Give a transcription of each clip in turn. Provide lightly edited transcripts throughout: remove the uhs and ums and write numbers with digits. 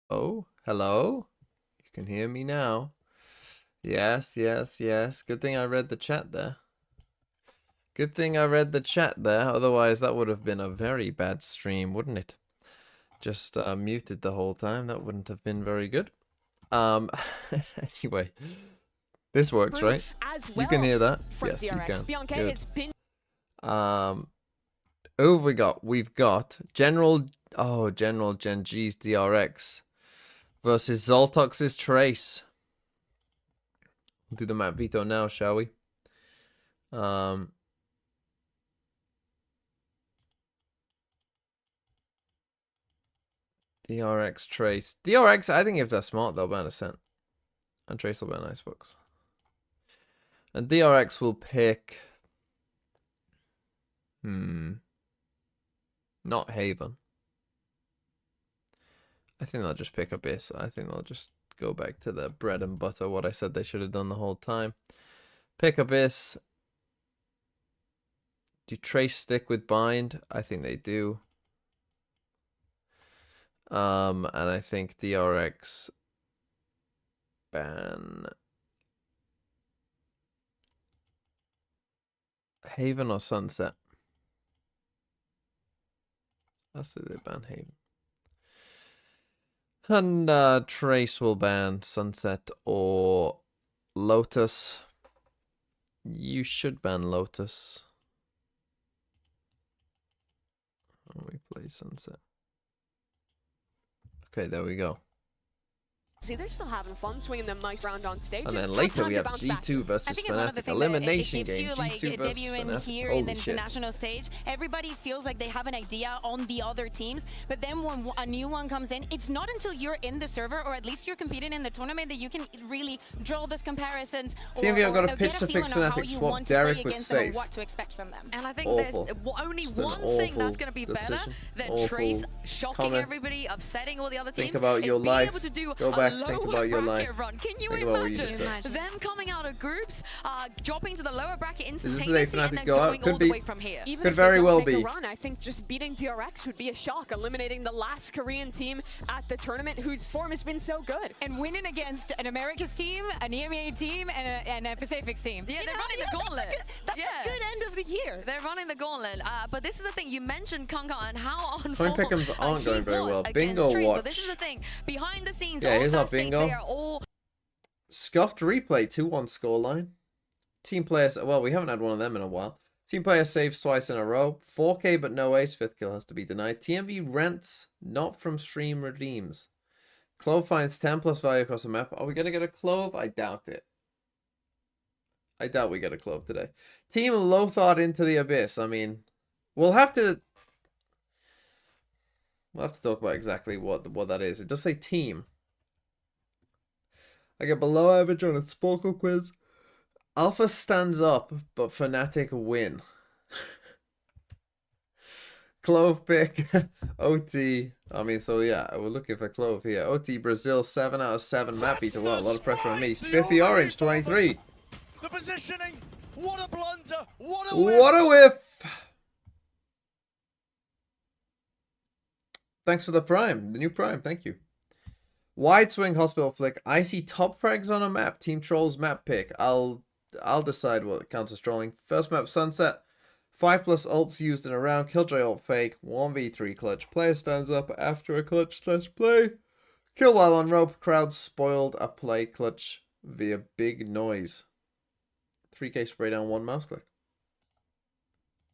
Oh, hello? You can hear me now. Yes, yes, yes. Good thing I read the chat there. Good thing I read the chat there. Otherwise, that would have been a very bad stream, wouldn't it? Just muted the whole time. That wouldn't have been very good. Anyway. This works, right? You can hear that? Yes, you can. Good. Who have we got? We've got General Gen G's DRX versus Zoltox's Trace. We'll do the map veto now, shall we? DRX Trace. DRX, I think if they're smart, they'll ban Ascent. And Trace will ban Icebox. And DRX will pick... Not Haven. I think they'll just pick Abyss. I think they'll just go back to the bread and butter, what I said they should have done the whole time. Pick Abyss. Do Trace stick with Bind? I think they do. And I think DRX ban Haven or Sunset. That's it, they ban Haven. And Trace will ban Sunset or Lotus. You should ban Lotus. We play Sunset. Okay, there we go. See, they're still having fun, swinging them nice round on stage. And then later we have G2 versus Fnatic elimination game. G2 versus Fnatic. Here in the international stage, everybody feels like they have an idea on the other teams, but then when a new one comes in, it's not until you're in the server, or at least you're competing in the tournament, that you can really draw those comparisons. TMV have got a pitch to fix Fnatic swap Derek with safe. What to expect from them. And I think there's only one thing that's going to be better than Trace shocking everybody, upsetting all the other teams. Think about your life. Able to do Go back. Think about your life. Run. Can you imagine them coming out of groups, dropping to the lower bracket instantaneously, and then going all the way from here? Could very well be. Run, I think just beating DRX would be a shock, eliminating the last Korean team at the tournament whose form has been so good. And winning against an Americas team, an EMEA team, and a Pacifics team. Yeah, they're running the gauntlet. That's a good end of the year. They're running the gauntlet. But this is the thing, you mentioned Kanka and how on Point pick'ems aren't going very well. Bingo Trace, watch. But this is the thing, behind the scenes, yeah, here's our bingo. They are all Scuffed replay 2-1 scoreline. Team players, well, we haven't had one of them in a while. Team player saves twice in a row. 4K but no ace. 5th kill has to be denied. TMV rents, not from stream redeems. Clove finds 10 plus value across the map. Are we going to get a Clove? I doubt it. I doubt we get a Clove today. Team Lothar into the Abyss. I mean, we'll have to talk about exactly what that is. It does say team. I get below average on a Sporkle quiz. Alpha stands up, but Fnatic win. Clove pick. OT. I mean, so yeah, we're looking for Clove here. OT Brazil, 7 out of 7. Map beater. Well, a lot of pressure on me. Spiffy Orange, 23. The positioning. What a blunder. What a whiff. What a whiff. Thanks for the Prime. The new Prime. Thank you. Wide swing hospital flick. I see top frags on a map. Team Trolls map pick. I'll decide what counts as trolling. First map Sunset. 5+ ults used in a round. Killjoy ult fake. 1v3 clutch. Player stands up after a clutch / play. Kill while on rope. Crowd spoiled a play clutch via big noise. 3k spray down 1 mouse click.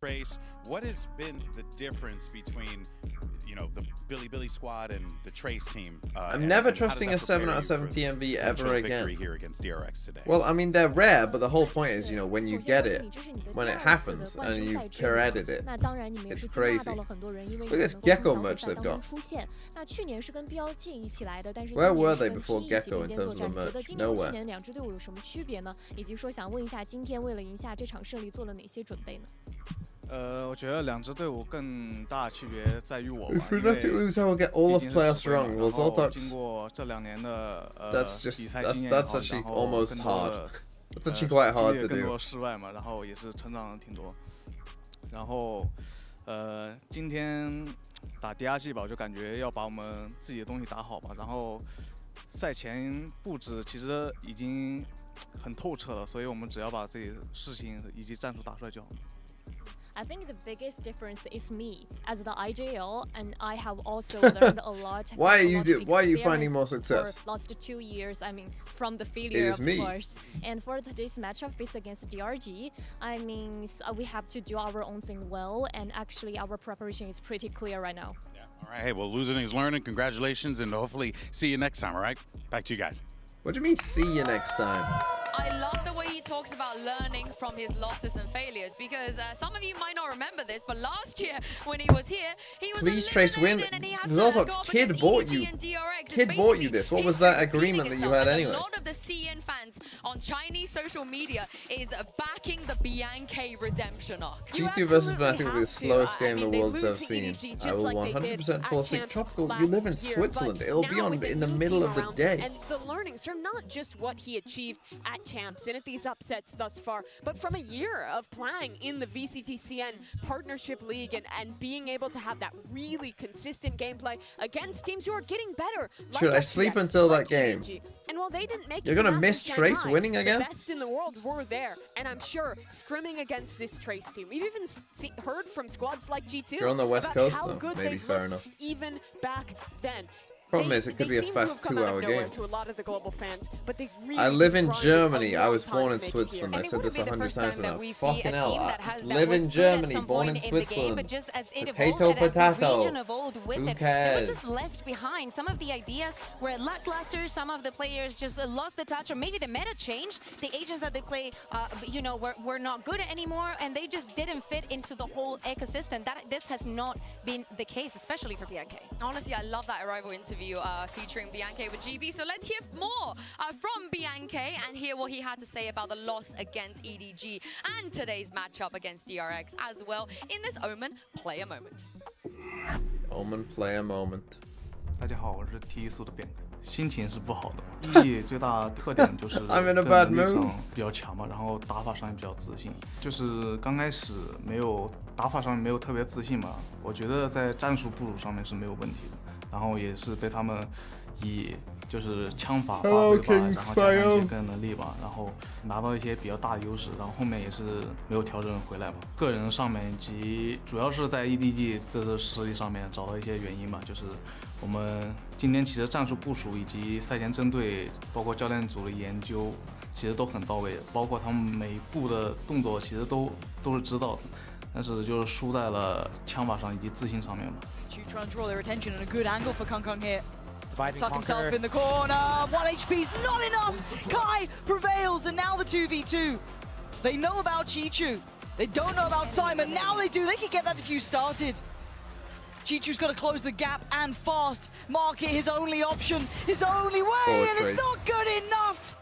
Race. What has been the difference between, you know, the Billy Squad and the Trace team? I'm never trusting a 7 out of 7 TMV ever again. Here against DRX today. Well, I mean, they're rare, but the whole point is, you know, when you get it, when it happens, and you peredit it, it's crazy. Look at this Gecko merch they've got. Where were they before Gecko in terms of the merch? Nowhere. 我觉得两支队伍更大区别在于我吧， Fnatic lose, I will get all of playoffs wrong. Will 然后 Zoltox? 经过这2年的比赛 that's 经验以后， actually 然后 almost 更多 hard. 的 That's actually quite hard 经历 to 更多 do. 室外嘛，然后也是成长了挺多。然后今天打 DRG 吧，我就感觉要把我们自己的东西打好吧。然后赛前布置其实已经很透彻了，所以我们只要把自己的事情以及战术打出来就好。I think the biggest difference is me as the IJL, and I have also learned a lot. Why are you finding more success? For last 2 years, I mean, from the failure, of course. And for today's matchup, it's against DRG. I mean, we have to do our own thing well, and actually, our preparation is pretty clear right now. Yeah. All right. Hey, well, losing is learning. Congratulations, and hopefully see you next time. All right. Back to you guys. What do you mean, see you next time? I love the way he talks about learning from his losses and failures, because some of you might not remember this, but last year when he was here, he was Please Trace win. Zoltox, Kid bought you. Kid bought you this. What was that agreement that you had anyway? A lot of the CN fans on Chinese social media is backing the Bianca redemption arc. G2 versus Fnatic will be the slowest game the world's ever seen. I will 100% fall asleep. Tropical, you live in Switzerland. It'll be on in the middle of the day. And the learnings are not just what he achieved at Champs and at these upsets thus far, but from a year of playing in the VCTCN Partnership League and being able to have that really consistent gameplay against teams who are getting better. Should I sleep until that game? And while they didn't make You're gonna miss Trace winning again? The best in the world were there, and I'm sure scrimming against this Trace team. We've even heard from squads like G2. You're on the West Coast how though, good maybe they fair looked enough. Even back then. Problem is, it could be a fast 2-hour game. To a lot of the global fans, but they've really I live in Germany. I was time born to in make it Switzerland. I And it said this wouldn't be the 100 first times time now. that we see Fucking a hell. team I that has live that in was good at Germany, some born point in the game, Switzerland. but just as it Potato, evolved, and as the potato. region evolved with Who it, they cares? were just left behind. Some of the ideas were lackluster. Some of the players just lost the touch, or maybe the meta changed. The agents that they play, you know, were not good anymore, and they just didn't fit into the whole ecosystem. This has not been the case, especially for Bianca. Honestly, I love that Arrival interview featuring Bianca with GB. So let's hear more from Bianca and hear what he had to say about the loss against EDG and today's matchup against DRX as well in this Omen Player Moment. Omen Player Moment. 大家好，我是 T 速的变革，心情是不好的。E 最大特点就是 I'm in a 个 bad 能力 mood. 上比较强嘛，然后打法上也比较自信。就是刚开始没有打法上没有特别自信嘛，我觉得在战术部署上面是没有问题的。然后也是被他们以就是枪法发挥吧，然后加上一些个人能力吧，然后拿到一些比较大的优势，然后后面也是没有调整回来吧。个人上面以及主要是在 EDG 这个实力上面找到一些原因吧，就是我们今天其实战术部署以及赛前针对，包括教练组的研究，其实都很到位的，包括他们每一步的动作其实都是知道的。但是就是输在了枪法上以及自信上面吧。Trying to draw their attention and a good angle for Kung Kung here. Divide and Tuck conquer. himself in the corner. 1 HP's not enough. Kai prevails, and now the 2v2. They know about Chichu. They don't know about Simon. Now they do. They can get that defuse started. Chichu's got to close the gap and fast. Market his only option, his only way, and it's not good enough.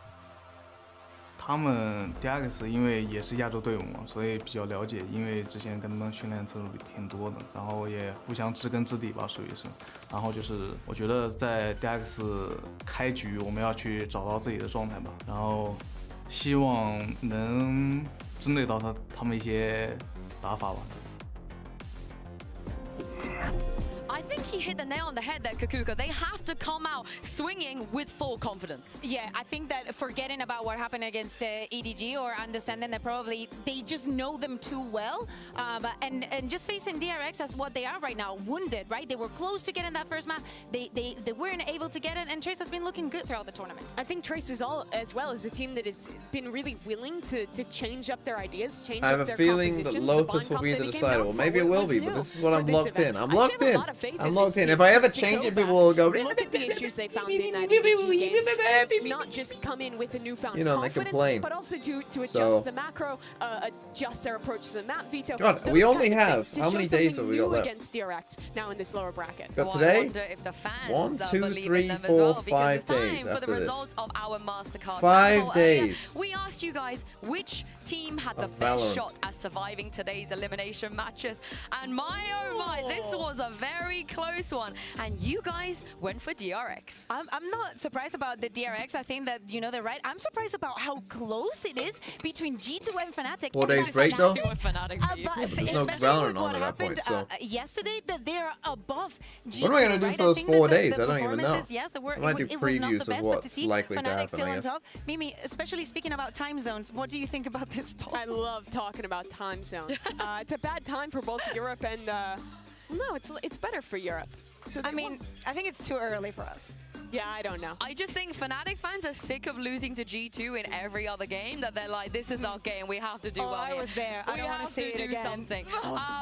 他们 DRX 因为也是亚洲队伍嘛，所以比较了解，因为之前跟他们训练次数挺多的，然后也互相知根知底吧，属于是。然后就是我觉得在 DRX 开局我们要去找到自己的状态吧，然后希望能针对到他们一些打法吧。I think he hit the nail on the head there, Kakuka. They have to come out swinging with full confidence. Yeah, I think that forgetting about what happened against EDG, or understanding that probably they just know them too well, and just facing DRX as what they are right now, wounded, right? They were close to getting that first map. They weren't able to get it, and Trace has been looking good throughout the tournament. I think Trace is as well as a team that has been really willing to change up their ideas, change I have up a their feeling that Lotus will be the decider. Well, maybe it will be, but this is what I'm locked in. I'm locked in. I'm locked in. If I ever change it, people will go. Look at the issues they found in that EDG game. Not just come in with a newfound confidence, but also to adjust the macro, adjust their approach to the map veto. God, we only have how many days have we got left? Against DRX now in this lower bracket. Got today? I wonder if the fans 1, 2, believe 3, in them 4, as well, 5 because days it's time for the after this. results of our Mastercard 5 battle. Earlier, days. we asked you guys which team had the Of best Valorant. shot at surviving today's elimination matches, and my oh my, this was a very very close one. And you guys went for DRX. I'm not surprised about the DRX. I think that, you know, they're right. I'm surprised about how close it is between G2 and Fnatic. 4 and days that's break, though? just- Fnatic but Yeah, but there's no especially Valorant with on what at that happened point, so. yesterday, that they're above G2. What am I gonna do right? for those think 4 that days? I don't even know. performances, Yes, I might do it was not previews the of best, but to what's see likely to Fnatic happen, still I on guess. top. Mimi, especially speaking about time zones, what do you think about this poll? I love talking about time zones. It's a bad time for both Europe and, no, it's better for Europe. So I mean, I think it's too early for us. Yeah, I don't know. I just think Fnatic fans are sick of losing to G2 in every other game, that they're like, this is our game, we have to do well I here. was there. I We don't want have to see to it do again. something.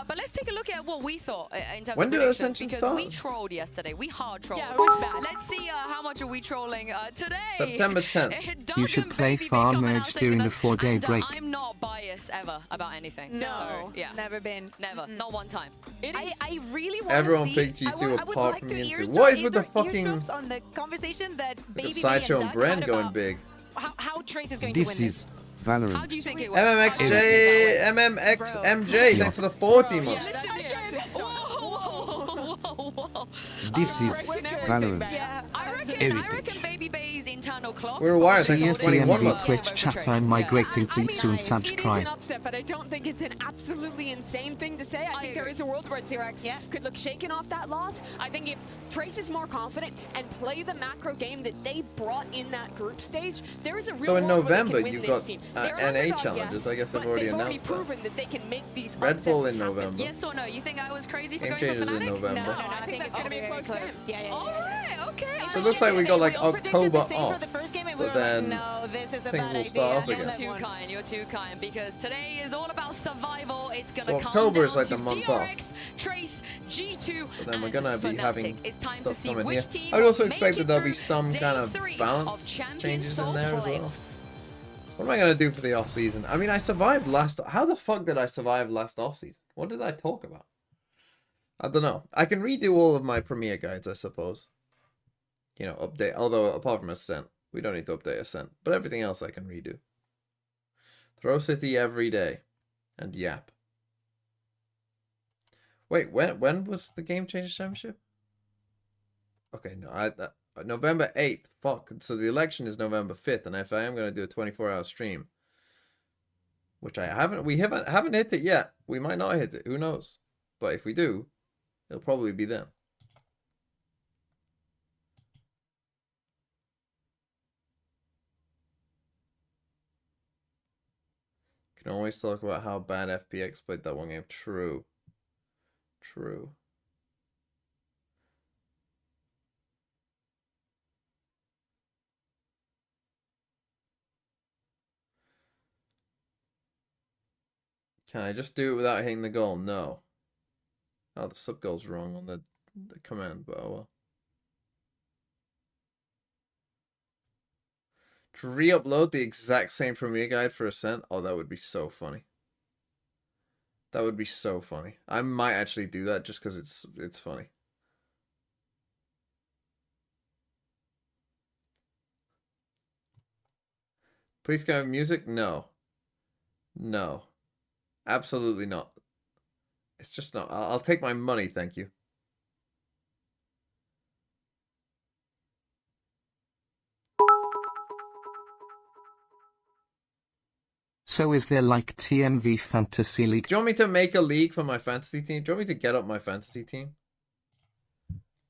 But let's take a look at what we thought in terms When of do predictions, Ascension because start? we trolled yesterday. We hard trolled. Yeah, it was bad. Let's see how much are we trolling today. September 10th. Doug You should and play Baby Farm coming out Merge saving during the us, 4-day and, break. I'm not biased ever about anything. No. So, yeah. Never been. Never. Not one time. I really want Everyone to see. picked G2 I would apart like from to the Insta. eavesdrop- What is with the fucking- eavesdrops on the conversation that Baby B Sideshow and and Doug Bren had going about big. how Trace is going to This win this. is Valorant. How do you think it went? MMXJ, MMXMJ, thanks for the 40 months. Yeah, that's it. Whoa, whoa, whoa. This is Valorant. Yeah, I Heritage. reckon Baby Bay's internal clock. We're wired, thanks for CFTMV 21 months. Twitch chat, I'm migrating, please soon It is subscribe. an upset, but I don't think it's an absolutely insane thing to say. I think there agree. is a world where DRX Yeah. could look shaken off that loss. I think if Trace is more confident and play the macro game that they brought in that group stage, there is a real So in world where they November, can win you've this got, team. NA They're an underdog, challenges. yes, I guess they've but already they've announced that. proven that they can make these Red upsets Bull in happen. November. Yes or no? You think I was crazy for Game going for changes in Fnatic? November. No, I think that's gonna be a very close game. Yeah. Alright, okay. So it looks like we got like We all predicted October the same off. for the first game, and we but were then like, no, this is a things bad will idea. start up Don't again. let You're one. too kind, you're too kind, because today is all about survival. It's gonna So come October down is like to the month DRX, Trace, G2, But then we're and gonna be Fnatic. having It's time to stuff see coming which here. team I would also will expect make that it there'll be through some day kind of 3 balance Champions changes in Soul there as well. playoffs. What am I gonna do for the off season? I mean, I survived last. How the fuck did I survive last off season? What did I talk about? I don't know. I can redo all of my premiere guides, I suppose. You know, update. Although apart from Ascent, we don't need to update Ascent. But everything else I can redo. Throw City every day, and Yap. Wait, when was the Game Changer Championship? Okay, no, November 8th. Fuck. So the election is November 5th, and if I am going to do a 24-hour stream, which I haven't, we haven't hit it yet. We might not hit it. Who knows? But if we do, it'll probably be then. Can always talk about how bad FPX played that one game. True. True. Can I just do it without hitting the goal? No. Oh, the sub goal's wrong on the command, but oh well. To re-upload the exact same premiere guide for Ascent? Oh, that would be so funny. That would be so funny. I might actually do that just because it's funny. Please go music? No. No. Absolutely not. It's just not. I'll take my money, thank you. So is there like TMV Fantasy League? Do you want me to make a league for my fantasy team? Do you want me to get up my fantasy team?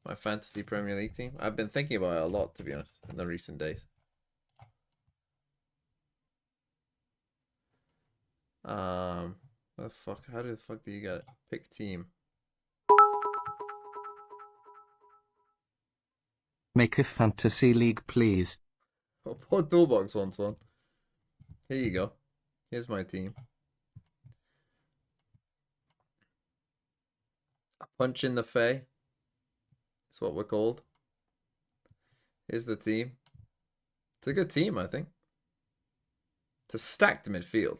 My fantasy Premier League team? I've been thinking about it a lot, to be honest, in the recent days. What the fuck? How the fuck do you get it? Pick team. Make a fantasy league, please. Oh, poor Toolbox wants one. Here you go. Here's my team. A punch in the Fae. That's what we're called. Here's the team. It's a good team, I think. It's a stacked midfield.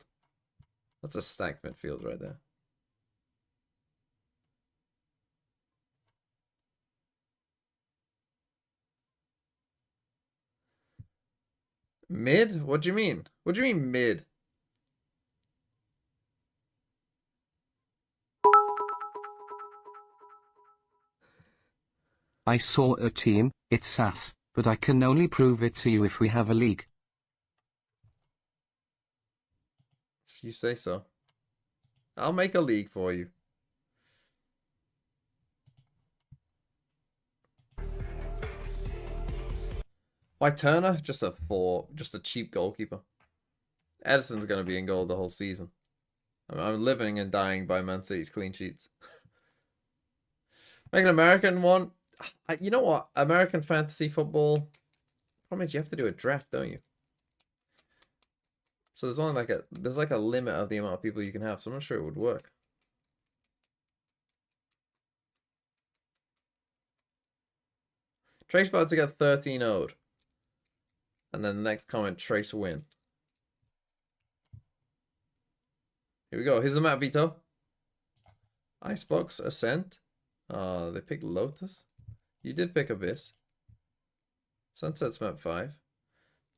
That's a stacked midfield right there. Mid? What do you mean? What do you mean mid? I saw a team, it's sass, but I can only prove it to you if we have a league. If you say so. I'll make a league for you. Why Turner? Just a cheap goalkeeper. Edison's going to be in goal the whole season. I'm living and dying by Man City's clean sheets. Make an American one. You know what? American fantasy football. Problem is you have to do a draft, don't you? So there's only like a limit of the amount of people you can have. So I'm not sure it would work. Trace about to get 13-0'd. And then the next comment, Trace win. Here we go. Here's the map, Veto. Icebox, Ascent. They picked Lotus. You did pick Abyss. Sunset's map 5.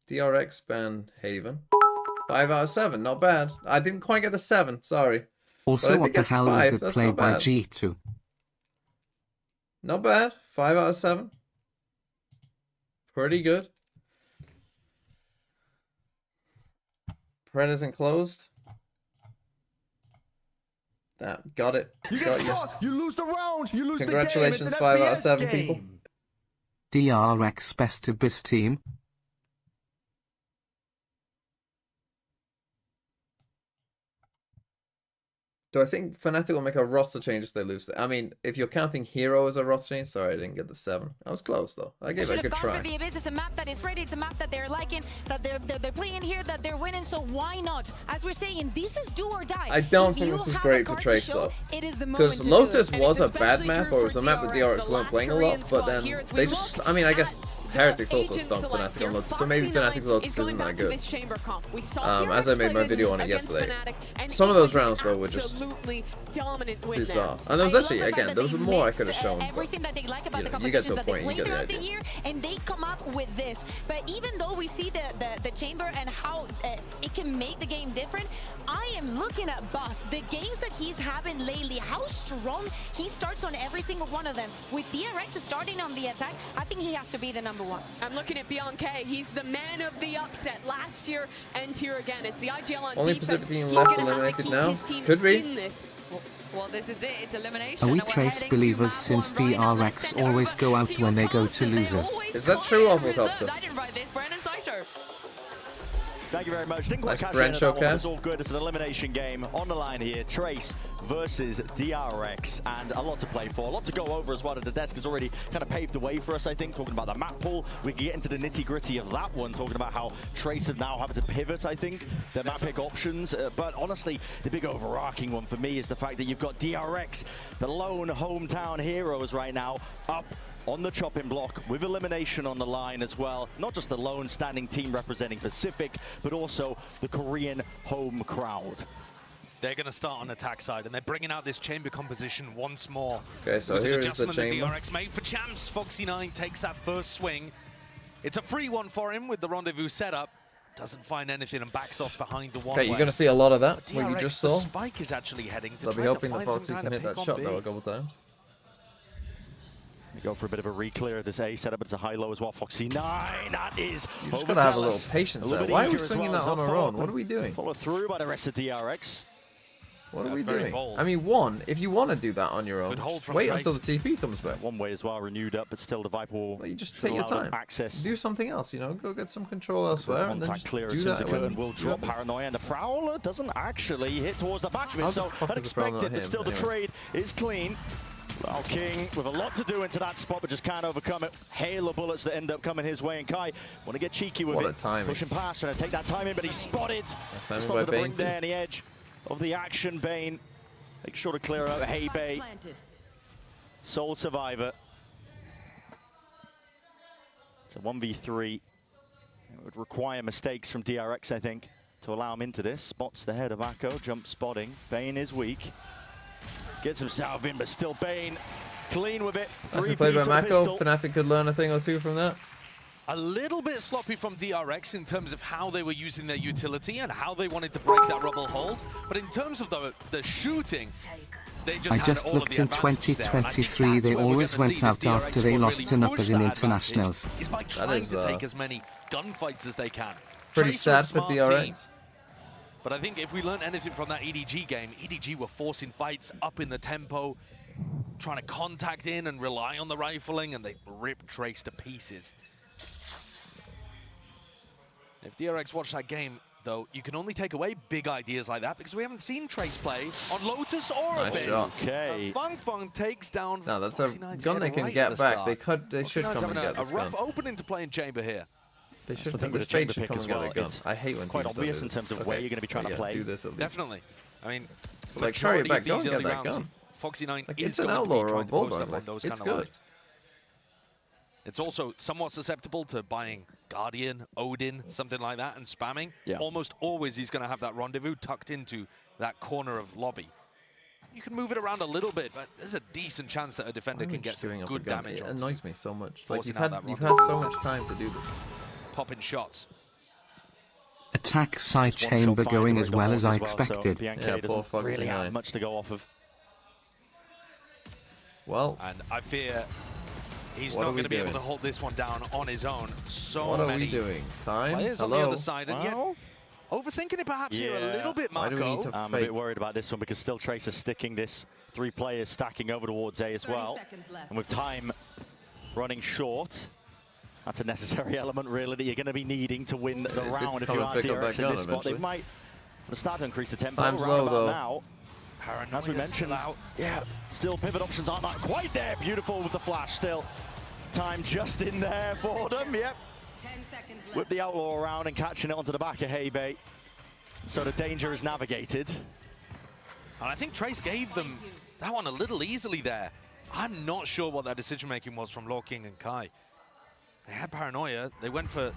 DRX, Ban, Haven. 5 out of 7. Not bad. I didn't quite get the 7. Sorry. Also, what the hell is it played by G2? Not bad. 5 out of 7. Pretty good. Pred isn't closed. That got it. You get shot, you lose the round, you lose the game. Congratulations, 5 out of 7 people. DRX best Abyss team. Do I think Fnatic will make a roster change if they lose? I mean, if you're counting Hero as a roster change, sorry, I didn't get the 7. I was close though. I gave it a good try. For the Abyss. It's a map that is ready. It's a map that they're liking, that they're playing here, that they're winning. So why not? As we're saying, this is do or die. I don't think this is great for Trace though, because Lotus was a bad map, or it was a map that DRX weren't playing a lot. But then they just, I mean, I guess Heretics also stomped Fnatic on Lotus, so maybe Fnatic Lotus isn't that good. As I made my video on it yesterday, some of those rounds though were just bizarre. And there was actually, again, there was more I could have shown. Everything that they like about the you get competitions to a that they point, play you get throughout the the idea. year, and they come up with this. But even though we see the chamber and how it can make the game different, I am looking at Boss. The games that he's having lately, how strong he starts on every single one of them. With DRX starting on the attack, I think he has to be the #1. I'm looking at Bianca. He's the man of the upset last year and here again. It's the IGL on Only defense. Pacific team left eliminated now. Could be. Well, this is it. It's elimination. Are we Trace believers since DRX always go out when they go to losers? Is that true, Ovalcopter? I didn't write this. Brandon Saito. Thank you very much. Didn't quite catch Brand it. That one, but it's showcase. all good. It's an elimination game on the line here. Trace versus DRX, and a lot to play for, a lot to go over as well. The desk has already kind of paved the way for us, I think, talking about the map pool. We can get into the nitty-gritty of that one, talking about how Trace have now having to pivot, I think, their map pick options. But honestly, the big overarching one for me is the fact that you've got DRX, the lone hometown heroes right now, up on the chopping block with elimination on the line as well. Not just the lone standing team representing Pacific, but also the Korean home crowd. They're going to start on attack side, and they're bringing out this chamber composition once more. Okay, so here is the chamber. That DRX made for champs. Foxy9 takes that first swing. It's a free one for him with the rendezvous setup. Doesn't find anything and backs off behind the one. Okay, you're going to see a lot of that, but what you DRX, just saw. the spike is actually heading to I'll be hoping that Foxy can hit that shot though a couple times. We go for a bit of a re-clear of this A setup, but it's a high-low as well. Foxy9, that is You just gotta have a little patience there. Why are we swinging that on our own? What are we doing? Follow through by the rest of DRX. What are we doing? I mean, one, if you want to do that on your own, just wait until the TP comes back. One way as well, renewed up, but still the Viper will. Well, you just take your time. Access. Do something else, you know, go get some control elsewhere. And then just clear do as soon as that it curtain will drop Paranoia, and the Prowler doesn't actually hit towards the back of it, so unexpected, but still the trade is clean. Well, King with a lot to do into that spot, but just can't overcome it. Hail of bullets that end up coming his way, and Kai want to get cheeky with it. Pushing past, trying to take that timing, but he's spotted. Just onto the brink there on the edge of the action. Bane, make sure to clear out Hey Bay. Sole survivor. It's a 1v3. It would require mistakes from DRX, I think, to allow him into this. Spots the head of Akko, jump spotting. Bane is weak. Gets himself in, but still Bane clean with it. Nicely played by Mako. Fnatic could learn a thing or two from that. A little bit sloppy from DRX in terms of how they were using their utility and how they wanted to break that rubble hold. But in terms of the shooting, they just I had just all of looked the in advantages there, and I think 2023 that's they where we're always gonna went see out this after DRX they squad lost really to Nuppers push in that internationals. advantage, is by trying to take as many gunfights as they can. Pretty Trace are a sad for smart DRX. team, but I think if we learned anything from that EDG game, EDG were forcing fights up in the tempo, trying to contact in and rely on the rifling, and they ripped Trace to pieces. If DRX watched that game, though, you can only take away big ideas like that because we haven't seen Trace play on Lotus or Nice Abyss. shot. Okay. Feng Feng takes down. No, that's a Foxy9's gun they head can right get at the back. start. They should Foxy9's come and having get a this rough gun. opening to play in chamber here. They That's should the come. thing The with the chamber Spade should pick come as and get well. a gun. It's I hate when quite teams do obvious this. in terms of where you're going to be trying to play. Do this at least. Definitely. I mean, Like, carry it majority back, of go these and get early that rounds, gun. Foxy9 Like, is it's an going to outlaw be or a trying to post bulldog, up on like, those it's kind of good. lines. It's also somewhat susceptible to buying Guardian, Odin, something like that, and spamming. Yeah. Almost always he's going to have that rendezvous tucked into that corner of lobby. You can move it around a little bit, but there's a decent chance that a defender can get some good damage It on annoys me so much. Like, Forcing you've out had that you've rendezvous. had so much time to do this. popping shots. Attack side Just one chamber shot going fired as to well Red as Doors I as well, so expected. BNK Yeah, poor doesn't really Foxy9. have much to go off of. Well, And I fear he's What not are we going to be able doing? to hold this one down on his own. So what are many we doing? Time? players on the Hello? other side, and yet overthinking it perhaps here a Yeah. little bit, Why do we need Marco. to I'm a fake? bit worried about this one because still Trace is sticking this. 3 players stacking over towards A as well. And with time running short, that's a necessary element really that you're going to be needing to win the round if come you and are pick up DRX that in gun this spot. They eventually. might start to increase the tempo Time's right low, about though. now. Paranoia As we mentioned, out. yeah, still pivot options aren't that quite there. Beautiful with the flash still. Time just in there for them, yep. Whip the outlaw around and catching it onto the back of Haybay. So the danger is navigated. And I think Trace gave them that one a little easily there. I'm not sure what that decision-making was from Law King and Kai. They had paranoia. They went for...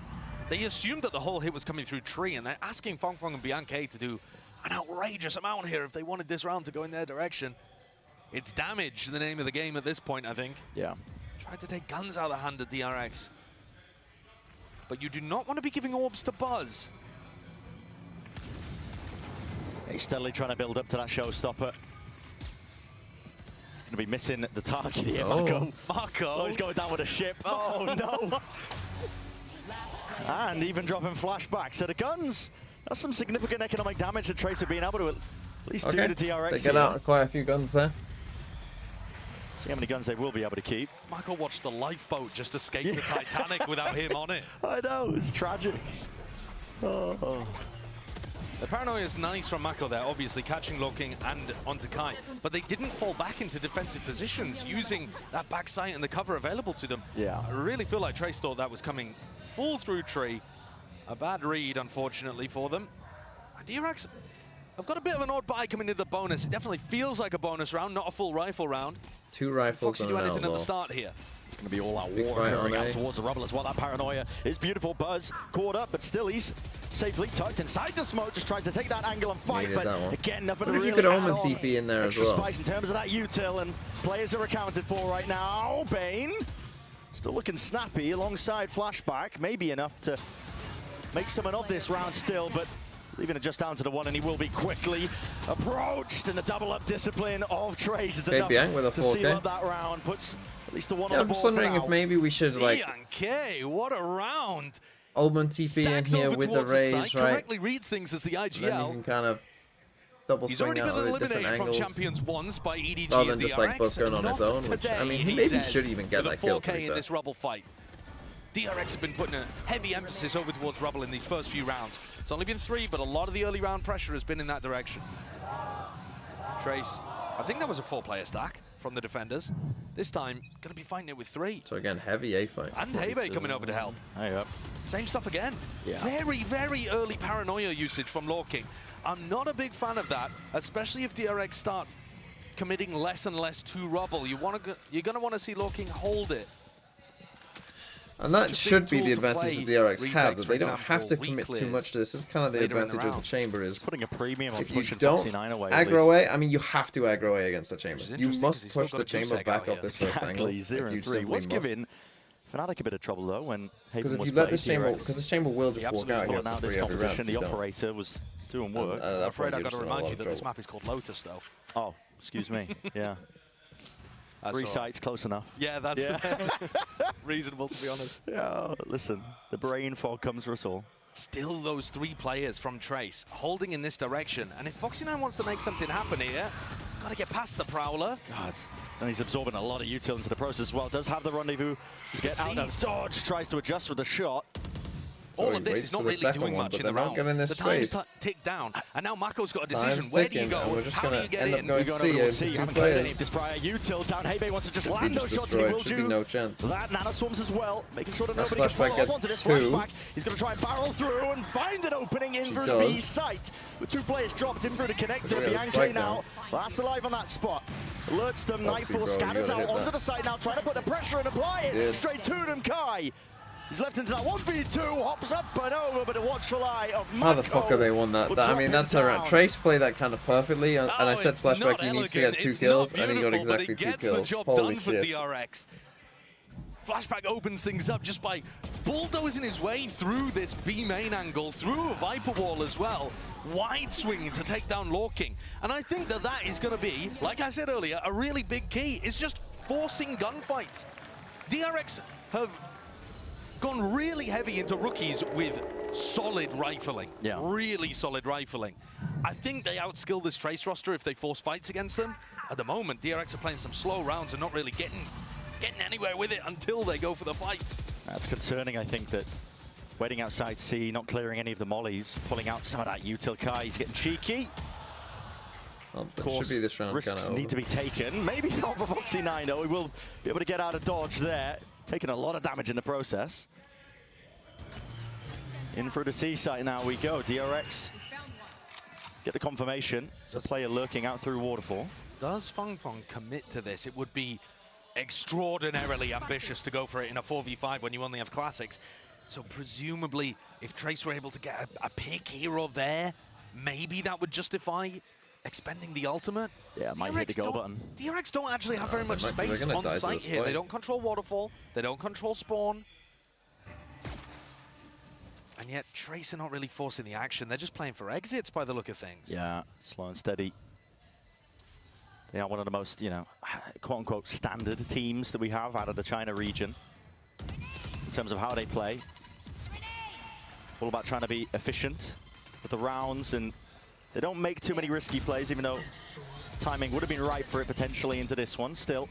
They assumed that the whole hit was coming through tree, and they're asking Feng Feng and BNK to do an outrageous amount here if they wanted this round to go in their direction. It's damage, the name of the game at this point, I think. Yeah. Tried to take guns out of the hand at DRX. But you do not want to be giving orbs to Buzz. He's steadily trying to build up to that showstopper. Going to be missing the target here, Marco. Marco. Oh, he's going down with a ship. Oh, no. And even dropping flashback. So the guns, that's some significant economic damage that Trace have been able to at least do to DRX. They get out quite a few guns there. See how many guns they will be able to keep. Michael watched the lifeboat just escape the Titanic without him on it. I know, it's tragic. Oh. The paranoia is nice from Mako there, obviously catching Law King and onto Kai, but they didn't fall back into defensive positions using that back sight and the cover available to them. Yeah. I really feel like Trace thought that was coming full through tree. A bad read, unfortunately, for them. And DRX have got a bit of an odd buy coming into the bonus. It definitely feels like a bonus round, not a full rifle round. 2 rifles Foxy and do an anything at outlaw. the start here. It's going to be all out Big war fight occurring on out A. towards the rubble as well. That paranoia is beautiful. Buzz caught up, but still he's safely tucked inside the smoke. Just tries to take that angle and fight, Needed that but one. again, nothing What if really you could add Omen on. TP in there as Extra well? spice in terms of that util, and players are accounted for right now. Bane still looking snappy alongside flashback. Maybe enough to make something of this round still, but leaving it just down to the one, and he will be quickly approached. And the double-up discipline of Trace is enough Biank with a to 4K. seal up that round. Puts at least the one Yeah, on I'm the just board wondering for if now. maybe we should like BNK, what a round. Omen TP in Stacks here over with the towards the raise, side, right? correctly reads things as the Then you IGL. can kind of double He's swing already out been of different eliminated from angles. Champions once by EDG Rather and than just, DRX. like, both going on Not his own, which, today, I mean, he maybe he says, should even get with that a kill, to 4K be in fair. this Rubble fight. DRX have been putting a heavy emphasis over towards Rubble in these first few rounds. It's only been 3, but a lot of the early round pressure has been in that direction. Trace, I think that was a 4-player stack from the defenders. This time, going to be fighting it with 3. So again, heavy A fight. And Haybay coming over to help. Hey up. Same stuff again. Yeah. Very, very early paranoia usage from Law King. I'm not a big fan of that, especially if DRX start committing less and less to Rubble. You're going to want to see Law King hold it. And Such a that big should be tool the to advantage play that DRX retakes, have, that for they don't have to example, commit weak too much clears to this. This is kind of the later in the advantage of the round. chamber is Putting a premium on if you pushing don't Foxy9 away. at aggro least. A, I mean, you have to aggro A against the chamber. is You interesting 'cause must he's still push got the a goose chamber egg back out off here. this first angle. Exactly, 0 you and 3. simply Was must. giving Fnatic a bit of trouble though when Because Haven if was you let played. this chamber, DRX because this chamber will just walk absolutely out here pulling out for this free every round. composition. if The you don't. operator was doing work. At that I'm afraid point, I've you're got to just in a remind lot you of that this trouble. map is called Lotus, though. Oh, Excuse me. Yeah. That's 3 all right. sites, close enough. Yeah, that's reasonable, to be honest. Yeah, listen, the brain fog comes for us all. Still those 3 players from Trace holding in this direction. And if Foxy9 wants to make something happen here, got to get past the Prowler. God. And he's absorbing a lot of util into the process as well. Does have the rendezvous. Get out of dodge. Tries to adjust with the shot. All of this is not really doing much in the round. The time's ticked down, and now Mako's got a decision. Where do you go? How do you get in? We're going to see. Haven't played any of this prior. Util down. Hebe wants to just land those shots, and he will do. No chance. That Nano Swarms as well, making sure that nobody can follow onto this flashback. He's going to try and barrel through and find an opening in through the B site. With 2 players dropped in through the connector. Bianca now last alive on that spot. Alerts them. Nightfall scatters out onto the site now, trying to put the pressure and apply it straight to them. Kai. He's left into that 1v2, hops up and over, but a watchful eye of Mako. How the fuck have they won that? I mean, that's a Trace played that kind of perfectly, and I said Flashback he needs to get 2 kills, and he got exactly 2 kills. Holy shit. DRX. Flashback opens things up just by bulldozing his way through this B main angle, through a Viper wall as well. Wide swinging to take down Lorking. And I think that that is going to be, like I said earlier, a really big key. It's just forcing gunfights. DRX have gone really heavy into rookies with solid rifling. Yeah. Really solid rifling. I think they outskill this Trace roster if they force fights against them. At the moment, DRX are playing some slow rounds and not really getting anywhere with it until they go for the fights. That's concerning, I think, that waiting outside C, not clearing any of the mollies, pulling out some of that util. Kai, he's getting cheeky. Well, of course, should be this round risks need to be taken. Maybe not for Foxy9, though. He will be able to get out of dodge there. Taking a lot of damage in the process. In through the C site now we go. DRX get the confirmation. So player lurking out through Waterfall. Does Feng commit to this? It would be extraordinarily ambitious to go for it in a 4v5 when you only have classics. So presumably, if Trace were able to get a pick here or there, maybe that would justify expending the ultimate. Yeah, might hit the go button. DRX don't actually have very much space on site here. They don't control Waterfall. They don't control Spawn. And yet, Trace are not really forcing the action. They're just playing for exits by the look of things. Yeah, slow and steady. They are one of the most, you know, quote-unquote standard teams that we have out of the China region in terms of how they play. All about trying to be efficient with the rounds, and they don't make too many risky plays, even though timing would have been right for it potentially into this one. Still,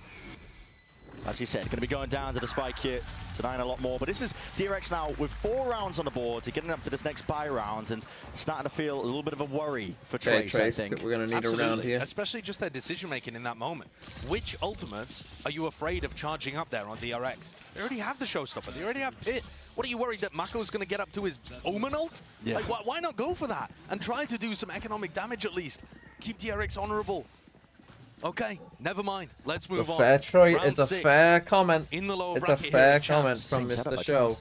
as you said, going to be going down to the spike here, denying a lot more. But this is DRX now with 4 rounds on the board, getting up to this next buy round and starting to feel a little bit of a worry for Trace, I think. We're going to need a round here. Especially just their decision-making in that moment. Which ultimates are you afraid of charging up there on DRX? They already have the showstopper. They already have Pit. What are you worried that Mako's going to get up to his Omen ult? Yeah. Like, why not go for that and try to do some economic damage at least? Keep DRX honorable. Okay, never mind. Let's move on. Fair Troy. Round it's a 6 fair comment. In the lower it's a fair comment from Mr. Show.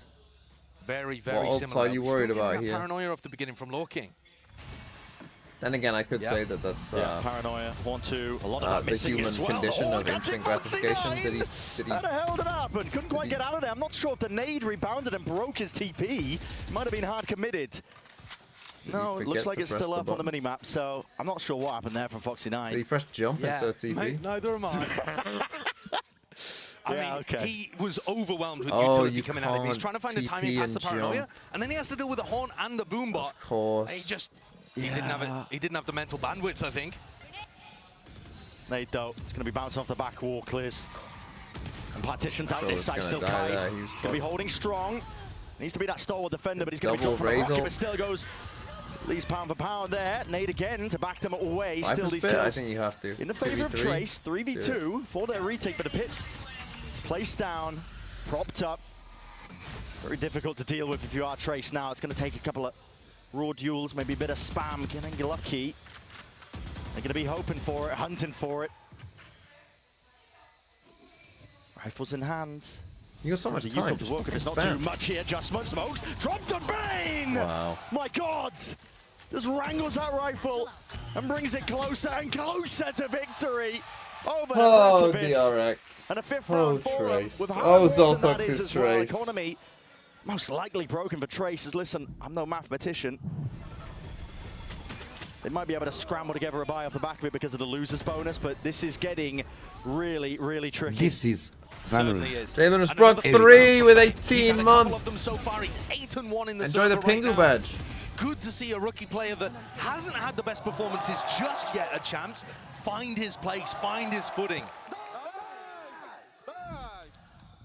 Very what similar. What are you worried about here? Paranoia off the beginning from Lorking. Then again, I could say that that's paranoia. 1-2. A lot of that the missing human as well. condition of instant gratification. Did he? How the hell did that happen? Couldn't quite get out of there. I'm not sure if the nade rebounded and broke his TP. Might have been hard committed. No, it looks like it's still up on the mini-map, so I'm not sure what happened there from Foxy9. Did he press jump instead of TP? Mate, neither am I. I mean, okay. He was overwhelmed with utility coming at him. He's trying to find the timing past the paranoia, and then he has to deal with the horn and the boombot. Of course. He didn't have the mental bandwidth, I think. Nade though, it's going to be bouncing off the back wall, clears. And partitions out this side, still Kai. He's going to be holding strong. Needs to be that stalwart defender, but he's going to be jumping for the rocket, but still goes at least pound for pound there. Nade again to back them away. Still these kills. I think you have to. In the favor of Trace, 3v2 for their retake, but a Pit placed down, propped up. Very difficult to deal with if you are Trace now. It's going to take a couple of raw duels, maybe a bit of spam, getting lucky. They're going to be hoping for it, hunting for it. Rifles in hand. You got so much time to work. It's not too much here. Adjustment smokes. Drop the Bane! Wow. My God! Just wrangles that rifle and brings it closer and closer to victory over the precipice. DRX. And a 5th round for him with Zoltox is is as well. Trace. Economy most likely broken for Trace. Listen, I'm no mathematician. They might be able to scramble together a buy off the back of it because of the loser's bonus, but this is getting really, really tricky. This is Certainly is. Jalen has brought 3 with 18 months. Of them so far. He's 8-1 in the Enjoy the server right Pingu now. badge. Good to see a rookie player that hasn't had the best performances just yet at Champs find his place, find his footing.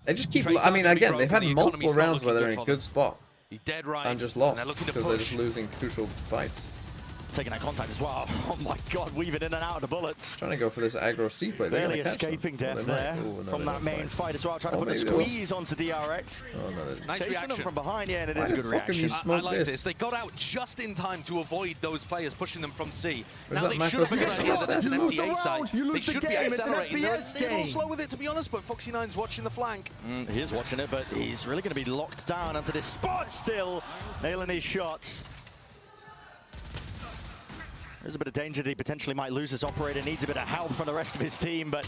They just keep. Trace I mean, aren't gonna be again, they've had broken. The multiple economy's not rounds where they're looking in a good good for spot He's dead right. and just lost they're looking to because they're push. just losing crucial fights. Taking that contact as well. Oh my god, weaving in and out of the bullets. Trying to go for this aggro C play. Barely escaping death there from that main fight as well. Trying to put a squeeze onto DRX. Oh, no, Nice Chasing reaction them from behind, yeah, and it Why is a the good fuck have you reaction. I like this. They got out just in time to avoid those players pushing them from C. Where's Now that they should have figured out Macro? that that's an You lose empty the A side. round, you lose They the should be game, it's an accelerating. They're a FPS little game. slow with it, to be honest, but Foxy9's watching the flank. He is watching it, but he's really going to be locked down onto this spot still. Nailing his shots. There's a bit of danger that he potentially might lose his operator. Needs a bit of help from the rest of his team, but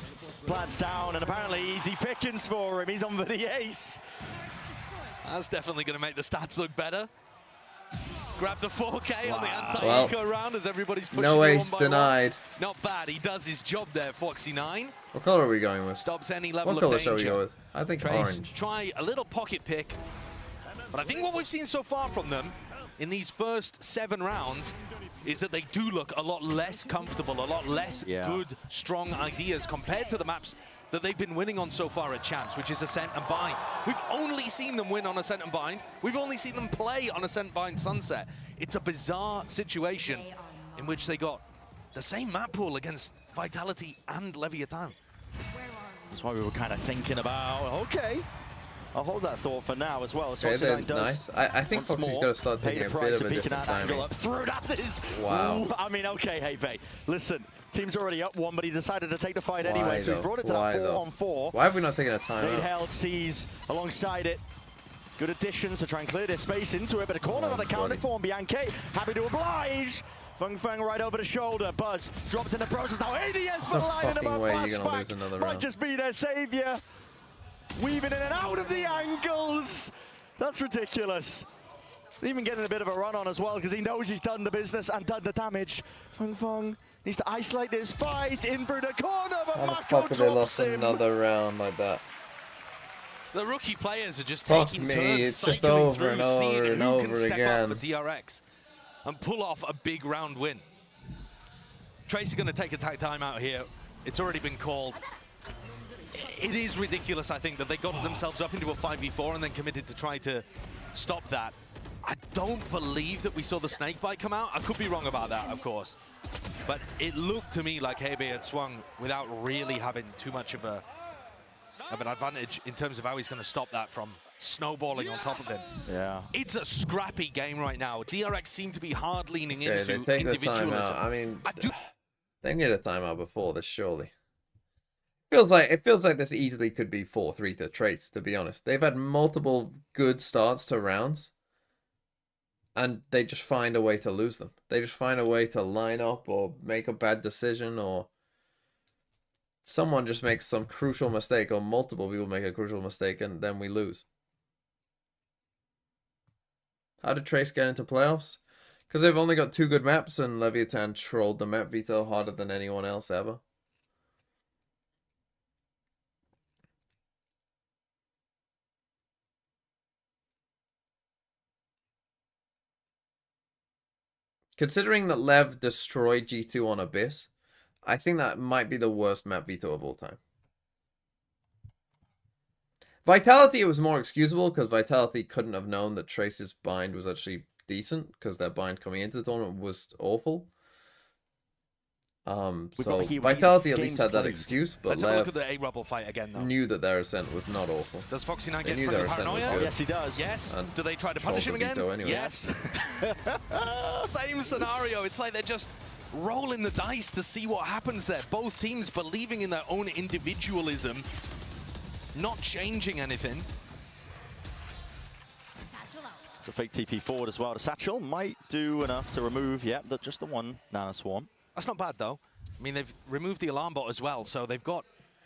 Plaid's down, and apparently easy pickings for him. He's on for the ace. That's definitely going to make the stats look better. Grab the 4K on the anti-eco round as everybody's pushing no you ace one by denied. one. Not bad. He does his job there, Foxy9. What color are we going with? Stops any level What of color danger. shall we go with? I think Trace, orange. try a little pocket pick. But I think what we've seen so far from them in these first 7 rounds is that they do look a lot less comfortable, a lot less good, strong ideas compared to the maps that they've been winning on so far at Champs, which is Ascent and Bind. We've only seen them win on Ascent and Bind. We've only seen them play on Ascent, Bind, Sunset. It's a bizarre situation in which they got the same map pool against Vitality and Leviathan. That's why we were kind of thinking about, okay, I'll hold that thought for now as well. Okay, Foxy9 does. nice. I think Foxy's got to start taking a bit of a different timing. Through that is. Wow. Ooh, I mean, okay, hey, Bay. Listen, team's already up 1, but he decided to take the fight anyway, so he brought it to that 4-on-4. Why have we not taken a timeout? Nate held sees alongside it. Good additions to try and clear their space into it, but a corner that accounted for on Bianchi. Happy to oblige. Feng right over the shoulder. Buzz dropped in the process. Now ADS for the line in fucking way you're gonna lose another might round. just be their savior. Weaving in and out of the angles. That's ridiculous. Even getting a bit of a run on as well because he knows he's done the business and done the damage. Feng needs to isolate this fight in through the corner, but How the Mako fuck have they lost drops him. another round like that? The rookie players are just Fuck taking me, turns, it's just cycling over through, and seeing over and who over can step again. up for DRX and pull off a big round win. Trace is going to take a timeout here. It's already been called. It is ridiculous, I think, that they got themselves up into a 5v4 and then committed to try to stop that. I don't believe that we saw the snake bite come out. I could be wrong about that, of course. But it looked to me like Hebe had swung without really having too much of an advantage in terms of how he's going to stop that from snowballing on top of him. Yeah. It's a scrappy game right now. DRX seem to be hard leaning Okay, into they take the individualism. timeout. I mean, they need a timeout before this, surely. It feels like this easily could be 4-3 to Trace, to be honest. They've had multiple good starts to rounds, and they just find a way to lose them. They just find a way to line up or make a bad decision, or someone just makes some crucial mistake, or multiple people make a crucial mistake, and then we lose. How did Trace get into playoffs? Because they've only got 2 good maps, and Leviathan trolled the map veto harder than anyone else ever. Considering that Lev destroyed G2 on Abyss, I think that might be the worst map veto of all time. Vitality, it was more excusable because Vitality couldn't have known that Trace's bind was actually decent because their bind coming into the tournament was awful. So Vitality at least had that excuse, but Let's have a Lev look at the A-Rubble fight again, though. knew that their ascent was not awful. Does Foxy9 They get knew friendly their ascent was paranoia? good. Yes, he does. Yes. And Do they try to trolled punish him the again? veto anyway. Yes. Same scenario. It's like they're just rolling the dice to see what happens there. Both teams believing in their own individualism, not changing anything. It's a fake TP forward as well. The Satchel might do enough to remove, just the one Nano Swarm. That's not bad, though. I mean, they've removed the alarm bot as well, so they've got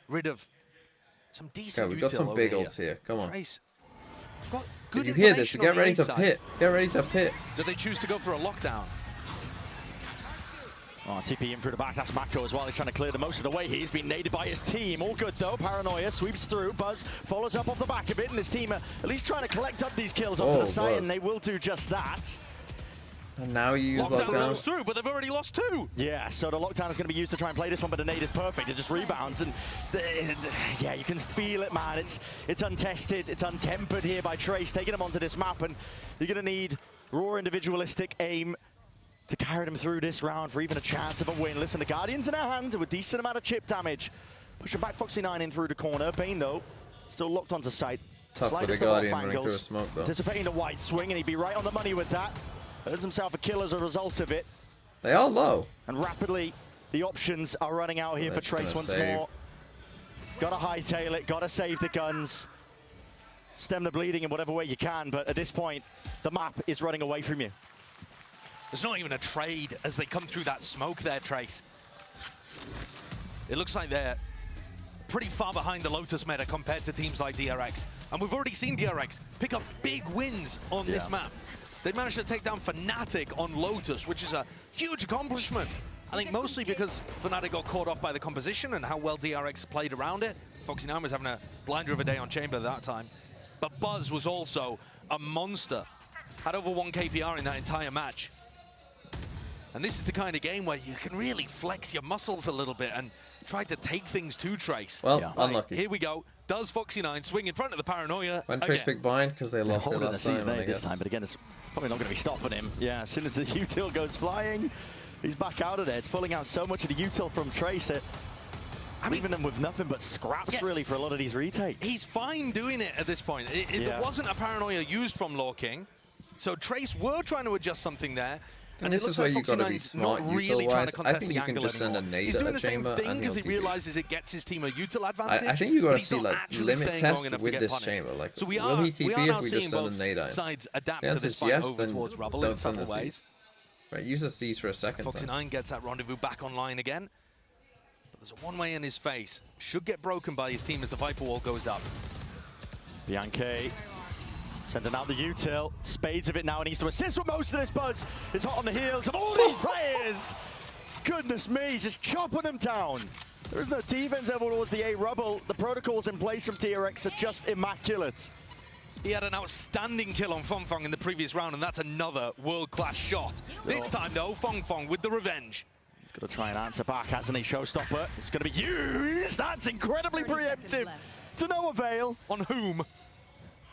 rid of some decent Okay, we've got util some over big here. ults here. Come on. Trace got good Did you hear this? information Get on the ready A to side. pit. Get ready to pit. Do they choose to go for a lockdown? Oh, TP in through the back. That's Mako as well. He's trying to clear the most of the way. He's been naded by his team. All good though. Paranoia sweeps through. Buzz follows up off the back of it, and his team are at least trying to collect up these kills onto the site, and they will do just that. And now you use lockdown. Goes through, but they've already lost 2. Yeah, so the lockdown is going to be used to try and play this one, but the nade is perfect. It just rebounds, and yeah, you can feel it, man. It's untested, it's untempered here by Trace, taking him onto this map, and you're going to need raw individualistic aim to carry them through this round for even a chance of a win. Listen, the Guardian's in their hand with a decent amount of chip damage. Pushing back Foxy9 in through the corner. Bane, though, still locked onto sight. Tough for the Guardian running through a smoke, though. Anticipating the wide swing, and he'd be right on the money with that. Earns himself a kill as a result of it. They are low. And rapidly, the options are running out here for Trace once more. Gotta hightail it, gotta save the guns. Stem the bleeding in whatever way you can, but at this point, the map is running away from you. There's not even a trade as they come through that smoke there, Trace. It looks like they're pretty far behind the Lotus meta compared to teams like DRX. And we've already seen DRX pick up big wins on this map. They managed to take down Fnatic on Lotus, which is a huge accomplishment. I think mostly because Fnatic got caught off by the composition and how well DRX played around it. Foxy9 was having a blinder of a day on Chamber at that time. But Buzz was also a monster. Had over 1 KPR in that entire match. And this is the kind of game where you can really flex your muscles a little bit and try to take things to Trace. Well, unlucky. Here we go. Does Foxy9 swing in front of the Paranoia? When Trace picked blind because they lost it last time, I guess. This time, but again, it's probably not going to be stopping him. Yeah, as soon as the util goes flying, he's back out of there. It's pulling out so much of the util from Trace that leaving them with nothing but scraps, really, for a lot of these retakes. He's fine doing it at this point. There wasn't a Paranoia used from Lorking, so Trace were trying to adjust something there. And this is where you've got to be smart really trying to util-wise. I contest think the you can angle just send a anymore. nade He's at doing a the same chamber thing and because he he'll realizes it gets his team a util advantage. I think you got to see, like, actually limit test enough with to get this punished. chamber. Like, So we will are he TP now if we seeing just send a both nade at him? sides adapt The to answer this is fight yes, over then towards Rubble don't in send several the ways. C's. Right, use the C's for a second. Foxy9 gets that rendezvous back online again. But there's a one-way in his face. Should get broken by his team as the Viper Wall goes up. Bianchi sending out the util. Spades of it now, and needs to assist with most of this. Buzz is hot on the heels of all these players. Goodness me, he's just chopping them down. There is no defense over towards the A Rubble. The protocols in place from DRX are just immaculate. He had an outstanding kill on Fongfong in the previous round, and that's another world-class shot. This time, though, Fongfong with the revenge. He's going to try and answer back, hasn't he, Showstopper? It's going to be used. That's incredibly preemptive. To no avail. On whom?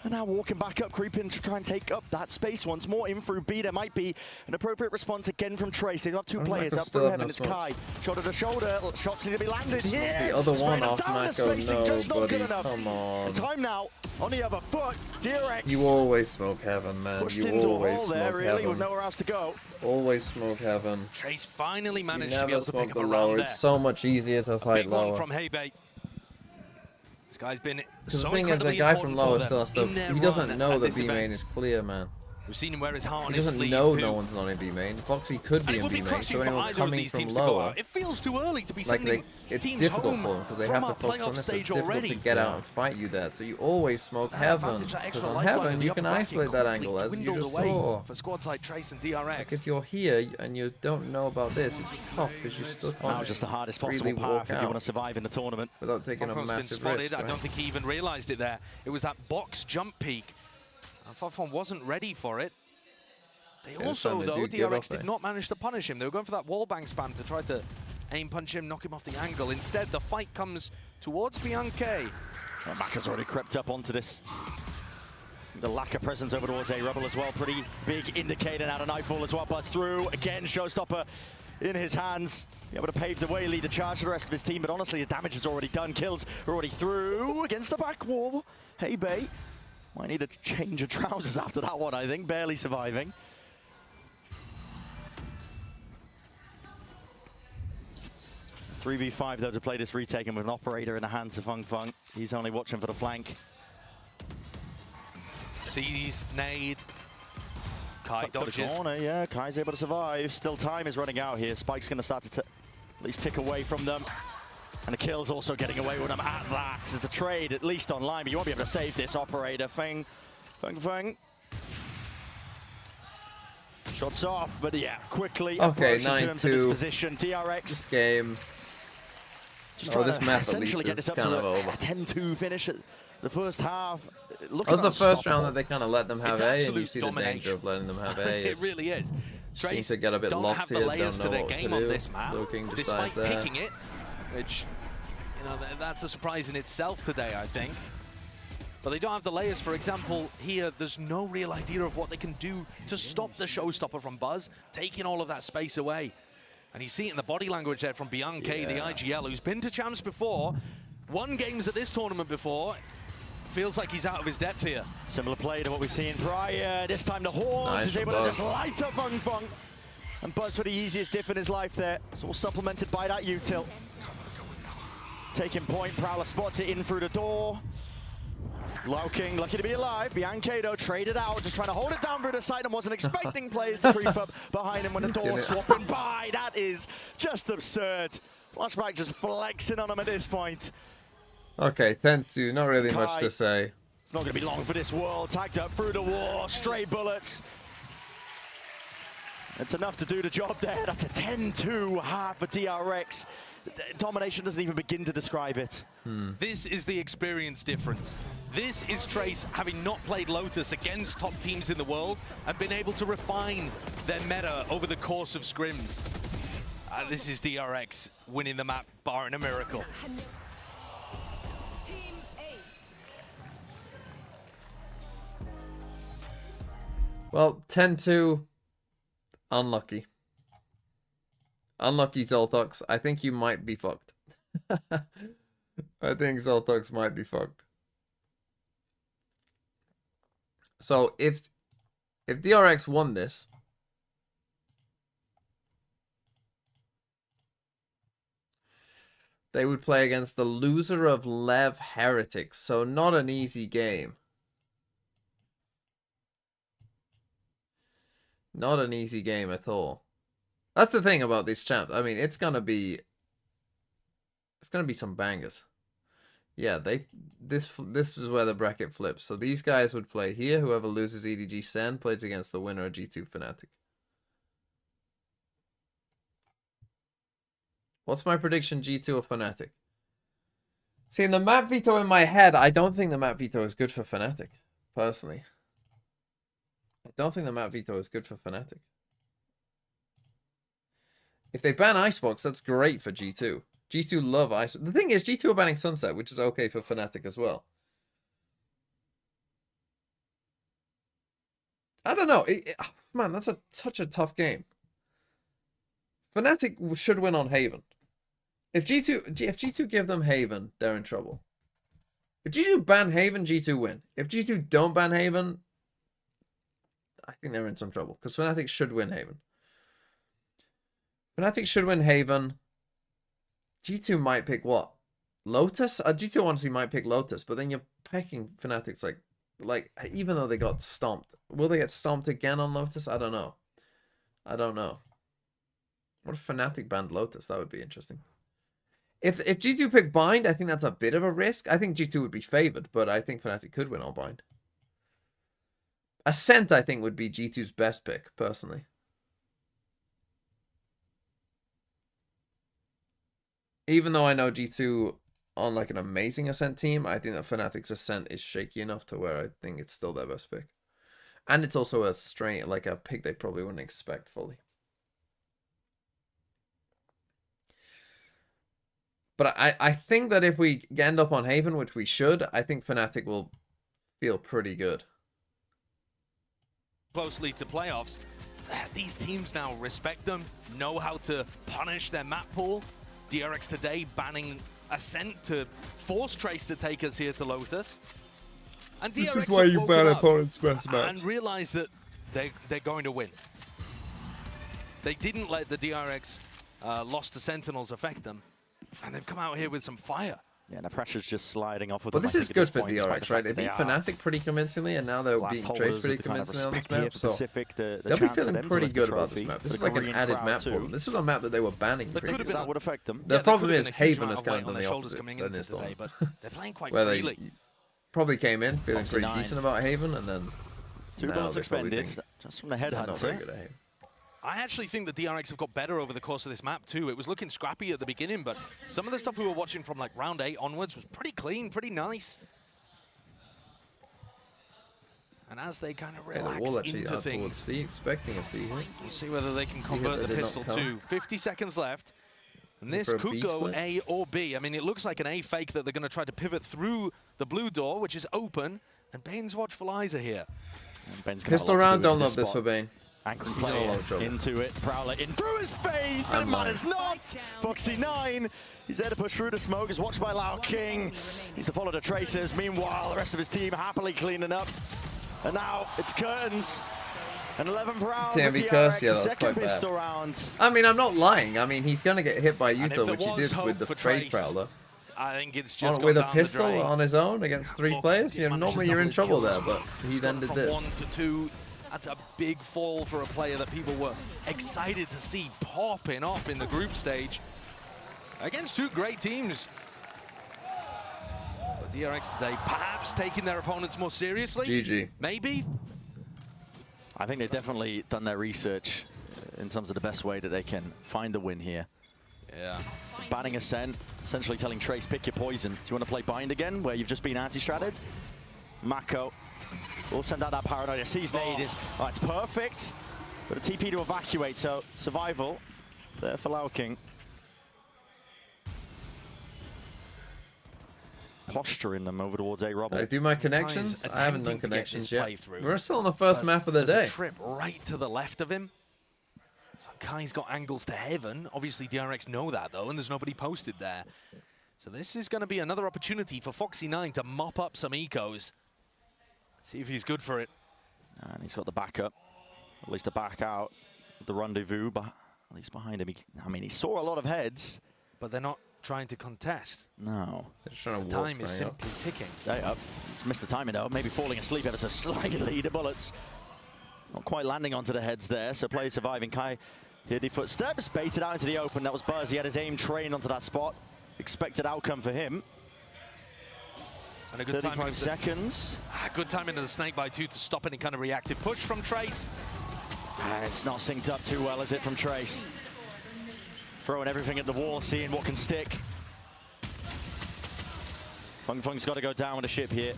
And now walking back up, creeping to try and take up that space once more. In through B, there might be an appropriate response again from Trace. They've got 2 players up through heaven. It's Kai. Shoulder to shoulder. Shots need to be landed here. The other one off Mako. No, buddy. Come on. And time now on the other foot. DRX. You always smoke heaven, man. Pushed You into a always wall smoke there, really, heaven. with nowhere else to go. Always smoke heaven. Trace finally managed You to be never able to smoke pick the up a lower. round It's there. so much easier to fight Big lower. one from Heybei. This guy's been Because so the thing is, the incredibly guy from important lower for still them has to. in their He doesn't run know at that this B main event. is clear, man. We've seen him wear his heart on He his doesn't sleeve know too. no one's not in B main. Foxy could And be it in would B be main, crushing so for anyone either of coming these from teams to go lower, out. It feels too early to be like sending it's teams difficult home for them because they from have our to focus on playoff this. It's stage difficult already. to get out and fight you that. So you always smoke That heaven. advantage, that Because extra on lifeline in heaven the you upper can bracket isolate that completely angle, as you dwindled just away saw. for squads like Trace and Like DRX. if you're here and you don't know about this, it's tough because you still Now can't just the hardest really possible walk path if you want to out survive in the tournament. without taking a Fongfong's been massive spotted. risk. I Right? don't think he even realized it there. It was that box jump peak. And Fongfong wasn't ready for it. They also, found the though, dude give DRX up, did not manage to punish him. They were going for that wallbang spam to try to aim punch him, knock him off the angle. Instead, the fight comes towards Bianchi. Well, Maka's already crept up onto this. The lack of presence over towards A Rebel as well. Pretty big indicator now to Nightfall as well. Buzz through. Again, Showstopper in his hands. Be able to pave the way, lead the charge to the rest of his team. But honestly, the damage is already done. Kills are already through against the back wall. Heybei might need a change of trousers after that one, I think. Barely surviving. 3v5 though to play this retake, and with an operator in the hands of Fongfong. He's only watching for the flank. Sees, nade. Kai Up to the dodges. corner, yeah, Kai's able to survive. Still time is running out here. Spike's going to start to at least tick away from them. And the kill's also getting away with them at that. There's a trade, at least online, but you won't be able to save this operator. Feng. Shots off, but yeah, quickly Okay, approach in terms of his 9-2. position. DRX. This game. Just Oh, trying this to map at essentially least get is this up kind to of over. a 10-2 finish at the first half. That was the first round that they kind of let them have It's A, and absolute you see the domination. danger of letting them have A. It really is. Seem Trace to get a bit don't lost have here, the layers don't to know their what game to on do. this map, Looking just despite dies there. picking it, which, you know, that's a surprise in itself today, I think. But they don't have the layers. For example, here, there's no real idea of what they can do to stop the showstopper from Buzz, taking all of that space away. And you see it in the body language there from Bianca, the IGL, who's been to champs before, won games at this tournament before. Feels like he's out of his depth here. Similar play to what we've seen prior. This time the Horde is able to just light up Fung. And Buzz for the easiest diff in his life there. It's all supplemented by that util. Taking point, Prowler spots it in through the door. King, lucky to be alive. Bianca though traded out, just trying to hold it down through the side and wasn't expecting players to creep up behind him when the door swapping by. That is just absurd. Flashback just flexing on him at this point. Okay, 10-2, not really much to say. It's not going to be long for this world. Tagged up through the wall, stray bullets. It's enough to do the job there. That's a 10-2 half for DRX. Domination doesn't even begin to describe it. This is the experience difference. This is Trace having not played Lotus against top teams in the world and been able to refine their meta over the course of scrims. This is DRX winning the map, barring a miracle. Well, 10-2, unlucky. Unlucky, Zoltox. I think you might be fucked. I think Zoltox might be fucked. So if DRX won this, they would play against the loser of Lev Heretics. So not an easy game. Not an easy game at all. That's the thing about these champs. I mean, it's gonna be some bangers. Yeah, this is where the bracket flips. So these guys would play here. Whoever loses EDG Sen plays against the winner of G2 Fnatic. What's my prediction? G2 or Fnatic? See, in the map veto in my head, I don't think the map veto is good for Fnatic, personally. I don't think the map veto is good for Fnatic. If they ban Icebox, that's great for G2. G2 love Ice. The thing is, G2 are banning Sunset, which is okay for Fnatic as well. I don't know. Man, that's such a tough game. Fnatic should win on Haven. If G2 give them Haven, they're in trouble. If G2 ban Haven, G2 win. If G2 don't ban Haven, I think they're in some trouble. Because Fnatic should win Haven. Fnatic should win Haven. G2 might pick what? Lotus? G2 honestly might pick Lotus, but then you're picking Fnatic's like even though they got stomped. Will they get stomped again on Lotus? I don't know. I don't know. What if Fnatic banned Lotus? That would be interesting. If G2 pick Bind, I think that's a bit of a risk. I think G2 would be favored, but I think Fnatic could win on Bind. Ascent, I think, would be G2's best pick, personally. Even though I know G2 on like an amazing Ascent team, I think that Fnatic's Ascent is shaky enough to where I think it's still their best pick. And it's also a straight, like a pick they probably wouldn't expect fully. But I think that if we end up on Haven, which we should, I think Fnatic will feel pretty good. Closely to playoffs, these teams now respect them, know how to punish their map pool. DRX today banning Ascent to force Trace to take us here to Lotus. And DRX this is why you ban opponents' best match. And realize that they're going to win. They didn't let the DRX loss to Sentinels affect them. And they've come out here with some fire. Yeah, the pressure's just sliding off of them. them. But this is good for DRX, right? They beat Fnatic pretty convincingly, and now they're beating Trace pretty convincingly on this map. So they'll be feeling pretty good about this map. This is like an added map for them. This was a map that they were banning previously. That would affect them. The problem is Haven has kind of done the opposite than this one. But they're playing quite where freely. They probably came in feeling pretty decent about Haven, and then 2 bullets expended, just from the headhunt. Not very good at Haven. I actually think the DRX have got better over the course of this map too. It was looking scrappy at the beginning, but some of the stuff we were watching from like round 8 onwards was pretty clean, pretty nice. And as they kind of relax into things, C, expecting a C hit. We'll see whether they can convert the pistol too. 50 seconds left. And this could go A or B. I mean, it looks like an A fake that they're going to try to pivot through the blue door, which is open. And Bane's watchful eyes are here. Pistol round, don't love this for Bane. Anchoring player into it. Prowler in through his face, but it matters not. Foxy9, he's there to push through the smoke. Is watched by Lao King. He's to follow the tracers. Meanwhile, the rest of his team happily cleaning up. And now it's curtains. An 11th round. Can't be cursed. Yeah, that's second quite pistol bad. Round. I mean, I'm not lying. I mean, he's gonna get hit by Utah, which he did with the trade Prowler. I think it's just with a pistol on his own against 3 players. You know, normally you're in trouble there, but he then did this. 1 to 2. That's a big fall for a player that people were excited to see popping off in the group stage against 2 great teams. But DRX today perhaps taking their opponents more seriously. GG. Maybe. I think they've definitely done their research in terms of the best way that they can find the win here. Yeah. Banning Ascent, essentially telling Trace, pick your poison. Do you want to play Bind again, where you've just been anti-stratted? Mako will send out that Paranoia. Sees nade is, oh, it's perfect. But a TP to evacuate, so survival there for Lao King. Posturing them over towards A Rubble. I do my connections. I haven't done connections yet. We're still on the first map of the day. A trip right to the left of him. So Kai's got angles to heaven. Obviously, DRX know that, though, and there's nobody posted there. So this is going to be another opportunity for Foxy9 to mop up some ecos. See if he's good for it. And he's got the backup, at least a back out. The rendezvous, but at least behind him. I mean, he saw a lot of heads. But they're not trying to contest. No. They're just trying to walk. Time is simply ticking. He's missed the timing, though. Maybe falling asleep ever so slightly. The bullets not quite landing onto the heads there, so player surviving. Kai heard the footsteps, baited out into the open. That was Buzz. He had his aim trained onto that spot. Expected outcome for him. And a good 35 seconds. Good time into the snakebite too to stop any kind of reactive push from Trace. And it's not synced up too well, is it, from Trace? Throwing everything at the wall, seeing what can stick. Fung Fung's got to go down with a ship here.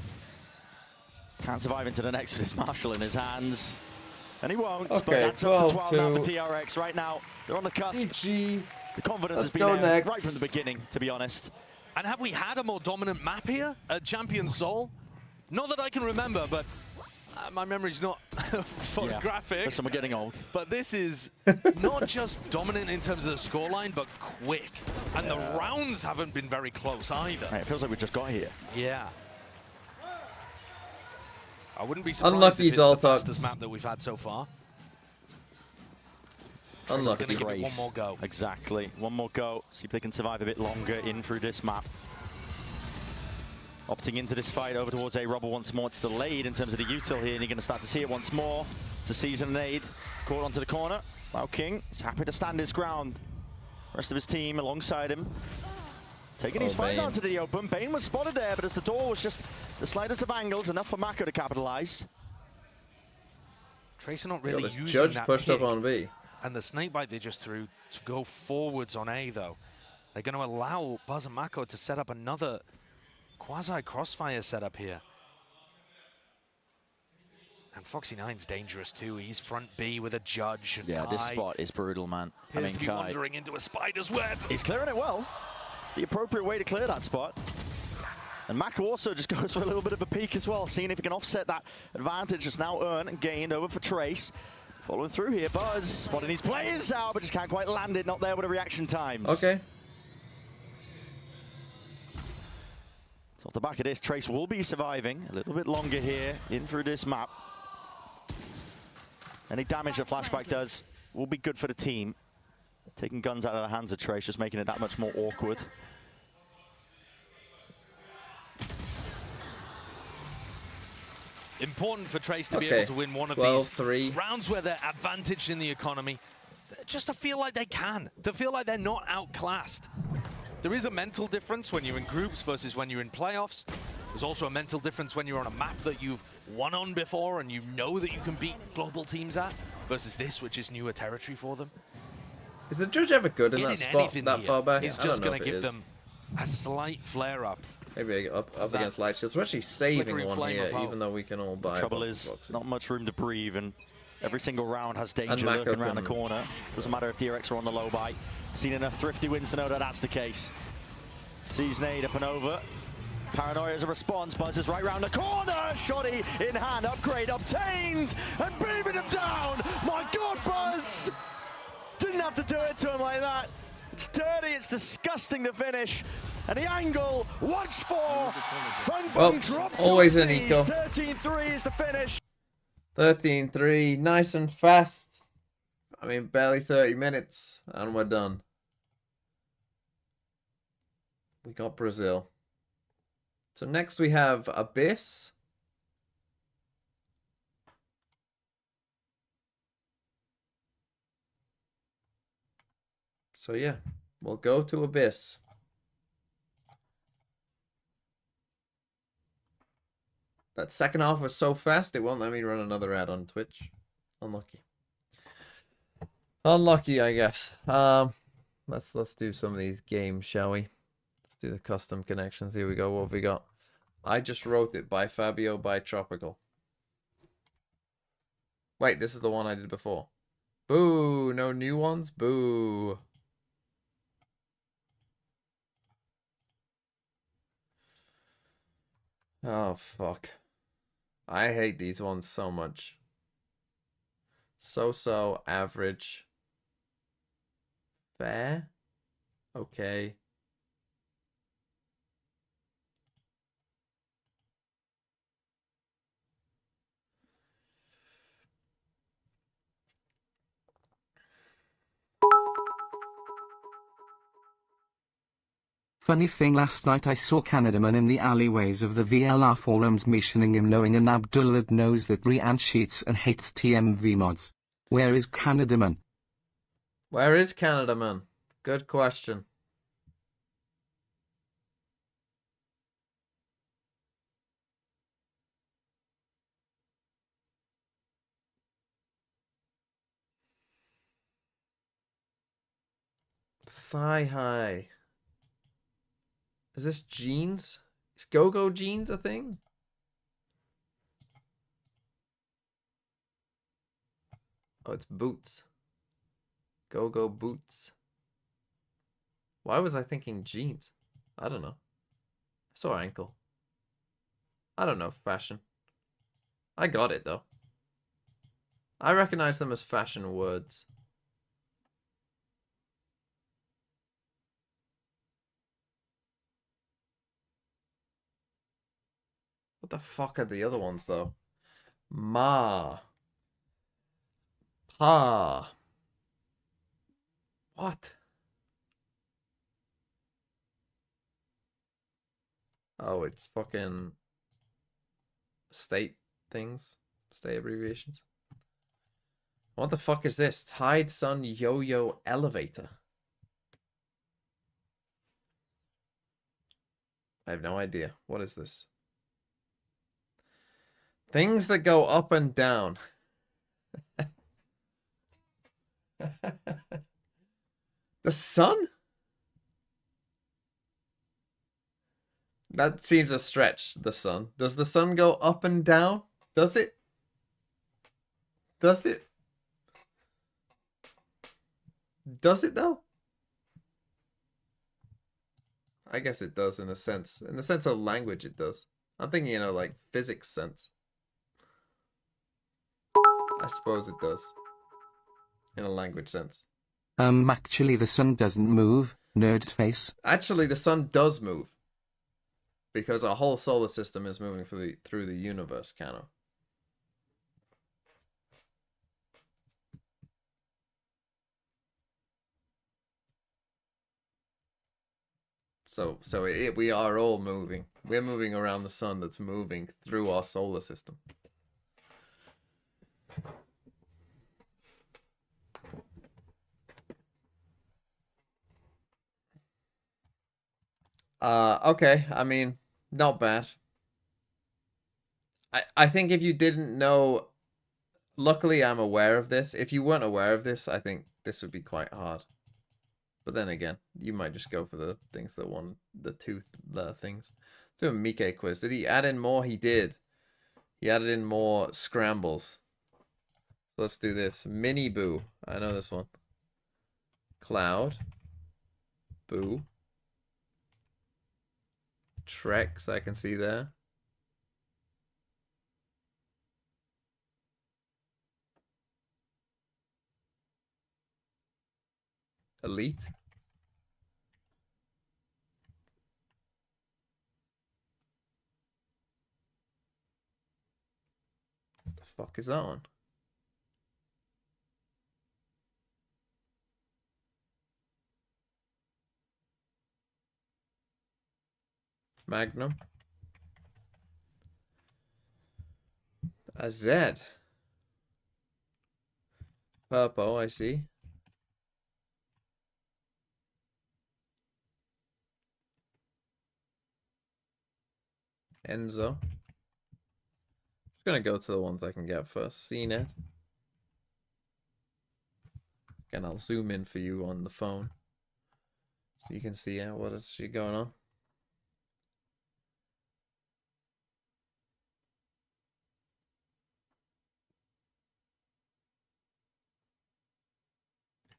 Can't survive into the next with his Marshall in his hands. And he won't, but that's up to 12 now for DRX right now. They're on the cusp. GG. The confidence has been there right from the beginning, to be honest. And have we had a more dominant map here at Champion Soul? Not that I can remember, but my memory's not photographic. Yeah, listen, we're getting old. But this is not just dominant in terms of the scoreline, but quick. And the rounds haven't been very close either. Right, it feels like we just got here. Yeah. I wouldn't be surprised if it's the fastest map that we've had so far. Unlucky. Gonna give it one more go. Exactly. One more go. See if they can survive a bit longer in through this map. Opting into this fight over towards A Rubble once more. It's delayed in terms of the util here, and you're going to start to see it once more. It's a season nade. Caught onto the corner. Lao King is happy to stand his ground. Rest of his team alongside him. Taking his fight onto the open. Bane was spotted there, but as the door was just the slightest of angles, enough for Mako to capitalize. Tracer not really using Judge that pushed pick. up on B. And the snakebite they just threw to go forwards on A, though. They're going to allow Buzz and Mako to set up another quasi-crossfire setup here. And Foxy9's dangerous, too. He's front B with a Judge. And Yeah, Kai this spot is brutal, man. appears to be wandering into a spider's web. He's clearing it well. It's the appropriate way to clear that spot. And Mako also just goes for a little bit of a peek as well, seeing if he can offset that advantage that's now earned and gained over for Trace. Following through here, Buzz spotting his players out, but just can't quite land it. Not there with the reaction times. Okay. So off the back of this, Trace will be surviving a little bit longer here in through this map. Any damage that Flashback does will be good for the team. Taking guns out of the hands of Trace, just making it that much more awkward. Important for Trace to be able to win one of these rounds where they're advantaged in the economy. Just to feel like they can, to feel like they're not outclassed. There is a mental difference when you're in groups versus when you're in playoffs. There's also a mental difference when you're on a map that you've won on before and you know that you can beat global teams at versus this, which is newer territory for them. Is the judge ever good in Getting that spot anything that here far back? is I don't just know going if to it give is. them a slight flare-up. Maybe up That against light shields. We're actually saving flickering one flame here, of hope. even though we can all buy. Trouble is, not much room to breathe, and every single round has danger Mac lurking around the open. corner. Doesn't matter if DRX are on the low buy. Seen enough thrifty wins to know that that's the case. Sees nade up and over. Paranoia as a response, Buzz is right round the corner. Shoddy in hand, upgrade obtained, and beaming him down. My God, Buzz! Didn't have to do it to him like that. It's dirty, it's disgusting to finish. And the angle, once for. Well, always an eco. 13-3 is the finish. 13-3, nice and fast. I mean, barely 30 minutes, and we're done. We got Brazil. So next we have Abyss. So yeah, we'll go to Abyss. That second half was so fast, it won't let me run another ad on Twitch. Unlucky. Unlucky, I guess. Let's do some of these games, shall we? Let's do the custom connections. Here we go. What have we got? I just wrote it by Fabio by Tropical. Wait, this is the one I did before. Boo! No new ones? Boo! Oh, fuck. I hate these ones so much. So, average. Fair? Okay. Funny thing, last night I saw Canadaman in the alleyways of the VLR forums mentioning him knowing an Abdullah knows that Rian cheats and hates TMV mods. Where is Canadaman? Where is Canadaman? Good question. Thigh high. Is this jeans? Is go-go jeans a thing? Oh, it's boots. Go-go boots. Why was I thinking jeans? I don't know. I saw ankle. I don't know fashion. I got it though. I recognize them as fashion words. What the fuck are the other ones though? Ma. Pa. What? Oh, it's fucking state things. State abbreviations. What the fuck is this? Tide Sun Yo-Yo Elevator. I have no idea. What is this? Things that go up and down. The sun? That seems a stretch, the sun. Does the sun go up and down? Does it? Does it? Does it though? I guess it does in a sense. In the sense of language, it does. I'm thinking, like physics sense. I suppose it does. In a language sense. Actually the sun doesn't move, nerd face. Actually, the sun does move. Because our whole solar system is moving through the universe, Cano. So we are all moving. We're moving around the sun that's moving through our solar system. Okay, I mean, not bad. I think if you didn't know luckily I'm aware of this. If you weren't aware of this, I think this would be quite hard. But then again, you might just go for the things that want the two things. Let's do a Mike quiz. Did he add in more? He did. He added in more scrambles. Let's do this. Mini Boo. I know this one. Cloud. Boo. Trex, I can see there. Elite. What the fuck is that one? Magnum. A Z. Purple, I see. Enzo. Just gonna go to the ones I can get first. CNET. Again, I'll zoom in for you on the phone, so you can see what is she going on.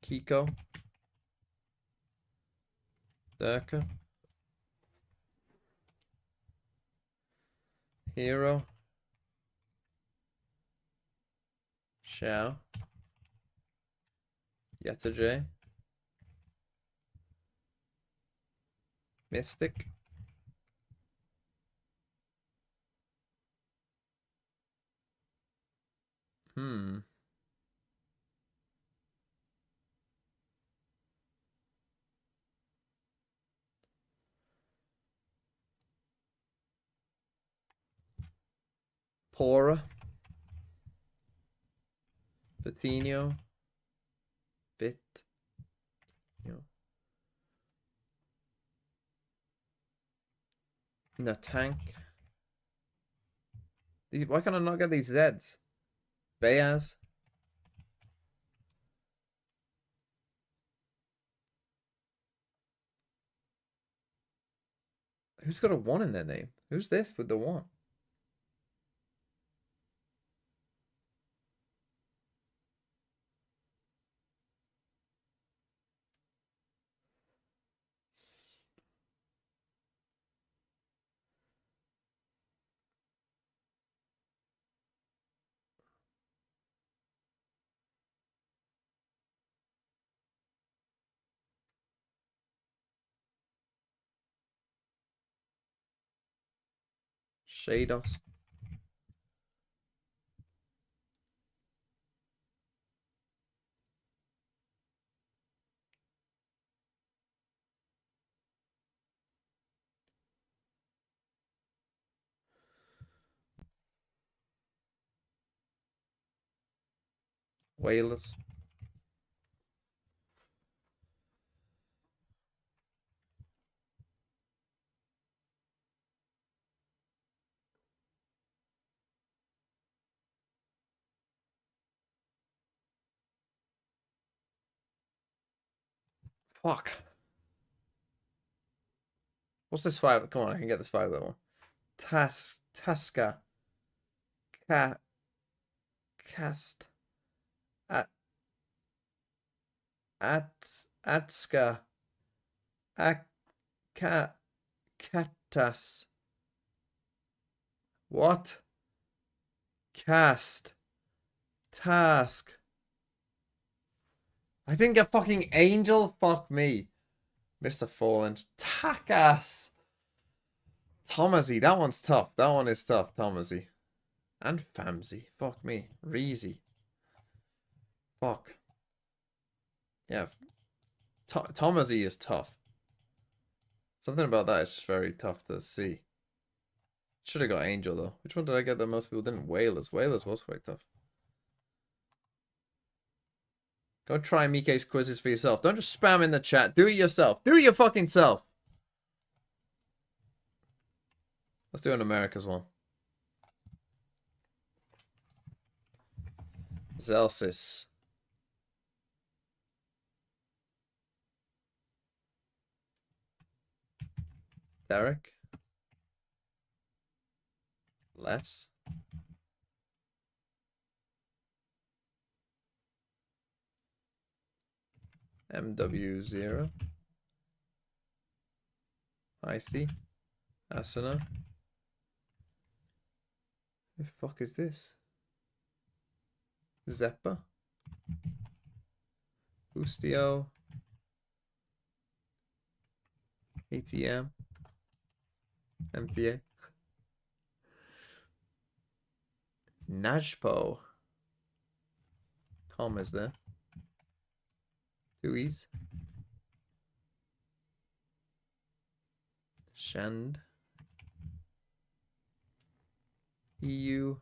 Kiko. Durka. Hero. Xiao. Yetajay. Mystic. Pora. Vitinho. Fit. Natank. Why can I not get these Zeds? Bayaz. Who's got a 1 in their name? Who's this with the 1? Shados. Whalers. Fuck. What's this 5? Come on, I can get this 5 that one. Tasca. Cast. Atska. Catas. What? Cast. Task. I didn't get fucking Angel? Fuck me. Mr. Fallen. Takas. Tomasi. That one's tough. That one is tough. Tomasi. And Famsi. Fuck me. Reezy. Fuck. Yeah. Tomasi is tough. Something about that is just very tough to see. Should have got Angel though. Which one did I get that most people didn't? Whalers. Whalers was quite tough. Go try Mike's quizzes for yourself. Don't just spam in the chat. Do it yourself. Do it your fucking self. Let's do an America's one. Zelsis. Derek. Less. MW0. Icy. Asuna. The fuck is this? Zeppa. Ustio. ATM. MTA. Najpo. Calm is there. 2 E's. Shand. EU.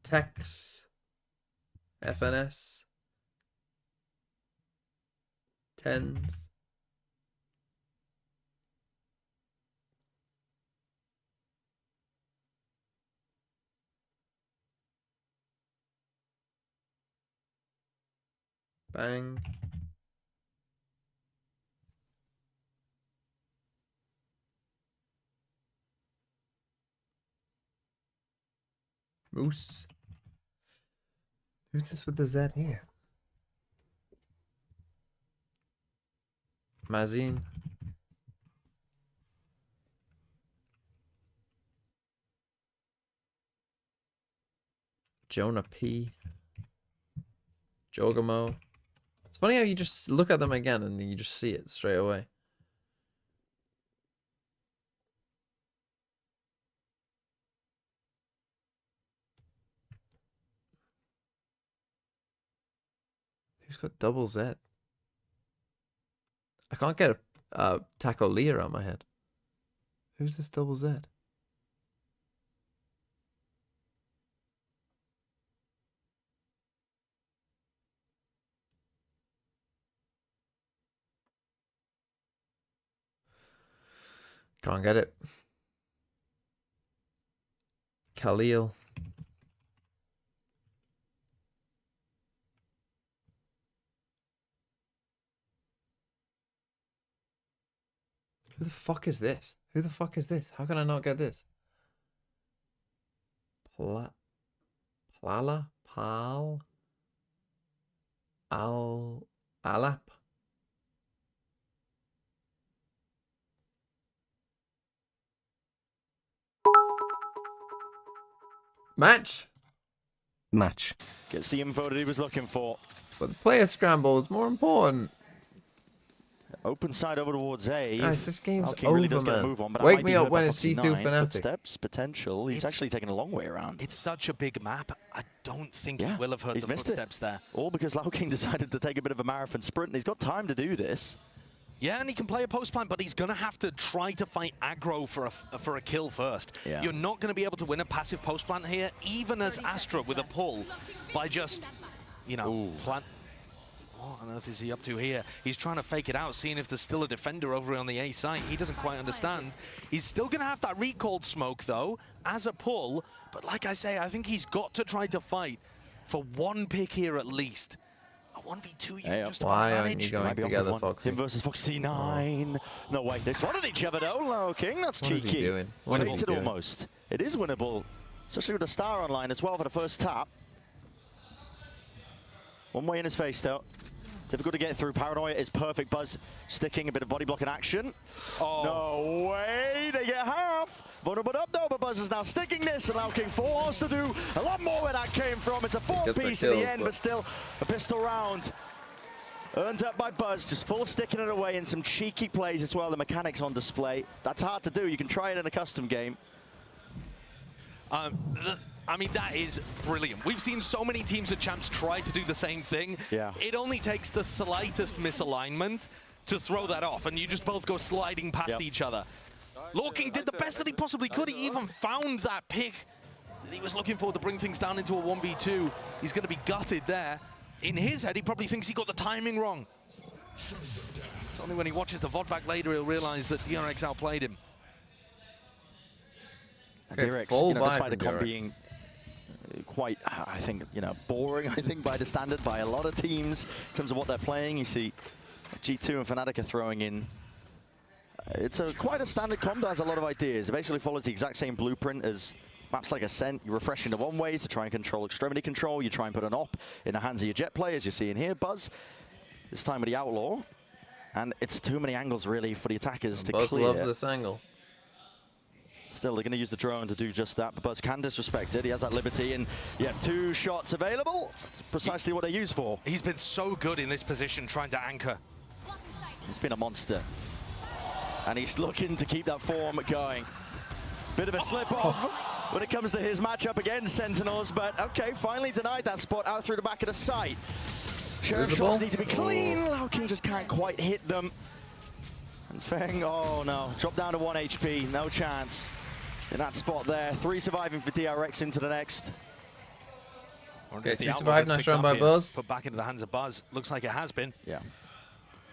Tex. FNS. Tens. Bang. Moose. Who's this with the Z here? Mazin. Jonah P. Jogamo. It's funny how you just look at them again and you just see it straight away. Who's got double Z? I can't get a Taco Lear on my head. Who's this double Z? Can't get it. Khalil. Who the fuck is this? Who the fuck is this? How can I not get this? Plala? Pal? Alap? Match? Match. Gets the info that he was looking for. But the player scramble is more important. Open side over towards A. Guys, this game's King really over, does get a man. move on, but Wake me up when it's G2 Fnatic. Footsteps, potential. He's actually taking a long way around. It's such a big map. I don't think he will have heard the footsteps there. All because Lao King decided to take a bit of a marathon sprint, and he's got time to do this. Yeah, and he can play a post plant, but he's going to have to try to fight aggro for a kill first. Yeah. You're not going to be able to win a passive post plant here, even as Astra with a pull, by just, you know, plant. What on earth is he up to here? He's trying to fake it out, seeing if there's still a defender over on the A side. He doesn't quite understand. He's still going to have that recalled smoke, though, as a pull. But like I say, I think he's got to try to fight for one pick here at least. A 1v2, you just why about aren't manage. you going together, Foxy? Tim versus Foxy 9. No way, they spotted each other though, Lao King. That's What cheeky. is he doing? What is he doing? Almost. It is winnable, especially with a star online as well for the first tap. One way in his face though. Difficult to get through. Paranoia is perfect. Buzz sticking a bit of body block in action. Oh. No way. They get half. Vulnerable up though, but Buzz is now sticking this, and Lao King forced to do a lot more where that came from. It's a 4-piece in the end, but still a pistol round. Earned up by Buzz, just full sticking it away, and some cheeky plays as well. The mechanics on display. That's hard to do. You can try it in a custom game. I mean, that is brilliant. We've seen so many teams at Champs try to do the same thing. Yeah. It only takes the slightest misalignment to throw that off, and you just both go sliding past each other. Lorking did the best that he possibly could. He even found that pick that he was looking for to bring things down into a 1v2. He's going to be gutted there. In his head, he probably thinks he got the timing wrong. It's only when he watches the VOD back later he'll realize that DRX outplayed him. DRX, full buy despite the from comp DRX. being quite, I think, boring, I think, by the standard, by a lot of teams in terms of what they're playing. You see G2 and Fnatic are throwing in. It's quite a standard comp that has a lot of ideas. It basically follows the exact same blueprint as maps like Ascent. You refresh into one ways to try and control extremity control. You try and put an op in the hands of your jet players. You're seeing here, Buzz, this time with the Outlaw. And it's too many angles, really, for the attackers to Buzz clear. loves this angle. Still, they're going to use the drone to do just that, but Buzz can disrespect it. He has that liberty, and yeah, 2 shots available. That's precisely what they use for. He's been so good in this position, trying to anchor. He's been a monster. And he's looking to keep that form going. Bit of a slip-off when it comes to his matchup against Sentinels, but okay, finally denied that spot out through the back of the site. Sheriff shots need to be clean. King just can't quite hit them. And Feng, oh no, drop down to 1 HP, no chance in that spot there. 3 surviving for DRX into the next. Okay, 3 survived, nice run by Buzz. Put back into the hands of Buzz. Looks like it has been. Yeah.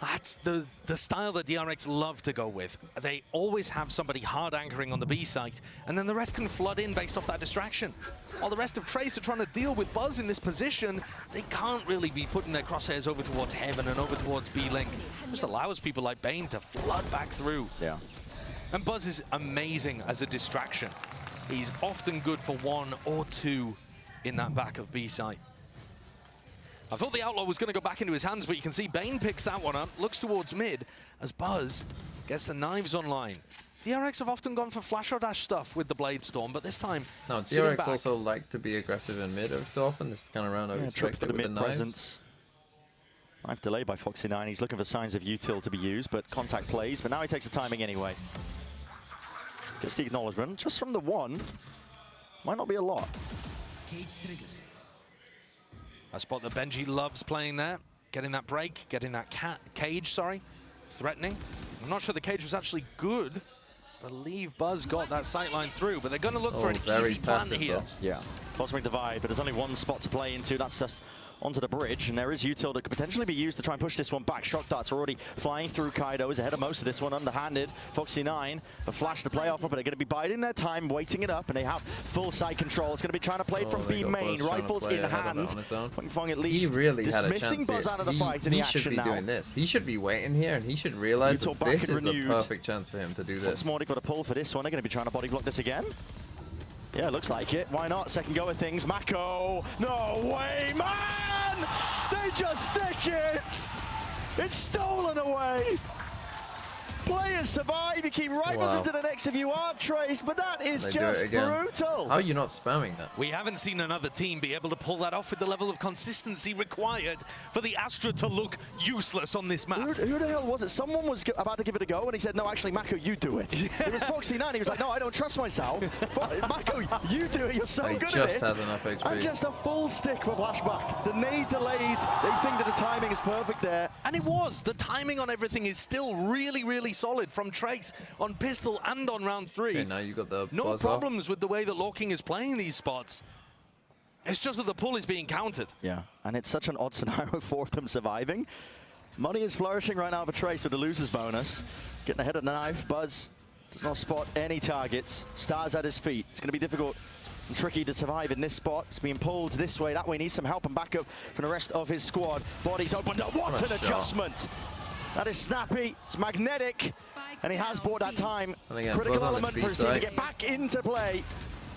That's the style that DRX love to go with. They always have somebody hard anchoring on the B site, and then the rest can flood in based off that distraction. While the rest of Trace are trying to deal with Buzz in this position, they can't really be putting their crosshairs over towards Heaven and over towards B-Link. Just allows people like Bane to flood back through. Yeah. And Buzz is amazing as a distraction. He's often good for 1 or 2 in that back of B site. I thought the Outlaw was going to go back into his hands, but you can see Bane picks that one up, looks towards mid as Buzz gets the knives online. DRX have often gone for flash or dash stuff with the Blade Storm, but this time, no, DRX also like to be aggressive in mid every so often. This kind of round I trick for the mid knives. presence. Knife delay by Foxy9. He's looking for signs of util to be used, but contact plays. But now he takes the timing anyway. Gets the acknowledgement just from the 1. Might not be a lot. A spot that Benji loves playing there, getting that break, getting that cage, sorry, threatening. I'm not sure the cage was actually good. I believe Buzz got that sightline through, but they're going to look for an easy plant here. Yeah, Cosmic Divide, but there's only 1 spot to play into. That's just onto the bridge, and there is util that could potentially be used to try and push this one back. Shock darts are already flying through Kaido. He's ahead of most of this one, underhanded. Foxy9, a flash to play off of, but they're going to be biding their time, waiting it up, and they have full side control. It's going to be trying to play from B main. Rifles in hand. Feng at least he really dismissing had a chance Buzz out of the fight in the action now. He should be doing this. He should be waiting here, and he should realize that this is the perfect chance for him to do this. What's more, they got a pull for this one. They're going to be trying to body block this again. Yeah, looks like it. Why not? Second go of things. Mako! No way, man! They just stick it! It's stolen away! Players survive, you keep rifles into the necks if you are Trace, but that is just brutal! How are you not spamming that? We haven't seen another team be able to pull that off with the level of consistency required for the Astra to look useless on this map. Who the hell was it? Someone was about to give it a go, and he said, no, actually, Mako, you do it. It was Foxy9, he was like, no, I don't trust myself. Mako, you do it, you're so good at it. He just has enough HP. And just a full stick for flashback. The nade delayed, they think that the timing is perfect there. And it was. The timing on everything is still really, really solid from Trace on pistol and on round 3. Okay, now you got the no problems with the way that Lord King is playing these spots. It's just that the pull is being countered. Yeah, and it's such an odd scenario for them surviving. Money is flourishing right now for Trace with the loser's bonus. Getting ahead of the knife. Buzz does not spot any targets. Stars at his feet. It's going to be difficult and tricky to survive in this spot. It's being pulled this way, that way. Needs some help and backup from the rest of his squad. Body's opened up. What an adjustment! That is snappy. It's magnetic. And he has bought that time. Critical element for his team to get back into play.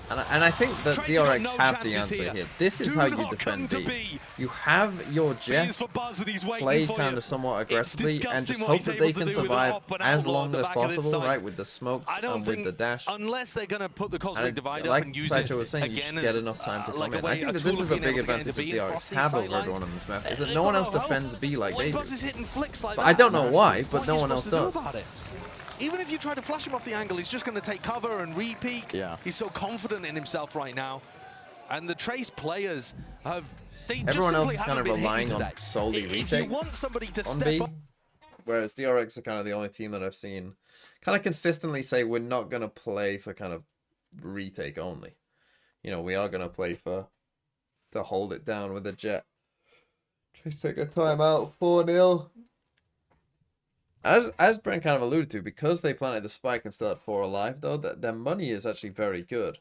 And I think that DRX have the answer here. This is how you defend B. You have your Jet play kind of somewhat aggressively and just hope that they can survive as long as possible, right, with the smokes and with the dash. Unless they're going to put the Cosmic Divide up like and use Saito it was saying, you again just get enough time to come in. I think that this is a big advantage that DRX have over sidelines. everyone on this map, is that no one else defends B like they do. Buzz is hitting flicks like But that. I don't know why, but What no are you one else supposed to does. do about it? Even if you try to flash him off the angle, he's just going to take cover and re-peek. Yeah. He's so confident in himself right now. And the Trace players have... Everyone else is kind of relying on solely retakes If you want somebody to on step B, up... whereas DRX are kind of the only team that I've seen kind of consistently say we're not going to play for kind of retake only. You know, we are going to play for to hold it down with the Jet. Trace take a timeout, 4-0. As Brent kind of alluded to, because they planted the spike and still had 4 alive, though, that their money is actually very good.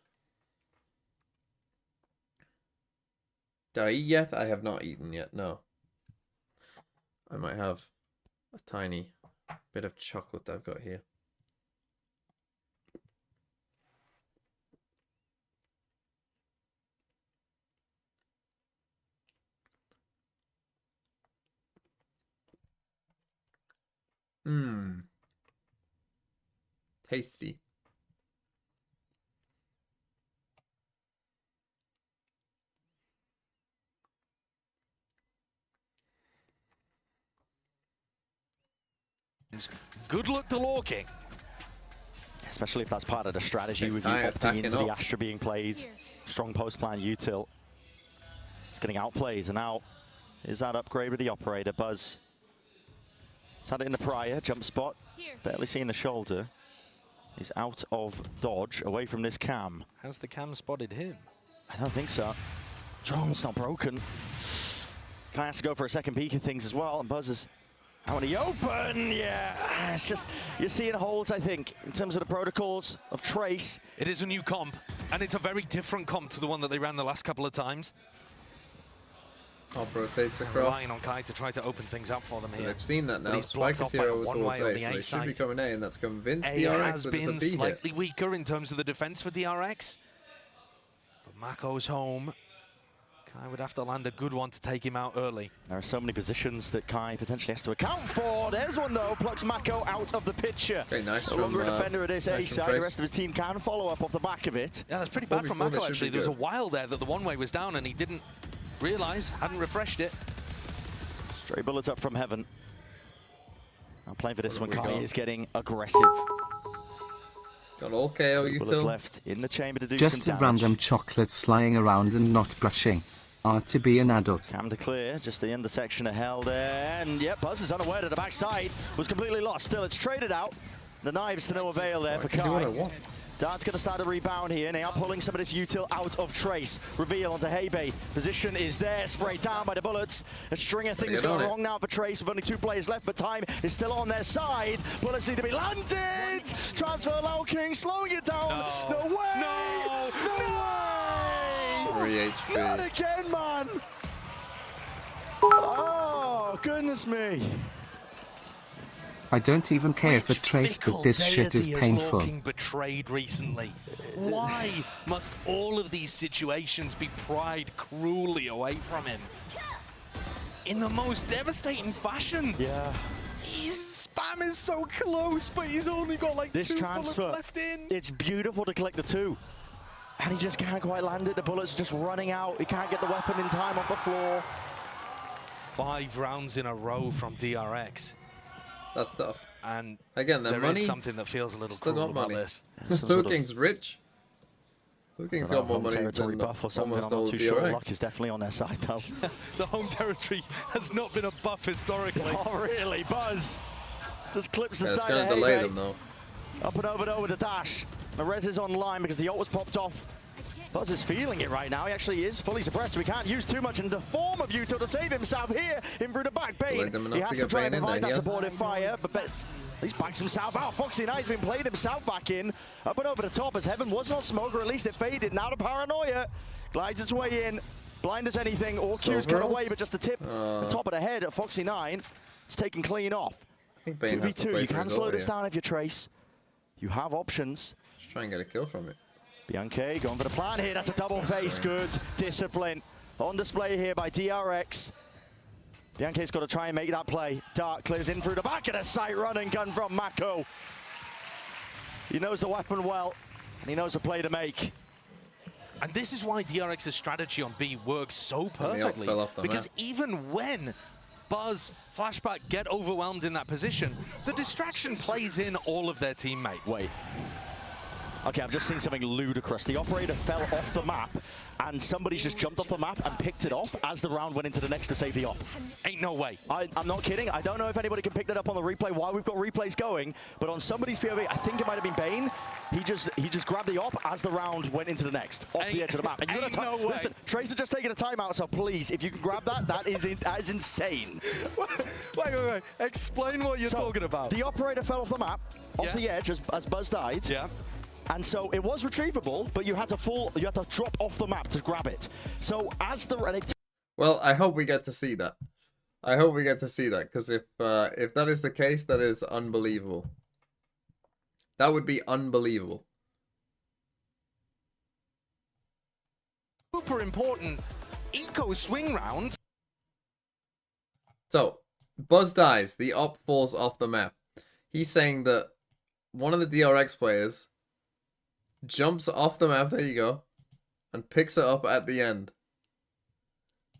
Did I eat yet? I have not eaten yet, no. I might have a tiny bit of chocolate I've got here. Tasty. Good luck to Lorking. Especially if that's part of the strategy with you Kai opting attacking into the up. Astra being played. Strong post plan util. It's getting outplayed, and now is that upgrade with the operator. Buzz has had it in the prior, jump spot, barely seeing the shoulder. He's out of dodge, away from this cam. Has the cam spotted him? I don't think so. Drone's not broken. Kai has to go for a second peek of things as well, and Buzz is out in the open. Yeah, it's just, you're seeing holds, I think, in terms of the protocols of Trace. It is a new comp, and it's a very different comp to the one that they ran the last couple of times. Top rotates across. Relying on Kai to try to open things up for them here. They've seen that now. He's Spike blocked is off by here a over one-way towards on A, the so A they should be side. coming A, and that's convinced A DRX has that it's a been B hit. slightly weaker in terms of the defense for DRX. But Mako's home. Kai would have to land a good one to take him out early. There are so many positions that Kai potentially has to account for. There's one though, plucks Mako out of the picture. Okay, nice No longer a defender at this A nice side. from The rest of his team can follow up off the back of it. Yeah, that's pretty bad from 4v4, Mako that should actually. be There was a good. while there that the one-way was down and he didn't realize, hadn't refreshed it. Stray bullets up from heaven. I'm playing for this one. What have we Kai got? is getting aggressive. Got all KO Bullets util. left in the chamber to do Just some the damage. random chocolates lying around and not blushing. Are to be an adult. Cam to clear, just the intersection of hell there. And yep, Buzz is unaware that the backside was completely lost. Still, it's traded out. The knives to no avail there for I can do what I Kai. want. Dart's going to start a rebound here, and they are pulling some of this util out of Trace. Reveal onto Heybei. Position is there, sprayed down by the bullets. A string of things get on going it. wrong now for Trace with only 2 players left, but time is still on their side. Bullets need to be landed. Transfer Lowking, slowing it down. No way! No! No way! 3 HP. Not again, man! Oh, goodness me. I don't even care if it trace, but this shit is painful. Lorking betrayed recently. Why must all of these situations be pried cruelly away from him? In the most devastating fashions. Yeah. His spam is so close, but he's only got like This 2 transfer, bullets left in. it's beautiful to collect the 2. And he just can't quite land it. The bullet's just running out. He can't get the weapon in time off the floor. 5 rounds in a row from DRX. That's tough. And Again, their there money. is something that feels a little Still cruel got about money. this. Some sort of Hooking's rich. Hooking's got more home money territory than buff or something. almost I'm all not too sure. DRX. Luck is definitely on their side, though. The home territory has not been a buff historically. Oh, really? Buzz just clips the Yeah, it's side going of to delay Heybei. them, though. Up and over the dash. The res is online because the ult was popped off. Buzz is feeling it right now. He actually is fully suppressed. We can't use too much in the form of util to save himself here in through the back. Bane, them he enough has to to get try and Bane in provide there, that yes. supportive fire, but he's backs himself out. Foxy Knight's been playing himself back in. Up and over the top as Heaven was not smoke, or at least it faded. Now the Paranoia glides its way in. Blind as anything. All Q's cut Silver. away, but just the tip on top of the head at Foxy 9. It's taken clean off. I think Bane has to 2v2, play you for can his slow ult this here. down if you Trace. You have options. Just try and get a kill from it. Bianche going for the plan here. That's a double face. Good discipline on display here by DRX. Bianche's got to try and make that play. Dart clears in through the back of the sight. Run and gun from Mako. He knows the weapon well, and he knows the play to make. And this is why DRX's strategy on B works so the ult perfectly. fell off the Because map. even when Buzz, Flashback get overwhelmed in that position, the distraction plays in all of their teammates. Wait. Okay, I've just seen something ludicrous. The operator fell off the map, and somebody just jumped off the map and picked it off as the round went into the next to save the op. Ain't no way. I'm not kidding. I don't know if anybody can pick that up on the replay while we've got replays going, but on somebody's POV, I think it might have been Bane. He just grabbed the op as the round went into the next, off the edge of the map. And you gotta no way. listen, Tracer just taking a timeout, so please, if you can grab that, that is insane. Wait. Explain what you're talking about. The operator fell off the map, off the edge as Buzz died. Yeah. And so it was retrievable, but you had to drop off the map to grab it. So as well, I hope we get to see that. I hope we get to see that, because if that is the case, that is unbelievable. That would be unbelievable. Super important eco swing rounds. So, Buzz dies. The op falls off the map. He's saying that one of the DRX players jumps off the map, there you go, and picks it up at the end.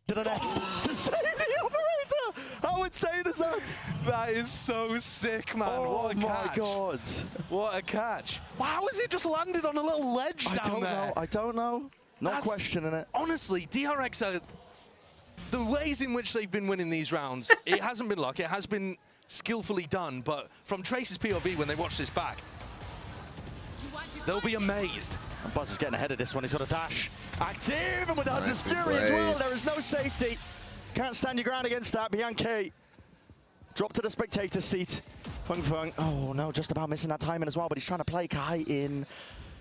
to the next to save the operator! How insane is that? That is so sick, man. Oh what a my catch. god. What a catch. Wow, has it just landed on a little ledge down there? I don't know. Not questioning it. Honestly, DRX are... The ways in which they've been winning these rounds, it hasn't been luck, it has been skillfully done, but from Trace's POV, when they watch this back, they'll be amazed. And Buzz is getting ahead of this one. He's got a dash. Active, and with Hunter's Fury as well. There is no safety. Can't stand your ground against that. Bianchi drop to the spectator seat. Feng. Oh no, just about missing that timing as well, but he's trying to play Kai in.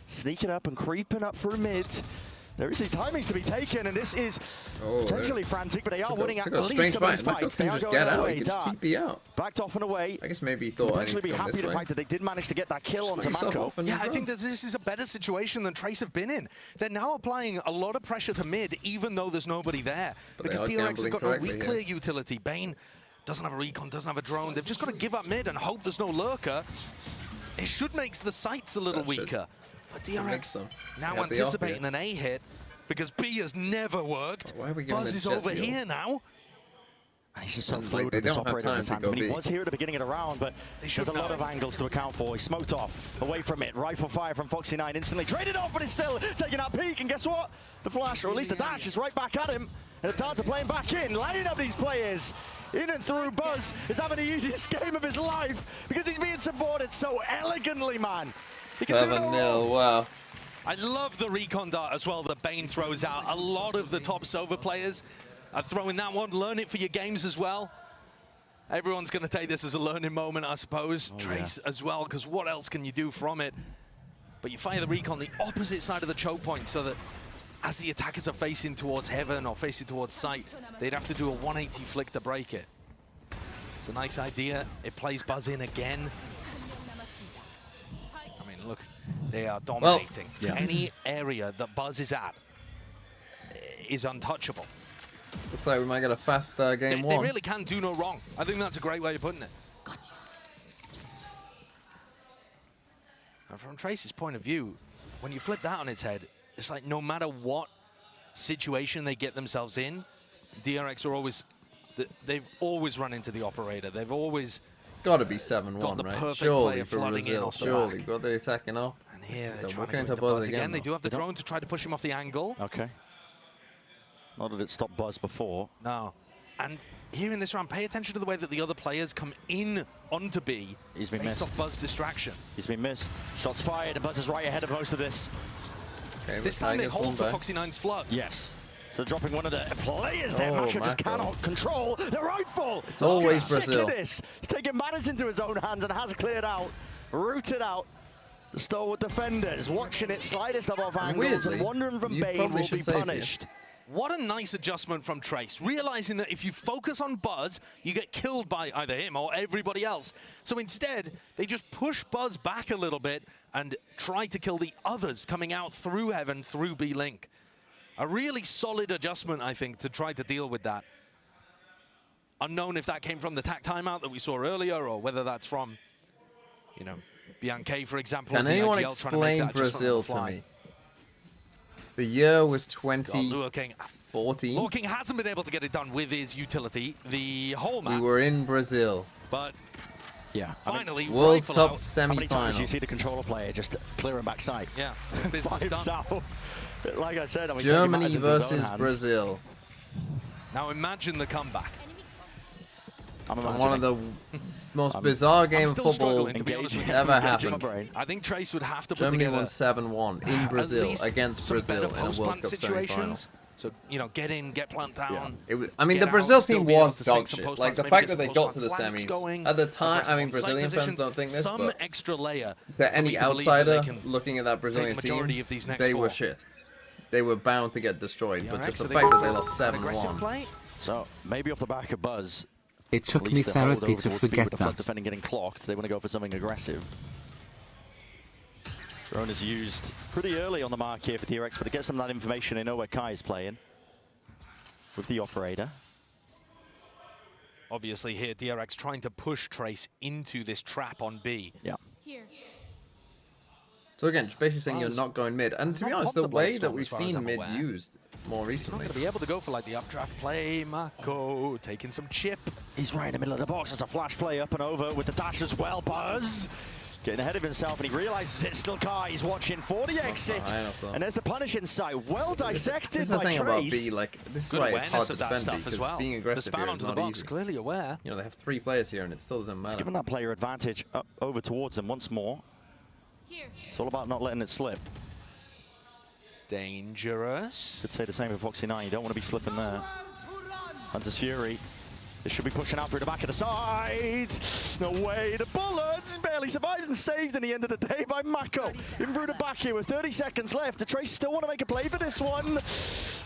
Sneaking up and creeping up through mid. There is these timings to be taken, and this is potentially frantic, but they are winning at least some of these fights. They are going away. TP out. Backed off and away. I guess maybe he thought I need to be happy the fact that they did manage to get that kill onto Mako. Yeah, I think that this is a better situation than Trace have been in. They're now applying a lot of pressure to mid, even though there's nobody there. But because DRX have got no weak clear utility. Bane doesn't have a recon, doesn't have a drone. They've just got to give up mid and hope there's no lurker. It should make the sights a little weaker. But DRX now anticipating an A hit, because B has never worked. Buzz is over here now. And he's just so fluid with this operator in his hands. I mean, he was here at the beginning of the round, but there's a lot of angles to account for. He's smoked off, away from it. Rifle fire from Foxy9, instantly traded off, but he's still taking that peek. And guess what? The flash, or at least the dash, is right back at him. And it's time to play him back in, lining up these players. In and through. Buzz is having the easiest game of his life because he's being supported so elegantly, man. He can do 7-0, wow. I love the recon dart as well that Bane throws out. A lot of the top Sova players are throwing that one. Learn it for your games as well. Everyone's going to take this as a learning moment, I suppose. Trace as well, because what else can you do from it? But you fire the recon the opposite side of the choke point so that as the attackers are facing towards heaven or facing towards sight, they'd have to do a 180 flick to break it. It's a nice idea. It plays Buzz in again. I mean, look. They are dominating. Any area that Buzz is at is untouchable. Looks like we might get a fast game one. They really can do no wrong. I think that's a great way of putting it. And from Trace's point of view, when you flip that on its head, it's like no matter what situation they get themselves in, DRX are always, they've always run into the operator. They've always got to be 7-1, right? Surely for Brazil, surely. Got the attacking up. And here they're trying to go into Buzz again. They do have the drone to try to push him off the angle. Okay. Not that it stopped Buzz before. No. And here in this round, pay attention to the way that the other players come in onto B. He's been based missed. off Buzz distraction. He's been missed. Shots fired, and Buzz is right ahead of most of this. Okay, this time they hold for Foxy9's flood. Yes. So dropping one of the players there, Mako just cannot control the rifle. It's always Brazil. Sick of this. He's taking matters into his own hands and has cleared out, rooted out the stalwart defenders, watching it slightest of off angles and wondering from Bane will be punished. What a nice adjustment from Trace, realizing that if you focus on Buzz, you get killed by either him or everybody else. So instead, they just push Buzz back a little bit and try to kill the others coming out through Heaven, through B-Link. A really solid adjustment, I think, to try to deal with that. Unknown if that came from the tack timeout that we saw earlier, or whether that's from, you know, Bianchi, for example. Can anyone explain Brazil to me? The year was 2014. Lure King hasn't been able to get it done with his utility the whole map. We were in Brazil. But Yeah. Finally, World rifle Cup out. How many times do semi-final. you see the controller player just clearing back sight? Yeah, By business done. himself. Like I said, I mean, Germany taking matters into his own versus hands. Brazil. Now imagine the comeback. I'm And one of the most bizarre game I'm of still football struggling, to be honest with you. ever Engaging my happened. brain. I think Trace would have to put Germany together won 7-1 in Brazil least against some Brazil better in a World post-plant Cup semi-final. situations. So, you know, get in, get plant down. It was, I mean, get the Brazil out, still team be able was to dog sink some shit. post Like, the plants, fact maybe that they get got some to the post-plant semis, going, at the time, aggressive I mean, onside Brazilian fans positions, don't think this, some but extra layer to any for me to believe that they outsider can looking at that Brazilian take the majority team, of these next they were four. shit. They were bound to get destroyed, but DRX, just the are they fact that going they for lost an aggressive 7-1. play? So maybe off the back of Buzz, It took at me least the hold therapy over to towards B forget with the flood that. defending getting clocked. They want to go for something aggressive. Drone is used pretty early on the mark here for DRX, but it gets them that information. They know where Kai is playing with the operator. Obviously here, DRX trying to push Trace into this trap on B. Yeah. So again, just basically saying you're Buzz. not going mid. And to be Not honest, pop the the way Blade that Storm we've as far as seen I'm mid aware. used more Not recently. going to be able to go for like the updraft play. Mako taking some chip. He's right in the middle of the box. There's a flash play up and over with the dash as well. Buzz getting ahead of himself, and he realizes it's still Kai. He's watching for the exit. And there's the punish inside. Well dissected This is the by thing about Trace. B, like, this is Good why it's hard awareness to of that defend stuff because as well. being The aggressive span here is onto the not box, easy. clearly aware. You know, they have 3 players here and it still doesn't It's matter. given that player advantage up over towards them once more. It's all about not letting it slip. Dangerous. Could say the same for Foxy9. You don't want to be slipping there. Hunter's Fury. They should be pushing out through the back of the side. No way. The bullets barely survived and saved in the end of the day by Mako. In through the back here with 30 seconds left. The Trace still want to make a play for this one.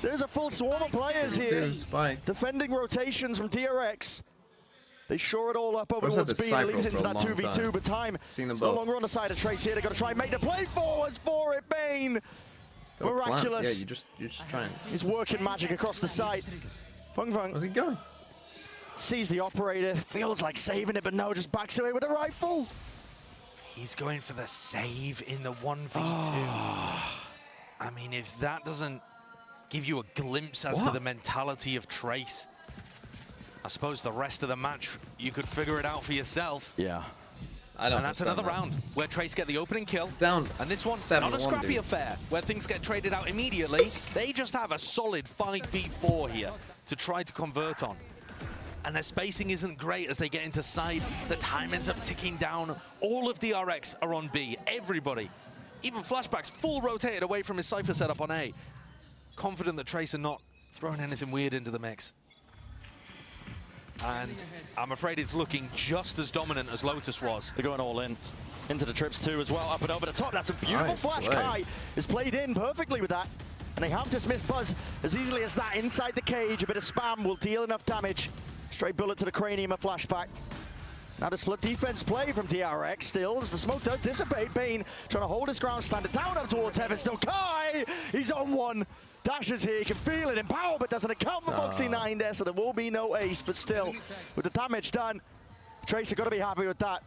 There's a full swarm of players here. Spike. Defending rotations from DRX. They shore it all up over I've had towards this B and cycle leaves into for a that long 2v2, time. but time Seen them is no both. longer on the side of Trace here. They've got to try and make the play forwards for it, Bane. Go plant. Miraculous. Yeah, you're just trying. He's working magic across the site. Fung Fung Where's he going? sees the operator, feels like saving it, but no, just backs away with a rifle. He's going for the save in the 1v2. I mean, if that doesn't give you a glimpse as to the mentality of Trace, I suppose the rest of the match, you could figure it out for yourself. Yeah. I don't And that's understand another that. round where Trace get the opening kill. Down And this one, 7-1, not a scrappy dude. affair, where things get traded out immediately. They just have a solid 5v4 here to try to convert on. And their spacing isn't great as they get into side. The time ends up ticking down. All of DRX are on B, everybody. Even Flashback's full rotated away from his Cypher setup on A. Confident that Trace are not throwing anything weird into the mix. And I'm afraid it's looking just as dominant as Lotus was. They're going all in. Into the trips too as well, up and over the top. That's a beautiful Nice flash. play. Kai is played in perfectly with that. And they have dismissed Buzz as easily as that inside the cage. A bit of spam will deal enough damage. Straight bullet to the cranium, a flashback. Now the split defense play from DRX still as the smoke does dissipate. Bane trying to hold his ground, stand it down up towards heaven. Still Kai, he's on one. Dashes here, he can feel it in power, but doesn't account for Foxy9 there, so there will be no ace. But still, with the damage done, Tracer got to be happy with that.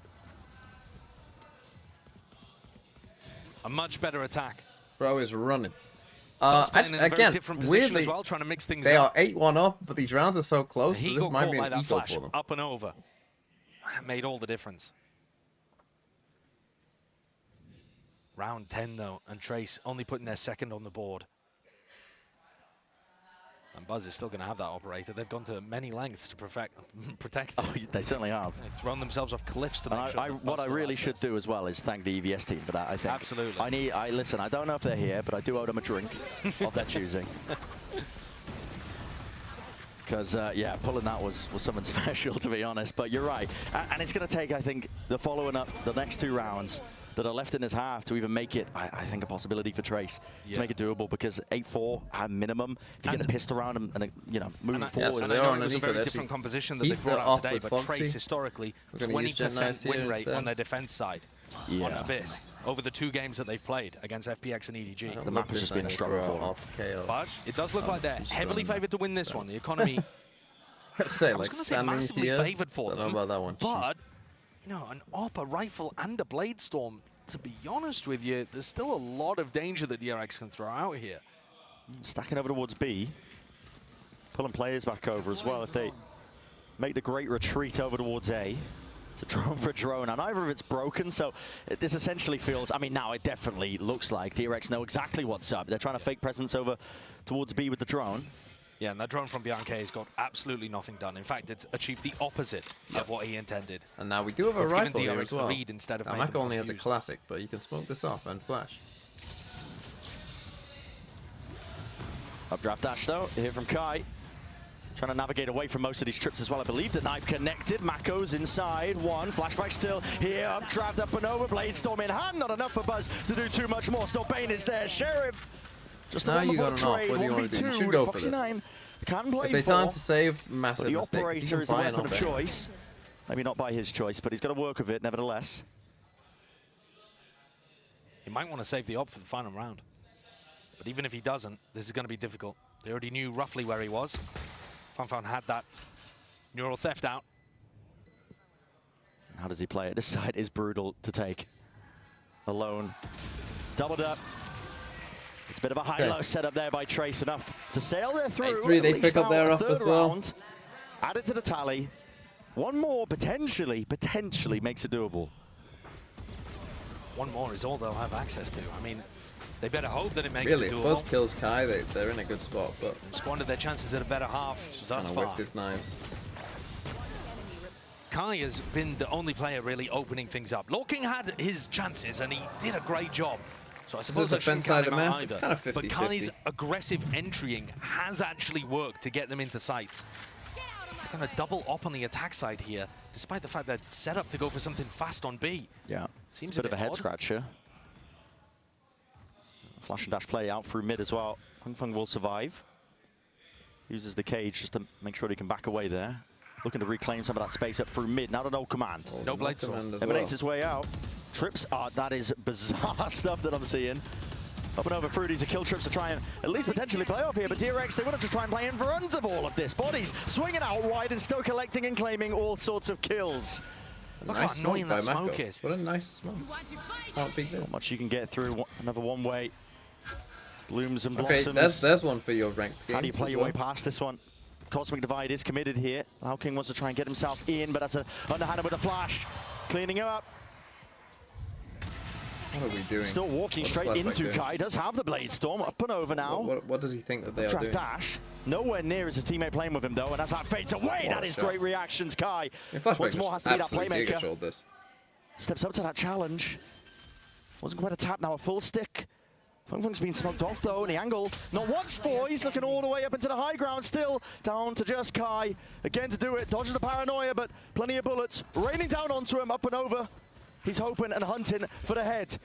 A much better attack. Bro is running. Buzz playing in a very Again, different position weirdly, as well, trying to mix things they up. are 8-1 up, but these rounds are so close that He this got might caught be by an that equal flash, for them. up and over. That made all the difference. Round 10 though, and Trace only putting their second on the board. And Buzz is still going to have that operator. They've gone to many lengths to protect them. Oh, they certainly have. They've thrown themselves off cliffs to make And sure. what I really should do as well is thank the EVS team for that, I think. Absolutely. Listen, I don't know if they're here, but I do owe them a drink of their choosing. Because, yeah, pulling that was something special, to be honest. But you're right. And it's going to take, I think, the following up, the next 2 rounds that are left in this half to even make it, I think, a possibility for Trace to make it doable. Because 8-4 at minimum, if you're getting pissed around and you know, moving forward. And I know it was a very different composition that they brought out today, but Trace historically, 20% win rate on their defense side on Abyss over the 2 games that they've played against FPX and EDG. The map has just been a struggle for them. But it does look like they're heavily favored to win this one. The economy, say, I was like, going to say standing massively here, favored for don't them. know about that one. But, you know, an AWP, a rifle, and a Blade Storm, to be honest with you, there's still a lot of danger that DRX can throw out here. Stacking over towards B. Pulling players back over as well if they make the great retreat over towards A. It's a drone for a drone, and neither of it's broken, so this essentially feels... I mean, now it definitely looks like DRX know exactly what's up. They're trying to fake presence over towards B with the drone. Yeah, and that drone from Bianca has got absolutely nothing done. In fact, it's achieved the opposite of what he intended. And now we do have a It's rifle given here DRX as well. the lead instead of Now, making Mac them only has a confused. classic, but you can smoke this off and flash. Updraft dash, though, here from Kai. Trying to navigate away from most of these trips as well. I believe the knife connected. Mako's inside. One. Flashback still here. Updraft up and over. Blade Storm in hand. Not enough for Buzz to do too much more. Still Bane is there. Sheriff. Just now a you got an off. What do you want to do? You should go for this. Can play if they time to save, massive the mistake. operator is the weapon of choice. Maybe not by his choice, but he's got to work with it nevertheless. He might want to save the op for the final round. But even if he doesn't, this is going to be difficult. They already knew roughly where he was. Fanfan had that neural theft out. How does he play it? This side is brutal to take. Alone. Doubled up. It's a bit of a high-low setup there by Trace, enough to sail there through. 8-3, they pick up their up as well. Round. Add it to the tally. One more potentially makes it doable. One more is all they'll have access to. I mean, they better hope that it makes really, it doable. If Buzz kills Kai, they're in a good spot, but... Squandered their chances at a better half thus far. Whipped his knives. Kai has been the only player really opening things up. Lorking had his chances, and he did a great job. So I suppose I shouldn't count him out either. It's kind of 50-50. But Kai's aggressive entrying has actually worked to get them into sights. They're going to double up on the attack side here, despite the fact they're set up to go for something fast on B. Yeah, seems a bit of a head scratcher. Flash and dash play out through mid as well. Hung Feng will survive. Uses the cage just to make sure he can back away there. Looking to reclaim some of that space up through mid. Now to no command. No blade storm. Emanates his way out. Trips. That is bizarre stuff that I'm seeing. Up and over Fruities, a kill trips to try and at least potentially play off here, but DRX, they wanted to try and play in front of all of this. Bodies swinging out wide and still collecting and claiming all sorts of kills. Look how annoying that smoke is. What a nice smoke. Can't beat this. Not much you can get through. Another one-way. Blooms and blossoms. Okay, there's one for your ranked game. How do you play your way past this one? Cosmic Divide is committed here. Lao King wants to try and get himself in, but that's an underhanded with a flash. Cleaning him up. What are we doing? Still walking straight into Kai. Does have the Blade Storm. Up and over now. What does he think that they are doing? Dash. Nowhere near is his teammate playing with him, though, and as that fades away, that is great reactions, Kai. Once more has to be that playmaker. This. Steps up to that challenge. Wasn't quite a tap, now a full stick. Feng's been smoked off, though, and the angle not watched for. He's looking all the way up into the high ground still. Down to just Kai. Again to do it. Dodges the paranoia, but plenty of bullets raining down onto him, up and over. He's hoping and hunting for the head.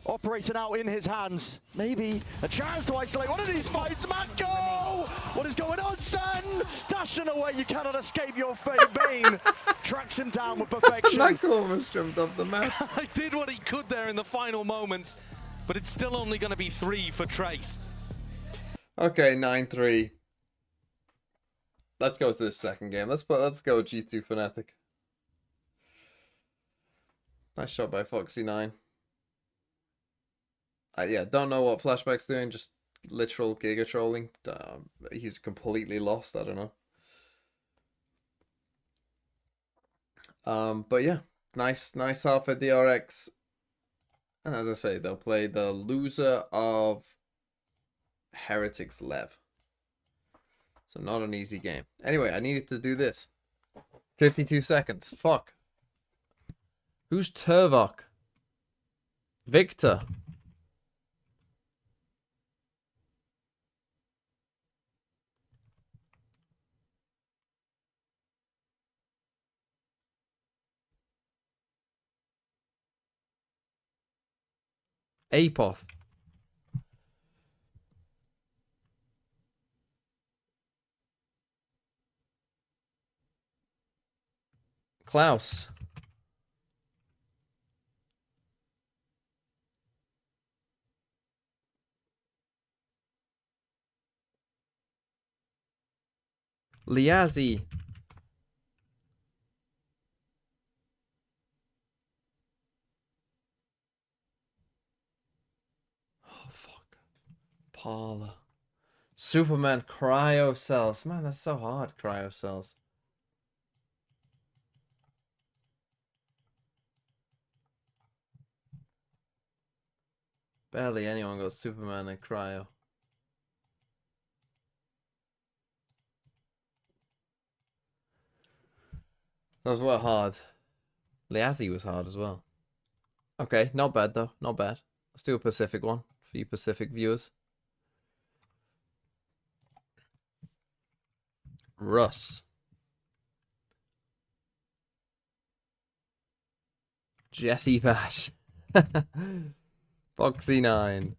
Operating out in his hands. Maybe a chance to isolate one of these fights. Mako! What is going on, son? Dashing away, you cannot escape your fate. Bane tracks him down with perfection. Mako almost jumped off the map. I did what he could there in the final moments, but it's still only going to be 3 for Trace. Okay, 9-3. Let's go to this second game. Let's go G2 Fnatic. Nice shot by Foxy9. Yeah, don't know what Flashback's doing, just literal giga trolling. He's completely lost, I don't know. But yeah, nice half at DRX. And as I say, they'll play the loser of Heretics Lev. So not an easy game. Anyway, I needed to do this. 52 seconds. Fuck. Who's Turvok? Victor. Apoth. Klaus. Liazi. Paula. Superman cryo cells. Man, that's so hard, cryo cells. Barely anyone got Superman and Cryo. Those were hard. Liazzi was hard as well. Okay, not bad though. Not bad. Let's do a Pacific one for you Pacific viewers. Russ. Jesse Bash. Foxy9.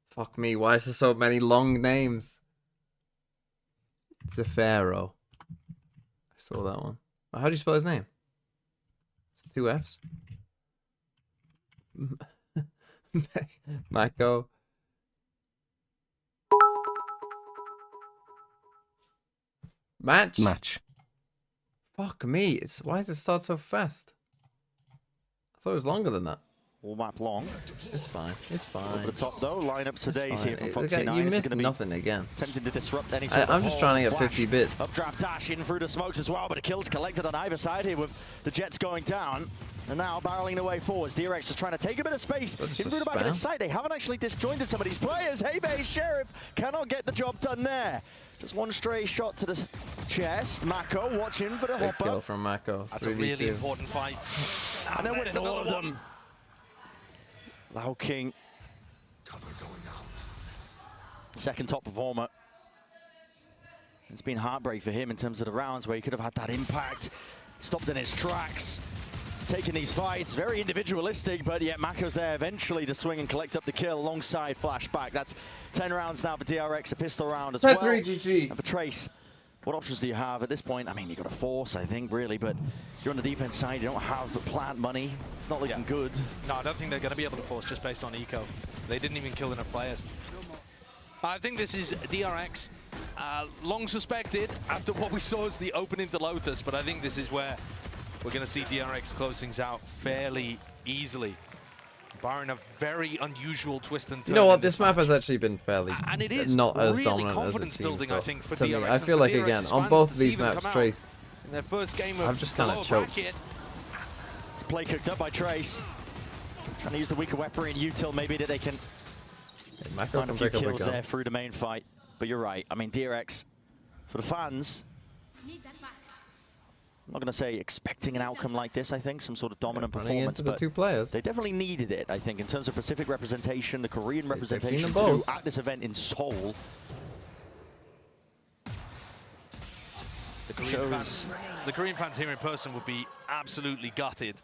Fuck me, why is there so many long names? Zafaro. I saw that one. How do you spell his name? It's 2 F's. Mako. Match. Fuck me. Why does it start so fast? I thought it was longer than that. All map long. It's fine. It's fine. Over the top though, lineups for days here from Foxy9. You missed nothing again. Tempting to disrupt any sort of I'm just trying to get 50 bits. Updraft dash in through the smokes as well, but a kill's collected on either side here with the Jets going down. And now barreling the way forwards. DRX just trying to take a bit of space in through the back of the site. They haven't actually disjointed some of these players. Hey, Bay Sheriff cannot get the job done there. Just one stray shot to the chest. Mako watching for the hop kill from Mako. That's a really important fight. And then with all of them. Lau King. Second top performer. It's been heartbreak for him in terms of the rounds where he could have had that impact. Stopped in his tracks. Taking these fights, very individualistic, but yet Mako's there eventually to swing and collect up the kill alongside Flashback. That's 10 rounds now for DRX, a pistol round as well. 3 GG. And for Trace, what options do you have at this point? I mean, you got a force, I think, really, but you're on the defense side, you don't have the plant money. It's not looking good. No, I don't think they're going to be able to force just based on eco. They didn't even kill enough players. I think this is DRX, long suspected after what we saw as the opening to Lotus, but I think this is where we're going to see DRX closings out fairly easily, barring a very unusual twist and turn. You know what? This map has actually been fairly and it is not as really dominant confidence as it seems. building, So I think, for to me, DRX. I feel like again on both of these maps, Trace. In their first game of I've just kind of choked. It's a play cooked up by Trace. Trying to use the weaker weaponry and util maybe that they can find a few kills there through the main fight. But you're right. I mean, DRX, for the fans, I'm not going to say expecting an outcome like this, I think, some sort of dominant performance, but the 2 players. They definitely needed it, I think, in terms of Pacific representation, the Korean representation too, at this event in Seoul. The Korean fans here in person would be absolutely gutted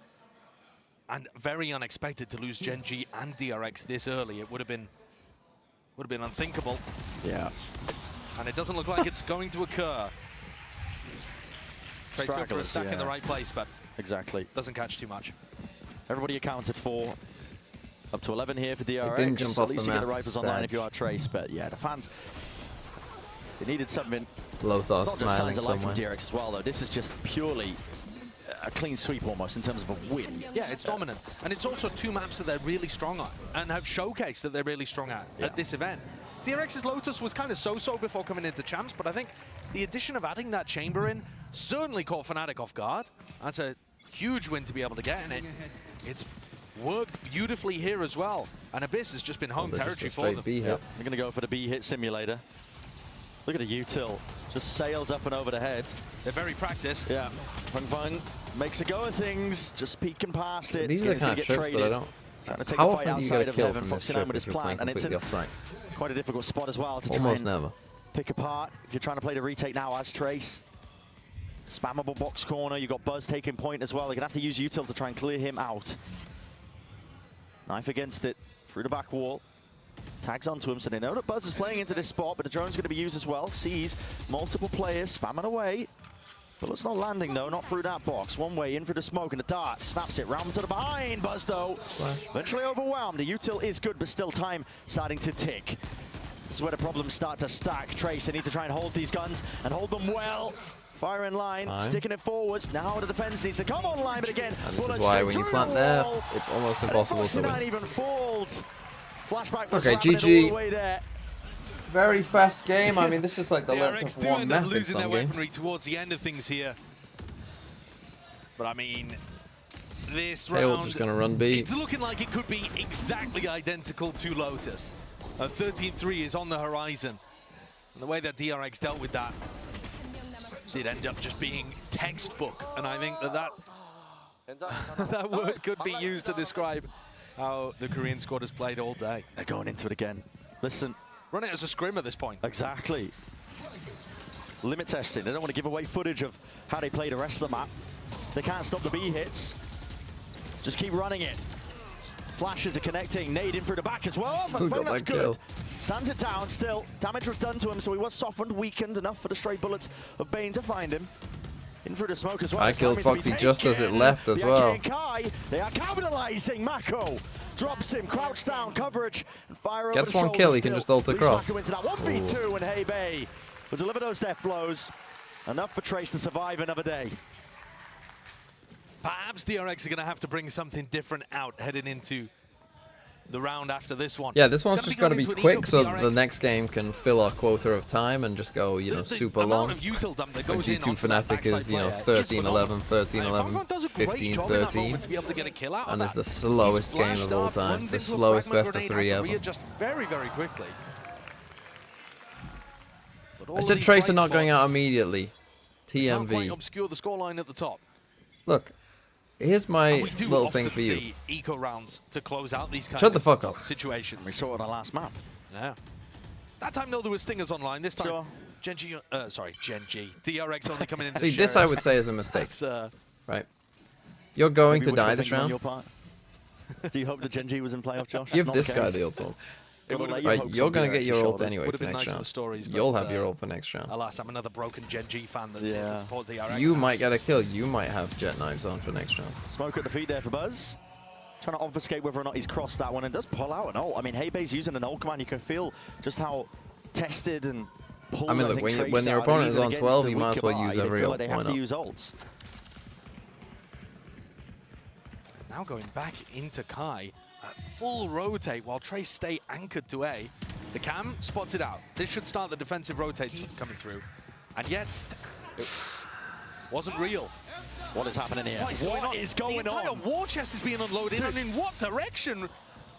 and very unexpected to lose Gen.G and DRX this early. It would have been unthinkable. Yeah. And it doesn't look like it's going to occur. Trace go for a stack in the right place, but exactly doesn't catch too much. Everybody accounted for. Up to 11 here for DRX. Didn't jump off At least the you get map. the rifles online if you are Trace, but yeah, the fans, they needed something. Lothar It's not just smiling signs of life somewhere. from DRX as well, though. This is just purely a clean sweep almost in terms of a win. Yeah, it's dominant. And it's also 2 maps that they're really strong at and have showcased that they're really strong at this event. DRX's Lotus was kind of so-so before coming into Champs, but I think the addition of adding that chamber in certainly caught Fnatic off guard. That's a huge win to be able to get, and it's worked beautifully here as well. And Abyss has just been home territory for them. They're going to go for the B-hit simulator. Look at the util. Just sails up and over the head. They're very practiced. Yeah. Fung Fung makes a go of things, just peeking past it. These are the kind of trips that I don't. Trying to take How the fight often do you get outside a of kill Heaven, from this Foxy9 trip with his if you're playing plant, and it's completely off-site? quite a difficult spot as well to try Almost and never. pick apart. If you're trying to play the retake now as Trace. Spammable box corner, you got Buzz taking point as well. They're going to have to use util to try and clear him out. Knife against it, through the back wall. Tags onto him, so they know that Buzz is playing into this spot, but the drone's going to be used as well. Sees multiple players spamming away. Bullet's not landing though, not through that box. One way in for the smoke and the dart. Snaps it round to the behind. Buzz though, eventually overwhelmed. The util is good, but still time starting to tick. This is where the problems start to stack. Trace, they need to try and hold these guns and hold them well. Fire in line, sticking it forwards. Now the defense needs to come online, but again, And this is why when you plant there, it's almost impossible to win. Not even fooled. Flashback was Okay, all the GG. way there. Very fast game. I mean, this is like the length of one map in losing their some game. weaponry towards the end of things here. But I mean, this round, just gonna run B. It's looking like it could be exactly identical to Lotus. 13-3 is on the horizon. And the way that DRX dealt with that did end up just being textbook. And I think that word could be used to describe how the Korean squad has played all day. They're going into it again. Listen. Run it as a scrim at this point. Exactly. Limit testing. They don't want to give away footage of how they play the rest of the map. They can't stop the B hits. Just keep running it. Flashes are connecting. Nade in through the back as well. That's good. Stands it down still. Damage was done to him, so he was softened, weakened enough for the stray bullets of Bane to find him. In through the smoke as well. I killed Foxy just as it left as well. Kai, they are capitalizing. Mako drops him, crouch down, coverage, and fire over Gets the one shoulder kill, he can just ult across. Mako into that 1v2, and Hey Bay will deliver those death blows. Enough for Trace to survive another day. Perhaps DRX are going to have to bring something different out heading into the round after this one. Yeah, this one's just got to be quick so the next game can fill our quota of time and just go, you know, super long. When G2 Fnatic is, you know, 13-11, 13-11, 15-13, and it's the slowest game of all time, the slowest best of 3 ever. Just very, very quickly. I said Tracer not going out immediately. TMV. Obscure the scoreline at the top. Look. Here's my little thing for you. See eco rounds to close out these kind Shut the fuck up. Situations. We saw it on the last map. Yeah. That time though there was Stingers online. This time, Genji. DRX only coming in. See, this I would say is a mistake. Right. You're going to die this round. Do you hope the Genji was in playoff, Josh? Give this guy the ult. Right, you're going to get your ult anyway for next round. You'll have your ult for next round. Alas, I'm another broken Genji fan that supports DRX. You might get a kill. You might have jet knives on for next round. Smoke at the feet there for Buzz. Trying to obfuscate whether or not he's crossed that one and does pull out an ult. I mean, Heibay's using an ult command. You can feel just how tested and pulled. I mean, look, when your opponent is on 12, you might as well use every ult. They have to use ults. Now going back into Kai. Full rotate while Trace stay anchored to A. The cam spots it out. This should start the defensive rotates coming through. And yet, it wasn't real. What is happening here? What is going on? The entire war chest is being unloaded, and in what direction?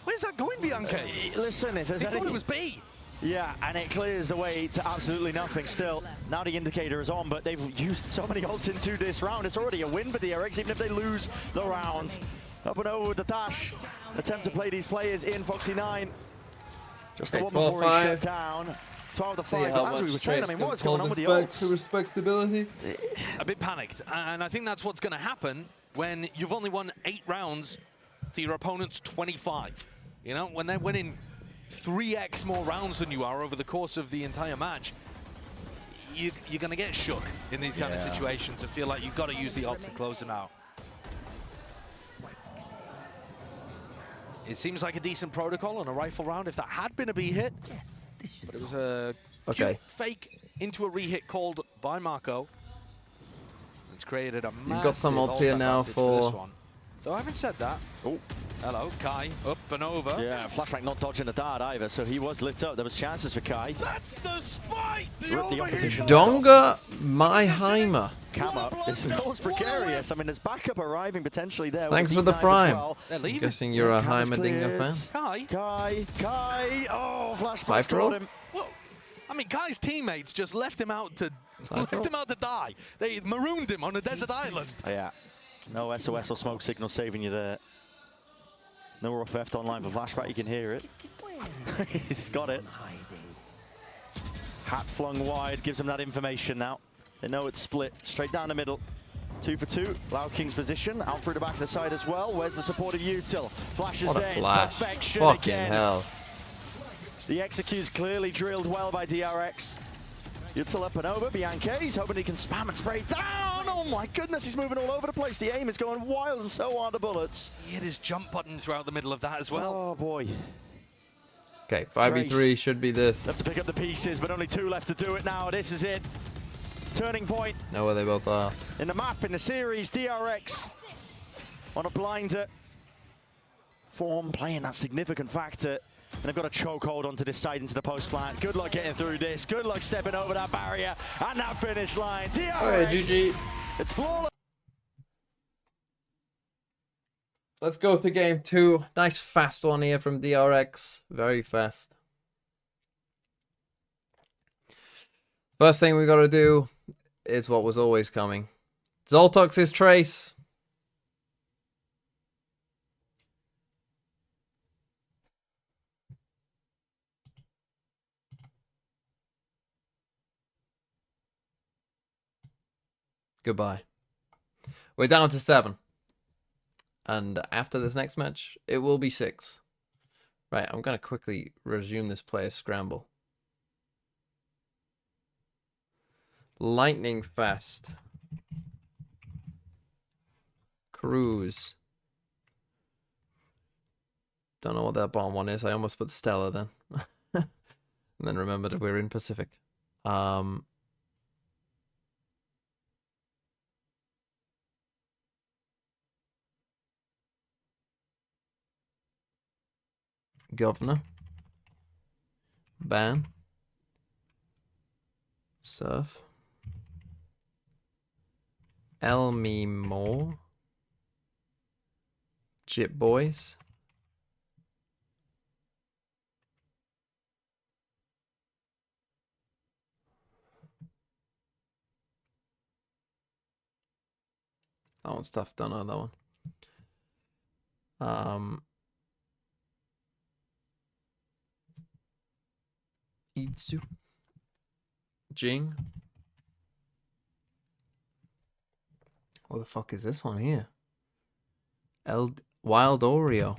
Where's that going, Bianca? Listen, if there's anything... thought it was B. Yeah, and it clears the way to absolutely nothing still. Now the indicator is on, but they've used so many ults into this round. It's already a win for the DRX, even if they lose the round. Up and over with the dash. Attempt to play these players in Foxy 9. Just the one before he shut down. 12-5. As we were saying, I mean, what is going on with the ults? Respectability. A bit panicked, and I think that's what's going to happen when you've only won 8 rounds to your opponent's 25. You know, when they're winning 3x more rounds than you are over the course of the entire match, you're going to get shook in these kind of situations and feel like you've got to use the ults to close them out. It seems like a decent protocol on a rifle round if that had been a B hit. But it was a cute fake into a re-hit called by Mako. It's created a massive You've got some ults here now for this one. Though I haven't said that. Oh, hello, Kai, up and over. Yeah, Flashback not dodging the dart either, so he was lit up. There was chances for Kai. That's the spike! The opposition. Donga Maiheimer. Cam up. This is precarious. I mean, there's backup arriving potentially there. Thanks for the prime. Well. I'm guessing you're a Heimerdinger fan. Kai. Oh, Flashback got him. Well, I mean, Kai's teammates just left him out to die. They marooned him on a desert island. Oh, yeah. No SOS or smoke signal saving you there. No rough F online for Flashback, you can hear it. He's got it. Hat flung wide, gives him that information now. They know it's split, straight down the middle. 2 for 2, Loud King's position, out through the back of the side as well. Where's the support of Util? Flash is there, it's perfection Fucking again. hell. The execute's clearly drilled well by DRX. Util up and over, Bianca, he's hoping he can spam and spray down! Oh my goodness, he's moving all over the place. The aim is going wild and so are the bullets. He hit his jump button throughout the middle of that as well. Oh boy. Okay, 5v3 should be this. Have to pick up the pieces, but only 2 left to do it now. This is it. Turning point. Know where they both are. In the map, in the series, DRX on a blinder. Form playing that significant factor. and they've got a chokehold onto this side into the post plant. Good luck getting through this. Good luck stepping over that barrier and that finish line. DRX, okay, GG. It's flawless. Let's go to game 2. Nice fast one here from DRX. Very fast. First thing we got to do is what was always coming. Zoltox's Trace. Goodbye. We're down to 7. And after this next match, it will be 6. Right, I'm going to quickly resume this player scramble. Lightning Fast. Cruise. Don't know what that bottom one is. I almost put Stella then. And then remembered we're in Pacific. Governor. Ban. Surf. Elmi Moore. Chip Boys. That one's tough. Don't know that one. Itsu. Jing. What the fuck is this one here? Wild Oreo.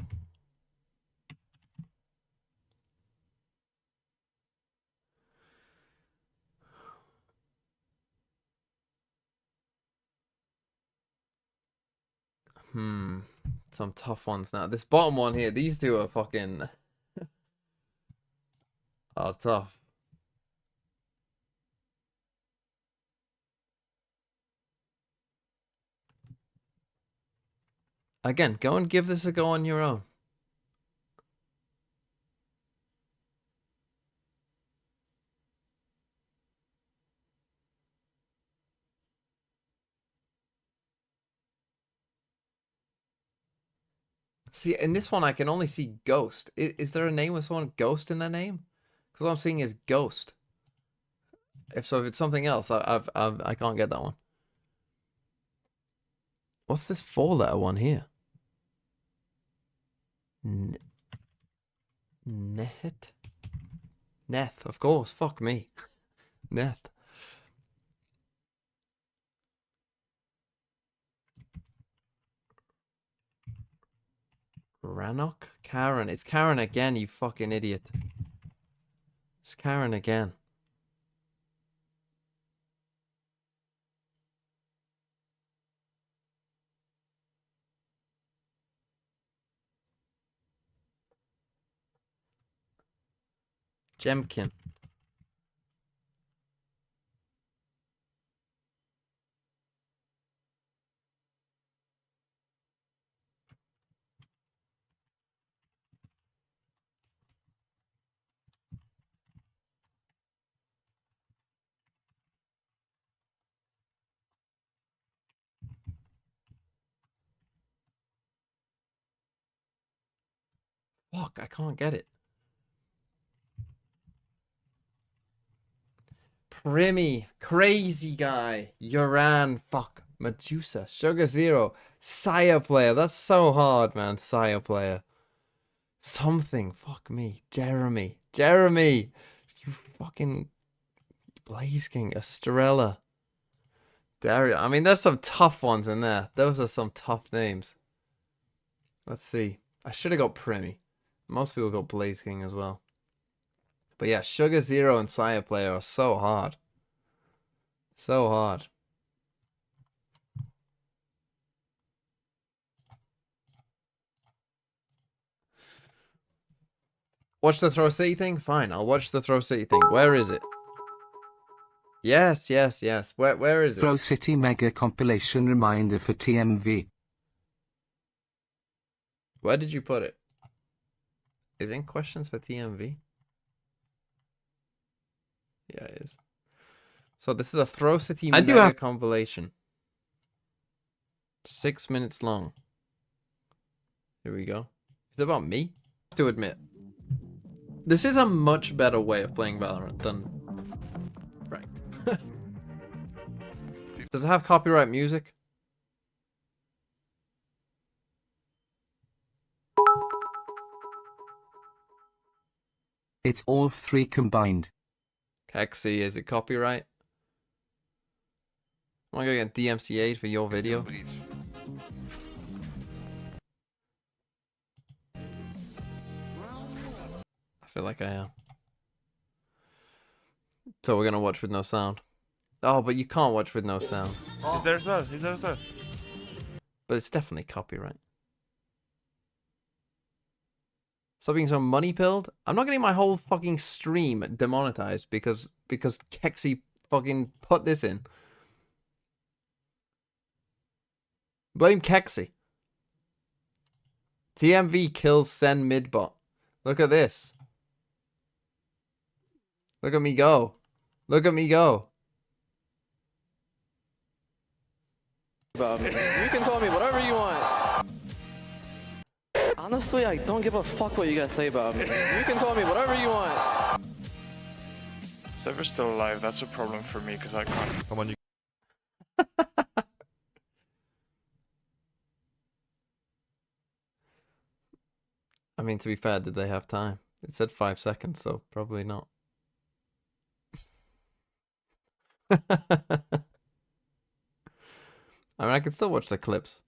Some tough ones now. This bottom one here, these two are fucking are tough. Again, go and give this a go on your own. See, in this one, I can only see Ghost. Is there a name with someone Ghost in their name? Because what I'm seeing is Ghost. If it's something else, I can't get that one. What's this 4-letter one here? Neth, of course. Fuck me. Neth. Rannoch? Karen. It's Karen again, you fucking idiot. It's Karen again. Jemkin. Fuck, I can't get it. Primi, crazy guy, Uran, fuck, Medusa, Sugar Zero, Sire player. That's so hard, man. Sire player. Something, fuck me. Jeremy, you fucking Blaze King, Estrella, Daria. I mean, there's some tough ones in there. Those are some tough names. Let's see. I should have got Primi. Most people got Blaze King as well. But yeah, Sugar Zero and Sire Player are so hard. So hard. Watch the Throw City thing? Fine, I'll watch the Throw City thing. Where is it? Yes. Where is it? Throw City Mega Compilation Reminder for TMV. Where did you put it? Is in questions for TMV? Yeah, it is. So this is a Throw City mega compilation. 6 minutes long. Here we go. Is it about me? To admit, this is a much better way of playing Valorant than ranked. Does it have copyright music? It's all three combined. Hexy, is it copyright? Am I gonna get DMCA'd for your video? I feel like I am. So we're gonna watch with no sound. Oh, but you can't watch with no sound. He's there as well. He's there as well. But it's definitely copyright. Stop being so money pilled. I'm not getting my whole fucking stream demonetized because Kexy fucking put this in. Blame Kexy. TMV kills Sen midbot. Look at this. Look at me go. Look at me go. About me. You can call me whatever you want. Honestly, I don't give a fuck what you guys say about me. You can call me whatever you want. Server's still alive. That's a problem for me because I can't. Come on, you. I mean, to be fair, did they have time? It said 5 seconds, so probably not. I mean, I can still watch the clips.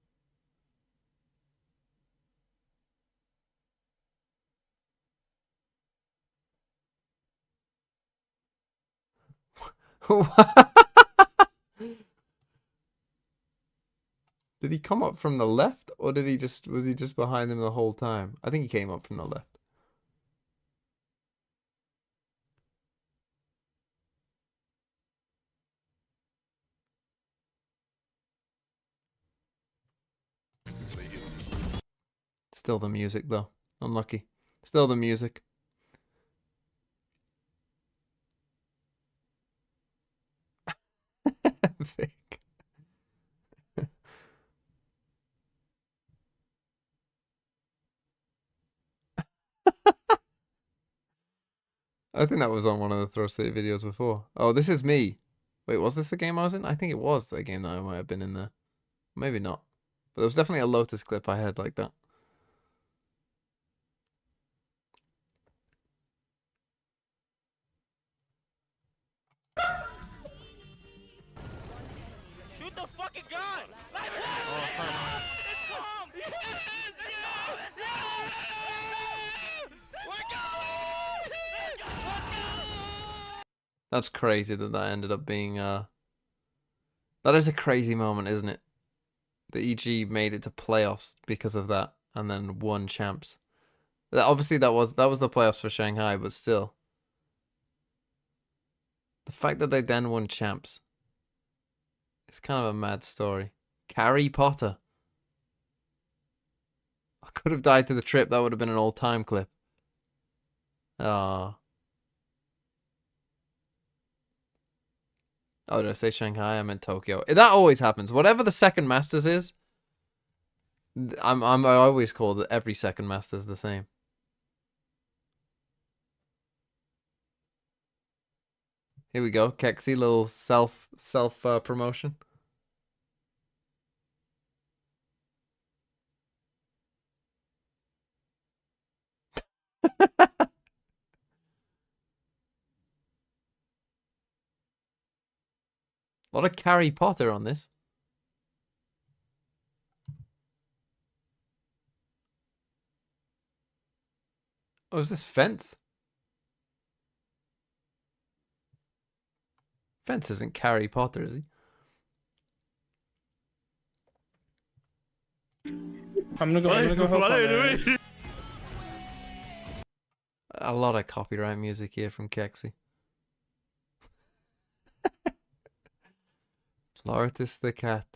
Did he come up from the left, or was he just behind him the whole time? I think he came up from the left. Still the music, though. Unlucky. Still the music. Vic. I think that was on one of the Throw City videos before. Oh, this is me. Wait, was this the game I was in? I think it was a game that I might have been in there. Maybe not. But there was definitely a Lotus clip I had like that. Shoot the fucking gun! That's crazy that ended up being that is a crazy moment, isn't it? The EG made it to playoffs because of that and then won champs. Obviously that was the playoffs for Shanghai, but still. The fact that they then won champs. It's kind of a mad story. Harry Potter. I could have died to the trip. That would have been an all-time clip. Ah. Oh, did I say Shanghai? I meant Tokyo. That always happens. Whatever the second Masters is, I always call every second Masters the same. Here we go. Kexy, little self promotion. A lot of Harry Potter on this. Oh, is this Fence? Fence isn't Harry Potter, is he? I'm gonna go help him. A lot of copyright music here from Kexy. Floritus the cat.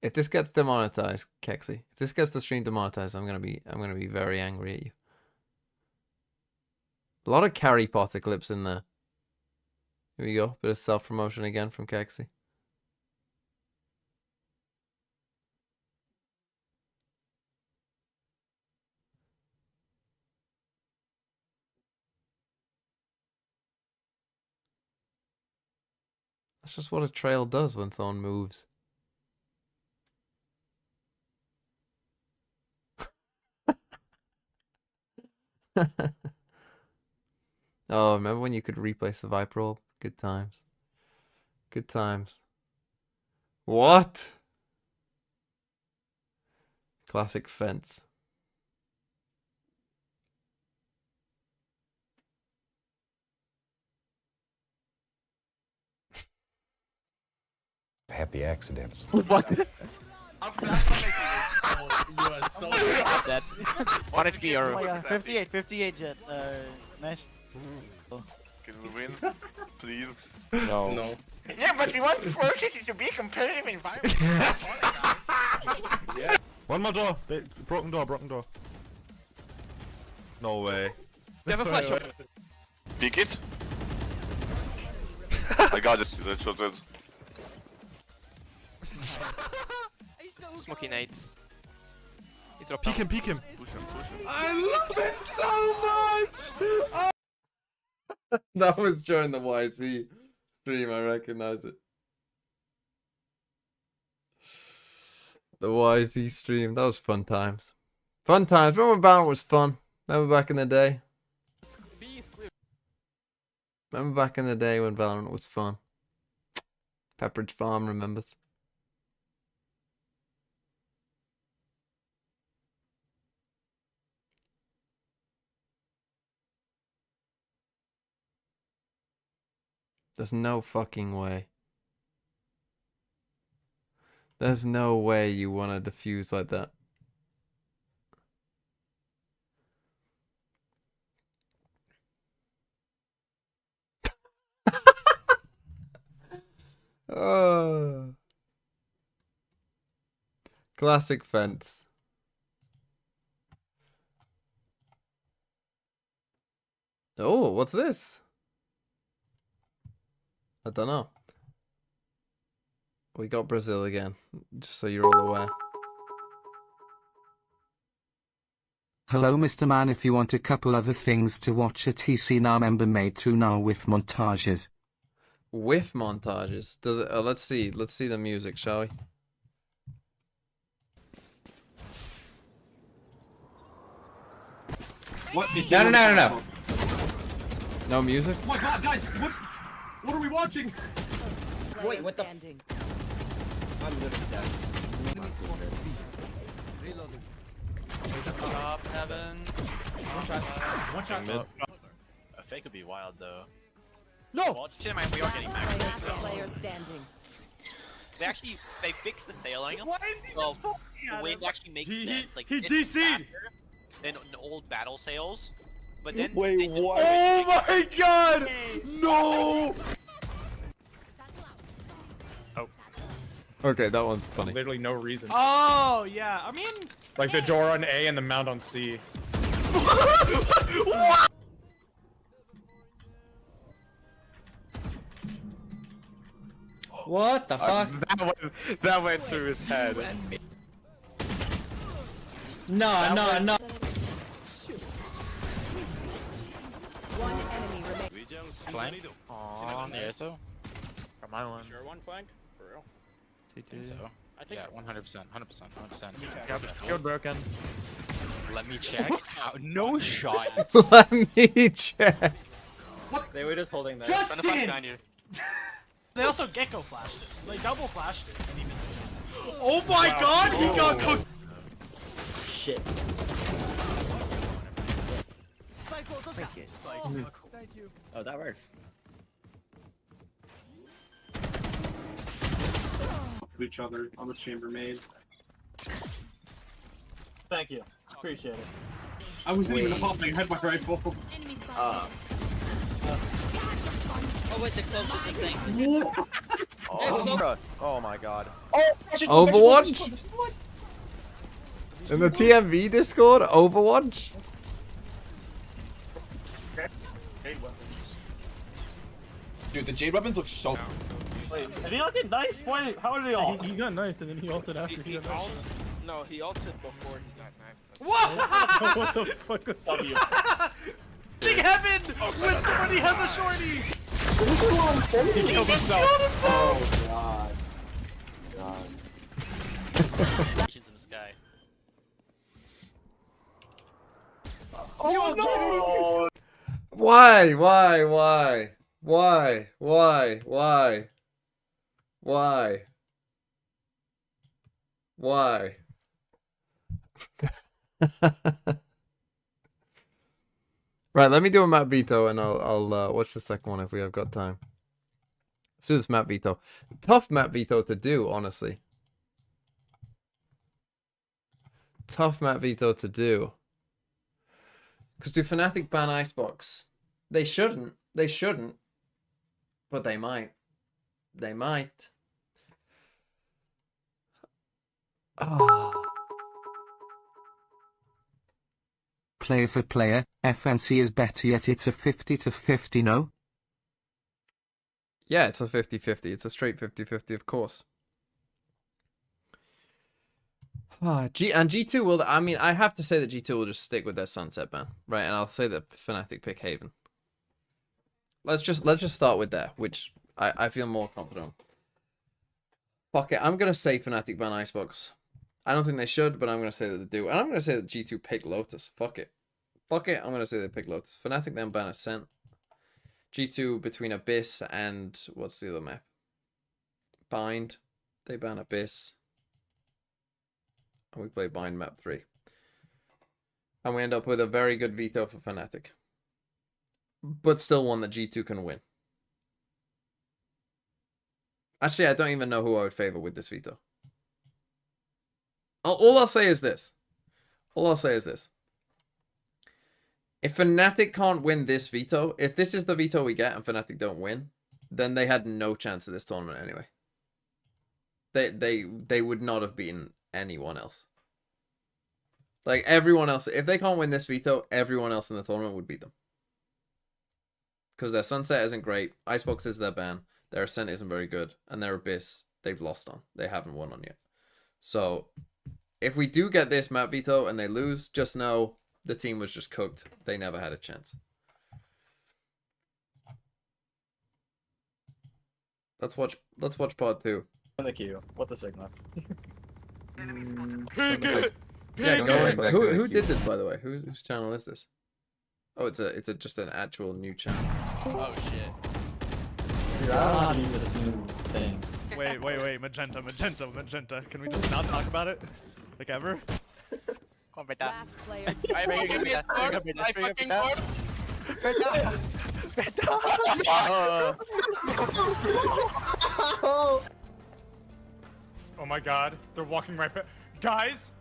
If this gets demonetized, Kexi, if this gets the stream demonetized, I'm gonna be very angry at you. A lot of Carry Potter clips in there. Here we go. Bit of self-promotion again from Kexi. That's just what a trail does when someone moves. Oh, remember when you could replace the Viper orb? Good times. Good times. What? Classic fence. Happy accidents. What? I'm fast you are so dead. 1 HP or 58 Jet. Nice. Can we win? Please? No. No. Yeah, but we want Fnatic to be a competitive environment. Yeah. One more door. Broken door. No way. They have a flash shot. Peek it. I got it. That shot it. Smoky nade. Peek him. Push him. I love it so much! Oh. That was during the YC stream, I recognize it. The YC stream, that was fun times. Fun times. Remember when Valorant was fun? Remember back in the day? Remember back in the day when Valorant was fun? Pepperidge Farm remembers. There's no fucking way. There's no way you want to defuse like that. Oh. Classic fence. Oh, what's this? I don't know. We got Brazil again, just so you're all aware. Hello Mr. Man, if you want a couple other things to watch, a TC Now member made 2 now with montages. With montages? Does it? Let's see the music, shall we? What? No. No music? Oh my god, guys! What are we watching? Wait, what the? I'm literally dead. Reloading. Top heaven. One shot. Mid. A fake would be wild though. No! Shit, man, we are getting back. Player standing. They fixed the sailing. Why is he just the wind actually makes sense. Like, he it's DC'd! faster than old battle sails. But then Wait, what? Oh my god! No! Oh. Okay, that one's funny. Literally no reason. Oh yeah, I mean, Like the door on A and the mount on C. what the fuck? That went through his head. No. One enemy remaining. Flank? Aww, yeah, so. From my one. Sure, one flank? For real? I think so. Yeah, 100%. Shield broken. Let me check. No shot. Let me check. They were just holding that. Justin! They also gecko flashed it. They double flashed it. And he missed it. Oh my god, he got cooked! Shit. Thank you. Oh, that works. To each other on the chambermaid. Thank you. Appreciate it. I wasn't even hopping. I had my rifle. Oh wait, they closed the thing. Oh my god. Overwatch? In the TMV Discord? Overwatch? Dude, the Jade weapons look so. Wait, did he not get knifed? Wait, how did he all? He got knifed and then he ulted after he got knifed. No, he ulted before he got knifed. What? What the fuck was that? Big heaven with when he has a shorty. He killed himself. Oh god. In the sky. Oh no! Why? Right, let me do a map veto and I'll watch the second one if we have got time. Let's do this map veto. Tough map veto to do, honestly. Tough map veto to do. Because do Fnatic ban Icebox? They shouldn't. They shouldn't. But they might. They might. Oh. Player for player, FNC is better, yet it's a 50-50, no? Yeah, it's a 50-50. It's a straight 50-50, of course. G2 will, I mean, I have to say that G2 will just stick with their Sunset ban, right? And I'll say that Fnatic pick Haven. Let's just start with that, which I feel more confident on. Fuck it, I'm gonna say Fnatic ban Icebox. I don't think they should, but I'm gonna say that they do. And I'm gonna say that G2 pick Lotus. Fuck it. Fuck it, I'm gonna say they pick Lotus. Fnatic then ban Ascent. G2 between Abyss and what's the other map? Bind. They ban Abyss. And we play Bind map 3. And we end up with a very good veto for Fnatic. But still one that G2 can win. Actually, I don't even know who I would favor with this veto. All I'll say is this. If Fnatic can't win this veto, if this is the veto we get and Fnatic don't win, then they had no chance of this tournament anyway. They would not have beaten anyone else. Like everyone else, if they can't win this veto, everyone else in the tournament would beat them. Because their Sunset isn't great, Icebox is their ban, their Ascent isn't very good, and their Abyss, they've lost on. They haven't won on yet. So, if we do get this map veto and they lose, just know the team was just cooked. They never had a chance. Let's watch part 2. The queue. What the signal? Yeah, go in. Who did this, by the way? Whose channel is this? Oh, it's just an actual new channel. Oh shit. Dude, I don't know how to use this new thing. Wait, magenta. Can we just not talk about it? Like ever? Last player. I fucking bored. Oh my god, they're walking right back. Guys!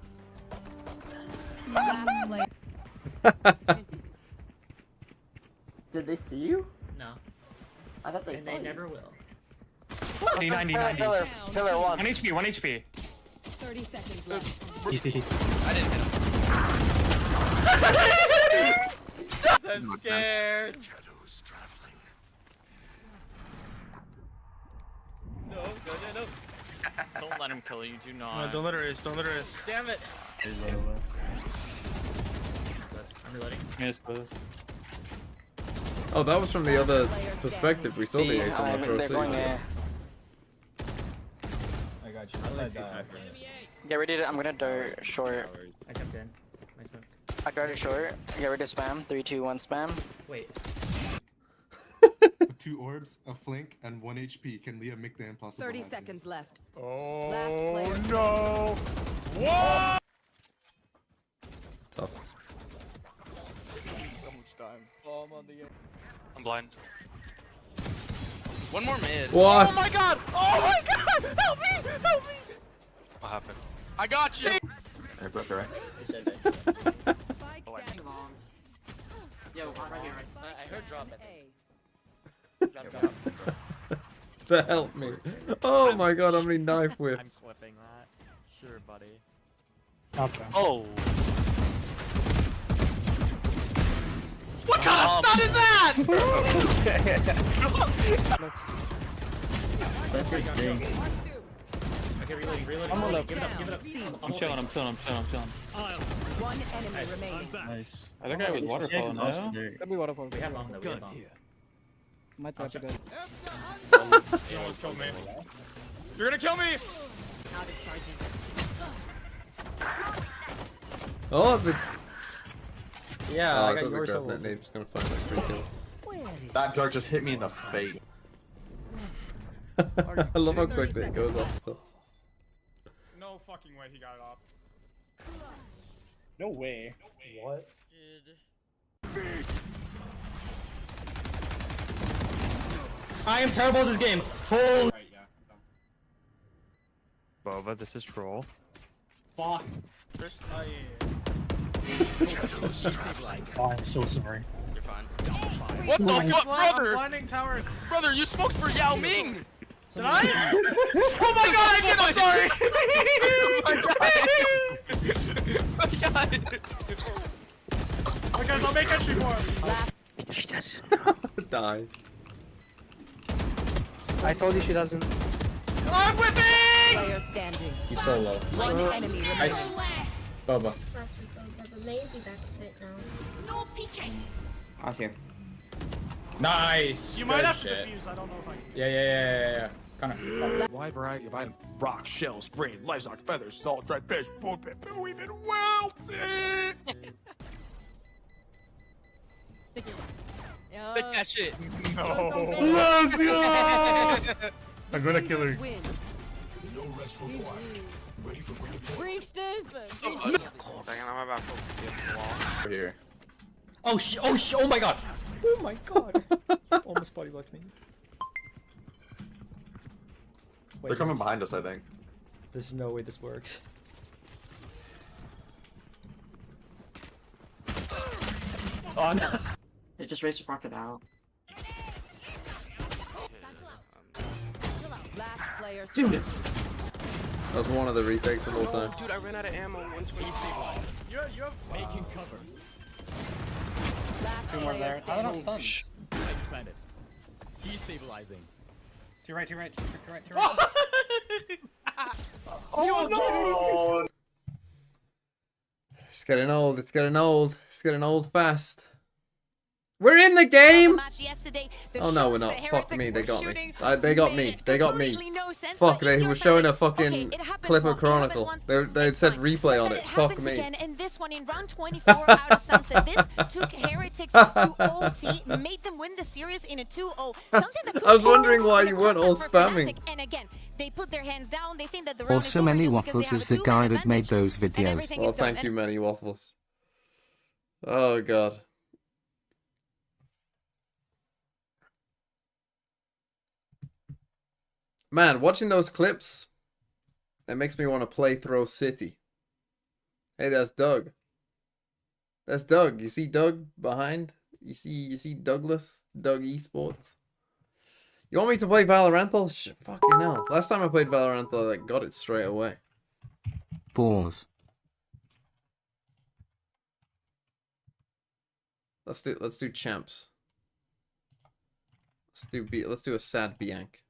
Did they see you? No. I thought they saw you. never will. 90. Pillar 1. 1 HP, 1 HP. 30 seconds left. Easy. I didn't hit him. I'm scared. Shadows traveling. No. Don't let him kill you, do not. No, don't let her ace, Damn it. I'm reloading. Yes, please. Oh, that was from the other perspective. We saw the ace on the pro They're going seat. A. I got you. Get ready to, I'm gonna dart short. I jumped in. Nice one. I darted short. Get ready to spam. 3, 2, 1, spam. Wait. 2 orbs, a flank, and 1 HP. Can Leah make the impossible 30 happen? seconds left. Oh Last player. no! What? Tough. So much time. Oh, I'm on the game. I'm blind. One more mid. What? Oh my god! Oh my god! Help me! Help me! What happened? I got you! I broke her right. Yo, right here, right. I heard drop it. to help me. Oh my god, how many knife whips? I'm clipping that. Sure, buddy. Okay. Oh. What kind of stun is that? Okay, reloading. I'm on Give it up. I'm chilling. One enemy remaining. Nice. I think I was waterfall now. Could be waterfall. We have bomb though. We have bomb. Might try to go. You almost killed me. You're gonna kill me! Out of charges. Oh, the... Yeah, oh, I I got thought the your grab soul. that nade's gonna find like 3 kills. That dart just hit me in the face. I love how quickly it goes off stuff. No fucking way he got it off. No way. What? I am terrible at this game. Holy. Bova, this is troll. Fuck. First, Oh, I'm so sorry. You're fine. What the fuck, brother? Blinding tower. Brother, you smoked for Yao Ming! Did I? Oh my god, I did! I'm sorry! Oh my god! Alright guys, I'll make entry for him. She doesn't. Dies. I told you she doesn't. I'm whipping! Player standing. You so low. One enemy remaining. Nice. Boba. No PK. I see him. Nice. You Good might have to shit. defuse, I don't know if I can. Yeah. Kinda. Wide variety of items. Rock, shells, grain, livestock, feathers, salt, dried fish, food, poo, even wealthy! Take that shit. No. Let's go! I'm gonna kill her. Win. No rest required. Ready for Breach this. Over here. Oh my god. Oh my god. Almost body blocked me. They're coming behind us, I think. There's no way this works. Oh no. They just raised the rocket out. Last player. Dude. That was one of the retakes of all time. Dude, I ran out of ammo once when you stabilized. You have Making cover. Last two more there. I don't have stun. Shh. Destabilizing. To your right, to your right, to your right, to your right. Oh no! It's getting old. It's getting old. It's getting old fast. We're in the game! Oh no, we're not. Fuck me, they got me. They got me. They got me. Fuck, they were showing a fucking clip of Chronicle. They said replay on it. Fuck me. And this one in round 24 out of Sunset. This took Heretics up to OT, made them win the series in a 2-0. I was wondering why you weren't all spamming. And again, they put their hands down. They think that the Also, Many Waffles is the guy that made those videos. Well, thank you, Many Waffles. Oh god. Man, watching those clips, it makes me want to play Throw City. Hey, that's Doug. That's Doug. You see Doug behind? You see Douglas? Doug Esports. You want me to play Valorant? Fucking hell. Last time I played Valorant, I got it straight away. Balls. Let's do champs. Let's do a sad Bianc.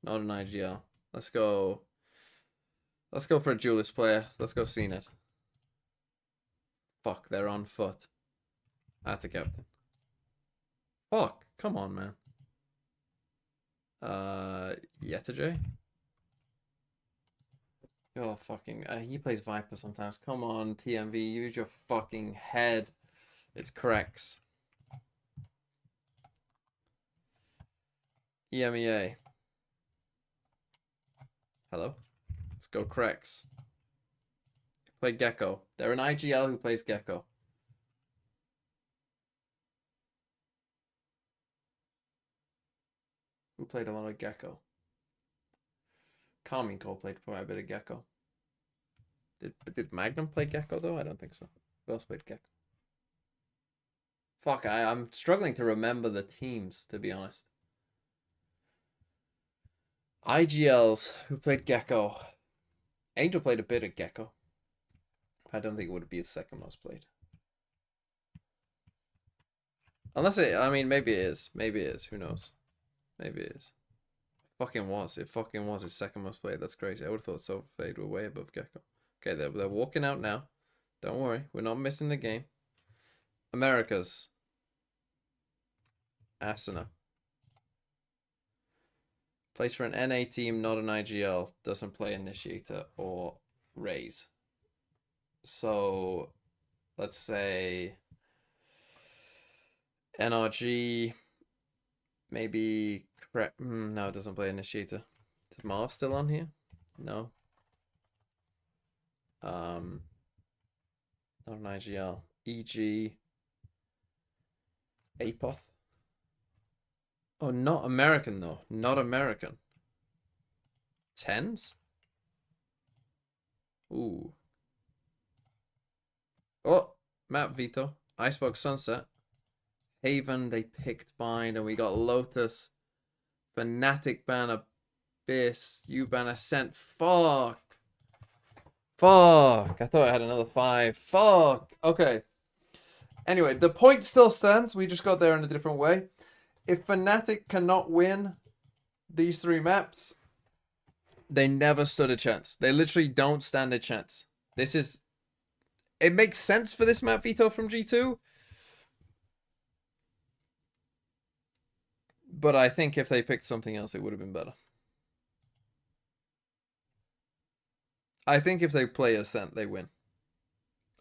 Not an IGL. Let's go for a Julius player. Let's go CNET. Fuck, they're on foot. That's a captain. Fuck, come on, man. Yetajay? Oh, fucking... he plays Viper sometimes. Come on, TMV, use your fucking head. It's Krex. EMEA. Hello? Let's go Krex. Play Gecko. They're an IGL who plays Gecko. Who played a lot of Gecko? Carmine Cole played quite a bit of Gecko. Did Magnum play Gecko though? I don't think so. Who else played Gecko? Fuck, I'm struggling to remember the teams, to be honest. IGLs who played Gecko. Angel played a bit of Gecko. I don't think it would be his second most played. Unless it, I mean, maybe it is. Maybe it is. Who knows? Maybe it is. Fucking was. It fucking was his second most played. That's crazy. I would have thought Silver Fade were way above Gecko. Okay, they're walking out now. Don't worry. We're not missing the game. Americas. Asuna. Plays for an NA team, not an IGL. Doesn't play Initiator or Raise. So, let's say NRG, maybe, no, it doesn't play Initiator. Is Marv still on here? No. Not an IGL. EG, Apoth. Oh, not American though. Not American. Tens? Ooh. Oh, map veto. Icebox Sunset. Haven, they picked Bind, and we got Lotus. Fnatic ban Abyss. You ban Ascent. Fuck. Fuck. I thought I had another 5. Fuck. Okay. Anyway, the point still stands. We just got there in a different way. If Fnatic cannot win these 3 maps, they never stood a chance. They literally don't stand a chance. This is... It makes sense for this map veto from G2. But I think if they picked something else, it would have been better. I think if they play Ascent, they win.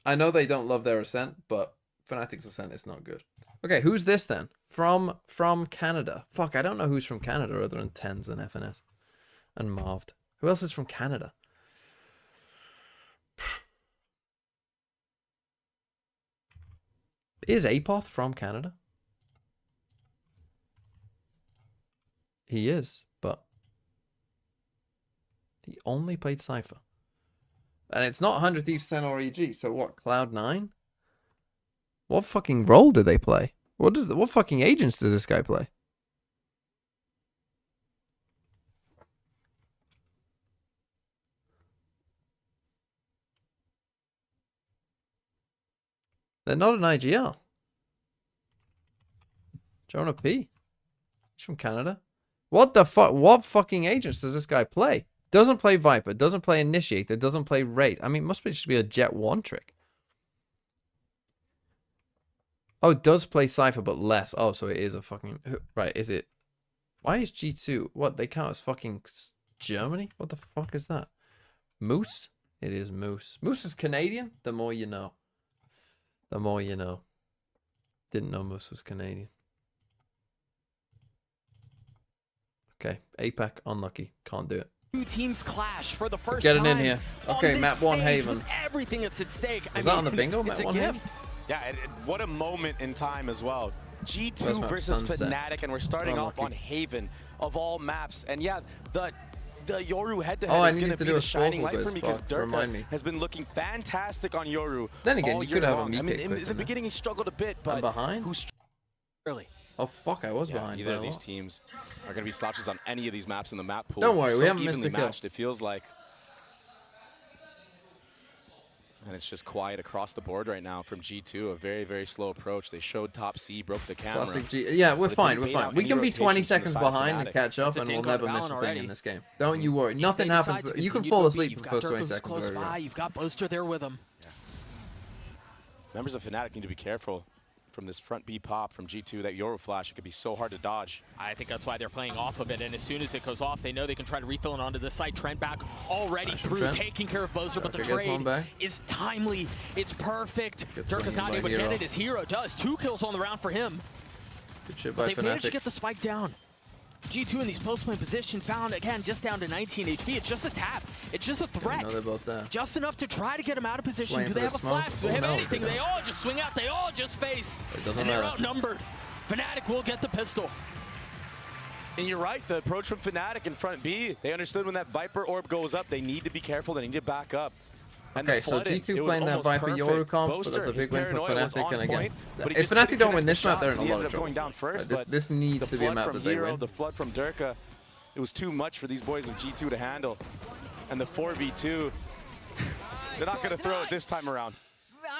I know they don't love their Ascent, but Fnatic's Ascent is not good. Okay, who's this then? From Canada. Fuck, I don't know who's from Canada other than Tens and FNS. And Marved. Who else is from Canada? Is Apoth from Canada? He is, but he only played Cypher. And it's not 100 Thieves, Sen or EG, so what, Cloud9? What fucking role do they play? What fucking agents does this guy play? They're not an IGL. Jonah P. He's from Canada. What the fuck? What fucking agents does this guy play? Doesn't play Viper. Doesn't play Initiator. Doesn't play Raid. I mean, it must just be a Jet 1 trick. Oh, it does play Cypher, but less. Oh, so it is a fucking... Right, is it... Why is G2... What, they count as fucking Germany? What the fuck is that? Moose? It is Moose. Moose is Canadian? The more you know. The more you know. Didn't know Moose was Canadian. Okay, APAC, unlucky. Can't do it. Two teams clash for the first Getting time in here. Okay, map 1 Haven. With everything that's at stake. Is that on the bingo? Map 1 Haven? Yeah, what a moment in time as well. G2 Where's versus Sunset? Fnatic, and we're starting off on Haven of all maps. And yeah, the Yoru head-to-head is going to be the shining light for me because Durka has been looking fantastic on Yoru. Then again, you could have a I mean, in the beginning he struggled a bit, but behind? Early. Oh fuck, I was behind. Either of these teams are going to be slouches on any of these maps in the map pool. Don't worry, so we haven't missed evenly the kill. matched, it feels like. And it's just quiet across the board right now from G2. A very, very slow approach. They showed top C, broke the camera. Classic G. Yeah, we're fine. We're fine. We can be 20 seconds behind and catch up, and we'll never miss a thing in this game. Don't you worry. Nothing happens. You can fall asleep for the first 20 seconds. Close by. You've got Boaster there with him. Yeah. Members of Fnatic need to be careful from this front B pop from G2. That Yoru flash, it could be so hard to dodge. I think that's why they're playing off of it, and as soon as it goes off, they know they can try to refill it onto the side. Trent back already through, taking care of Bozer, but the trade is timely. It's perfect. Durka's not able to get it. His hero does. 2 kills on the round for him. Good shit but by they've managed to Fnatic. get the spike down. G2 in these post-play positions found, again, just down to 19 HP. It's just a tap. It's just a threat. Just enough to try to get him out of position. Do they have a flash? Do they have anything? They all just swing out. They all just face. And they're outnumbered. Fnatic will get the pistol. And you're right, the approach from Fnatic in front B, they understood when that Viper orb goes up, they need to be careful, they need to back up. And okay, so G2 playing that Viper Yoru comp, but that's a big win for Fnatic. And again, if Fnatic don't win this map, they're in a lot of trouble. This needs to be a map that they win. The flood from Durka, It was too much for these boys of G2 to handle. And the 4v2, they're not going to throw it this time around.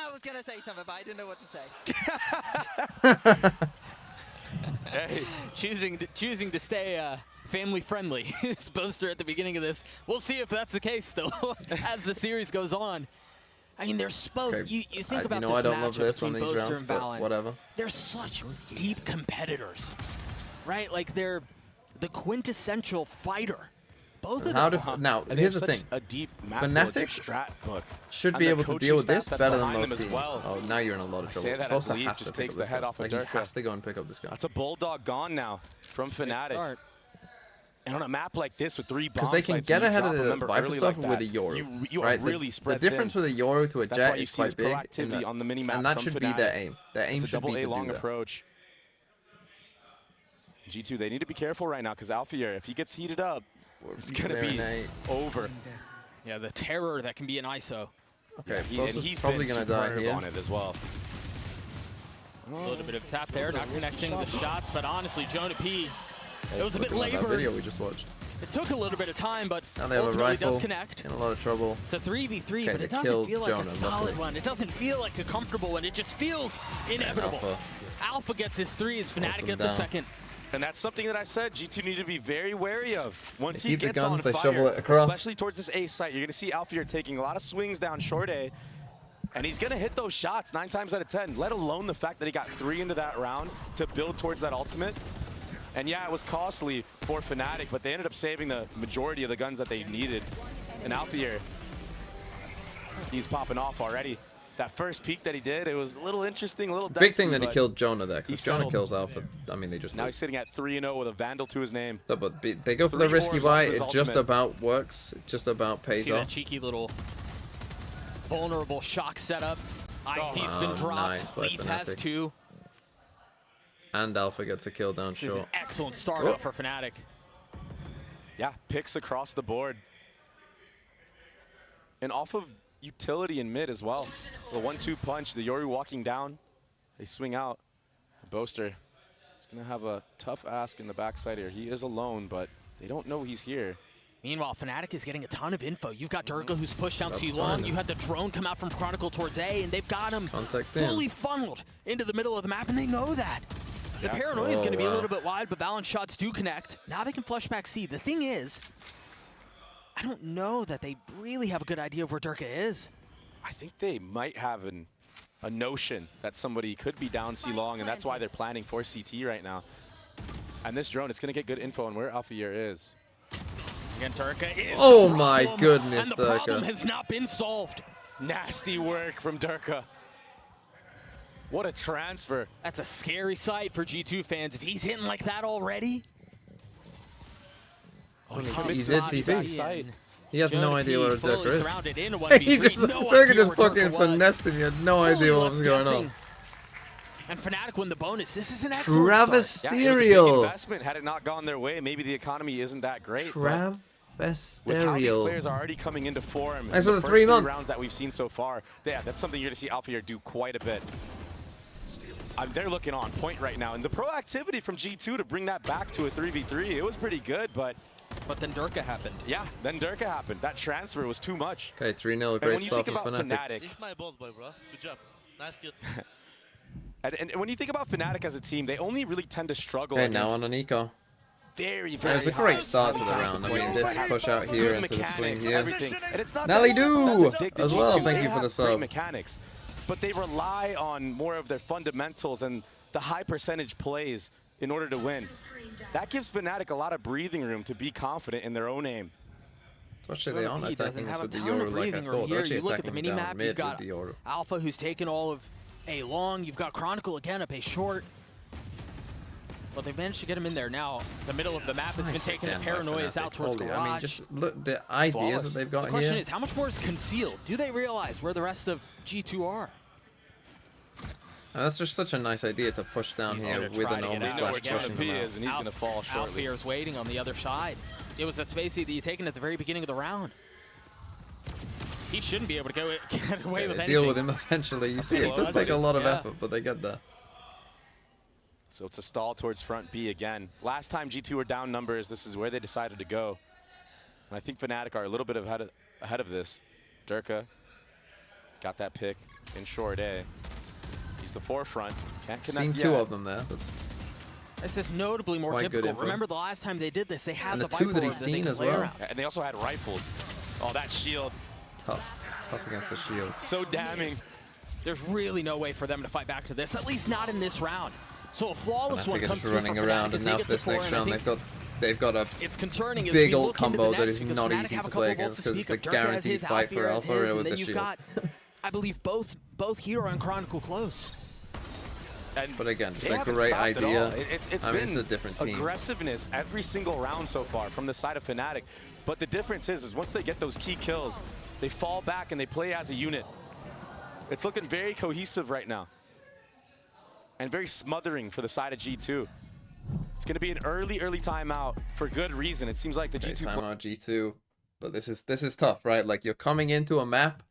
I was going to say something, but I didn't know what to say. Hey. Choosing to stay family friendly is Boaster at the beginning of this. We'll see if that's the case still as the series goes on. I mean, they're both. Okay. You think about you know, this I don't love matchup this on between these Boaster rounds, and but Valen. whatever. They're such deep competitors, right? Like they're the quintessential fighter. Both of them. Now, here's the thing. A deep Fnatic strat book. should be able to deal with this better than most as teams. well. Oh, now you're in a lot of trouble. Say that Boaster as Leaf has to just pick takes up the this head guy. off of Like, Durka. he has to go and pick up this guy. That's a bulldog gone now from Fnatic. And on a map like this with 3 bombs, Because they can get ahead of the Viper stuff with a Yoru. You right? are really spread the difference with a Yoru to a That's Jet why you is see quite this big. proactivity on the mini-map and that from should be Fnatic. their aim. Their aim It's a should be double to A long do that. approach. G2, they need to be careful right now because Alfier, if he gets heated up, it's going to be over. Yeah, the terror that can be an ISO. Okay, yeah, and he's probably been going to die superb here. on it as well. A little bit of tap there, not connecting the shots, but honestly, Jonah P, it was a bit That labored. video we just watched. It took a little bit of time, but Now they have a ultimately rifle. does connect. In a lot of trouble. It's a 3v3, Okay, but they it doesn't killed feel like Jonah, a solid luckily. one. It doesn't feel like a comfortable one. It just feels inevitable. Alpha gets his 3 as Fnatic at the second. And that's something that I said G2 need to be very wary of. Once They he keep the gets guns, on they fire, shovel it across. especially towards this A site, you're going to see Alfier taking a lot of swings down short A. And he's going to hit those shots 9 times out of 10, let alone the fact that he got 3 into that round to build towards that ultimate. And yeah, it was costly for Fnatic, but they ended up saving the majority of the guns that they needed. And Alfier, he's popping off already. That first peek that he did, it was a little interesting, a little dicey. Big thing that he killed Jonah there, because Jonah settled. kills Alpha. I mean, they just Now he's sitting at 3-0 with a Vandal to his name. So, but they go for the 3 risky orbs buy. off his It just ultimate. about works. It just about pays See off. that cheeky little vulnerable shock setup. IC's been dropped. Nice by Leaf has Fnatic. 2. And Alpha gets a kill down This is an short. excellent start out for Fnatic. Yeah, picks across the board. And off of utility in mid as well. The 1-2 punch, the Yoru walking down. They swing out. Boaster is going to have a tough ask in the backside here. He is alone, but they don't know he's here. Meanwhile, Fnatic is getting a ton of info. You've got Durga who's pushed down That's C long. fine. You had the drone come out from Chronicle towards A, and they've got him Contact fully in. funneled into the middle of the map, and they know that. The paranoia is Oh, going to be a wow. little bit wide, but Valen's shots do connect. Now they can flush back C. The thing is, I don't know that they really have a good idea of where Durga is. I think they might have a notion that somebody could be down C long, and that's why they're planning for CT right now. And this drone, it's going to get good info on where Alfier is. Again, Durga is Oh the my problem, goodness, and the problem Durga. has not been solved. Nasty work from Durka. What a transfer. That's a scary sight for G2 fans. If he's hitting like that already. Oh, He did TP. He has no idea what a Durka is. Surrounded in a He 1v3. just, No Durka idea just where fucking Durka was. finessed him. He had no Fully idea what was left going guessing. on. And Fnatic win the bonus. This is an excellent Travis start. Yeah, it was a big Stereo. investment. Had it not gone their way, maybe the economy isn't that great. but Travis with how these Stereo. players are already coming into form, Thanks in for the the first 3 3 months. rounds that we've seen so far, yeah, that's something you're going to see Alfier do quite a bit. They're looking on point right now, and the proactivity from G2 to bring that back to a 3v3, it was pretty good, but then Durka happened. Yeah, then Durka happened. That transfer was too much. Okay, 3-0, And great when you start think for about Fnatic. Fnatic, my balls, boy, bro. Good job. Nice kid. and when you think about Fnatic as a team, they only really tend to struggle Okay, against now on an eco. very, So very it's a great high start to the speed round. I mean, players. this push out here Good into the swing mechanics, here. everything. And it's not Nelly that Doo that's addicted as well. G2. Thank They you for the have great sub. mechanics, but they rely on more of their fundamentals and the high percentage plays in order to win. That gives Fnatic a lot of breathing room to be confident in their own aim. Especially they aren't He doesn't attacking this have a with the ton of Yoru like I breathing room thought. They're here. actually You look at the attacking mini down map. You've mid with got the Yoru. Alpha, who's taken all of A long. You've got Chronicle again up A short. But they've managed to get him in there now. The middle of the map has been taken. And Paranoia is out towards Holy, Garage. I mean, just look the ideas that they've got The question here. is, how much more is concealed? Do they realize where the rest of G2 are? And that's just such a nice idea to push down He's here gonna with try a to get normal out. flash Where Jonah pushing P them out. is, and he's going to fall shortly. Alfier's waiting on the other side. It was that spacey that you taken at the very beginning of the round. He shouldn't be able to get away with anything. Deal with him eventually. You see, it does take a lot of effort, but they get there. So it's a stall towards front B again. Last time G2 were down numbers, this is where they decided to go. And I think Fnatic are a little bit ahead of this. Durka got that pick in short A. He's the forefront. Can't connect Seen two of them there. That's this is notably more difficult. Remember the last time they did this, they had the two Viper that orb he's that they seen can as play well. around. And they also had rifles. Oh, that shield. Tough against the shield. So damning. There's really no way for them to fight back to this, at least not in this round. So a flawless one comes through through running for around, Fnatic and now as this they get to next 4, round they've got a it's concerning as big we old look into combo the that next is because not Fnatic easy have to a couple play bolts against to because speak it's a of. Durka has guaranteed his, fight for Alfir has Alpha his, with and the then you've shield. got, I believe, both Hero and Chronicle close. But again, just They a haven't great stopped at idea. all. It's I mean, been it's a different team. aggressiveness every single round so far from the side of Fnatic. But the difference is once they get those key kills, they fall back and they play as a unit. It's looking very cohesive right now. And very smothering for the side of G2. It's going to be an early timeout for good reason. It seems like the G2 timeout G2, but this is tough, right? Like you're coming into a map,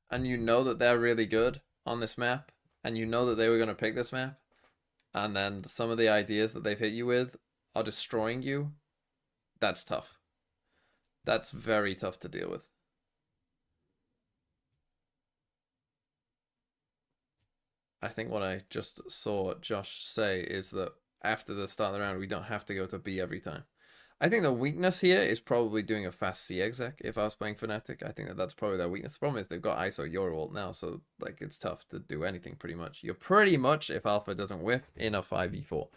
and you know that they're really good on this map, and you know that they were going to pick this map, and then some of the ideas that they've hit you with are destroying you. That's tough. That's very tough to deal with. I think what I just saw Josh say is that after the start of the round, we don't have to go to B every time. I think the weakness here is probably doing a fast C exec. If I was playing Fnatic, I think that's probably their weakness. The problem is they've got ISO Euro ult now, so like it's tough to do anything pretty much. You're pretty much, if Alpha doesn't whiff, in a 5v4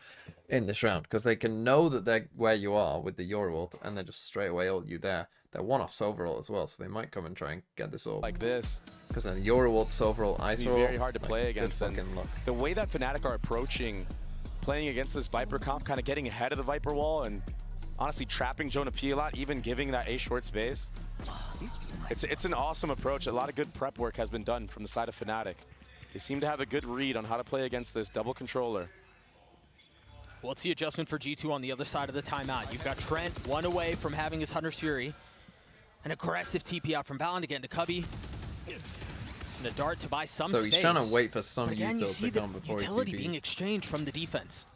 in this round, because they can know that they're where you are with the Euro ult, and they just straight away ult you there. They're one-off Sova ult as well, so they might come and try and get this ult. like this. Because then Euro ult, Sova ult, It's ISO ult. very hard to play against. Good And fucking luck. the way that Fnatic are approaching playing against this Viper comp, kind of getting ahead of the Viper wall and honestly trapping Jonah P a lot, even giving that A short space. It's an awesome approach. A lot of good prep work has been done from the side of Fnatic. They seem to have a good read on how to play against this double controller. Well, it's the adjustment for G2 on the other side of the timeout. You've got Trent one away from having his Hunter's Fury. An aggressive TP out from Balan to get into Cubby. And a dart to buy some So space. he's trying to wait for some But again, you util see to the come before he utility TPs. being exchanged from the defense.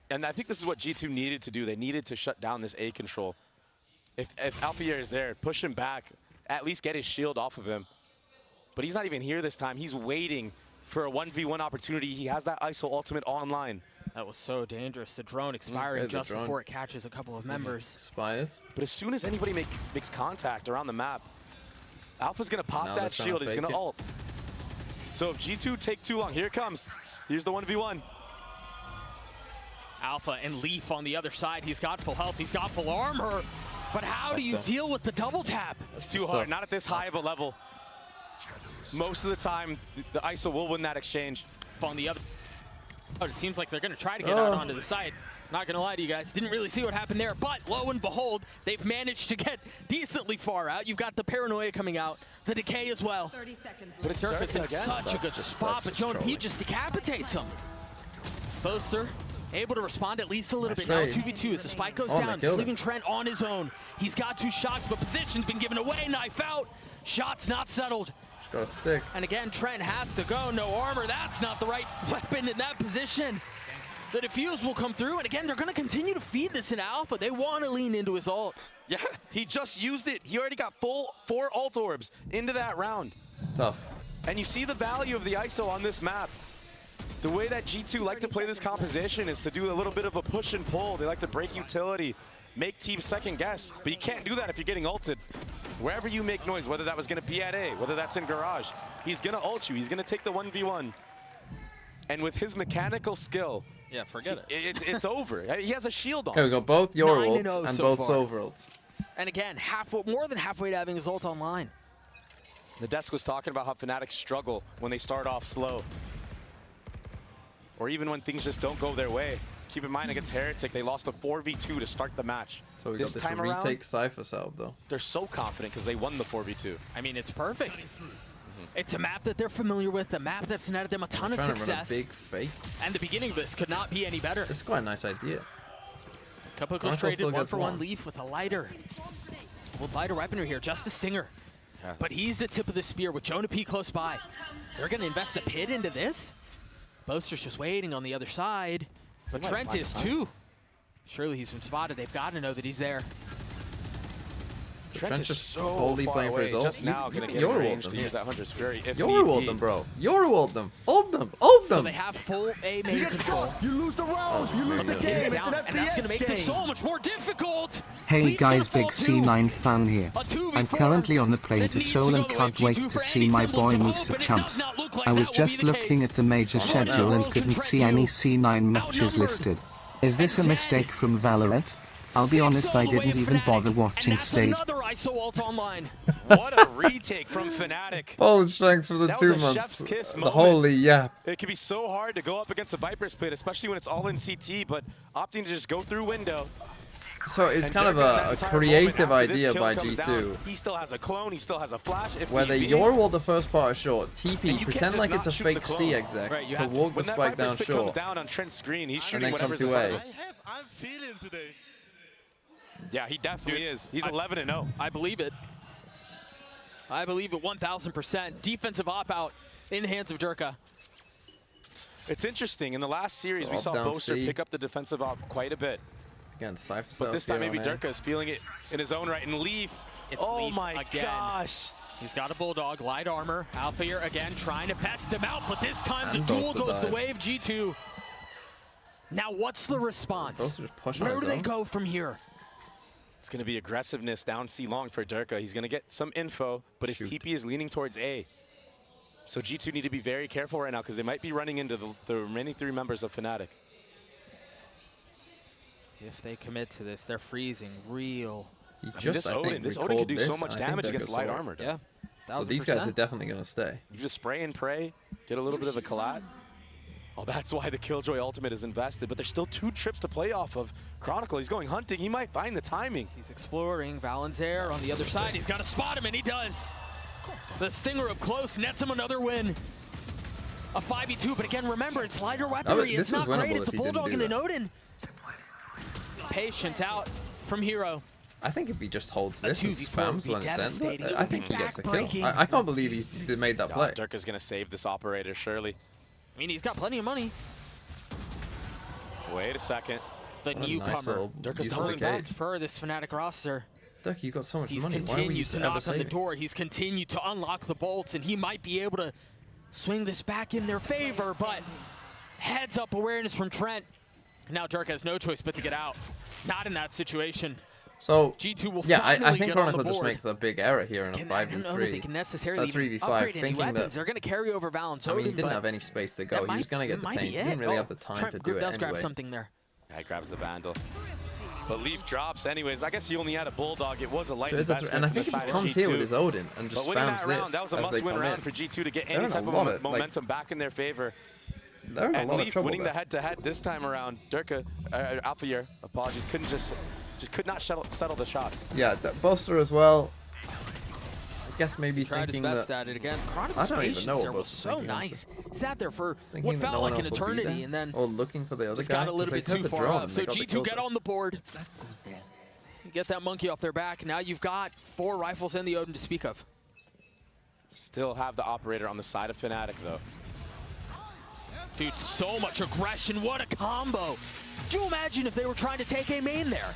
And I think this is what G2 needed to do. They needed to shut down this A control. If Alfier is there, push him back, at least get his shield off of him. But he's not even here this time. He's waiting for a 1v1 opportunity. He has that ISO ultimate online. That was so dangerous. The drone expiring just before it catches a couple of members. Expires. But as soon as anybody makes contact around the map, Alpha's going to pop Now that they're trying shield. to He's fake going to it. ult. So if G2 take too long, here it comes. Here's the 1v1. Alpha and Leaf on the other side. He's got full health. He's got full armor. But how do you deal with the double tap? It's too hard. Not at this high of a level. Most of the time, the ISO will win that exchange. On the other. Oh, it seems like they're going to try to get out onto the side. Not going to lie to you guys. Didn't really see what happened there. But lo and behold, they've managed to get decently far out. You've got the Paranoia coming out. The Decay as well. 30 seconds But it's Durka's in Durka again. such a good spot, but Jonah P just decapitates him. Boaster able to respond at least a little bit now. trade. 2v2 as the spike goes Oh, they down. killed It's leaving him. Trent on his own. He's got 2 shots, but position's been given away. Knife out. Shots not settled. Just got a stick. And again, Trent has to go. No armor. That's not the right weapon in that position. The defuse will come through, and again, they're going to continue to feed this in Alpha. They want to lean into his ult. Yeah, he just used it. He already got full 4 ult orbs into that round. Tough. And you see the value of the ISO on this map. The way that G2 like to play this composition is to do a little bit of a push and pull. They like to break utility, make teams second guess. But you can't do that if you're getting ulted. Wherever you make noise, whether that was going to be at A, whether that's in garage, he's going to ult you. He's going to take the 1v1. And with his mechanical skill, yeah, forget it. It's over. He has a shield on. Okay, we got both your 9-0 ults and so both far. Sova ults. And again, more than halfway to having his ult online. The desk was talking about how Fnatic struggle when they start off slow. Or even when things just don't go their way. Keep in mind against Heretic, they lost a 4v2 to start the match. So we this got time this around, retake Cypher salve though. they're so confident because they won the 4v2. I mean, it's perfect. It's a map that they're familiar with, a map that's netted them a ton of Trying success. to run a big fake. And the beginning of this could not be any better. It's quite a nice idea. Couple goes Chronicles traded still 1 gets for 1 one. Leaf with a lighter. Well, lighter weaponry here, just a stinger. Yes. But he's the tip of the spear with Jonah P close by. They're going to invest the pit into this? Boaster's just waiting on the other side, but Trent is too. Surely he's been spotted. They've got to know that he's there. Trent is just so fully far playing for away. his ult. Just now going to get Your range ult to them. use that Hunter's Fury if Your need ult be. them, bro. Your ult them. Ult them. Ult them. So they have full A main control. You lose the round. Oh, You lose the man. game. It's Down, an and that's going to make this game. so much more difficult. Hey Leaf's guys, gonna big fall too. C9 fan here. A 2v4 I'm currently on the plane that to needs Seoul to and go the can't way wait G2 to for see any my boy semblance of moves hope, to but it champs. does not look like I was that will just be the looking case. at the major schedule and couldn't see any C9 matches listed. Is this a mistake from Valorant? I'll be honest, I didn't even bother watching stage. Another ISO ult online. What a retake from Fnatic. Full strength for the That 2 was a months. chef's kiss The moment. holy yeah. It can be so hard to go up against a Viper split, especially when it's all in CT, but opting to just go through window. So it's And kind of Durka, that a entire creative moment after this idea kill by comes G2. down, he still has a clone, he still has a flash. If Whether need be. your ult the first part is short, And TP, you pretend can't like just it's a not shoot the fake clone. C exec Right, you to have to- walk the when that spike Viper down spit short. comes down on Trent's screen, he's shooting then come whatever's to in front A. of him. I'm feeling today. Yeah, he definitely is. He's 11-0. I believe it. I believe it 1,000%. Defensive op-out in the hands of Durka. It's interesting. In the last series, So we up, saw down, Boaster C. pick up the defensive op quite a bit. Again, Cypher But this time, here maybe on A. Durka is feeling it in his own right. And Leaf, It's oh Leaf my again. gosh. He's got a Bulldog, light armor. Alpha here again trying to pest him out, but this time the And duel Boaster goes the died. way of G2. Now what's the response? Boaster just pushing Where on do his they own. go from here? It's going to be aggressiveness down C long for Durka. He's going to get some info, but his TP is leaning towards A. So G2 need to be very careful right now because they might be running into the remaining 3 members of Fnatic. If they commit to this, they're freezing real. He I mean, just, this I think, Odin can recalled do this, so and much I think damage Durka against saw light it. armor. Yeah. So these guys are definitely going to stay. You just spray and pray, get a little bit of a collat. Oh, that's why the Killjoy ultimate is invested, but there's still 2 trips to play off of. Chronicle, he's going hunting. He might find the timing. He's exploring. Valenzair on the other side. He's got to spot him, and he does. The Stinger up close nets him another win. A 5v2, but again, remember, it's lighter weaponry. this It's was not great. winnable It's a if he didn't Bulldog do and an that. Odin. Patience out from Hero. I think if he just holds A this and 2v4 spams would be when it's devastating. ended, It I would be think he gets a backbreaking. kill. I can't believe he made that play. Durka's going to save this operator, surely. I mean, he's got plenty of money. Wait a second. The What a nice newcomer. little Durka's use of the holding back. cage. For this Fnatic roster. Durka, you got so much He's money. Why were you continued to ever knock on the saving? door. He's continued to unlock the bolts, and he might be able to swing this back in their favor, but heads up awareness from Trent. Now Durka has no choice but to get out. Not in that situation. So, G2 will yeah, I finally think get on the Chronicle just board. makes a big error here in a I don't know that they 5v3. can necessarily A 3v5, upgrade any thinking weapons. that They're going to carry over Valence. I mean, he didn't have any space to go. He was going to get the tank. He didn't really have the time to do Group it does grab anyway. something there. Yeah, he grabs the Vandal. But Leaf drops anyways. I guess he only had a Bulldog. It was a light So it's investment and I from the think if side he of comes G2. here with his Odin and just But winning spams that round, this that was a as they must-win come round in, for G2 to get they're any in a type lot of of, momentum back in their favor. They're in a And lot of Leaf trouble winning the there. head-to-head this time around. Durka, Alpha Year, apologies, could not settle the shots. Yeah, that Boaster as well. I guess maybe Tried his thinking best that at it again. I Chronicle's don't even patience know there what was Boaster's so thinking, nice. Sat there for thinking what that felt no one like an else will be eternity, there, and then or looking for the other just guy got a little bit because too they took the far drone up. and So they got the G2 kill get there. on the board. You get that monkey off their back. Now you've got 4 rifles and the Odin to speak of. Still have the operator on the side of Fnatic though. Dude, so much aggression. What a combo. Could you imagine if they were trying to take a main there?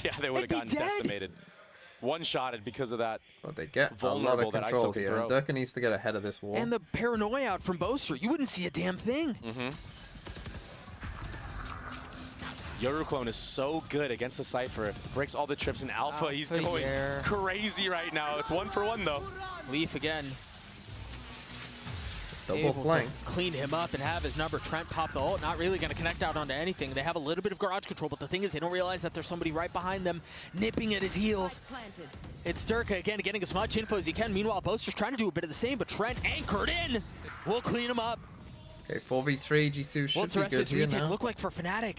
Yeah, they would have They'd be gotten dead. decimated. One-shotted because of that. But they get a lot vulnerable of that control ISO can here, and throw. Durka needs to get ahead of this wall. And the paranoia out from Boaster. You wouldn't see a damn thing. Yoru Clone is so good against the Cypher. Breaks all the trips in Alpha. He's Alpha going Year. crazy right now. It's 1-for-1 though. Leaf again. Double Able flank. to clean him up and have his number. Trent pop the ult. Not really going to connect out onto anything. They have a little bit of garage control, but the thing is they don't realize that there's somebody right behind them nipping at his heels. It's Durka again getting as much info as he can. Meanwhile, Boaster's trying to do a bit of the same, but Trent anchored in. We'll clean him up. Okay, 4v3, G2 should What's the be rest of good this here retake now. look like for Fnatic?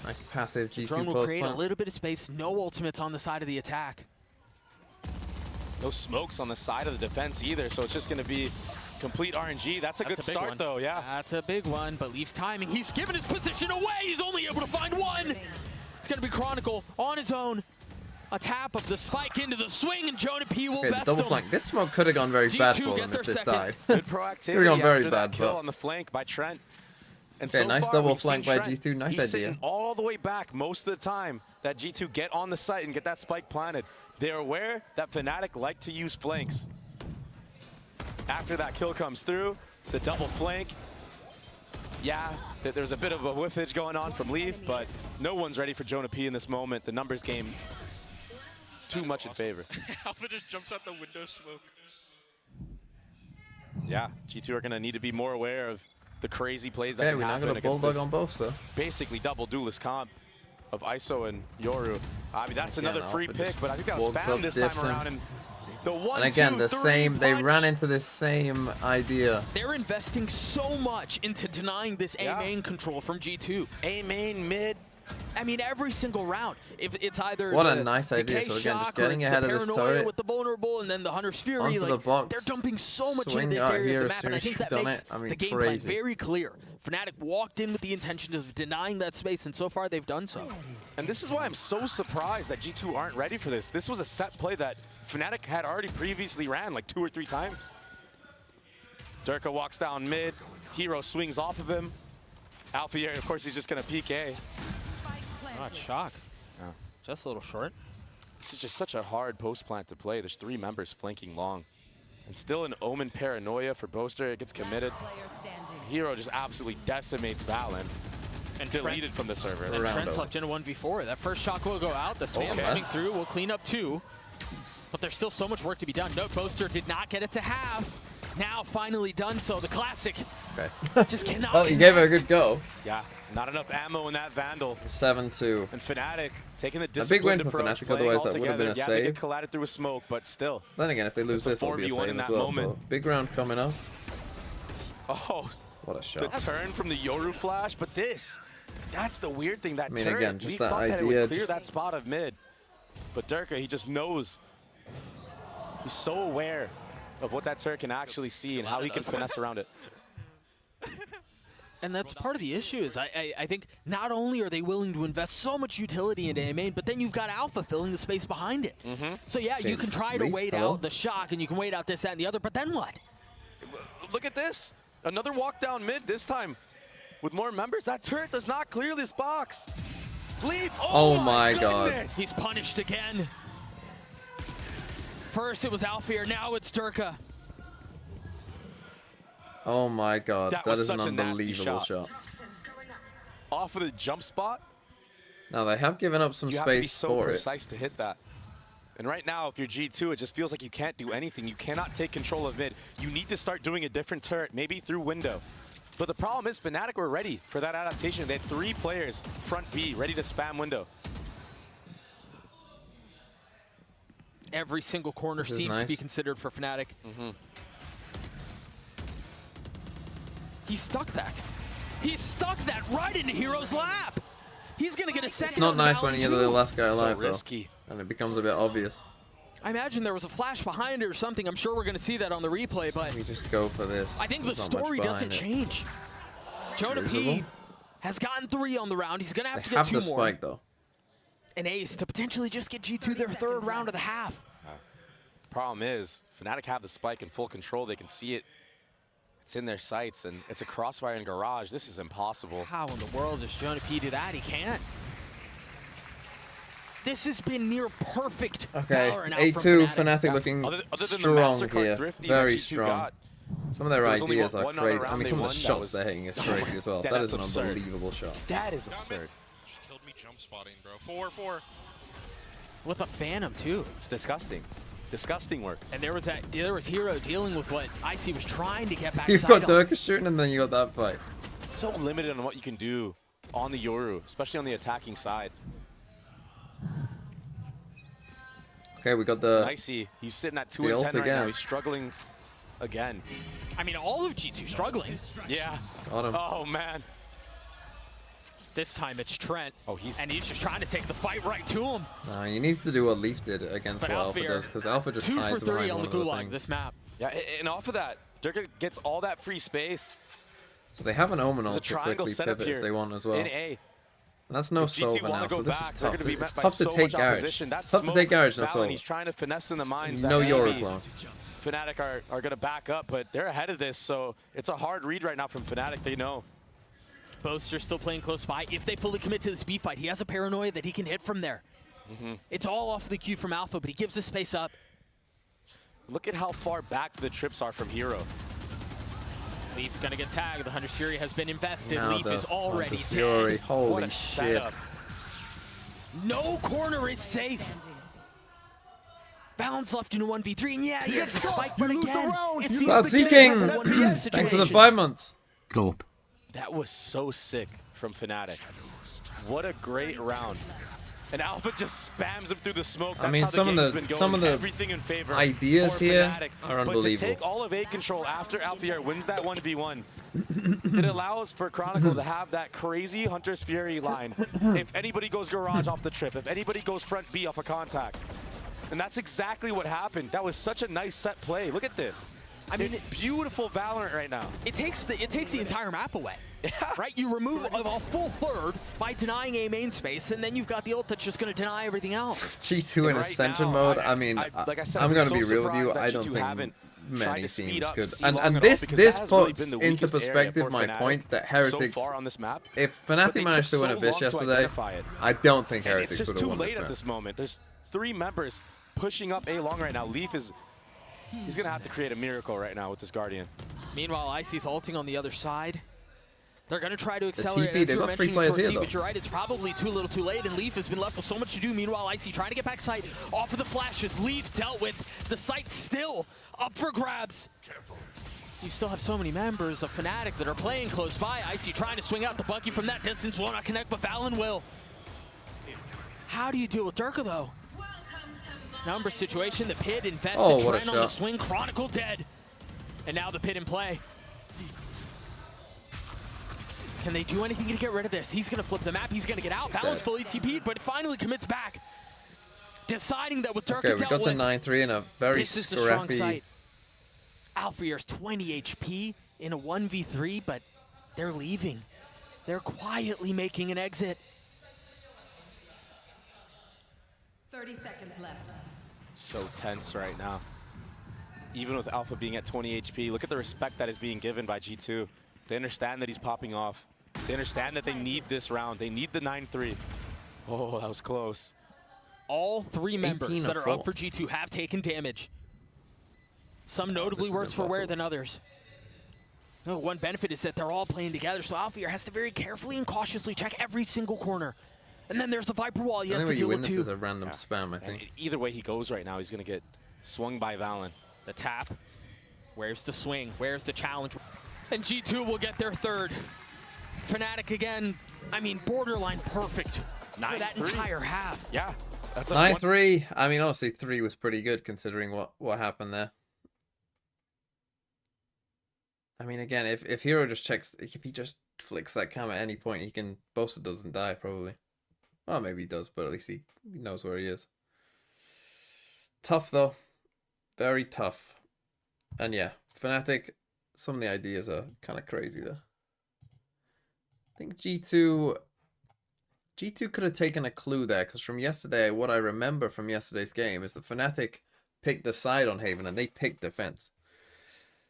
Nice passive G2 Drone will post create a plant. little bit of space. No ultimates on the side of the attack. No smokes on the side of the defense either, so it's just going to be complete RNG. That's a good big start one. though, yeah. That's a big one, but Leaf's timing. He's given his position away. He's only able to find one. It's going to be Chronicle on his own. A tap of the spike into the swing, and Jonah P will Okay, the best double him. flank. This smoke could have gone very bad G2 for get them their if this second. died. Good Could have proactivity gone very after that bad, kill but on the flank by Trent. And Okay, so nice far, double we've flank seen by Trent. G2. Nice He's idea. sitting all the way back most of the time that G2 get on the site and get that spike planted. They're aware that Fnatic like to use flanks. After that kill comes through, the double flank. Yeah, there's a bit of a whiffage going on from Leaf, but no one's ready for Jonah P in this moment. The numbers game too much in favor. Alpha just jumps out the window smoke. Yeah, G2 are going to need to be more aware of the crazy plays that Okay, can we're now happen gonna against bulldog this on both, so. basically double duelist comp of ISO and Yoru. I mean, that's another free Alpha pick, just but I think that was walks spam up, this dips time him. around. And the 1, And again, 2, the 3 same, they punch. ran into this same idea. They're investing so much into denying this A main control from G2. A main mid. I mean, every single round, if it's either What a the nice idea. decay So again, just shock or getting it's ahead the of this paranoia turret. with the vulnerable and then the Hunter's Fury, Onto like the box. they're dumping so much Swing into this out area here of the as map, and I soon as think that you've done makes it. I mean, the game crazy. plan very clear. Fnatic walked in with the intention of denying that space, and so far they've done so. And this is why I'm so surprised that G2 aren't ready for this. This was a set play that Fnatic had already previously ran like 2 or 3 times. Durka walks down mid. Hero swings off of him. Alpha, of course, he's just going to peek A. Not shock. Just a little short. This is just such a hard post plant to play. There's 3 members flanking long. And still an Omen paranoia for Boaster. It gets committed. Hero just absolutely decimates Valen. And deleted from the server. And Trent's left in a 1v4. That first shock will go out. The spam coming through will clean up 2. But there's still so much work to be done. Note Boaster did not get it to half. Now finally done so. The classic. Okay. Just cannot. Well, you gave it a good go. Yeah, not enough ammo in that Vandal. 7-2. And Fnatic taking the A big win disciplined for approach, Fnatic, playing otherwise all that would have been a together. Yeah, they save. get collided through a smoke, but still. Then again, if they lose It's this, a it'll be a 4v1 save in as that well. moment. So big round coming up. Oh, What a the shot. turn from the Yoru flash, but that's the weird thing. That I mean, turret, again, just we that thought that it idea, would clear just- that spot of mid. But Durka, he just knows. He's so aware of what that turret can actually see and how he can finesse around it. And that's part of the issue is I think not only are they willing to invest so much utility into A main, but then you've got Alpha filling the space behind it. So yeah, you can try to wait out the shock and you can wait out this, that, and the other, but then what? Look at this. Another walk down mid, this time with more members. That turret does not clear this box. Leaf, Oh my God. goodness. He's punished again. First it was Alfir, now it's Durka. Oh my God. That That was is an such a nasty unbelievable shot. shot. Off of the jump spot, Now they have given up some you have to be space so for it. precise to hit that. And right now, if you're G2, it just feels like you can't do anything. You cannot take control of mid. You need to start doing a different turret, maybe through window. But the problem is Fnatic were ready for that adaptation. They had 3 players front B ready to spam window. Every single corner This is seems to be nice. considered for Fnatic. He stuck that. He stuck that right into Hero's lap. He's gonna get a second. It's not on nice when Valen you're the too. last guy alive, risky. though. And it becomes a bit obvious. I imagine there was a flash behind it or something. I'm sure we're gonna see that on the replay, but We just go for this. I think the There's not much story doesn't behind it. change. Jonah P Usable. has gotten 3 on the round. He's gonna have to They get have 2 the more. spike, though. An ace to potentially just get G2 their 3rd round of the half. Problem is, Fnatic have the spike in full control. They can see it. It's in their sights, and it's a crossfire in garage. This is impossible. How in the world does Jonah P do that? He can't. This has been near perfect. Okay, Valorant out from A2 Fnatic. Fnatic looking Other than the strong MasterCard here. thrifty Very that G2 strong. got, Some of their there was only ideas are one crazy. other I round mean, they some of won the that shots was- they're hitting is Oh crazy my- as well. that's That is an absurd. unbelievable shot. That is absurd. She killed me jump spotting, bro. 4-4. With a Phantom too. It's disgusting. Disgusting work. And there was Hero dealing with what Icy was trying to get back. You've got Durka shooting and then you got that fight. So limited on what you can do on the Yoru, especially on the attacking side. Okay, we got the Nicey, he's sitting at 2 the and ult 10 right now. again. He's struggling again. I mean, all of G2 struggling. Yeah. Got him. Oh, man. This time it's Trent. Oh, he's just trying to take the fight right to him. No, you need to do what Leaf did against But what Alpha Alfir, does, because Alpha just 2 hides for 3 behind on one the of the Gulag things. this map. Yeah, and off of that, Durka gets all that free space. So they have an Omen There's a ult to triangle quickly setup pivot here if they want as well. in A. And that's no If G2 Sova wanna now, go so this back, is they're tough. gonna be It's met by tough to so take much Garage. opposition. That It's tough to smoke, take Garage, no Valen, Sova. he's trying to finesse in the minds No that Yoru maybe clone. Fnatic are going to back up, but they're ahead of this, so it's a hard read right now from Fnatic. They know. Boaster still playing close by. If they fully commit to this B fight, he has a paranoia that he can hit from there. It's all off the cue from Alpha, but he gives the space up. Look at how far back the trips are from Hero. Leaf's gonna get tagged. The Hunter's Fury has been invested. Now Leaf is already Hunter's Fury. dead. Holy What a shit. setup. No corner is safe. Balance left in a 1v3, and yeah, he gets a spike, but again, it seems Cloud the Seeking! game has a 1v1 Thanks for the situation. 5 months. Glorp. That was so sick from Fnatic. What a great round. And Alpha just spams him through the smoke. That's I mean, how some game's of been the going. some of the Everything in favor ideas for here Fnatic. are But to unbelievable. take all of A control after Alpha wins that 1v1, it allows for Chronicle to have that crazy Hunter's Fury line. If anybody goes garage off the trip, if anybody goes front B off a contact. And that's exactly what happened. That was such a nice set play. Look at this. I mean, it's beautiful Valorant right now. It takes the entire map away, right? You remove a full third by denying a main space, and then you've got the ult that's just going to deny everything else. G2 in Right Ascension now, mode. like I said, I'm I'm going so to be real with you. surprised that I don't G2 think haven't tried many to speed teams up could. C And long at all, this because this that has really puts been the into weakest area perspective for my Fnatic point that so Heretics. far on this map. If But Fnatic they managed to took win a so Vish long to yesterday, identify it. I don't think And Heretics it's just would have too won late this at map. this moment. There's 3 members pushing up A long right now. Leaf is he's gonna have to create a miracle right now with this Guardian. Meanwhile, Icy's ulting on the other side. They're going to try to accelerate, TP, as they've you were got 3 mentioning, players towards here, C, though. but you're right, it's probably too little too late, and Leaf has been left with so much to do. Meanwhile, Icy trying to get back sight off of the flashes. Leaf dealt with. The site still up for grabs. You still have so many members of Fnatic that are playing close by. Icy trying to swing out the Bucky from that distance. Will not connect, but Valen will. How do you deal with Durka, though? Number situation, the pit invested, Oh, what a Trent on the shot. swing, Chronicle dead. And now the pit in play. Can they do anything to get rid of this? He's going to flip the map. He's going to get out. Valen's fully TP'd, but it finally commits back. Deciding that with Durka Okay, we dealt got to with, 9-3 in a very this is the strong scrappy. site. Alfreyr's 20 HP in a 1v3, but they're leaving. They're quietly making an exit. 30 seconds left. So tense right now. Even with Alpha being at 20 HP, look at the respect that is being given by G2. They understand that he's popping off. They understand that they need this round. They need the 9-3. Oh, that was close. All 3 members 18 that or are up 4. for G2 have taken damage. Some notably this is worse for wear impossible. than others. No, one benefit is that they're all playing together, so Alfreyer has to very carefully and cautiously check every single corner. And then there's the Viper wall he I has think to when you deal win with this too. is a random spam, I And think. either way he goes right now, he's going to get swung by Valen. The tap. Where's the swing? Where's the challenge? And G2 will get their 3rd. Fnatic again, I mean, borderline perfect for that 9-3. entire half. Yeah. That's a 9-3. I mean, honestly, 3 was pretty good considering what happened there. I mean, again, if Hero just checks, if he just flicks that cam at any point, he can. Bosa doesn't die probably. Well, maybe he does, but at least he knows where he is. Tough though, very tough. And yeah, Fnatic. Some of the ideas are kind of crazy there. I think G2 could have taken a clue there, because from yesterday, what I remember from yesterday's game is that Fnatic picked the side on Haven and they picked defense.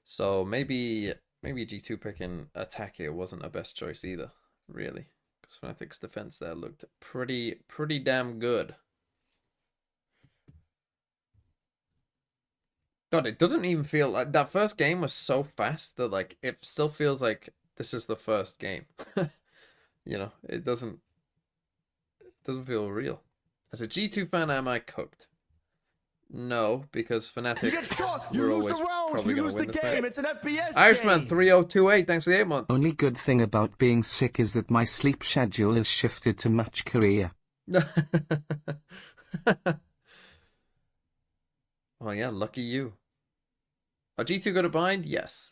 So maybe G2 picking attack here wasn't a best choice either, really, because Fnatic's defense there looked pretty damn good. God, it doesn't even feel like that first game was so fast that like it still feels like this is the first game. You know, it doesn't feel real. As a G2 fan, am I cooked? No, because Fnatic we're always probably going to win this match. It's an FPS Irishman game. 3028, thanks for the 8 months. Only good thing about being sick is that my sleep schedule is shifted to match Korea. Well, yeah, lucky you. Are G2 going to bind? Yes.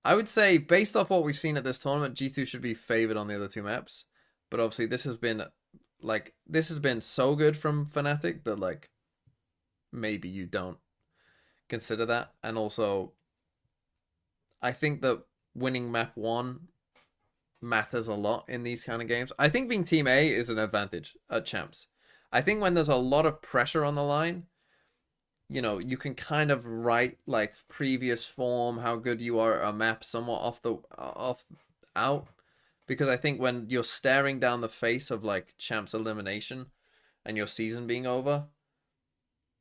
I would say, based off what we've seen at this tournament, G2 should be favored on the other 2 maps. But obviously, this has been so good from Fnatic that, like, maybe you don't consider that. And also, I think that winning map 1 matters a lot in these kind of games. I think being Team A is an advantage at Champs. I think when there's a lot of pressure on the line, you know, you can kind of write like previous form, how good you are at a map somewhat out. Because I think when you're staring down the face of like Champs elimination and your season being over,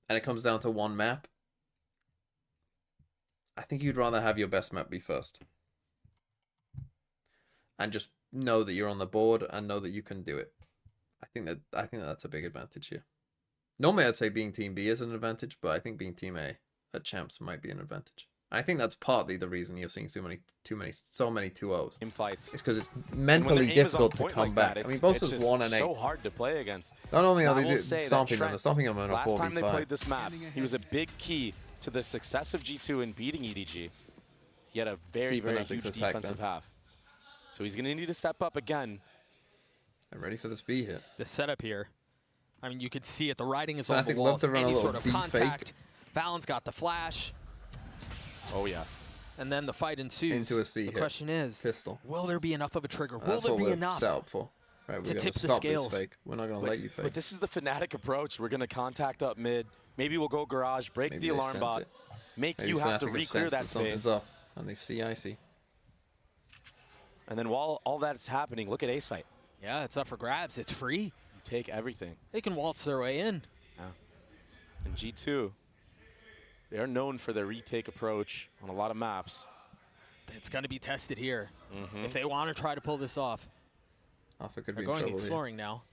and it comes down to one map, I think you'd rather have your best map be first. And just know that you're on the board and know that you can do it. I think that's a big advantage here. Normally I'd say being Team B is an advantage, but I think being Team A at Champs might be an advantage. I think that's partly the reason you're seeing so many 2-0s. In fights. It's because it's mentally difficult to come back. I mean, both is 1 and 8. So hard to play against. Not only are they stomping them, they're stomping them on a 4v5. Last time they played this map, he was a big key to the success of G2 in beating EDG. He had a very, very huge defensive half. So he's going to need to step up again. I'm ready for this B hit. The setup here. I mean, you could see it. The writing is on the Fnatic wall. love to run a Any little sort of B contact. fake. Fallon's got the flash. Oh, yeah. And then the fight ensues. Into a C the hit. question is, Pistol. will there be enough of a trigger? Will That's there what be we're enough set up for. Right, we're to going tip to the stop this scales? fake. We're not going to let you fake. But this is the Fnatic approach. We're going to contact up mid. Maybe we'll go garage, break Maybe the they alarm sense bot, it. make Maybe you have to Fnatic re-clear sense that something's space. up, and they see icy. And then while all that's happening, look at A-Site. Yeah, it's up for grabs. It's free. You take everything. They can waltz their way in. Yeah. And G2, they are known for their retake approach on a lot of maps. It's going to be tested here if they want to try to pull this off. Alpha could They're be going in trouble exploring now.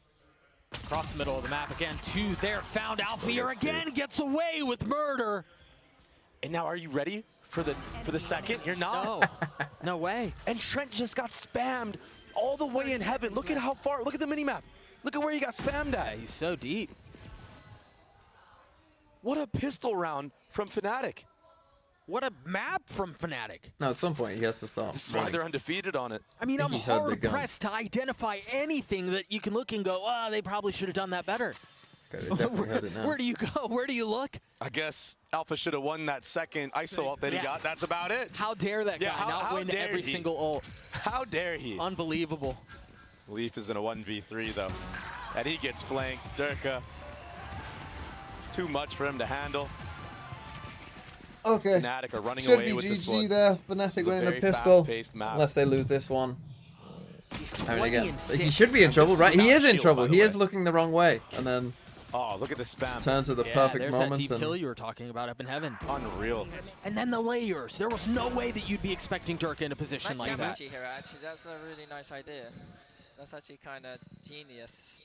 Across the middle of the map again. 2 there. Found Alpha here again. Gets away with murder. And now, are you ready for the second? You're not. No. No way. And Trent just got spammed all the way in heaven. Look at how far. Look at the minimap. Look at where he got spammed at. Yeah, he's so deep. What a pistol round from Fnatic. What a map from Fnatic. No, at some point he has to stop. This is why they're undefeated on it. I mean, I'm hard-pressed to identify anything that you can look and go, oh, they probably should have done that better. Okay, they definitely heard it now. Where do you go? Where do you look? I guess Alpha should have won that second ISO ult that he got. That's about it. How dare that guy not win every single ult? How dare he? Unbelievable. Leaf is in a 1v3, though. And he gets flanked. Durka. Too much for him to handle. Okay. Fnatic are running Should away be with this GG one. there. Fnatic winning the pistol. Unless they lose this one. I mean, again, he should be in trouble, right? He is in trouble. He is looking the wrong way. And then oh, look at the spam. Turns at the perfect there's moment. That deep kill you were talking about up in heaven. Unreal. And then the layers. There was no way that you'd be expecting Durka in a position like that. Here, actually, that's a really nice idea. That's actually kind of genius.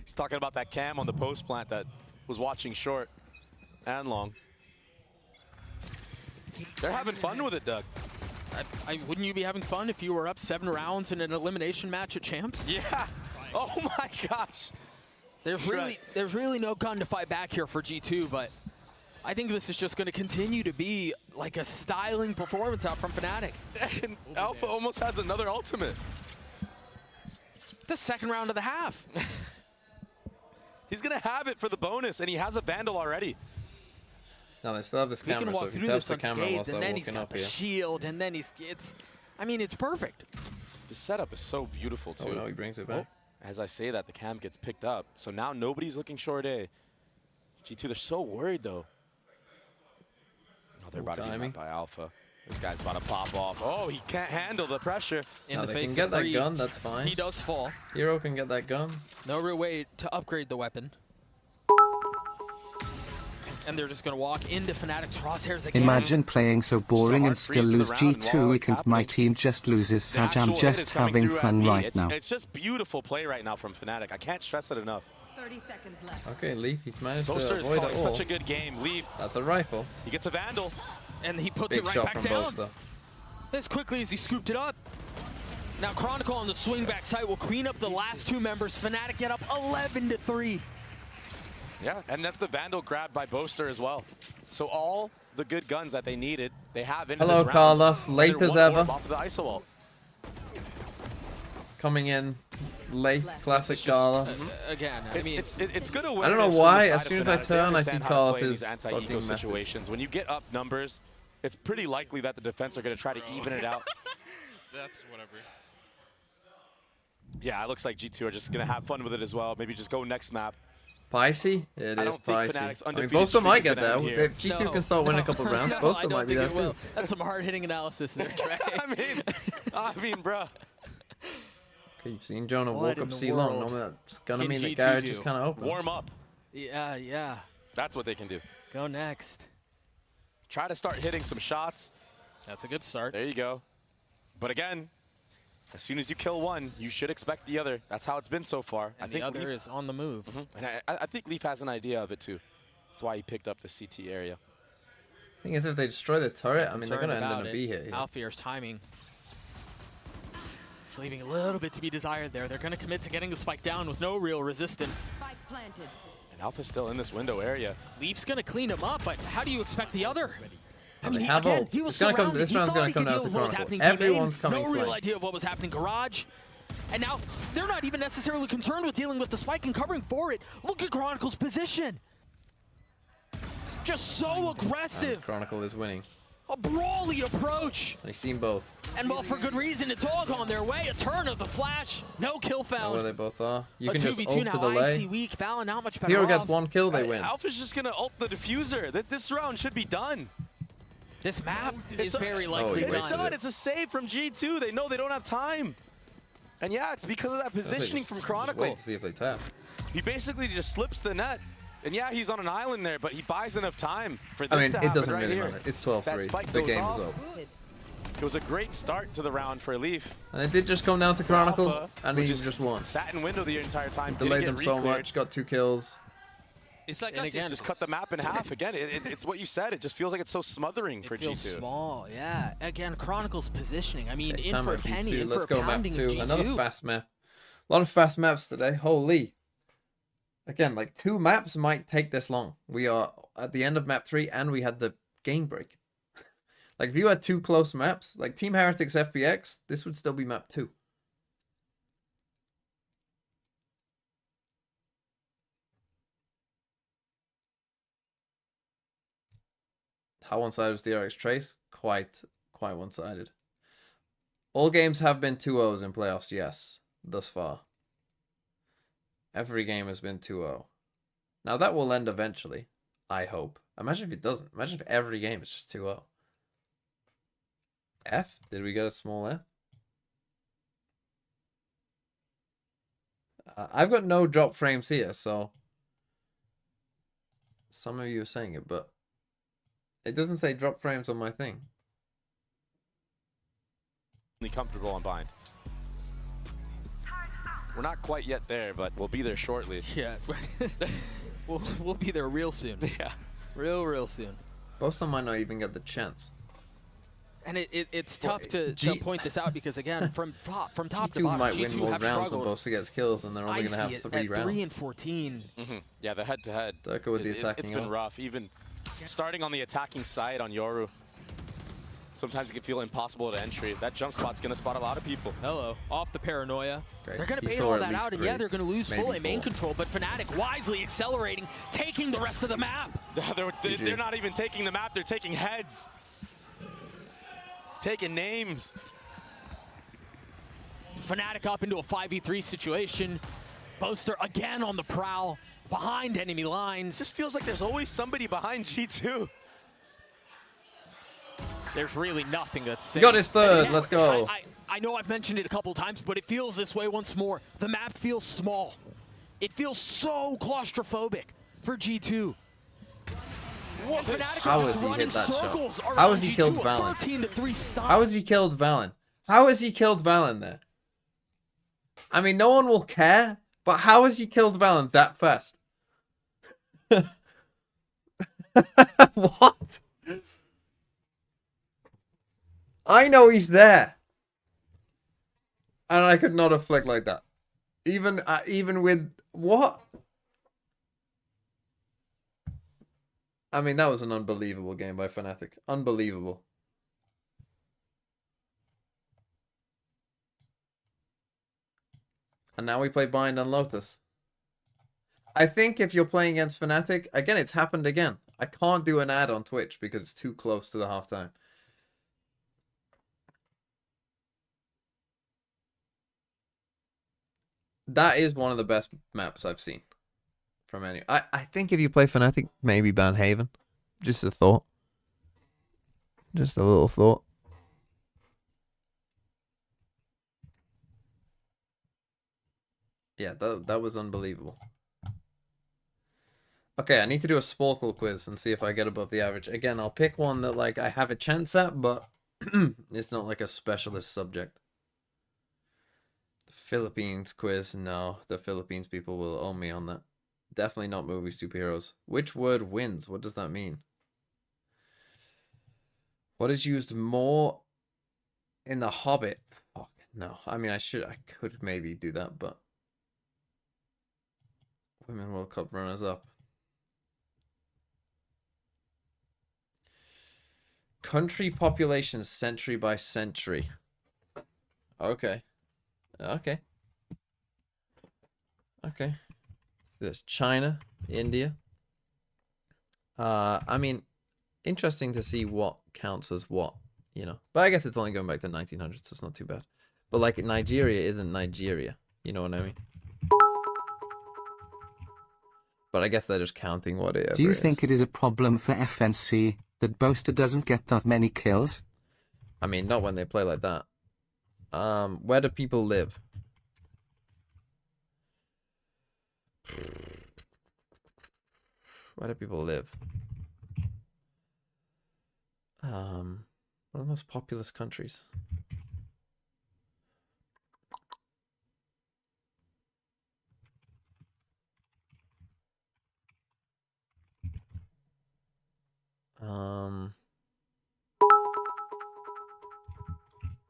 He's talking about that cam on the post plant that was watching short and long. They're having fun with it, Doug. Wouldn't you be having fun if you were up 7 rounds in an elimination match at Champs? Yeah. Oh my gosh. There's really no gun to fight back here for G2, but I think this is just going to continue to be like a styling performance out from Fnatic. And Alpha almost has another ultimate. The second round of the half. He's going to have it for the bonus, and he has a Vandal already. No, they still have this He camera, can so walk if he through taps this the camera unscathed, whilst and they're then he's walking got up the here. shield, and then I mean, it's perfect. The setup is so beautiful, too. Oh, no, he brings it back. As I say that, the cam gets picked up. So now nobody's looking short A. G2, they're so worried, though. Oh, they're about to be met by Alpha. This guy's about to pop off. Oh, he can't handle the pressure. In the they face can get of that 3, gun, that's fine. He does fall. Hero can get that gun. No real way to upgrade the weapon. And they're just going to walk into Fnatic's crosshairs again. Imagine playing so boring and still lose G2 week and my team just loses Saj. I'm just having fun right now. It's just beautiful play right now from Fnatic. I can't stress it enough. 30 seconds left. Okay, Leaf, he's managed Boaster to is avoid calling it all. such a good game. Leaf. That's a rifle. He gets a Vandal. And he puts Big it right shot back from down. Boaster. As quickly as he scooped it up. Now Chronicle on the swing back side will clean up the last 2 members. Fnatic get up 11-3. Yeah, and that's the Vandal grabbed by Boaster as well. So all the good guns that they needed, they have in this round. Hello, Carlos. Late as ever. Off of the ISO ult. Coming in late, classic Carlos. Again, it's good awareness. I don't know why. As soon as I turn, I see Carlos's Carlos's anti-eco fucking message. situations. When you get up numbers, it's pretty likely that the defense are going to try to even it out. That's whatever. Yeah, it looks like G2 are just going to have fun with it as well. Maybe just go next map. Spicy? It I is don't think spicy. Fnatic's I mean, undefeated Boaster might streak is get there. gonna end here. If G2 can start winning a couple rounds, Boaster might be there too. That's some hard-hitting analysis there, Trey. I mean, bruh. Okay, you've seen Jonah What walk in up the C long. world Normally that's gonna can mean the G2 garage do? is kind of open. Warm up. Yeah, yeah. That's what they can do. Go next. Try to start hitting some shots. That's a good start. There you go. But again, as soon as you kill one, you should expect the other. That's how it's been so far. And I think the other Leaf, is on the move. and I think Leaf has an idea of it too. That's why he picked up the CT area. Thing is, if they destroy the turret, I mean, they're gonna Concerned end in a about B it. hit here. Alfier's timing. It's leaving a little bit to be desired there. They're going to commit to getting the spike down with no real resistance. Spike planted. And Alpha's still in this window area. Leaf's going to clean him up, but how do you expect the other? I They mean, have again, ult. he was It's gonna come- surrounded. this He round's thought gonna he come could down deal to with what was Chronicle. happening deep Everyone's lane. coming No real flame. idea of what was happening garage. And now they're not even necessarily concerned with dealing with the spike and covering for it. Look at Chronicle's position. Just so aggressive. And Chronicle is winning. A brawly approach. They've seen both. And well, for good reason, it's all gone their way. A turn of the flash. No kill Know found. where they both are. You A can just 2v2 ult now. to delay. Icy weak. Valen not much better Hero gets off. one kill, they win. Alpha's just gonna ult the diffuser. This round should be done. This map is very Oh, likely he It's wasted done. it. It's a save from G2. They know they don't have time. And yeah, it's because of that positioning from Just Chronicle. wait to see if they tap. He basically just slips the net. And yeah, he's on an island there, but he buys enough time for this I mean, to it happen doesn't right really here. matter. It's That 12-3. spike The goes game off. is over. It was a great start to the round for Leaf. And it did just come down to Chronicle, Alpha, and who he just won. Sat in window the entire time. He delayed them so much, got 2 kills. It's like And us, again, just cut the map in half. Again, it's what you said. It just feels like it's so smothering for It feels G2. small, yeah. Again, Chronicle's positioning. I mean, Okay, in time for a out, penny, G2. in Let's for a go map pounding 2. of G2. Another fast map. A lot of fast maps today. Holy. Again, like 2 maps might take this long. We are at the end of map 3, and we had the game break. Like, if you had 2 close maps, like Team Heretics FPX, this would still be map 2. How one-sided was DRX Trace? Quite one-sided. All games have been 2-0s in playoffs, yes, thus far. Every game has been 2-0. Now that will end eventually, I hope. Imagine if it doesn't. Imagine if every game is just 2-0. F? Did we get a small F? I've got no drop frames here, so some of you are saying it, but it doesn't say drop frames on my thing. Comfortable on bind. We're not quite yet there, but we'll be there shortly. Yeah, we'll be there real soon. Yeah, real soon. Boston might not even get the chance. And it's tough to point this out because again, from top to G2 bottom, might G2 win more have rounds than struggled. Bosta gets kills, and they're only I going to see have it 3 at rounds. 3 and 14. Yeah, the head-to-head. Durka with the attacking It's been ult. rough. Even starting on the attacking side on Yoru. Sometimes it can feel impossible to entry. That jump spot's going to spot a lot of people. Hello, off the paranoia. Okay, They're going to he bait saw all at that least out, and 3, yeah, they're going to lose maybe full main 4. control, but Fnatic wisely accelerating, taking the rest of the map. They're not even taking the map, they're taking heads. Taking names. Fnatic up into a 5v3 situation. Boaster again on the prowl, behind enemy lines. Just feels like there's always somebody behind G2. There's really nothing that's safe. He got his third, And let's go. I know I've mentioned it a couple times, but it feels this way once more. The map feels small. It feels so claustrophobic for G2. How has he hit that shot? How has he killed Valen? 13-3 stop. How has he killed Valen? How has he killed Valen there? I mean, no one will care, but how has he killed Valen that fast? What? I know he's there. And I could not have flicked like that. Even with... What? I mean, that was an unbelievable game by Fnatic. Unbelievable. And now we play Bind on Lotus. I think if you're playing against Fnatic, again, it's happened again. I can't do an ad on Twitch because it's too close to the halftime. That is one of the best maps I've seen from any. I think if you play Fnatic, maybe ban Haven. Just a thought. Just a little thought. Yeah, that was unbelievable. Okay, I need to do a Sporkle quiz and see if I get above the average. Again, I'll pick one that like I have a chance at, but it's not like a specialist subject. The Philippines quiz, no. The Philippines people will owe me on that. Definitely not movie superheroes. Which word wins? What does that mean? What is used more in The Hobbit? Fuck, no. I mean, I could maybe do that, but Women World Cup runners-up. Country population century by century. Okay. Okay. Okay. There's China, India. I mean, interesting to see what counts as what, you know. But I guess it's only going back to 1900s, so it's not too bad. But like Nigeria isn't Nigeria, you know what I mean? But I guess they're just counting what it is. Do you think it is a problem for FNC that Boaster doesn't get that many kills? I mean, not when they play like that. Where do people live? Where do people live? One of the most populous countries.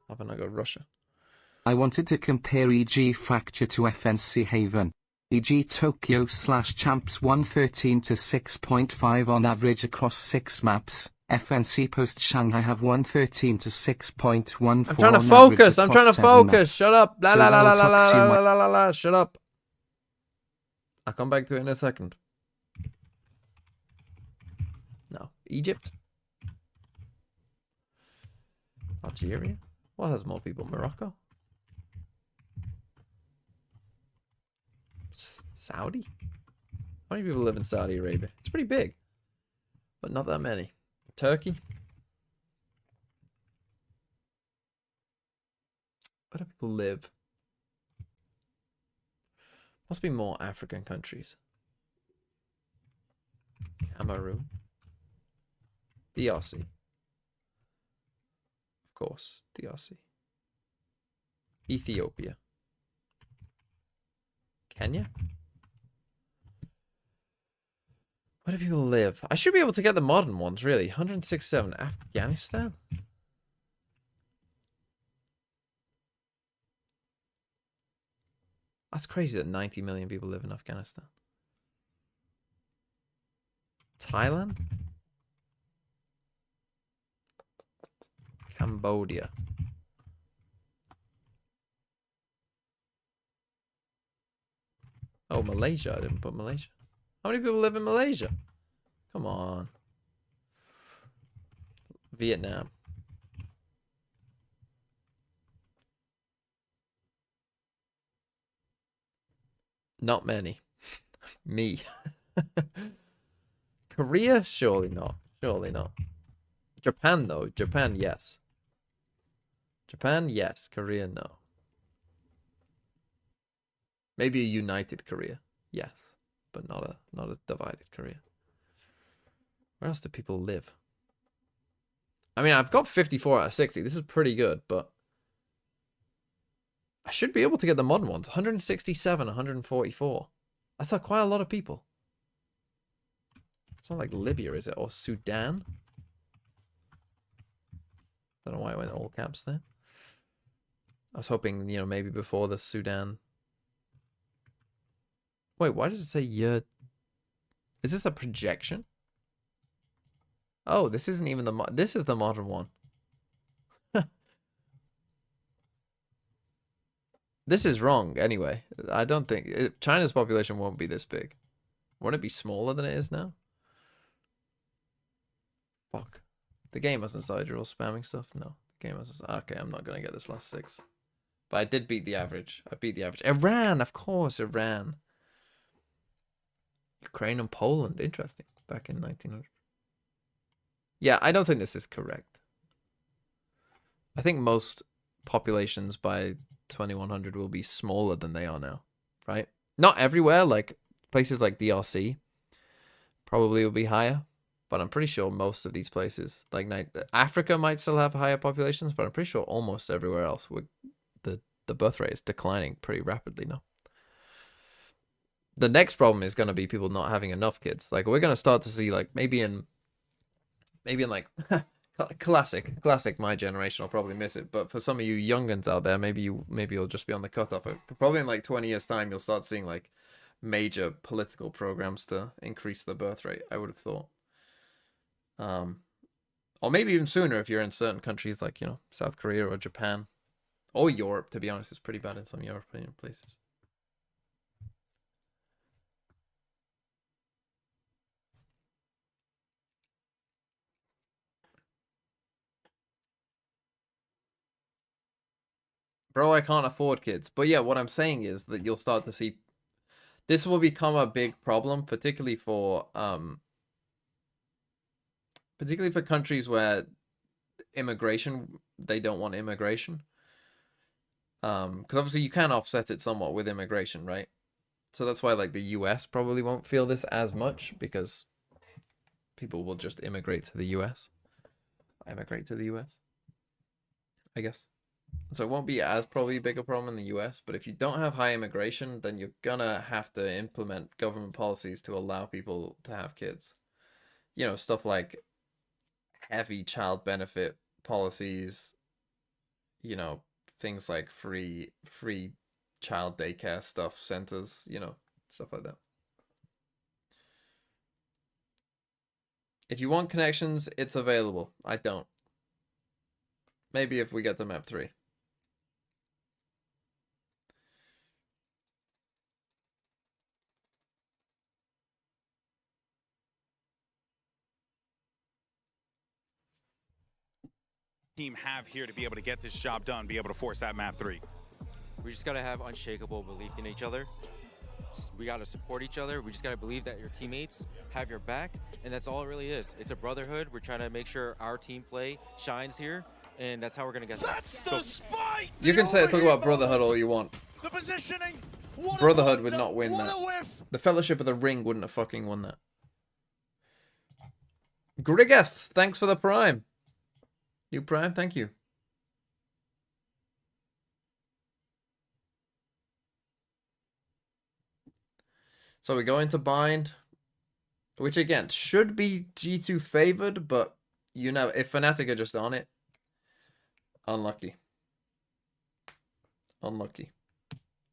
Haven't I got Russia? I wanted to compare EG Fracture to FNC Haven. EG Tokyo / Champs 113 to 6.5 on average across 6 maps. FNC Post Shanghai have 113 to 6.14. I'm trying to focus. I'm trying to focus. Shut up. La la la la la la la la la. Shut up. I'll come back to it in a second. No. Egypt? Algeria? What has more people? Morocco? Saudi? How many people live in Saudi Arabia? It's pretty big, but not that many. Turkey? Where do people live? Must be more African countries. Cameroon? DRC. Of course, DRC. Ethiopia. Kenya? Where do people live? I should be able to get the modern ones, really. 167. Afghanistan? That's crazy that 90 million people live in Afghanistan. Thailand? Cambodia. Oh, Malaysia. I didn't put Malaysia. How many people live in Malaysia? Come on. Vietnam. Not many. Me. Korea? Surely not. Surely not. Japan, though. Japan, yes. Japan, yes. Korea, no. Maybe a united Korea. Yes. But not a divided Korea. Where else do people live? I mean, I've got 54 out of 60. This is pretty good, but I should be able to get the modern ones. 167, 144. That's quite a lot of people. It's not like Libya, is it? Or Sudan? Don't know why I went all caps there. I was hoping, you know, maybe before the Sudan. Wait, why does it say year? Is this a projection? Oh, this isn't even the this is the modern one. This is wrong anyway. I don't think China's population won't be this big. Won't it be smaller than it is now? Fuck. The game hasn't started. You're all spamming stuff? No. The game hasn't. Okay, I'm not going to get this last 6. But I did beat the average. I beat the average. Iran, of course, Iran. Ukraine and Poland. Interesting. Back in 1900. Yeah, I don't think this is correct. I think most populations by 2100 will be smaller than they are now. right? Not everywhere, like places like DRC probably will be higher, but I'm pretty sure most of these places, like Africa might still have higher populations, but I'm pretty sure almost everywhere else the birth rate is declining pretty rapidly now. The next problem is going to be people not having enough kids. Like we're going to start to see like maybe in like classic my generation will probably miss it, but for some of you youngins out there, maybe you'll just be on the cutoff. Probably in like 20 years time you'll start seeing like major political programs to increase the birth rate, I would have thought. Or maybe even sooner if you're in certain countries like, you know, South Korea or Japan or Europe. To be honest, it's pretty bad in some European places. Bro, I can't afford kids. But yeah, what I'm saying is that you'll start to see this will become a big problem, particularly for countries where immigration, they don't want immigration. Because obviously you can offset it somewhat with immigration, right? So that's why like the US probably won't feel this as much, because people will just immigrate to the US. Immigrate to the US, I guess. So it won't be as probably a bigger problem in the US, but if you don't have high immigration, then you're gonna have to implement government policies to allow people to have kids. You know, stuff like heavy child benefit policies, you know, things like free child daycare stuff, centers, you know, stuff like that. If you want connections, it's available. I don't. Maybe if we get to map 3. Team have here to be able to get this job done, be able to force that map 3? We just gotta have unshakable belief in each other. We gotta support each other. We just gotta believe that your teammates have your back, and that's all it really is. It's a brotherhood. We're trying to make sure our team play shines here, and that's how we're gonna get that. You can talk about brotherhood all you want. The positioning. Brotherhood would not win that. The Fellowship of the Ring wouldn't have fucking won that. Grigeth, thanks for the prime. You prime, thank you. So we go into bind, which again should be G2 favored, but you know, if Fnatic are just on it, unlucky. Unlucky.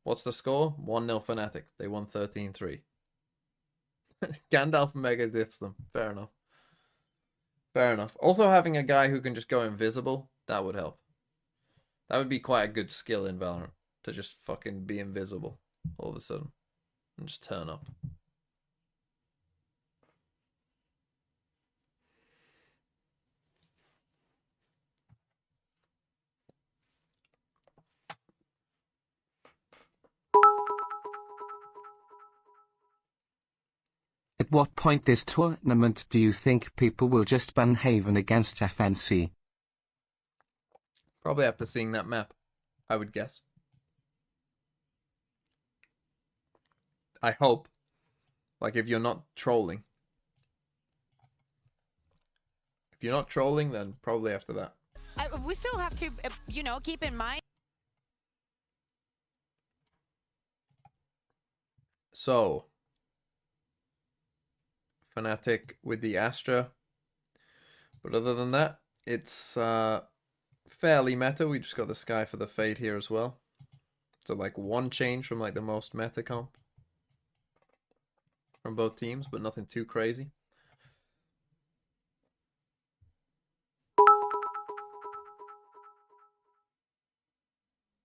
What's the score? 1-0 Fnatic. They won 13-3. Gandalf mega diffs them. Fair enough. Fair enough. Also having a guy who can just go invisible, that would help. That would be quite a good skill in Valorant, to just fucking be invisible all of a sudden and just turn up. At what point this tournament do you think people will just ban Haven against FNC? Probably after seeing that map, I would guess. I hope. Like, if you're not trolling. If you're not trolling, then probably after that. We still have to, you know, keep in mind. So, Fnatic with the Astra. But other than that, it's fairly meta. We just got the Sky for the Fade here as well. So like one change from like the most meta comp from both teams, but nothing too crazy.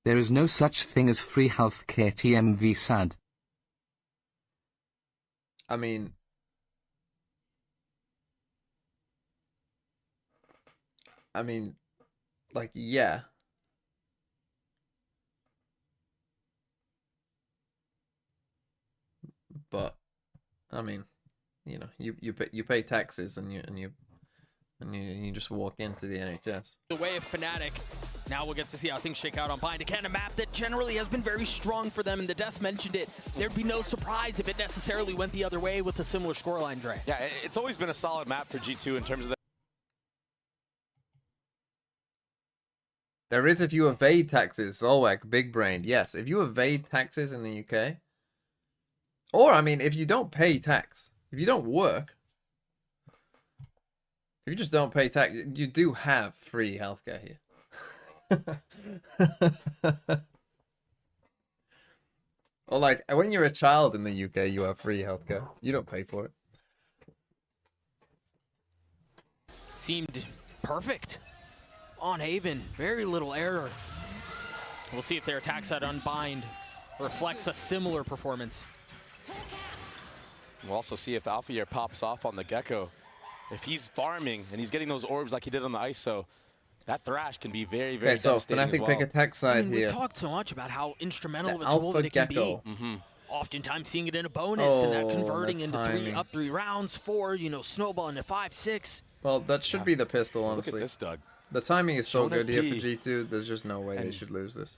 There is no such thing as free healthcare, TMV sad. I mean, like, yeah. But, I mean, you know, you pay taxes and you just walk into the NHS. The way of Fnatic Now we'll get to see how things shake out on Bind. Again, a map that generally has been very strong for them, and the Des mentioned it. There'd be no surprise if it necessarily went the other way with a similar scoreline, Dre. Yeah, it's always been a solid map for G2 in terms of the... There is if you evade taxes. Zolwek, big brain. Yes, if you evade taxes in the UK, or I mean, if you don't pay tax, if you don't work, if you just don't pay tax, you do have free healthcare here. Or like when you're a child in the UK, you have free healthcare. You don't pay for it. Seemed perfect on Haven. Very little error. We'll see if their attack side Unbind reflects a similar performance. We'll also see if Alphier pops off on the Gecko. If he's farming and he's getting those orbs like he did on the ISO, that Thrash can be very, very devastating as well. Pick attack side here. We've talked so much about how instrumental the of a tool that it can Gecko. be. Oftentimes seeing it in a bonus and that converting into 3 rounds, 4, you know, snowball into 5, 6. Well, that should be the pistol, honestly. Look at this, Doug. The timing is so Jonah good here P. for G2. There's just no way they should lose this.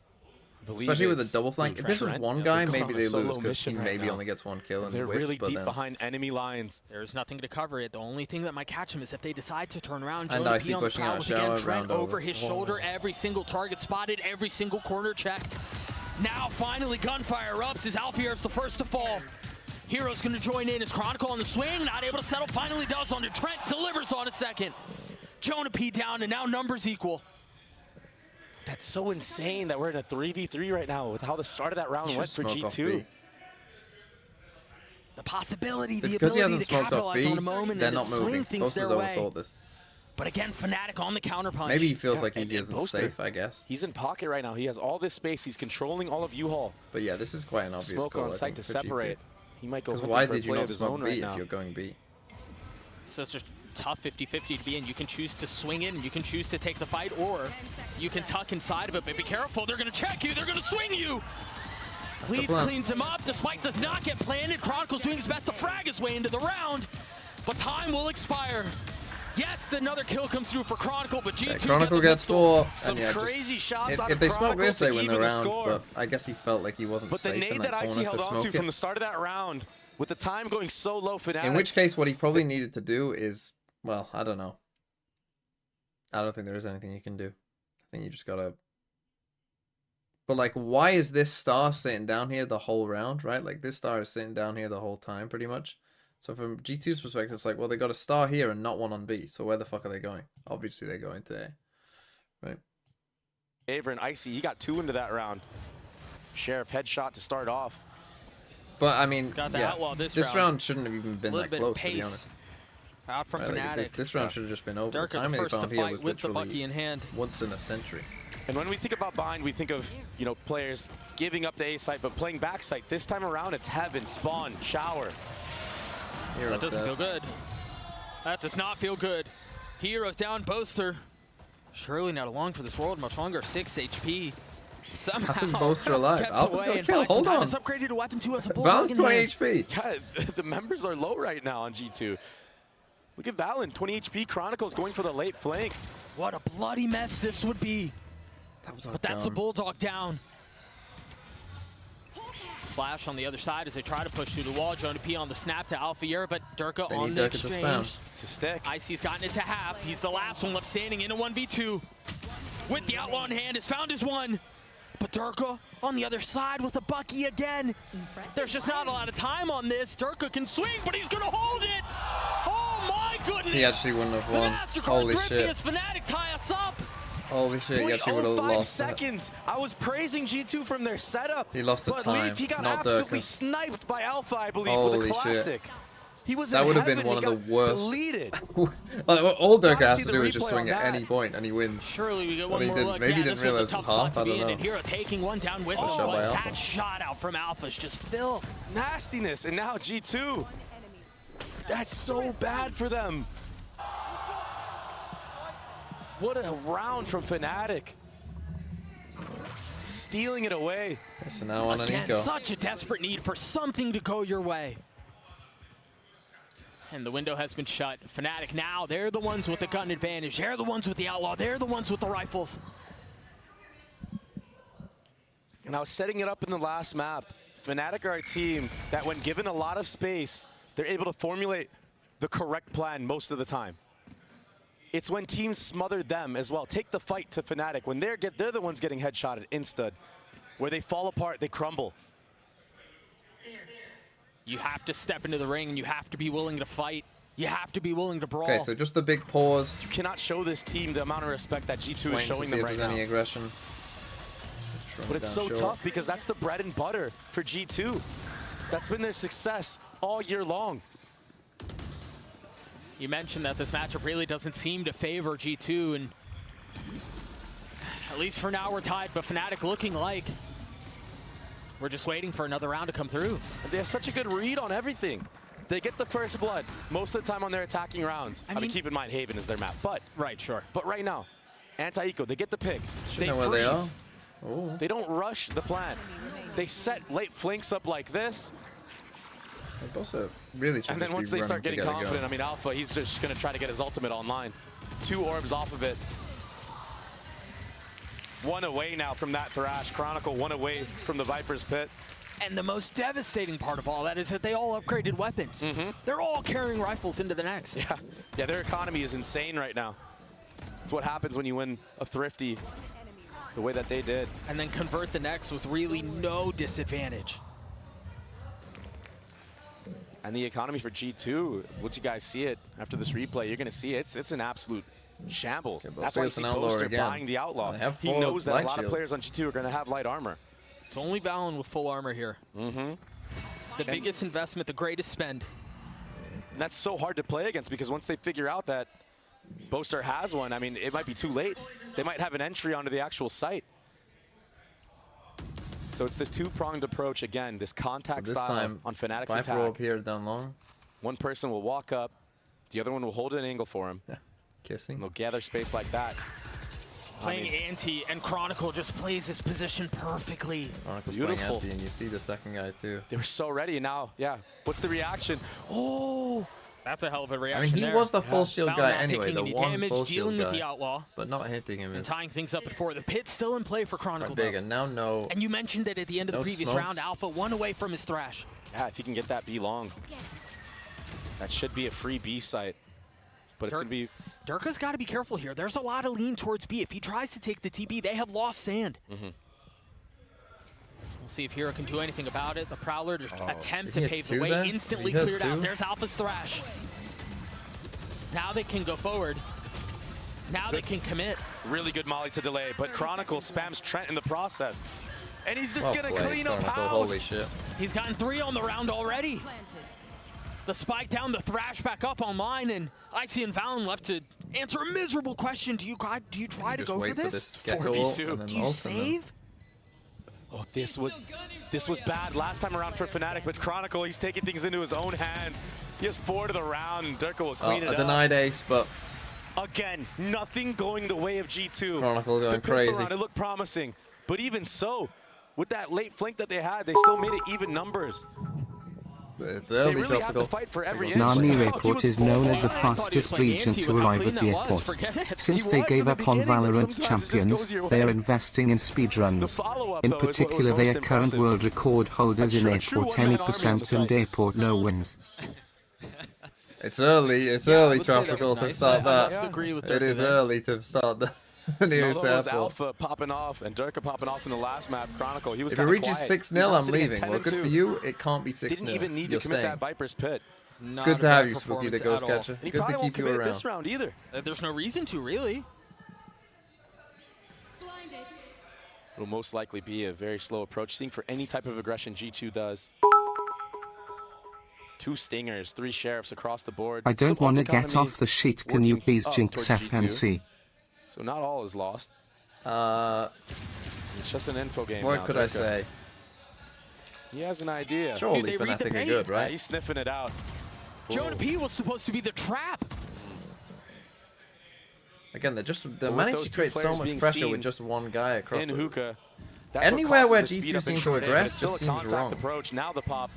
Believe Especially with a it's double flank. If this was Trent. one Yeah, guy, they're maybe on a they solo lose because he mission right maybe now. only gets one kill and They're whips, really but deep then... behind enemy lines. There's nothing to cover it. The only thing that might catch him is if they decide to turn around. And Jonah I P see on the pushing out prowl with Shower again. Trent round over over. his shoulder. Every single target spotted. Every single corner checked. Now finally gunfire erupts as Alphier is the first to fall. Hero's going to join in as Chronicle on the swing. Not able to settle. Finally does onto Trent. Delivers on a second. Jonah P down and now numbers equal. That's so insane that we're in a 3v3 right now with how the start of that round went for G2. The possibility, the because he ability hasn't to smoked off capitalize B, on a moment they're and not swing moving. things Boaster's their way. overthought this. But again, Fnatic on the counterpunch. Maybe he feels like he and isn't Boaster, safe, I guess. He's in pocket right now. He has all this space. He's controlling all of U-Haul. But yeah, this is quite an obvious Smoke call, on I site think, to for separate. G2. He might go Because looking why for a did you play not of his smoke own B right if now. you're going B? So it's just tough 50-50 to be in. You can choose to swing in, you can choose to take the fight, or you can tuck inside of it. But be careful, they're going to check you, they're going to swing you. Cleve cleans him up. The spike does not get planted. Chronicle's doing his best to frag his way into the round, but time will expire. Yes, another kill comes through for Chronicle, but G2 Chronicle gets 4. Some and yeah, crazy shots out if of they smoke Chronicle this, they to win the even the round. score. But I guess he felt like he wasn't But the safe in nade that that Icy corner held to on to smoke from it. the start of that round, with the time going so low, Fnatic. In which case, what he probably needed to do is, well, I don't know. I don't think there is anything you can do. I think you just gotta... But, like, why is this star sitting down here the whole round, right? Like, this star is sitting down here the whole time, pretty much. So from G2's perspective, it's like, well, they got a star here and not one on B. So where the fuck are they going? Obviously, they're going to A. Right? Aver and Icy, he got 2 into that round. Sheriff headshot to start off. But, I mean, got the yeah, outlaw this this round. round shouldn't have even been that bit close, of to be pace honest. out from Right, Fnatic. like, this round should have just been over. Durka The the timing first they to found here fight was with the literally Bucky in hand. once in a century. And when we think about Bind, we think of, you know, players giving up the A site, but playing back site. This time around, it's Heaven, Spawn, Shower. That doesn't feel good. That does not feel good. Heroes down, Boaster. Surely not along for this world much longer. 6 HP. Somehow How is Boaster alive? gets Alpha's away got a and kill. buys some Hold time. on. It's upgraded to weapon 2 as a Val's bulldog in 20 hand. HP. Yeah, the members are low right now on G2. Look at Valen, 20 HP. Chronicles going for the late flank. What a bloody mess this would be. But that's a bulldog down. Flash on the other side as they try to push through the wall. Jonah P on the snap to Alphier, but Durka They on need the Durka to exchange. spam. To stick. Icy's gotten it to half. He's the last one left standing in a 1v2. With the outlaw in hand, has found his one. But Durka on the other side with a Bucky again. There's just not a lot of time on this. Durka can swing, but he's gonna hold it. Oh my goodness! He actually wouldn't have won. Holy shit. Fnatic tie us up. Holy shit, he actually would have 0.05 lost that. seconds. I was praising G2 from their setup. He lost the but time, Leaf, he got not absolutely Durka. sniped by Alpha, I believe, Holy with a classic. shit. He was That in would have heaven, been one he of got the worst. deleted. Like, all Durka Gotta has see to the do is just replay swing on at that. any point and he wins. Surely we get But one he more didn't- look. maybe Yeah, didn't this was realize a it was tough spot half, to I be don't in, know. and Hero taking one down with Good him. shot by But Alpha. that shot out from Alpha is just filth. Nastiness, and now G2. That's so bad for them. What a round from Fnatic. Stealing it away. So now on an Again, eco. such a desperate need for something to go your way. And the window has been shut. Fnatic now, they're the ones with the gun advantage. They're the ones with the outlaw. They're the ones with the rifles. And I was setting it up in the last map. Fnatic are a team that when given a lot of space, they're able to formulate the correct plan most of the time. It's when teams smother them as well. Take the fight to Fnatic. When they're the ones getting headshotted instead, where they fall apart, they crumble. You have to step into the ring and you have to be willing to fight. You have to be willing to brawl. Okay, so just the big pause. You cannot show this team the amount of respect that G2 is showing them right now. Any aggression. But it's so tough because that's the bread and butter for G2. That's been their success all year long. You mentioned that this matchup really doesn't seem to favor G2, and at least for now we're tied, but Fnatic looking like we're just waiting for another round to come through. They have such a good read on everything. They get the first blood most of the time on their attacking rounds. I mean, keep in mind Haven is their map, but right, sure. But right now, anti-eco, they get the pick. They know where they are. Oh. They don't rush the plan. They set late flanks up like this. Also really and then once they start getting confident, I mean, Alpha, he's just going to try to get his ultimate online. 2 orbs off of it. 1 away now from that Thrash. Chronicle 1 away from the Viper's Pit. And the most devastating part of all that is that they all upgraded weapons. They're all carrying rifles into the next. Yeah, their economy is insane right now. It's what happens when you win a Thrifty the way that they did. And then convert the next with really no disadvantage. And the economy for G2, once you guys see it after this replay, you're going to see it's an absolute shamble. Okay, that's why you see Boaster buying the Outlaw. He knows that a lot of players on G2 are going to have light armor. It's only Valen with full armor here. The biggest investment, the greatest spend. And that's so hard to play against because once they figure out that Boaster has one, I mean, it might be too late. They might have an entry onto the actual site. So it's this two-pronged approach again, this contact style on Fnatic's attack. Will appear down long. One person will walk up, the other one will hold an angle for him. Kissing. And they'll gather space like that. Playing anti, and Chronicle just plays his position perfectly. Chronicle's beautiful. Playing anti, and you see the second guy too. They were so ready, and now, what's the reaction? Oh! That's a hell of a reaction. I mean, he there. was the full shield Valen guy not anyway, taking the any one damage, full shield dealing guy, with the Outlaw, but not hitting him. and tying things up at 4. The pit's still in play for Chronicle. Big, and now And you mentioned that at the end of the previous round, Alpha 1 away from his Thrash. Yeah, if he can get that B long, that should be a free B site. But it's going to be... Durka's got to be careful here. There's a lot of lean towards B. If he tries to take the TP, they have lost sand. We'll see if Hero can do anything about it. The Prowler attempt to pave the way, instantly cleared out. There's Alpha's Thrash. Now they can go forward. Now they can commit. Really good molly to delay, but Chronicle spams Trent in the process. And he's just going to clean up house. Holy shit. He's gotten 3 on the round already. The spike down, the Thrash back up online, and Icy and Valen left to answer a miserable question. Do you try to go for this? 4v2. Do you save? Oh, this was bad last time around for Fnatic, but Chronicle, he's taking things into his own hands. He has 4 to the round, and Durka will clean it up. A denied ace, but... Again, nothing going the way of G2. Chronicle going crazy. Round, it looked promising, but even so, with that late flank that they had, they still made it even numbers. It's early. They really have to fight for every inch. Nami Airport is known as the fastest region to arrive at the airport. Since they gave up on Valorant champions, they are investing in speedruns. In particular, they are current world record holders in airport 80% and airport no wins. It's early, Tropical, to start that. It is there. early to start the nearest airport. Alpha popping off and Durka popping off in the last map. Chronicle, he was if it reaches 6-0, I'm leaving. Well, good for you. It can't be 6-0. Didn't even need to commit that Viper's Pit. Good to have you, Spooky, the Ghost Catcher. Good to keep you around. This round either. There's no reason to, really. It'll most likely be a very slow approach, seeing for any type of aggression G2 does. 2 Stingers, 3 Sheriffs across the board. I don't want to get off the sheet. Can you please jinx FNC? So not all is lost. It's just an info game. What could I say? He has an idea. Surely Fnatic are good, right? Yeah, he's sniffing it out. Jonah P was supposed to be the trap. Again, they managed to create so much pressure with just one guy across in the... hookah. Anywhere where G2 seems to aggress just seems wrong. Approach. Now the pop.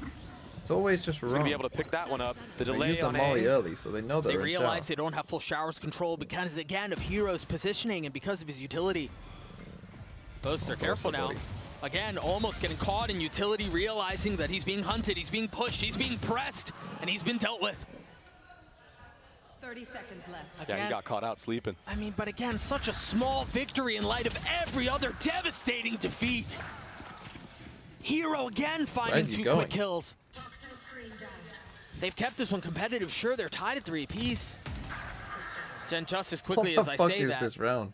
It's always just wrong. He's going to be able to pick that one up. The delay they used the molly early, so they know that they realize they don't have full showers control because, again, of Hero's positioning and because of his utility. Boaster, careful now. Again, almost getting caught in utility, realizing that he's being hunted, he's being pushed, he's being pressed, and he's been dealt with. 30 seconds left. Yeah, he got caught out sleeping. I mean, but again, such a small victory in light of every other devastating defeat. Hero again finding 2 quick kills. They've kept this one competitive. Sure, they're tied at 3 apiece. Gen just as quickly as I say that, this round?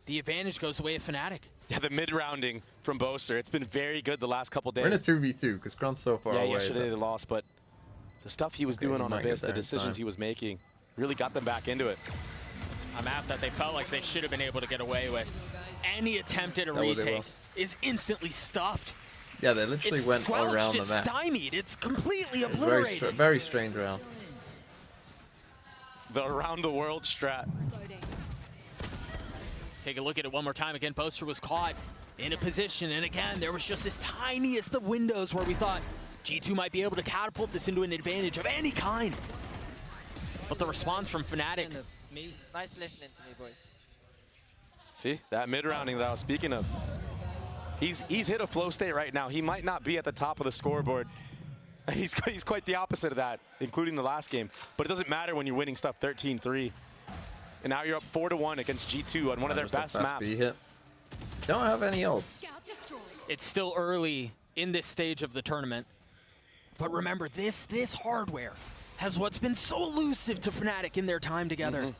the advantage goes away at Fnatic. Yeah, the mid-rounding from Boaster, it's been very good the last couple days. We're in a 2v2 because Grunt's so far away. Yeah, yesterday they lost, but the stuff he was doing on Abyss, the decisions he was making, really got them back into it. A map that they felt like they should have been able to get away with. Any attempt at a retake is instantly stuffed. Yeah, they literally went around the map. Stymied. It's completely obliterated. Very strange round. The around the world strat. Take a look at it one more time. Again, Boaster was caught in a position, and again, there was just this tiniest of windows where we thought G2 might be able to catapult this into an advantage of any kind. But the response from Fnatic. Nice listening to me, boys. See, that mid-rounding that I was speaking of. He's hit a flow state right now. He might not be at the top of the scoreboard. He's quite the opposite of that, including the last game. But it doesn't matter when you're winning stuff 13-3. And now you're up 4-1 against G2 on one of their best maps. Hit. Don't have any ults. It's still early in this stage of the tournament. But remember, this hardware has what's been so elusive to Fnatic in their time together.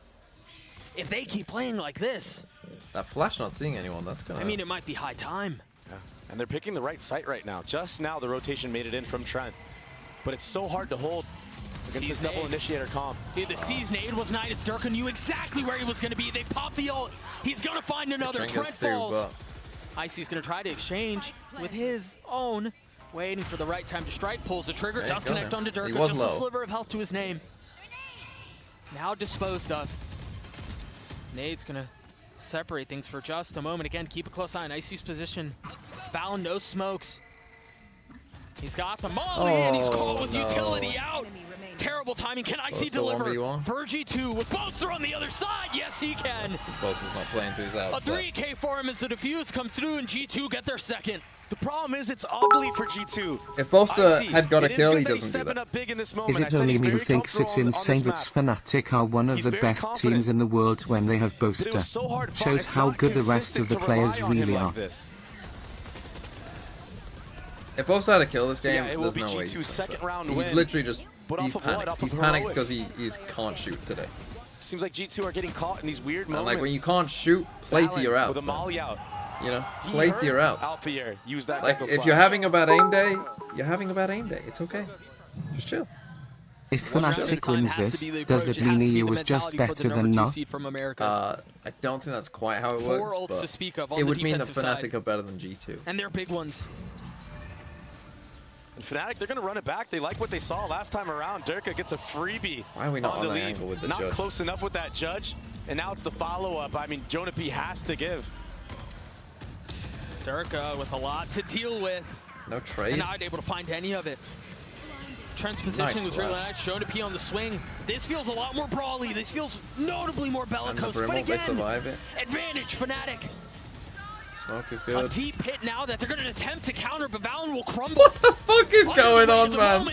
If they keep playing like this... That Flash not seeing anyone, that's gonna... I mean, it might be high time. Yeah. And they're picking the right site right now. Just now the rotation made it in from Trent. But it's so hard to hold against this double initiator comp. Dude, the C's nade was Nidus. Durka knew exactly where he was going to be. They popped the ult. He's going to find another. Trent falls. Icy's going to try to exchange with his own. Waiting for the right time to strike. Pulls the trigger. Does connect onto Durka. Just a sliver of health to his name. Now disposed of. Nade's going to separate things for just a moment. Again, keep a close eye on Icy's position. Val, no smokes. He's got the molly, and he's caught with utility out. Terrible timing. Can Icy deliver? For G2 with Boaster on the other side. Yes, he can. Boaster's not playing through his outs. A 3K for him as the defuse comes through, and G2 get their second. The problem is it's ugly for G2. If Boaster had got a kill, he doesn't do that. Is it only me who thinks it's insane that Fnatic are one of the best teams in the world when they have Boaster? Shows how good the rest of the players really are. If Boaster had a kill this game, it there's will no be way. G2's second round He's win. literally just, he's Off panicked. of He's panicked because he can't shoot today. Seems like G2 are getting caught in these weird And moments. like when you can't shoot, play to your outs. With a molly out. You know, play to your outs. Alphair, use that. Like if you're having a bad aim day, you're having a bad aim day. It's okay. Just chill. If Fnatic wins this, does that mean EU was just better than not? I don't think that's quite how it works, but it would mean that Fnatic are better than G2. And they're big ones. And Fnatic, they're going to run it back. They like what they saw last time around. Durka gets a freebie. Why are we not on the angle with the Not judge? close enough with that judge. And now it's the follow-up. I mean, Jonah P has to give. Durka with a lot to deal with. No trade. And not able to find any of it. Trent's position was really nice. Jonah P on the swing. This feels a lot more brawly. This feels notably more bellicose. But again, advantage, Fnatic. Smoke is good. A deep hit now that they're going to attempt to counter, but Valen will crumble. What the fuck is going on, man?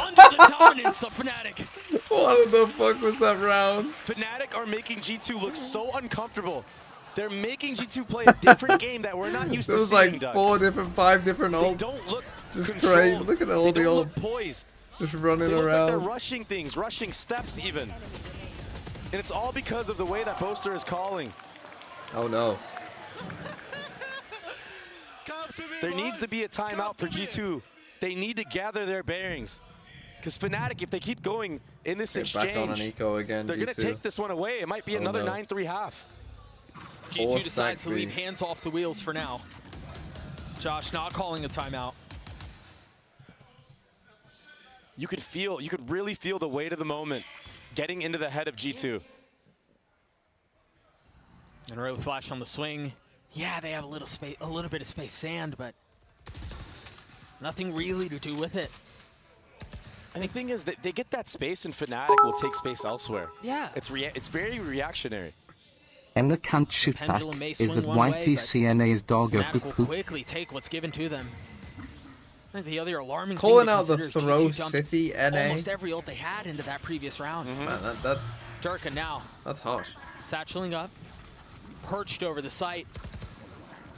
Under the dominance of Fnatic. What the fuck was that round? Fnatic are making G2 look so uncomfortable. They're making G2 play a different game that we're not used to seeing, There's like 5 different ults. They don't look just crazy. Look at all the ults. Poised. Just running they look around. Like they're rushing things, rushing steps even. And it's all because of the way that Boaster is calling. Oh no. There needs to be a timeout for G2. They need to gather their bearings. Because Fnatic, if they keep going in this exchange, back on an eco again, they're going to take this one away. It might be another 9-3 half. G2 decides to leave hands off the wheels for now. Josh not calling a timeout. You could really feel the weight of the moment getting into the head of G2. And early flash on the swing. Yeah, they have a little bit of space sand, but nothing really to do with it. And the thing is that they get that space and Fnatic will take space elsewhere. Yeah. It's very reactionary. Emma can't shoot back. Pendulum may Is swing that one way, YTCNA's dog a Fnatic will poo? quickly take what's given to them. I think the other alarming Calling thing to out the consider is Throw G2 dumped City NA. almost every ult they had into that previous round. Man, that's Durka now. That's harsh. Satcheling up, perched over the site,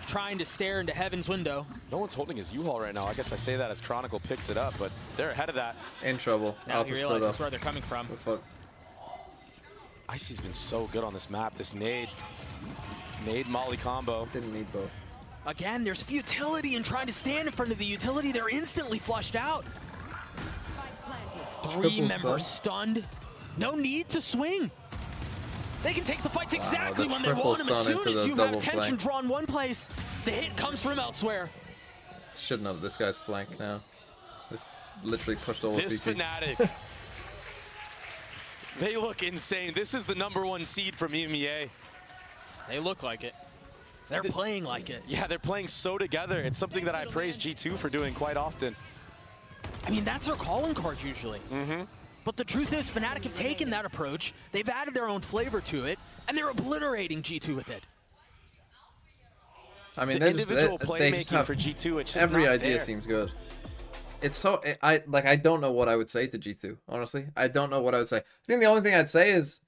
trying to stare into heaven's window. No one's holding his U-Haul right now. I guess I say that as Chronicle picks it up, but they're ahead of that. In trouble. Now Alpha he stood realizes up. where they're coming from. What the fuck? Icy's been so good on this map. This nade Molly combo. Didn't need both. Again, there's futility in trying to stand in front of the utility. They're instantly flushed out. Three members stunned. No need to swing. They can take the fights exactly when they want them. As soon as you have attention drawn one place, the hit comes from elsewhere. Shouldn't have. This guy's flank now. They've literally pushed all This CT. Fnatic. They look insane. This is the #1 seed from EMEA. They look like it. They're playing like it. Yeah, they're playing so together. It's something that I praise G2 for doing quite often. I mean, that's their calling card usually. But the truth is, Fnatic have taken that approach, they've added their own flavor to it, and they're obliterating G2 with it. I mean, the individual they just playmaking have for G2, it's just every not idea there. seems good. It's so I don't know what I would say to G2. Honestly, I don't know what I would say. I think the only thing I'd say is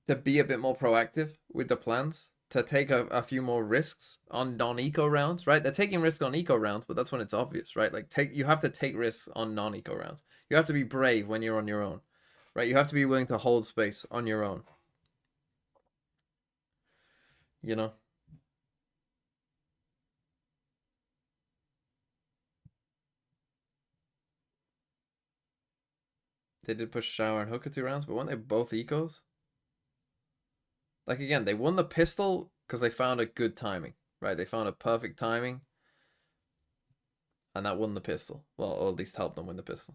to be a bit more proactive with the plans, to take a few more risks on non-eco rounds. Right? They're taking risks on eco rounds, but that's when it's obvious, right? Like you have to take risks on non-eco rounds. You have to be brave when you're on your own, right? You have to be willing to hold space on your own. You know. They did push Shower and Hooker 2 rounds, but weren't they both ecos? Like, again, they won the pistol because they found a good timing, right? They found a perfect timing, and that won the pistol. Well, or at least helped them win the pistol.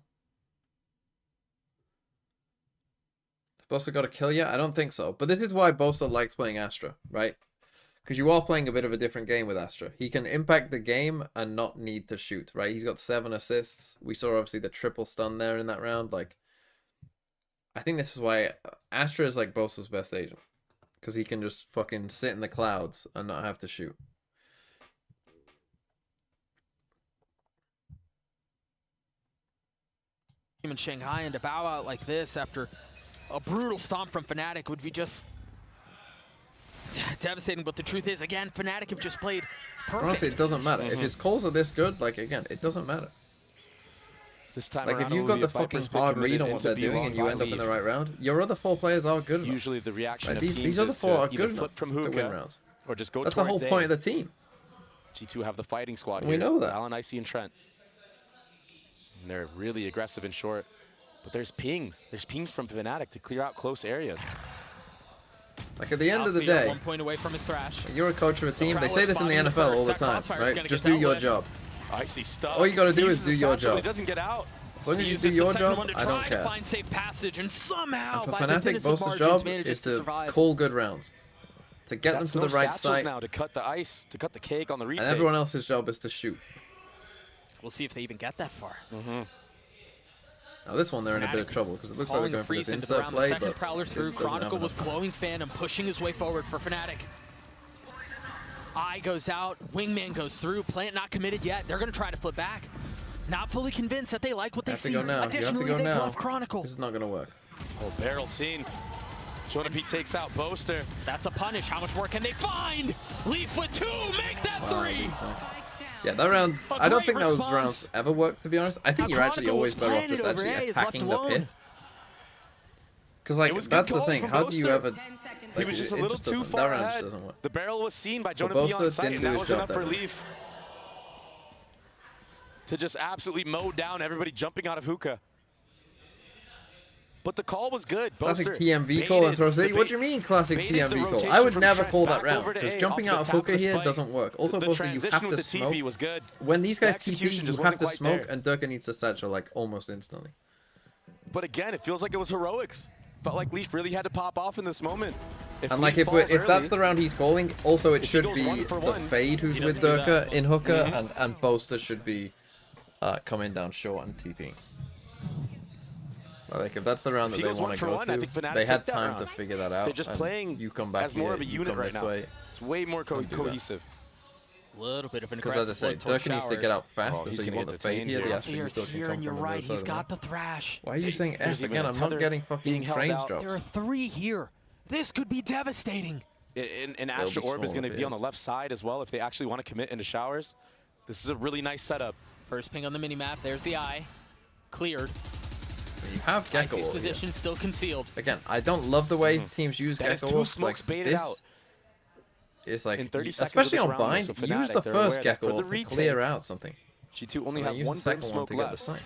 Bosta got a kill yet? I don't think so. But this is why Bosta likes playing Astra, right? Because you are playing a bit of a different game with Astra. He can impact the game and not need to shoot, right? He's got 7 assists. We saw, obviously, the triple stun there in that round. Like, I think this is why Astra is like Bosa's best agent. Because he can just fucking sit in the clouds and not have to shoot. In Shanghai, and to bow out like this after a brutal stomp from Fnatic would be just devastating. But the truth is, again, Fnatic have just played perfect. Honestly, it doesn't matter. If his calls are this good, like, again, it doesn't matter. This time like, around, if you've got the fucking hard read on what they're doing and you end up in the right round, your other 4 players are good enough. Usually the reaction right? of These teams other is 4 to are either good flip enough from to win hookah rounds. or just go That's the whole towards point A. of the team. G2 have the fighting squad We here. know that. Alan, Icy, and Trent. And they're really aggressive and short. But there's pings. There's pings from Fnatic to clear out close areas. Like, at the end of the Alfie day, 1 point away from his thrash. you're a coach of a team. They say this in the NFL all the time, right? Just do your job. Icy stuff. All you gotta do is do your job. He doesn't get out. As long as you Uses do the your second job, one to I don't try care. to find safe passage, and somehow And for by the Fnatic, thinnest of Bosa's margins job manages is to to survive. call good rounds. To get That's them to no the right satchels site. now to cut the ice, to cut the cake on the retake. And everyone else's job is to shoot. We'll see if they even get that far. Now this one, they're in a bit of trouble because it looks like they're going for this insert play, The second but prowler this through. doesn't have Chronicle was enough. glowing Phantom, pushing his way forward for Fnatic. Eye goes out, Wingman goes through, Plant not committed yet. They're going to try to flip back. Not fully convinced that they like what they You have to see. go now. You have to Additionally, go they now. love Chronicle. This is not going to work. Oh, barrel scene. Jonapi takes out Boaster. That's a punish. How much more can they find? Leaf with 2, make that 3. Yeah, that round, A I don't great think those response. rounds ever work, to be honest. I think Now you're actually Chronicle always was better off planted just over actually A, is attacking left the pit. alone. Because, like, It was that's good the thing. calling How from do you Boaster. ever... He Like, was just it a little just too doesn't- far that round ahead. just doesn't work. The barrel was seen by But Jonapi Boaster on site, didn't and do that his was job enough that for round. Leaf to just absolutely mow down everybody jumping out of hookah. But the call was good. Classic Boaster TMV call and baited throw the city. What do you mean classic baited the TMV call? rotation I would from never Trent call that back round over to because A jumping off out of the tap hookah the here spike. doesn't work. Also, The Boaster, you transition have with to the smoke. TP was good. When these The guys execution TP, just you have wasn't to quite smoke, there. and Durka needs to satchel like almost instantly. But again, it feels like it was heroics. Felt like Leaf really had to pop off in this moment. And like Leaf if falls that's early- the round he's calling, also it he should goes be 1 for the 1, Fade who's he with doesn't do Durka that. in hookah, Mhm. and Boaster should be coming down short and TPing. Like, if that's the round that they want to go to, they had time to figure that out. They're just playing you come back as more here, of a you unit come right this now. way. It's way more cohesive. A little bit of an Because as I say, Durka needs to get out faster, so you want the fade here. The Astro still can here, come and you're from right. the He's got the thrash. Why are you saying S again? I'm not getting fucking frames drops. There are 3 here. This could be devastating. And Astro Orb is going to be on the left side as well if they actually want to commit into showers. This is a really nice setup. First ping on the minimap. There's the eye. Cleared. You have Gecko Icy's position still concealed. Again, I don't love the way teams use That is Gecko. 2 smokes like, baited this out. It's like, In 30 seconds especially of on this round, bind, so use Fnatic, the they're first aware that Gecko for the to retake, clear out something. G2 only And have use 1 the second brim one smoke to get the left. sight.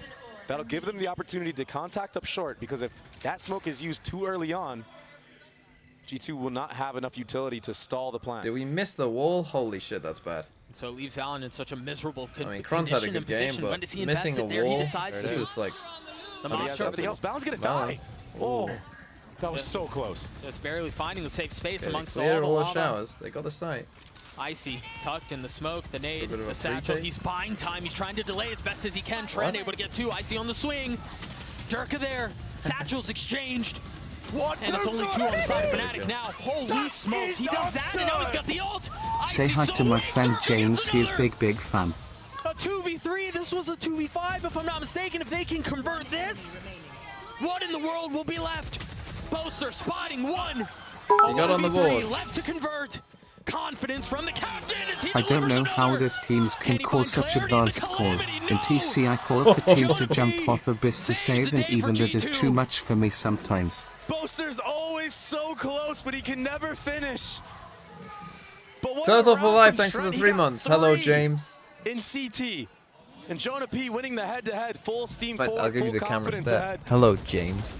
That'll give them the opportunity to contact up short, because if that smoke is used too early on, G2 will not have enough utility to stall the plan. Did we miss the wall? Holy shit, that's bad. So it leaves Alan in such a miserable I mean, Kron's had a good game, but missing a wall, this is like... The But he mock has shot. everything else. Balin's gonna die. Oh, that was so close. Just barely finding the safe space amongst all clear the all the lava. showers. They got the sight. Icy tucked in the smoke, the nade, bit of the a satchel. retake. He's buying time. He's trying to delay as best as he can. Trent able to get 2. Icy on the swing. Durka there. Satchels exchanged. And it's only 2 on the side of Fnatic now. Holy smokes, he does that, and now he's got the ult. Say hi to my friend James, he's big fan. A 2v3, this was a 2v5 if I'm not mistaken. If they can convert this, what in the world will be left? Boaster spotting 1. He got on the board. Left to convert. Confidence from the captain as he I don't know how this teams can call such advanced calls. In TC I call for teams to jump off abyss to save, and even that is too much for me sometimes. Boaster's always so close, but he can never finish. But what Turtle a for round life, from thanks for Trent. the He 3 got months. Hello, 3 James. in CT. And Jonah P winning the head-to-head, full steam But forward, I'll give you full the cameras confidence there. ahead. Hello, James.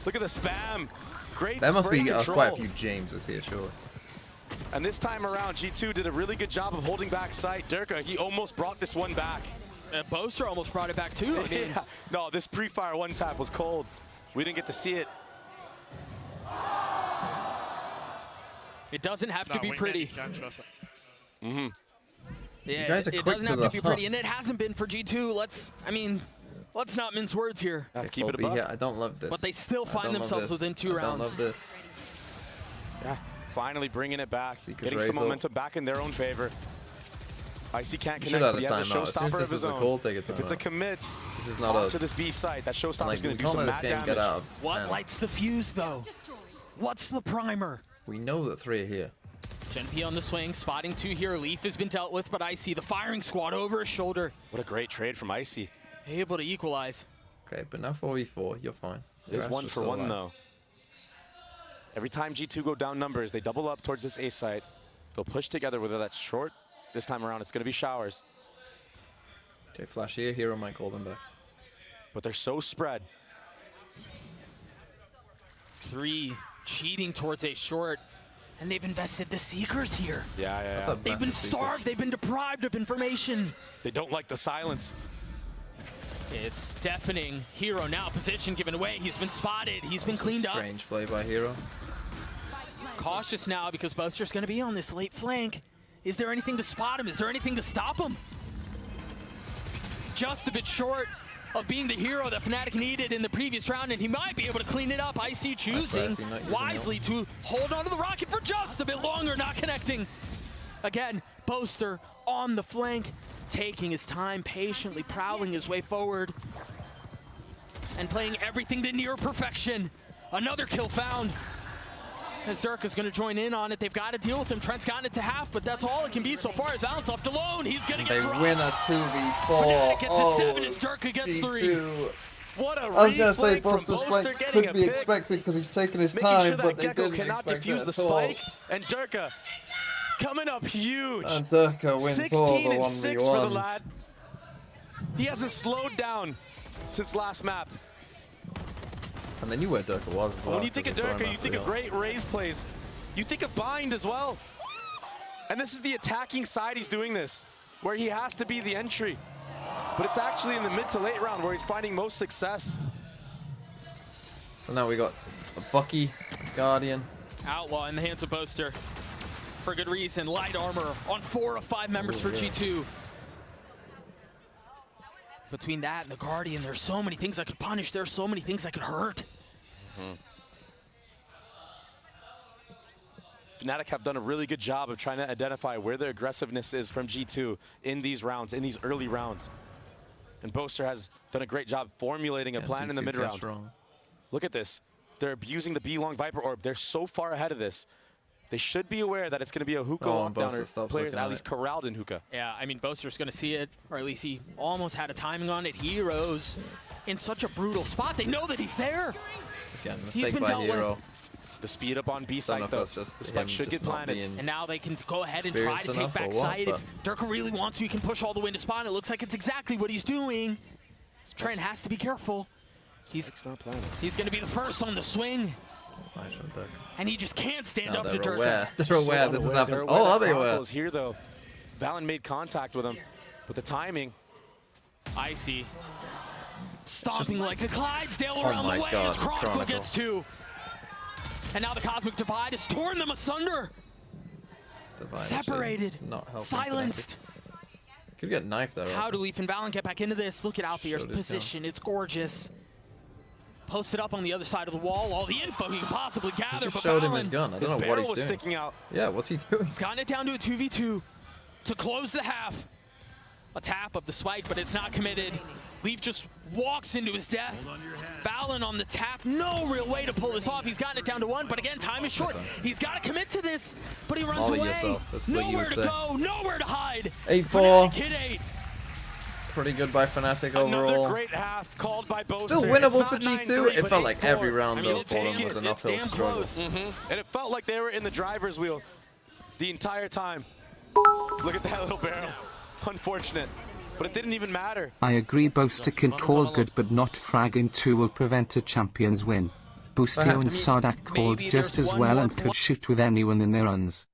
Look at the spam. Great There must spray be control. quite a few Jameses here, surely. And this time around, G2 did a really good job of holding back sight. Durka, he almost brought this one back. Boaster almost brought it back too. I mean, Yeah. No, this pre-fire one tap was cold. We didn't get to see it. it doesn't have to be pretty. Mm-hmm. Yeah, You guys are it quick doesn't to have the to be pretty, hump. and it hasn't been for G2. Let's not mince words here. Let's Okay, keep it Phobie, above. yeah, I don't love this. But they still I find don't love themselves this. within 2 I rounds. don't love this. Yeah, finally bringing it back. Seeker's Getting some Razor. momentum back in their own favor. Icy can't We connect, should have but a he has a timeout. As soon as showstopper this of his was a own. call, take a If it's a timeout. commit This is not us. to this B site, that showstopper's Like, going we to do can't some let this mad game damage. get out. What hand. lights the fuse though? What's the primer? We know that 3 are here. Gen P on the swing, spotting 2 here. Leaf has been dealt with, but Icy, the firing squad over his shoulder, What a great trade from Icy. able to equalize. Okay, but now 4v4, you're fine. It is 1 for 1 though. Every time G2 go down numbers, they double up towards this A site. They'll push together, whether that's short. This time around, it's going to be showers. Okay, flash here, hero might call them back. But they're so spread. 3 cheating towards a short, And they've invested the Seekers here. Yeah. They've been starved. They've been deprived of information. They don't like the silence. It's deafening. Hero now position given away. He's been spotted. He's been This is cleaned up. Strange play by Hero. Cautious now because Boaster's going to be on this late flank. Is there anything to spot him? Is there anything to stop him? Just a bit short of being the hero that Fnatic needed in the previous round, and he might be able to clean it up. Icy choosing wisely to hold onto the rocket for just a bit longer, not connecting. Again, Boaster on the flank, taking his time, patiently prowling his way forward, and playing everything to near perfection. Another kill found. As Durka's going to join in on it, they've got to deal with him. Trent's gotten it to half, but that's all it can be so far. As Valance left alone, he's going to get dropped. They win a 2v4. Fnatic gets a 7 as Durka gets 3. What a I was going to say reflake from Boaster's Boaster flank getting could a be pick, expected because he's taking his making time, sure but that they Gecko didn't cannot expect defuse it the at all. spike. And Durka coming up huge. And Durka wins all the 16 and 6 for the 1v1s. lad. He hasn't slowed down since last map. And they knew where Durka was as well. When you think of 'cause they saw him Durka, you after think the of ult. great raise plays. You think of bind as well. And this is the attacking side he's doing this, where he has to be the entry. But it's actually in the mid to late round where he's finding most success. So now we got a Bucky, Guardian. Outlaw in the hands of Boaster. For good reason, light armor on 4 of 5 members for G2. between that and the Guardian, there's so many things that could punish. There's so many things that could hurt. Fnatic have done a really good job of trying to identify where their aggressiveness is from G2 in these rounds, in these early rounds. And Boaster has done a great job formulating a plan in the mid-round. Look at this. They're abusing the B-Long Viper Orb. They're so far ahead of this. They should be aware that it's going to be a hookah lockdown, or players at least corralled in hookah. Yeah, I mean, Boaster's going to see it, or at least he almost had a timing on it. Heroes in such a brutal spot. They know that he's there. Again, He's mistake been by dealt Hero. with. The speed up on B site, though. The spike should get planted. And now they can go ahead and try to take back site. If Durka really wants to, he can push all the way into spawn. It looks like it's exactly what he's doing. Trent has to be careful. He's not planning. He's going to be the first on the swing. And he just can't stand up to Durka. They're aware this is happening. Oh, are they aware? Here, though. Valen made contact with him, but the timing. Icy. Stomping like a Clydesdale around the way as Chronicle gets 2. And now the Cosmic Divide has torn them asunder. Separated. Silenced. Could get knifed there. How do Leaf and Valen get back into this? Look at Alfier's position. It's gorgeous. Posted up on the other side of the wall. All the info he could possibly gather. Just showed him his gun. I don't know what he's doing. Sticking out. Yeah, what's he doing? He's gotten it down to a 2v2 to close the half. A tap of the spike, but it's not committed. Leaf just walks into his death. Valen on the tap. No real way to pull this off. He's gotten it down to 1, but again, time is short. He's got to commit to this, but he runs away. Nowhere to go, nowhere to hide. 8-4. Kid 8. Pretty good by Fnatic overall. Another great half called by Boaster. Still winnable for G2. It felt like every round though for them was an uphill struggle. And it felt like they were in the driver's wheel the entire time. Look at that little barrel. Unfortunate. But it didn't even matter. I agree Boaster can call good but not fragging 2 will prevent a champion's win. Boostio and Sardak called just as well and could shoot with anyone in their runs.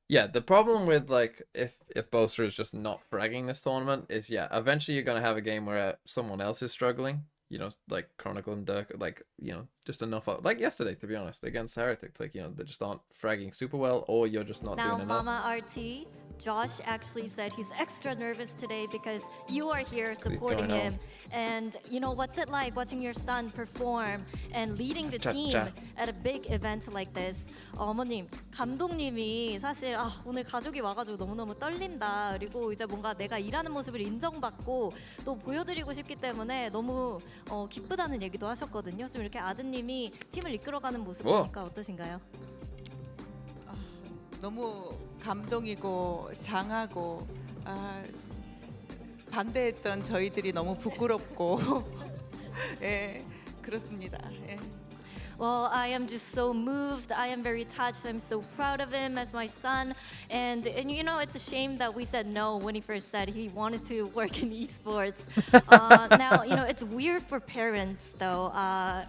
Yeah, the problem with like if Boaster is just not fragging this tournament is eventually you're gonna have a game where someone else is struggling. You know, like Chronicle and Dirk, like, you know, just enough. Like yesterday, to be honest, against Heretics, like, you know, they just aren't fragging super well, or you're just not doing enough. Now, Mama RT, Josh actually said he's extra nervous today because you are here supporting him. And, you know, what's it like watching your son perform and leading the team at a big event like this? 어머님, 감독님이 사실 오늘 가족이 와가지고 너무너무 떨린다. 그리고 이제 뭔가 내가 일하는 모습을 인정받고 또 보여드리고 싶기 때문에 너무 기쁘다는 얘기도 하셨거든요. 좀 이렇게 아드님이 팀을 이끌어가는 모습 보니까 어떠신가요? 너무 감동이고 장하고 반대했던 저희들이 너무 부끄럽고 예, 그렇습니다. 예. Well, I am just so moved. I am very touched. I'm so proud of him as my son. And you know, it's a shame that we said no when he first said he wanted to work in esports. Now, you know, it's weird for parents, though,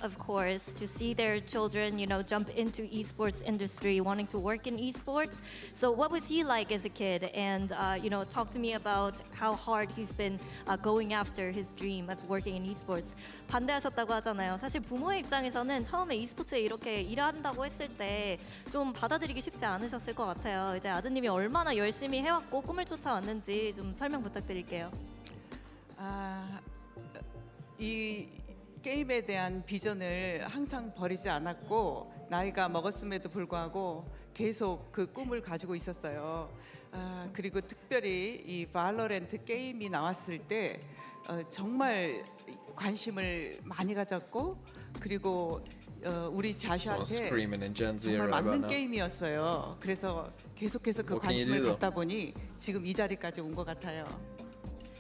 of course, to see their children, you know, jump into esports industry, wanting to work in esports. So what was he like as a kid? And, you know, talk to me about how hard he's been going after his dream of working in esports. 반대하셨다고 하잖아요. 사실 부모의 입장에서는 처음에 e스포츠에 이렇게 일한다고 했을 때 좀 받아들이기 쉽지 않으셨을 것 같아요. 이제 아드님이 얼마나 열심히 해왔고 꿈을 쫓아왔는지 좀 설명 부탁드릴게요. 이 게임에 대한 비전을 항상 버리지 않았고 나이가 먹었음에도 불구하고 계속 그 꿈을 가지고 있었어요. 그리고 특별히 이 발로란트 게임이 나왔을 때 정말 관심을 많이 가졌고 그리고 우리 자슈한테 정말 맞는 게임이었어요. 그래서 계속해서 그 관심을 갖다 보니 지금 이 자리까지 온 것 같아요.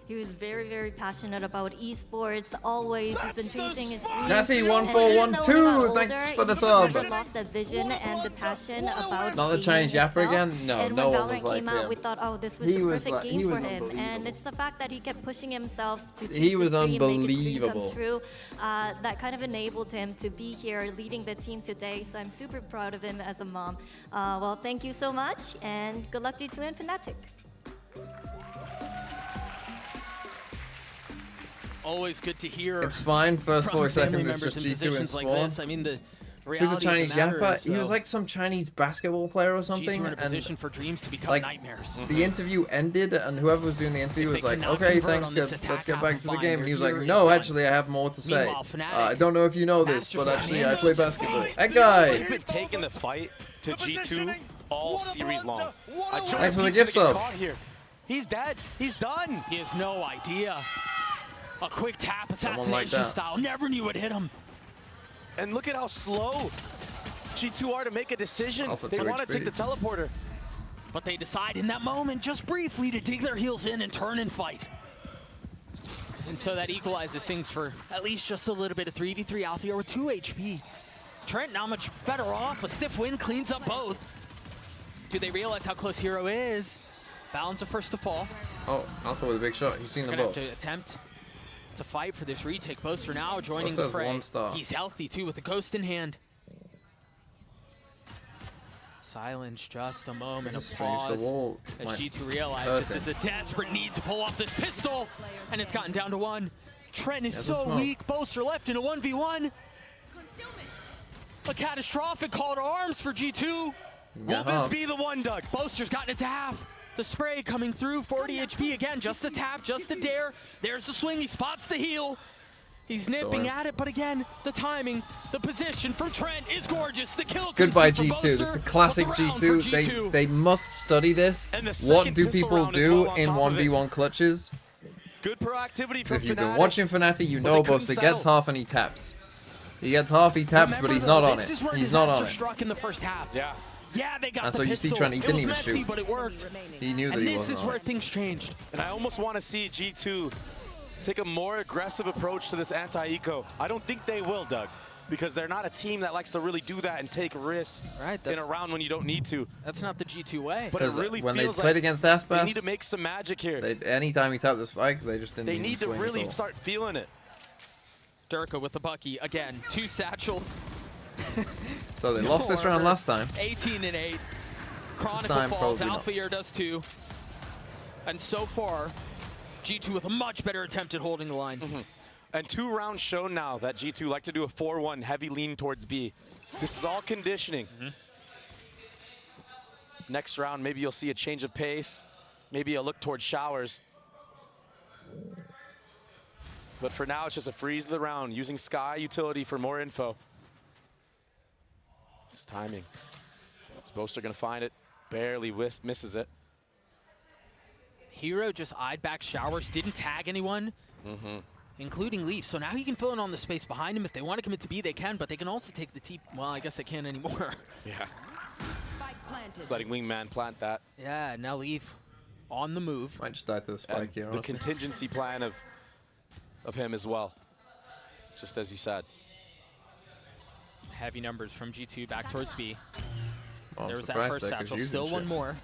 He was very, very passionate about esports. Always, he's been chasing his dreams. Jesse 1412, thanks for the sub. He lost the vision and the passion about. Another Chinese Yapper again? No, and no when one was Valorant like came out, him. we thought, oh, this was the perfect game for him. And it's the fact that he kept pushing himself to chase his dream, make his dream come true. That kind of enabled him to be here leading the team today. So I'm super proud of him as a mom. Well, thank you so much, and good luck to you two in Fnatic. Always good to hear. It's fine. First 4 seconds members is in just G2 and positions like spawn. this. I mean, the Who's a Chinese yapper? He was like some Chinese basketball player or something. G2 in a position for dreams to become like, nightmares. The interview ended, and whoever was doing the interview was like, "Okay, thanks, let's get back to the game." And he was like, "No, actually, I have more to say. I don't know if you know this, but actually, I play basketball." That guy. They've been taking the fight to G2 all series long. Thanks for the gift sub. He's dead. He's done. He has no idea. A quick tap assassination style. Never knew it hit him. And look at how slow G2 are to make a decision. They want to take the teleporter. But they decide in that moment, just briefly, to dig their heels in and turn and fight. And so that equalizes things for at least just a little bit of 3v3 Althea with 2 HP. Trent not much better off. A stiff win cleans up both. Do they realize how close Hero is? Fallon's the first to fall. Oh, Alpha with a big shot. He's seen them both. Have to attempt to fight for this retake. Boaster now joining the fray. He's healthy too with the ghost in hand. Silence, just a moment of pause as G2 realizes this is a desperate need to pull off this pistol, and it's gotten down to 1. Trent is so weak. Boaster left in a 1v1. A catastrophic call to arms for G2. Will this be the one, Doug? Boaster's gotten it to half. The spray coming through, 40 HP again, just a tap, just a dare. There's the swing, he spots the heal. He's nipping at it, but again, the timing, the position from Trent is gorgeous. The kill. Goodbye G2. This is a classic G2. They must study this. What do people do in 1v1 clutches? Good proactivity from Fnatic. If you've been watching Fnatic, you know Boaster gets half and he taps. He gets half, he taps, but he's not on it. He's not on it. Struck in the first half. Yeah, they got and so you see Trent, he didn't even shoot. But it worked. He knew that he wasn't. And this is where things changed. And I almost want to see G2 take a more aggressive approach to this anti-eco. I don't think they will, Doug, because they're not a team that likes to really do that and take risks in a round when you don't need to. That's not the G2 way. But it really when feels they played against Aspas, they need to make some magic here. Anytime he tapped the spike, they just didn't. They need to really start feeling it. Durka with the Bucky again. 2 satchels. So they lost this round last time. 18-8. Chronicle falls. Alpha does too. And so far, G2 with a much better attempt at holding the line. And 2 rounds shown now that G2 like to do a 4-1 heavy lean towards B. This is all conditioning. Next round, maybe you'll see a change of pace. Maybe a look towards showers. But for now, it's just a freeze of the round, using Sky utility for more info. It's timing. Is Boaster gonna find it? Barely misses it. Hero just eyed back showers, didn't tag anyone, including Leaf. So now he can fill in on the space behind him. If they want to commit to B, they can, but they can also take the T. Well, I guess they can't anymore. Yeah. Just letting Wingman plant that. Yeah, now Leaf on the move. Might just die to the spike here. The contingency plan of him as well, just as you said. Heavy numbers from G2 back towards B. Well, there was that first satchel, still one more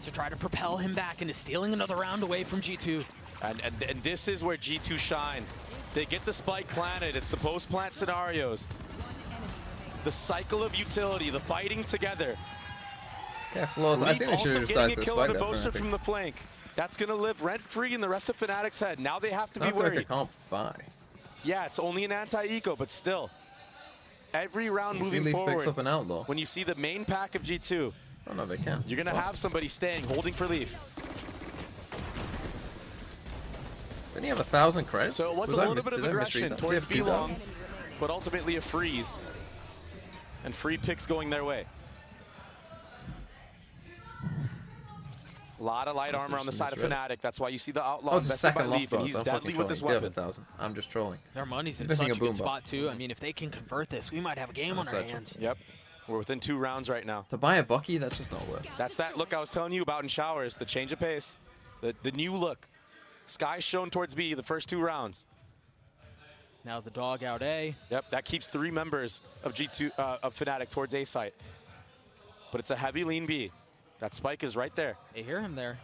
to try to propel him back into stealing another round away from G2. And this is where G2 shine. They get the spike planted. It's the post-plant scenarios. The cycle of utility, the fighting together. Yeah, Flaws. I think they should have started the spike Boaster from the flank. That's going to live rent-free in the rest of Fnatic's head. Now they have to be worried. Like can't buy. Yeah, it's only an anti-eco, but still. Every round moving forward, picks up an outlaw. When you see the main pack of G2, oh no, they can. You're going to have somebody staying, holding for Leaf. Didn't he have 1,000 credits? So it was a little bit of aggression towards B-Long, but ultimately a freeze. And free picks going their way. A lot of light armor on the side of Fnatic. That's why you see the outlaw. Oh, it's a second lost Leaf, and he's deadly with this weapon. 1,000. I'm just trolling. Their money's in such a good spot too. I mean, if they can convert this, we might have a game on our hands. Yep. We're within 2 rounds right now. To buy a Bucky, that's just not worth. That's that look I was telling you about in showers. The change of pace. The new look. Sky shown towards B the first 2 rounds. Now the dog out A. Yep, that keeps 3 members of G2 of Fnatic towards A site. But it's a heavy lean B. That spike is right there. They hear him there.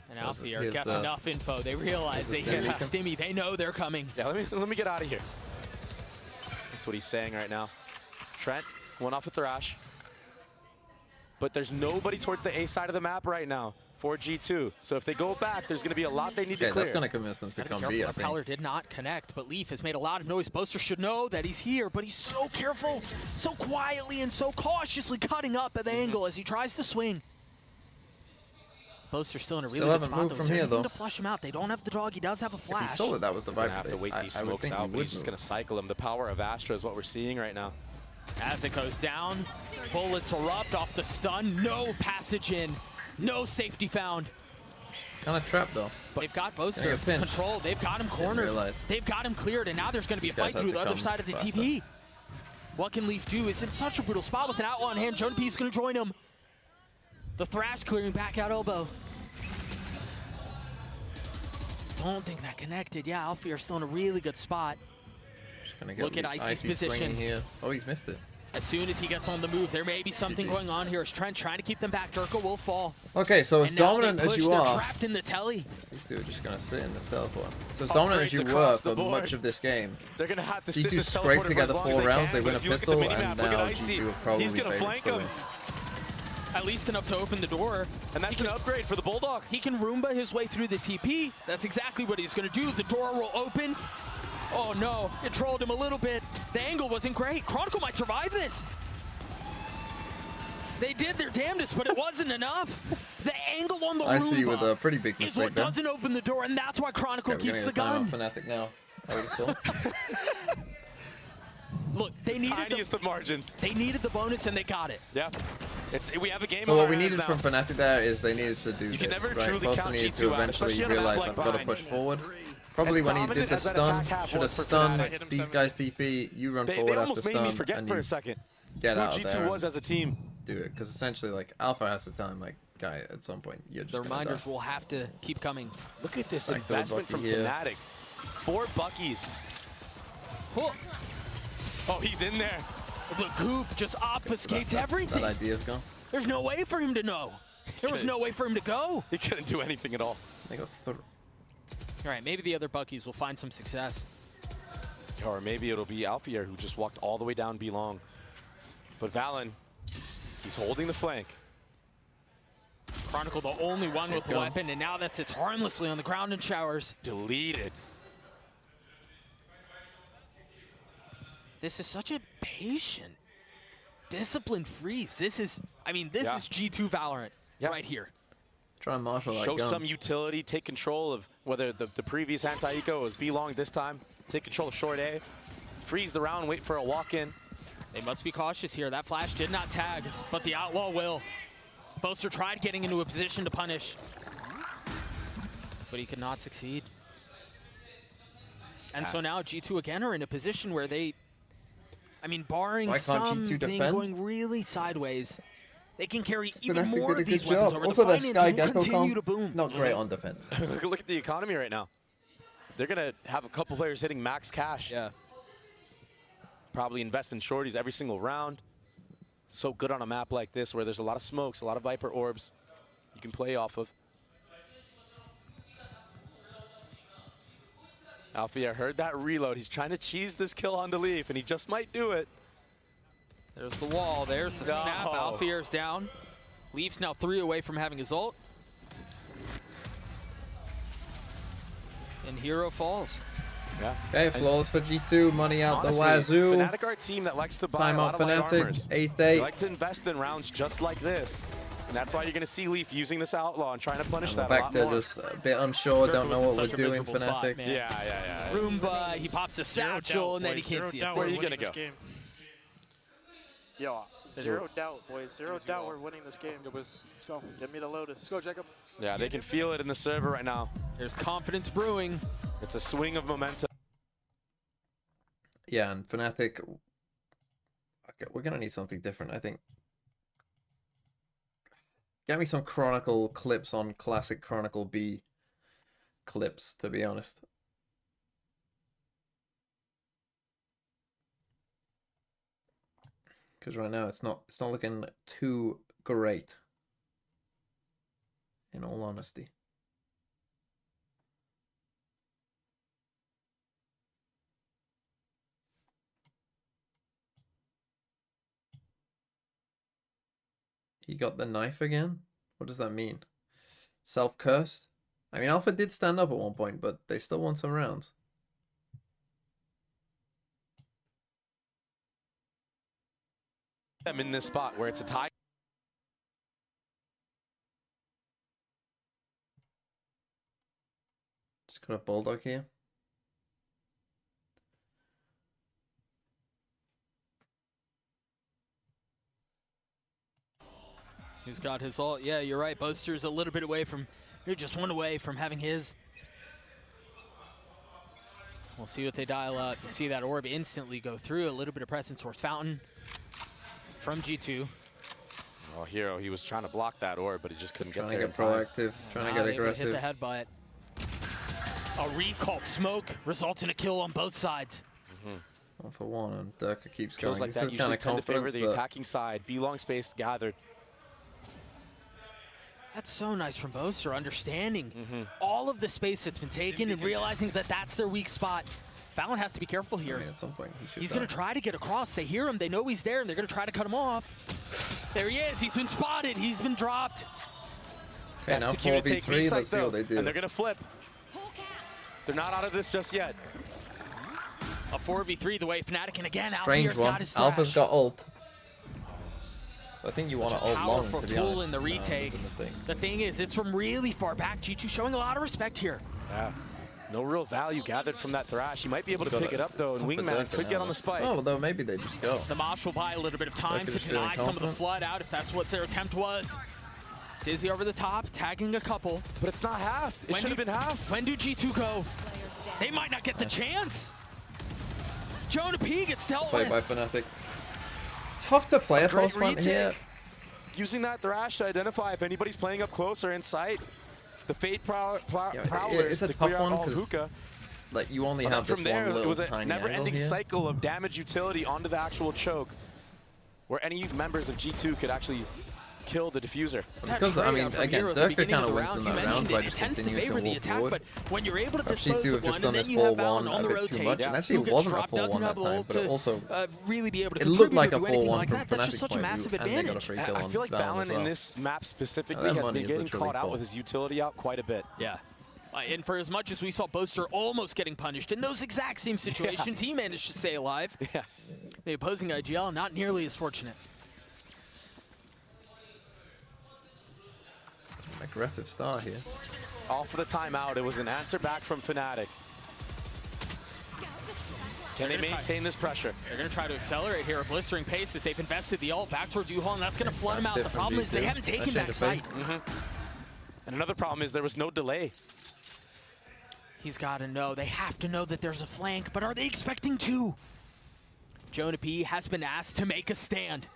And Althea gets enough info. They realize they hear Stimmy. They know they're coming. Yeah, let me get out of here. That's what he's saying right now. Trent, one off a Thrash. But there's nobody towards the A side of the map right now. for G2. So if they go back, there's going to be a lot they need to clear. That's going to convince them to come B, I think. Propeller did not connect, but Leaf has made a lot of noise. Boaster should know that he's here, but he's so careful, so quietly and so cautiously cutting up at the angle as he tries to swing. Boaster's still in a really good spot, though. Is there anything to flush him out? They don't have the dog. He does have a flash. If he saw that was the vibe. Have to wait these smokes out, but he's just going to cycle him. The power of Astra is what we're seeing right now. As it goes down, bullets erupt off the stun. No passage in. No safety found. Kind of trapped though. But they've got Boaster controlled. They've got him cornered. They've got him cleared, and now there's going to be a fight through the other side of the TP. What can Leaf do? Is in such a brutal spot with an outlaw in hand. Jonah P is going to join him. The Thrash clearing back out elbow. Don't think that connected. Yeah, Alfie are still in a really good spot. Look at Icy's position here. Oh, he's missed it. As soon as he gets on the move, there may be something going on here. As Trent trying to keep them back. Durka will fall. Okay, so as dominant as you are, trapped in the telly. These two are just gonna sit in this teleport. So as dominant as you were for much of this game, they're gonna have to sit G2 scrape together 4 rounds. They win a pistol, and now G2 have probably favored to win. At least enough to open the door. And that's an upgrade for the Bulldog. He can Roomba his way through the TP. That's exactly what he's going to do. The door will open. Oh no, it trolled him a little bit. The angle wasn't great. Chronicle might survive this. They did their damnedest, but it wasn't enough. The angle on the Roomba I see with a pretty big is mistake what doesn't open the door, and that's why Chronicle keeps the gun. Fnatic now. I would have thought. Look, they needed tiniest of margins. They needed the bonus, and they got it. Yeah. We have a game. So what we needed from Fnatic there is they needed to do this. Can never right? truly Both count needed G2 to out, eventually realize I've got to push forward. Probably when he did the stun, should have stunned these guys TP. You run forward after stun, made me forget and for you a second get who out G2 there. was as a team. Do it, because essentially, like Alpha has the time. Like guy, at some point, you're just the reminders will have to keep coming. Look at this investment from Fnatic. 4 Buckies. Oh, he's in there. The goop just obfuscates everything. That idea's gone. There's no way for him to know. There was no way for him to go. He couldn't do anything at all. They go through. All right, maybe the other Buckies will find some success. Or maybe it'll be Alfier who just walked all the way down B long. But Valen, he's holding the flank. Chronicle the only one with the weapon, and now that sits harmlessly on the ground and showers. Deleted. This is such a patient, disciplined freeze. This is, I mean, this is G2 Valorant right here. Try and marshal that Show gun. some utility, take control of whether the previous anti-eco was B-long this time. Take control of short A, freeze the round, wait for a walk-in. They must be cautious here. That flash did not tag, but the outlaw will. Boaster tried getting into a position to punish, but he could not succeed. And so now G2 again are in a position where they, I mean, barring something going really sideways, they can carry even more of these weapons over. Also, the that Sky finances will Gecko continue to boom. not great on defense. Look at the economy right now. They're going to have a couple players hitting max cash. Yeah. Probably invest in shorties every single round. So good on a map like this where there's a lot of smokes, a lot of Viper orbs you can play off of. Alfia heard that reload. He's trying to cheese this kill onto Leaf, and he just might do it. There's the wall. There's the snap. Alfier's down. Leaf's now 3 away from having his ult. And Hero falls. Yeah. Okay, flawless for G2. Money out the wazoo. Fnatic are a team that likes to buy a lot of light armors. 8th. They like to invest in rounds just like this. And that's why you're going to see Leaf using this outlaw and trying to punish that a lot more. Back there just a bit unsure, don't know what we're doing, Fnatic. Yeah. Roomba, he pops a satchel, and then he can't see it. Where are you going to go? Yo, zero doubt, boys. Zero doubt we're winning this game. Let's go. Get me the Lotus. Let's go, Jacob. Yeah, they can feel it in the server right now. There's confidence brewing. It's a swing of momentum. Yeah, and Fnatic, okay, we're going to need something different, I think. Get me some Chronicle clips on classic Chronicle B clips, to be honest. Because right now it's not looking too great, in all honesty. He got the knife again? What does that mean? Self-cursed. I mean, Alpha did stand up at one point, but they still won some rounds. I'm in this spot where it's a tie. Just got a Bulldog here. He's got his ult. Yeah, you're right. Boaster's a little bit away from, you're just one away from having his. We'll see what they dial up. You see that orb instantly go through. A little bit of presence towards Fountain from G2. Oh, Hero, he was trying to block that orb, but he just couldn't get there. Trying to get proactive, trying to get aggressive. Hit the headbutt. A read called Smoke results in a kill on both sides. 1 for 1, and Durka keeps going. Feels like this that is usually kind of tend to favor confidence the attacking side. Be long space gathered. That's so nice from Boaster, understanding all of the space that's been taken and realizing that that's their weak spot. Fallon has to be careful here. I mean, at some point he's going to try to get across. They hear him. They know he's there, and they're going to try to cut him off. There he is. He's been spotted. He's been dropped. Okay, now 4v3. Let's see what they do. And they're going to flip. They're not out of this just yet. A 4v3 the way Fnatic, and again, Strange one. got his Alpha's got ult. So I think you want to ult long, powerful to be tool honest. in the retake. The thing is, it's from really far back. G2 showing a lot of respect here. Yeah. No real value gathered from that Thrash. He might be able to pick it up, though, and Wingman could get on the spike. Oh, though maybe they just go. The Mosh will buy a little bit of time to deny some of the flood out, if that's what their attempt was. Dizzy over the top, tagging a couple. But it's not halved. It should have been halved. When do G2 go? They might not get the chance. Jonah P gets dealt with. Played by Fnatic. Tough to play a close one here. Using that Thrash to identify if anybody's playing up close or in sight. The Fade Prowlers it's a to clear tough out one all hookah. Like you only have this from there, one little it was a tiny never-ending angle here. cycle of damage utility onto the actual choke, where any members of G2 could actually kill the diffuser. Because, I mean, again, Durka kind of wins in that round by just continuing to walk forward. But when you're able to Perhaps dispose G2 of have just one, done and this then you have 4-1 Fallon on a the bit too rotate, much. And actually, it Lucas wasn't a Drop doesn't 4-1 have that the time, ult but it also really be able to it looked like a contribute or do anything 4-1 like from that. That's just Fnatic's such a point of massive view, and they got a advantage. free kill I on feel like Valen as Fallon well. in this map specifically Their has money been is getting literally caught out full. with his utility out quite a bit. Yeah. And for as much as we saw Boaster almost getting punished in those exact same situations, he managed to stay alive. Yeah. The opposing IGL not nearly as fortunate. Aggressive start here. All for the timeout. It was an answer back from Fnatic. Can they maintain this pressure? They're going to try to accelerate here. A blistering pace as they've invested the ult back towards Yuhong, and that's going to flood him out. The problem is they haven't taken back sight. And another problem is there was no delay. He's got to know. They have to know that there's a flank, but are they expecting two? Jonah P has been asked to make a stand.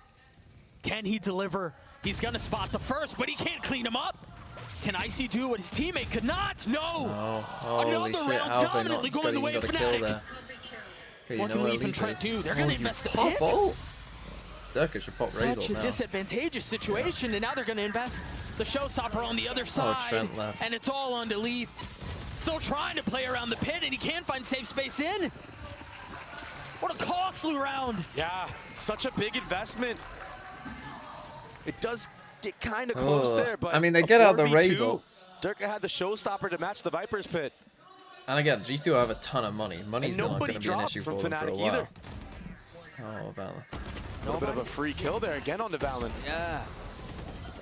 Can he deliver? He's going to spot the first, but he can't clean him up. Can Icy do what his teammate could not? No! Another round dominantly going the way of Fnatic. Okay, What can Leaf and Trent do? They're going to invest the pit. Durka should pop Razor Such a now. disadvantageous situation, and now they're going to invest the showstopper on the other side. Trent left. And it's all on to Leaf. Still trying to play around the pit, and he can't find safe space in. What a costly round. Yeah, such a big investment. It does get kind of close there, but I mean, they get out the 4v2. Razor. Durka had the showstopper to match the Viper's pit. And again, G2 have a ton of money. Money's not going to be an issue for them for a while. Either. Oh, Valen. A little bit of a free kill there again on the Valen. Yeah.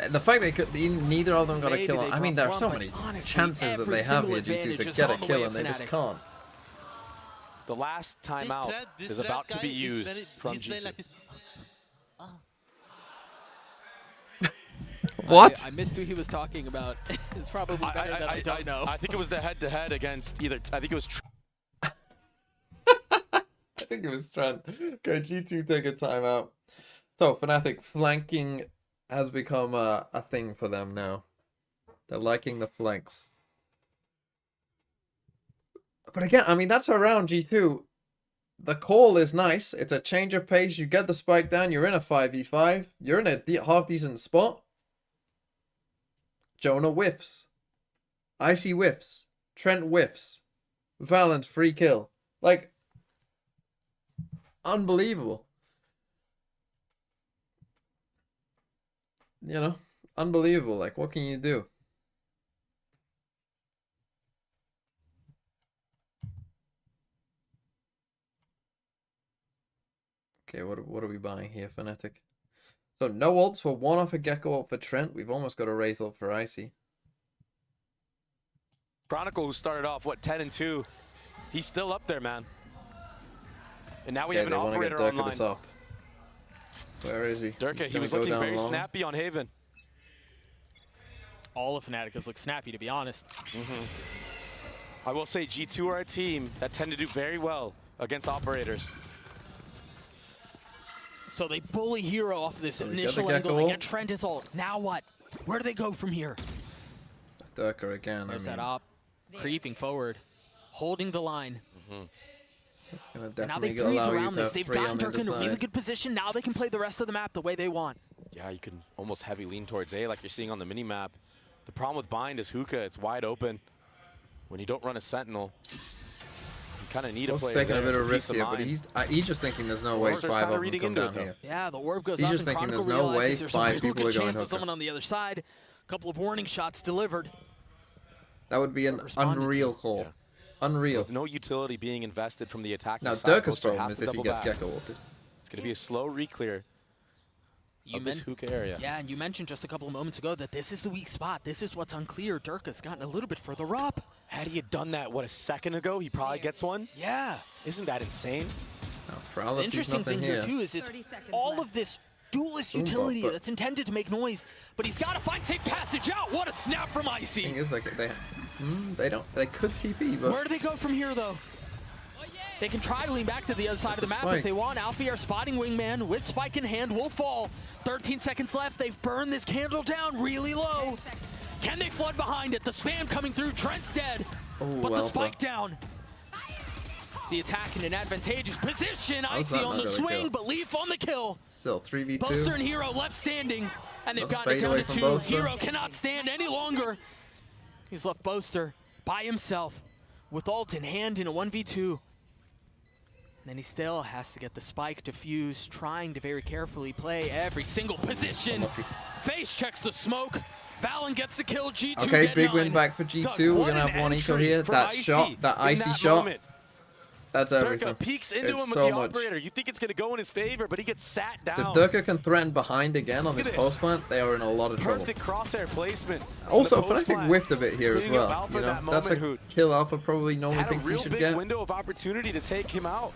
The fact they could, neither of them got a kill. I mean, there are so many chances that they have here, G2, to get a kill, and they just can't. The last timeout is about to be used from G2. What? I missed who he was talking about. It's probably better that I don't know. I think it was the head-to-head against either. I think it was. I think it was Trent. Okay, G2 take a timeout. So Fnatic flanking has become a thing for them now. They're liking the flanks. But again, I mean, that's around G2. The call is nice. It's a change of pace. You get the spike down. You're in a 5v5. You're in a half-decent spot. Jonah whiffs. Icy whiffs. Trent whiffs. Valen's free kill. Like, unbelievable. You know, unbelievable. Like, what can you do? Okay, what are we buying here, Fnatic? So no ults for one off a Gecko ult for Trent. We've almost got a Raze ult for Icy. Chronicle, who started off, what, 10-2. He's still up there, man. And now we have an operator online. This up. Where is he? Durka, he was looking very snappy on Haven. All of Fnatic has looked snappy, to be honest. I will say G2 are a team that tend to do very well against operators. So they bully Hero off this initial angle. They get Trent his ult. Now what? Where do they go from here? Durka again. There's that op. Creeping forward. Holding the line. That's gonna And now definitely they freeze allow you around to this. They've free on gotten the Durka in a other really side. good position. Now they can play the rest of the map the way they want. Yeah, you can almost heavy lean towards A like you're seeing on the mini-map. The problem with Bind is Hookah, it's wide open. When you don't run a Sentinel, you kind of need a player taking a bit of risk risk here, but he's just thinking there's no way 5 of them come down here. Yeah, the orb goes He's up just and thinking Chronicle there's no way realizes there's a 5 real people good are going chance of Hookah. someone on the other side. A couple of warning shots delivered. That would be an unreal call. Yeah. Unreal. With no utility being invested from the attacking Now side, Durka's Boaster problem has is to if he double gets back. Gecko ulted. It's going to be a slow re-clear of this Hookah area. Yeah, and you mentioned just a couple of moments ago that this is the weak spot. This is what's unclear. Durka's gotten a little bit further up. Had he had done that, what, a second ago, he probably gets one? Yeah. Isn't that insane? The interesting thing here, too, is it's all of this duelist utility that's intended to make noise, but he's got to find safe passage out. What a snap from Icy. Thing is, like, they could TP, but Where do they go from here, though? They can try to lean back to the other side of the map if they want. Alfie, spotting Wingman with Spike in hand, will fall. 13 seconds left. They've burned this candle down really low. Can they flood behind it? The spam coming through. Trent's dead, but the Spike down. The attack in an advantageous position. Icy on the swing, but Leaf on the kill. Still 3v2. Boaster and Hero left standing, and they've Another gotten it fade down away to from 2. Boaster. Hero cannot stand any longer. He's left Boaster by himself with ult in hand in a 1v2. And then he still has to get the spike defused, trying to very carefully play every single position. Face checks the smoke. Valen gets the kill. G2 okay, get big 9. win back for G2. We're gonna have one eco here. That shot, that Icy shot. That's everything. Durka peeks into It's him with so the much. operator. You think it's going to go in his favor, but he gets sat down. If Durka can threaten behind again on Look this at post plant, they are in a lot of trouble. Perfect crosshair placement. Also, The post Fnatic plant. whiffed a bit here as Cleaning up well. Alpha You know, that that's a moment, kill Alpha probably normally Had a thinks he real should big get. window of opportunity to take him out.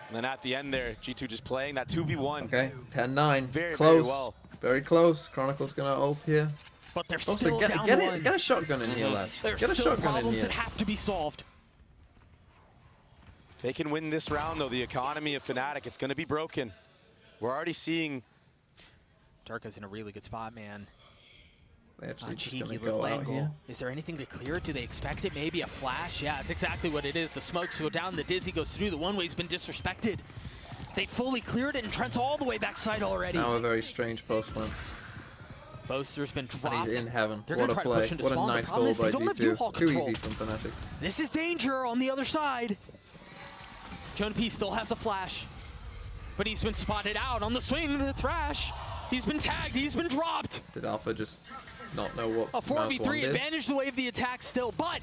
And then at the end there, G2 just playing that 2v1. Okay, 10-9. Very, close. very well. Very close. Chronicle's gonna ult here. But they're Also, still down get one. a shotgun in here, lad. There's Get a still shotgun in problems here. that have to be solved. If they can win this round, though, the economy of Fnatic, it's going to be broken. We're already seeing... Durka's in a really good spot, man. They actually just Cheeky gonna little go out angle. here. Is there anything to clear it? Do they expect it? Maybe a flash? Yeah, it's exactly what it is. The smokes go down, the Dizzy goes through, the one-way's been disrespected. They fully cleared it, and Trent's all the way backside already. Now a very strange post plant. Boaster's been And dropped. he's in heaven. They're What gonna a try to play. push into What a spawn. The nice problem goal is they by don't have G2. U-Haul Too control. easy from Fnatic. This is danger on the other side. Joan P still has a flash, but he's been spotted out on the swing, the thrash. He's been tagged, he's been dropped. Did Alpha just not know what A Mouse 1 4v3 did? advantage the way of the attack still, but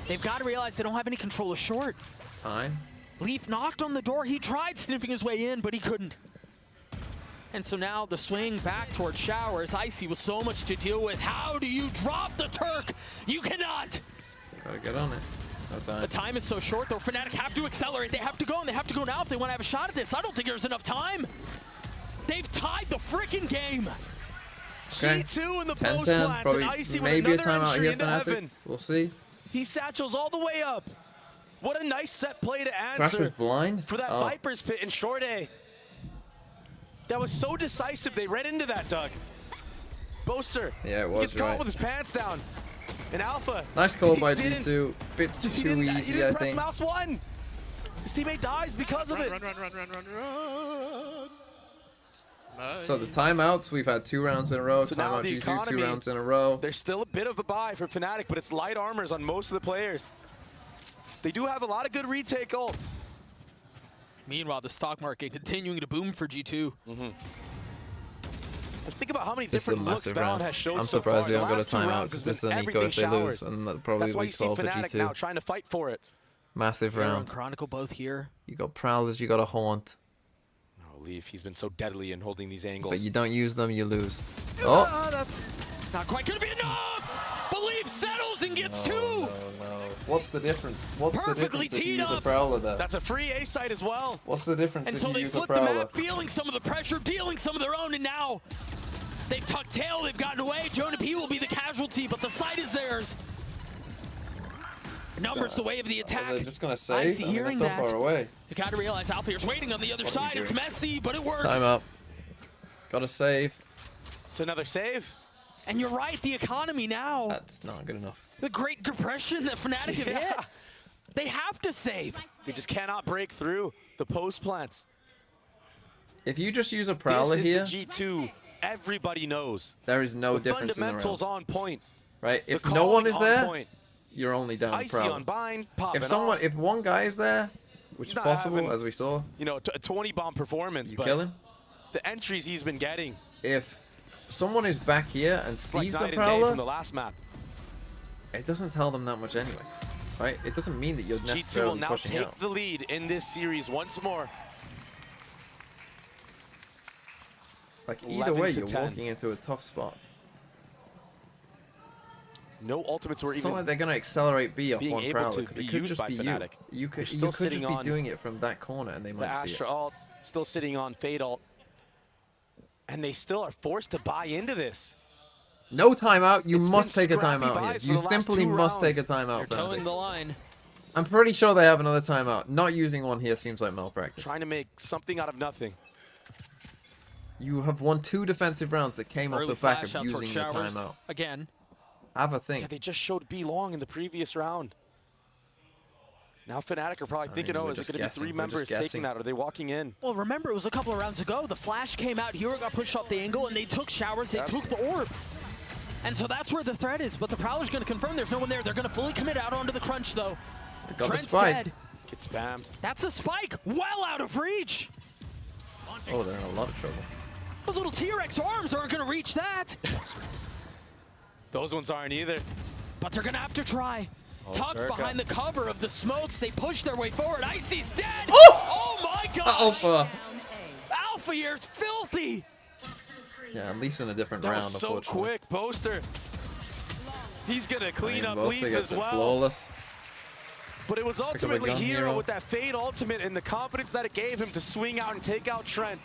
they've got to realize they don't have any control of short. Time. Leaf knocked on the door. He tried sniffing his way in, but he couldn't. And so now the swing back towards Showers. Icy with so much to deal with. How do you drop the Turk? You cannot. Gotta get on it. No time. The time is so short, though. Fnatic have to accelerate. They have to go, and they have to go now if they want to have a shot at this. I don't think there's enough time. They've tied the freaking game. Okay. G2 in the 10-10, post plants, probably and Icy with maybe a another timeout entry here, into Fnatic. heaven. We'll see. He satchels all the way up. What a nice set play to Thrash was answer blind? for that Oh. Viper's pit in short A. That was so decisive. They read into that, Doug. Boaster. Yeah, it He was gets caught right. with his pants down. And Alpha. Nice call he by didn't- G2. Bit he too didn't- he easy, didn't I press think. mouse 1. His teammate dies because of it. Run. Nice. So the timeouts, we've had 2 rounds in a row. So now Timeout the G2, 2 economy, rounds in a row. There's still a bit of a buy for Fnatic, but it's light armors on most of the players. They do have a lot of good retake ults. Meanwhile, the stock market continuing to boom for G2. And think about how many This is a different looks massive Valen round. has showed I'm so far. surprised we The haven't got a last 2 timeout rounds because has this is been an eco everything if they lose. Showers. And that probably That's why you weak see call for Fnatic G2. now trying to fight for it. Massive Hero round. and Chronicle both here. You got Prowlers, you got a Haunt. Oh, Leaf, he's been so deadly in holding these angles. But you don't use them, you lose. Oh! That's not quite going to be enough! Belief settles and gets two! No. What's the difference? What's Perfectly the difference if you teed use a up. Prowler there? That's a free A site as well. What's the difference And if so you they use a flip the Prowler? map, feeling some of the pressure, dealing some of their own, and now they've tucked tail, they've gotten away. Jonah P will be the casualty, but the site is theirs. Numbers the way of the attack. They're just gonna save. Icy hearing that's so that. far away. You gotta realize Alfier's waiting on the other What are you side. It's doing? messy, but it works. Time up. Gotta save. It's another save. And you're right, the economy now. That's not good enough. The Great Depression that Fnatic have hit. They have to save. They just cannot break through the post plants. If you just use a Prowler this here, is the G2. Everybody knows. there is no The difference in the fundamentals round. on point. Right? The If no one calling is on there, point. you're only down Icy Prowler. on bind, popping If one guy is there, which is Not possible, having, as we saw, you know, a 20 bomb performance. you but kill him. The entries he's been getting. If someone is back here and It's like sees night the and day Prowler, from the last map. it doesn't tell them that much anyway. Right? It doesn't mean that you're G2 will necessarily now pushing take out. the lead in this series once more. Like, either way, 11 to you're 10. walking into a tough spot. No ultimates were It's even not like they're going to accelerate B off being one able Prowler, to because be it could used just by be Fnatic. you. You could, They're still you could sitting just be on doing it from that corner, and they the might see Astra it. ult, still sitting on Fade ult. And they still are forced to buy into this. No timeout. You It's must been take a scrappy timeout here. buys for You the last simply 2 must take a rounds. timeout. They're towing Fnatic. the line. I'm pretty sure they have another timeout. Not using one here seems like malpractice. Trying to make something out of nothing. You have won 2 defensive rounds that came off Early the back flash of out towards using the Showers. timeout. Again. Have a think. Yeah, they just showed B long in the previous round. Now Fnatic are probably thinking, mean, oh, we're is it just going to be guessing. 3 We're members just guessing. taking that? Are they walking in? Well, remember, it was a couple of rounds ago. The flash came out. Hero got pushed off the angle, and they took Showers. They took the orb. And so that's where the threat is. But the Prowler's going to confirm there's no one there. They're going to fully commit out onto the crunch, though. They got the Trent's spike. dead. Get spammed. That's a spike. Well out of reach. Oh, they're in a lot of trouble. Those little DRX arms aren't going to reach that. Those ones aren't either. But they're going to have to try. Tucked Durka. behind the cover of the smokes. They push their way forward. Icy's dead. Oh! Oh my gosh. Alpha. Alpha here's filthy. Yeah, at least in a different That round, was so unfortunately. quick. Poster. He's going to clean up both Leaf figures as are well. flawless. But it was up a ultimately gun, Hero Hero. with that Fade ultimate and the confidence that it gave him to swing out and take out Trent,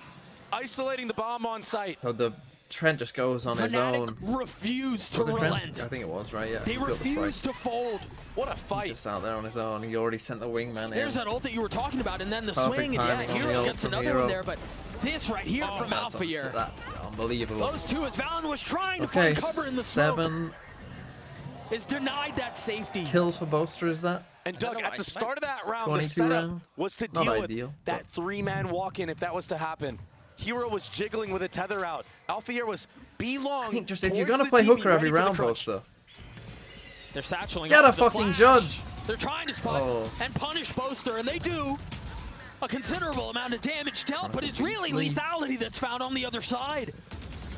isolating the bomb on site. So the Trent just goes on his own. Fnatic refused to Was it Trent? relent. I think it was, right? Yeah. They he took the spike. refused to fold. What a He's fight. just out there on his own. He already sent the wingman There's in. that ult that you were talking about, and then the Perfect swing, and yeah, timing on the Hero ult gets from another Hero. one there, but this right here from That's Alpha here. That's unbelievable. Those two, as Valen was trying to Okay, find cover in the smoke, 7 is denied that safety. kills for Boaster, is that? And Doug, at the start of that round, the 22 setup rounds? was to Not deal ideal, with that 3-man walk-in if that was to happen. Hero was jiggling with a tether out. Alphier was B-long. I think just if you're going to play hooker every round, Boaster, They're satcheling get a up the fucking flash. judge. They're trying to spot Oh. and punish Boaster, and they do. A considerable amount of damage dealt, but it's really Leaf. lethality that's found on the other side.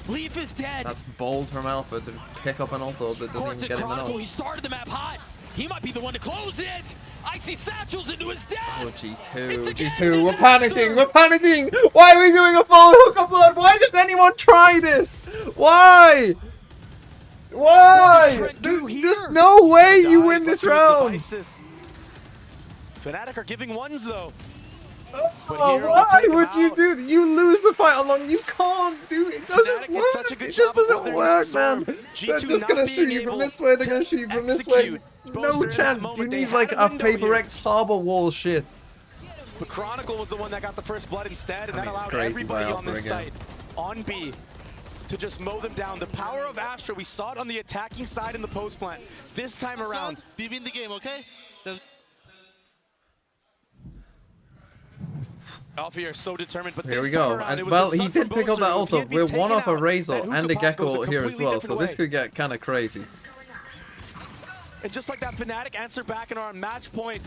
Leaf is dead. That's bold from Alpha to pick up an ult that doesn't even Courts get him an Chronicle, he ult. started the map hot. He might be the one to close it. Icy satchels into his death. Oh, It's G2, a game G2, we're disaster. panicking, we're panicking! Why are we doing a full hooker flood? Why does anyone try this? Why? Why? There's no way you win this round! Fnatic are giving ones, though. Oh, why would you do that? You lose the fight along. You can't do it. It doesn't work. such a good It job just of doesn't weathering work, that man. storm. They're G2 just gonna not shoot being you from able this way. They're gonna to shoot you from this way. execute. No Boaster in that chance. moment, You they need had like a a window Paper here. X Harbor Wall shit. But Chronicle was the one that got the first blood instead, and I that mean, it's allowed crazy everybody by on this Alpha again. site, on B, to just mow them down. The power of Astra, we saw it on the attacking side in the post plant. This time around, we win the game, okay? Alfie are so determined, but Here this we time go. around, And it was well, the he sun did from pick up Boaster. that If he ult. had been We're taken one off a out, Razor that and a hookah pop goes Gecko a here as completely well, so different this way. could get kind of crazy. And just like that, Fnatic answer back and are on match point.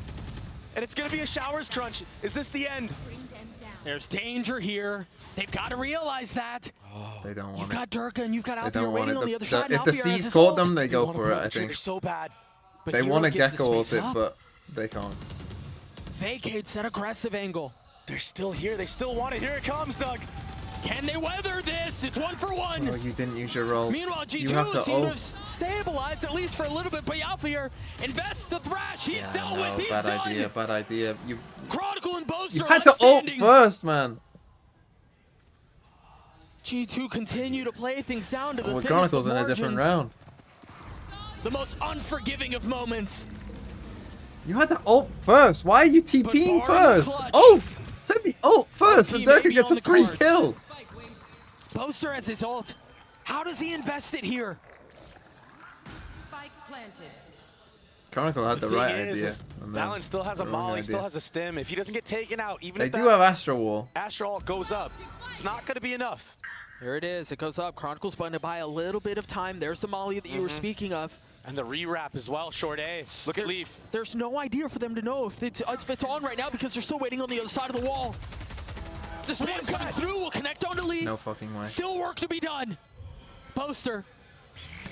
And it's going to be a Showers crunch. Is this the end? There's danger here. They've got to realize that. They don't want You've it. got Durka and you've got They Alfie don't want waiting it. on the other side. and If the Alfie has C's his caught ult. them, they go wanna for pull it, the I trigger think. so bad. But They Hero want to gives the Gecko ult space it, up. but they can't. Vacates that aggressive angle. They're still here. They still want it. Here it comes, Doug. Can they weather this? It's 1-for-1. Oh, you didn't use your roll. Meanwhile, G2 seems to have stabilized at least for a little bit. But Alpha here invests the thrash. He's dealt with. He's bad done. idea. Bad idea. You Chronicle and Boaster. You had to ult first, man. G2 continue to play things down to the thinnest Chronicle's of in a margins. different round. The most unforgiving of moments. You had to ult first. Why are you TPing first? Ult! Send me ult first, and Durka gets a free kill. Boaster has his ult. How does he invest it here? Spike planted. Chronicle had the right idea. Valen still has a molly, still has a stim. If he doesn't get taken out, even they if do have Astro Wall. Astro Wall goes up, it's not going to be enough. There it is. It goes up. Chronicle's going to buy a little bit of time. There's the molly that you were speaking of. And the rewrap as well, short A. Look at Leaf. There's no idea for them to know if it's on right now because they're still waiting on the other side of the wall. This one coming through will connect onto Leaf. No fucking way. Still work to be done. Poster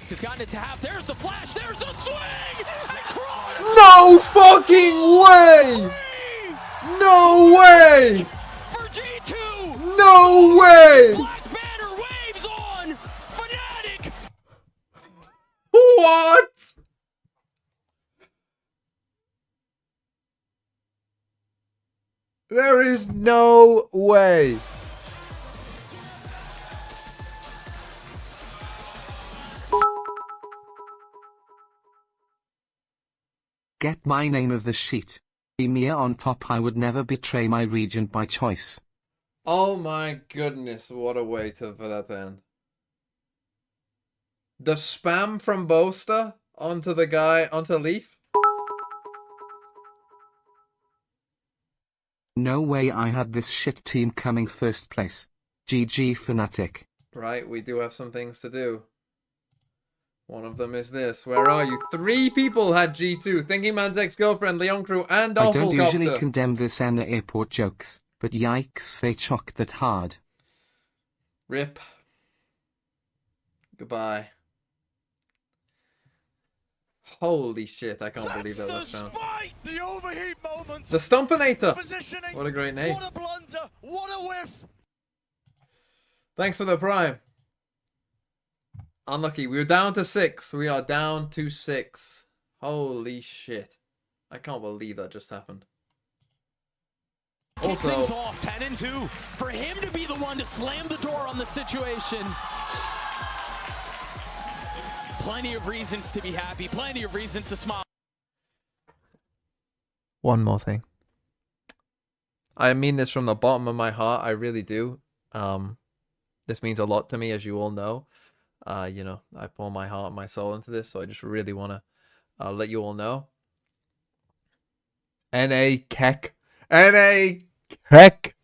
has gotten it to half. There's the flash. There's the swing. And no fucking way! No way! For G2. No way! Black Banner waves on Fnatic. What? There is no way. Get my name of the sheet. Emir on top. I would never betray my region by choice. Oh my goodness, what a way for that to end. The spam from Boaster onto the guy, onto Leaf. No way I had this shit team coming first place. GG Fnatic. Right, we do have some things to do. One of them is this. Where are you? 3 people had G2. Thinking Man's ex-girlfriend, Leon Crew, and I Dolph don't Helicopter. usually condemn this Anna airport jokes, but yikes, they chalked that hard. Rip. Goodbye. Holy shit, I can't believe that was found. The overheat moment. The Stompinator. What a great name. What a blunder. What a whiff. Thanks for the prime. Unlucky. We were down to 6. We are down to 6. Holy shit. I can't believe that just happened. Also, things off 10-2. For him to be the one to slam the door on the situation. Plenty of reasons to be happy. Plenty of reasons to smile. one more thing. I mean this from the bottom of my heart. I really do. This means a lot to me, as you all know. You know, I pour my heart and my soul into this, so I just really want to let you all know. NA Keck. NA Keck.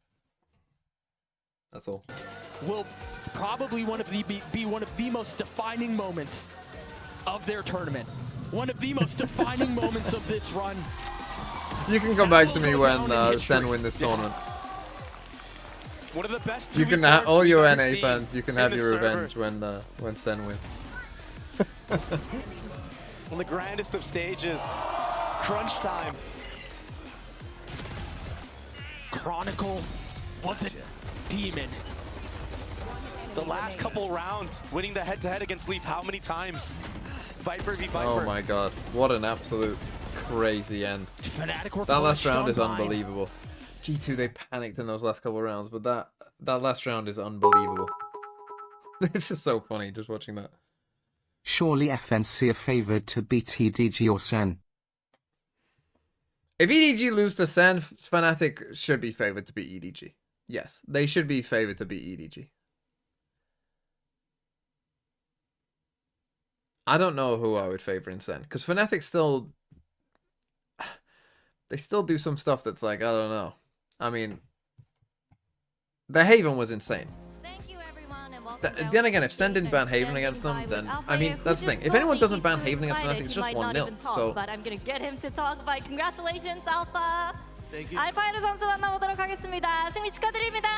That's all. Will probably be one of the most defining moments of their tournament. One of the most defining moments of this run. You can come back to me when Sen win this tournament. One of the best. You can have all your NA fans. You can have your revenge when Sen wins. On the grandest of stages, crunch time. Chronicle was a demon. The last couple rounds, winning the head-to-head against Leaf, how many times? Viper v Viper. Oh my god, what an absolute crazy end. Fnatic were that last round is online. unbelievable. G2, they panicked in those last couple of rounds, but that last round is unbelievable. This is so funny, just watching that. Surely FNC are favored to beat EDG or Sen. If EDG lose to Sen, Fnatic should be favored to beat EDG. Yes, they should be favored to beat EDG. I don't know who I would favor in Sen, because Fnatic still... They still do some stuff that's like, I don't know. I mean, the Haven was insane. Thank you, everyone, and welcome Then again, if Sen didn't ban Haven against them, then, I mean, that's the thing. If anyone doesn't ban Haven against Fnatic, it's just 1-0. So, but I'm gonna get him to talk about congratulations, Alpha. Thank you. 알파이르 선수 만나보도록 하겠습니다. 승리 축하드립니다.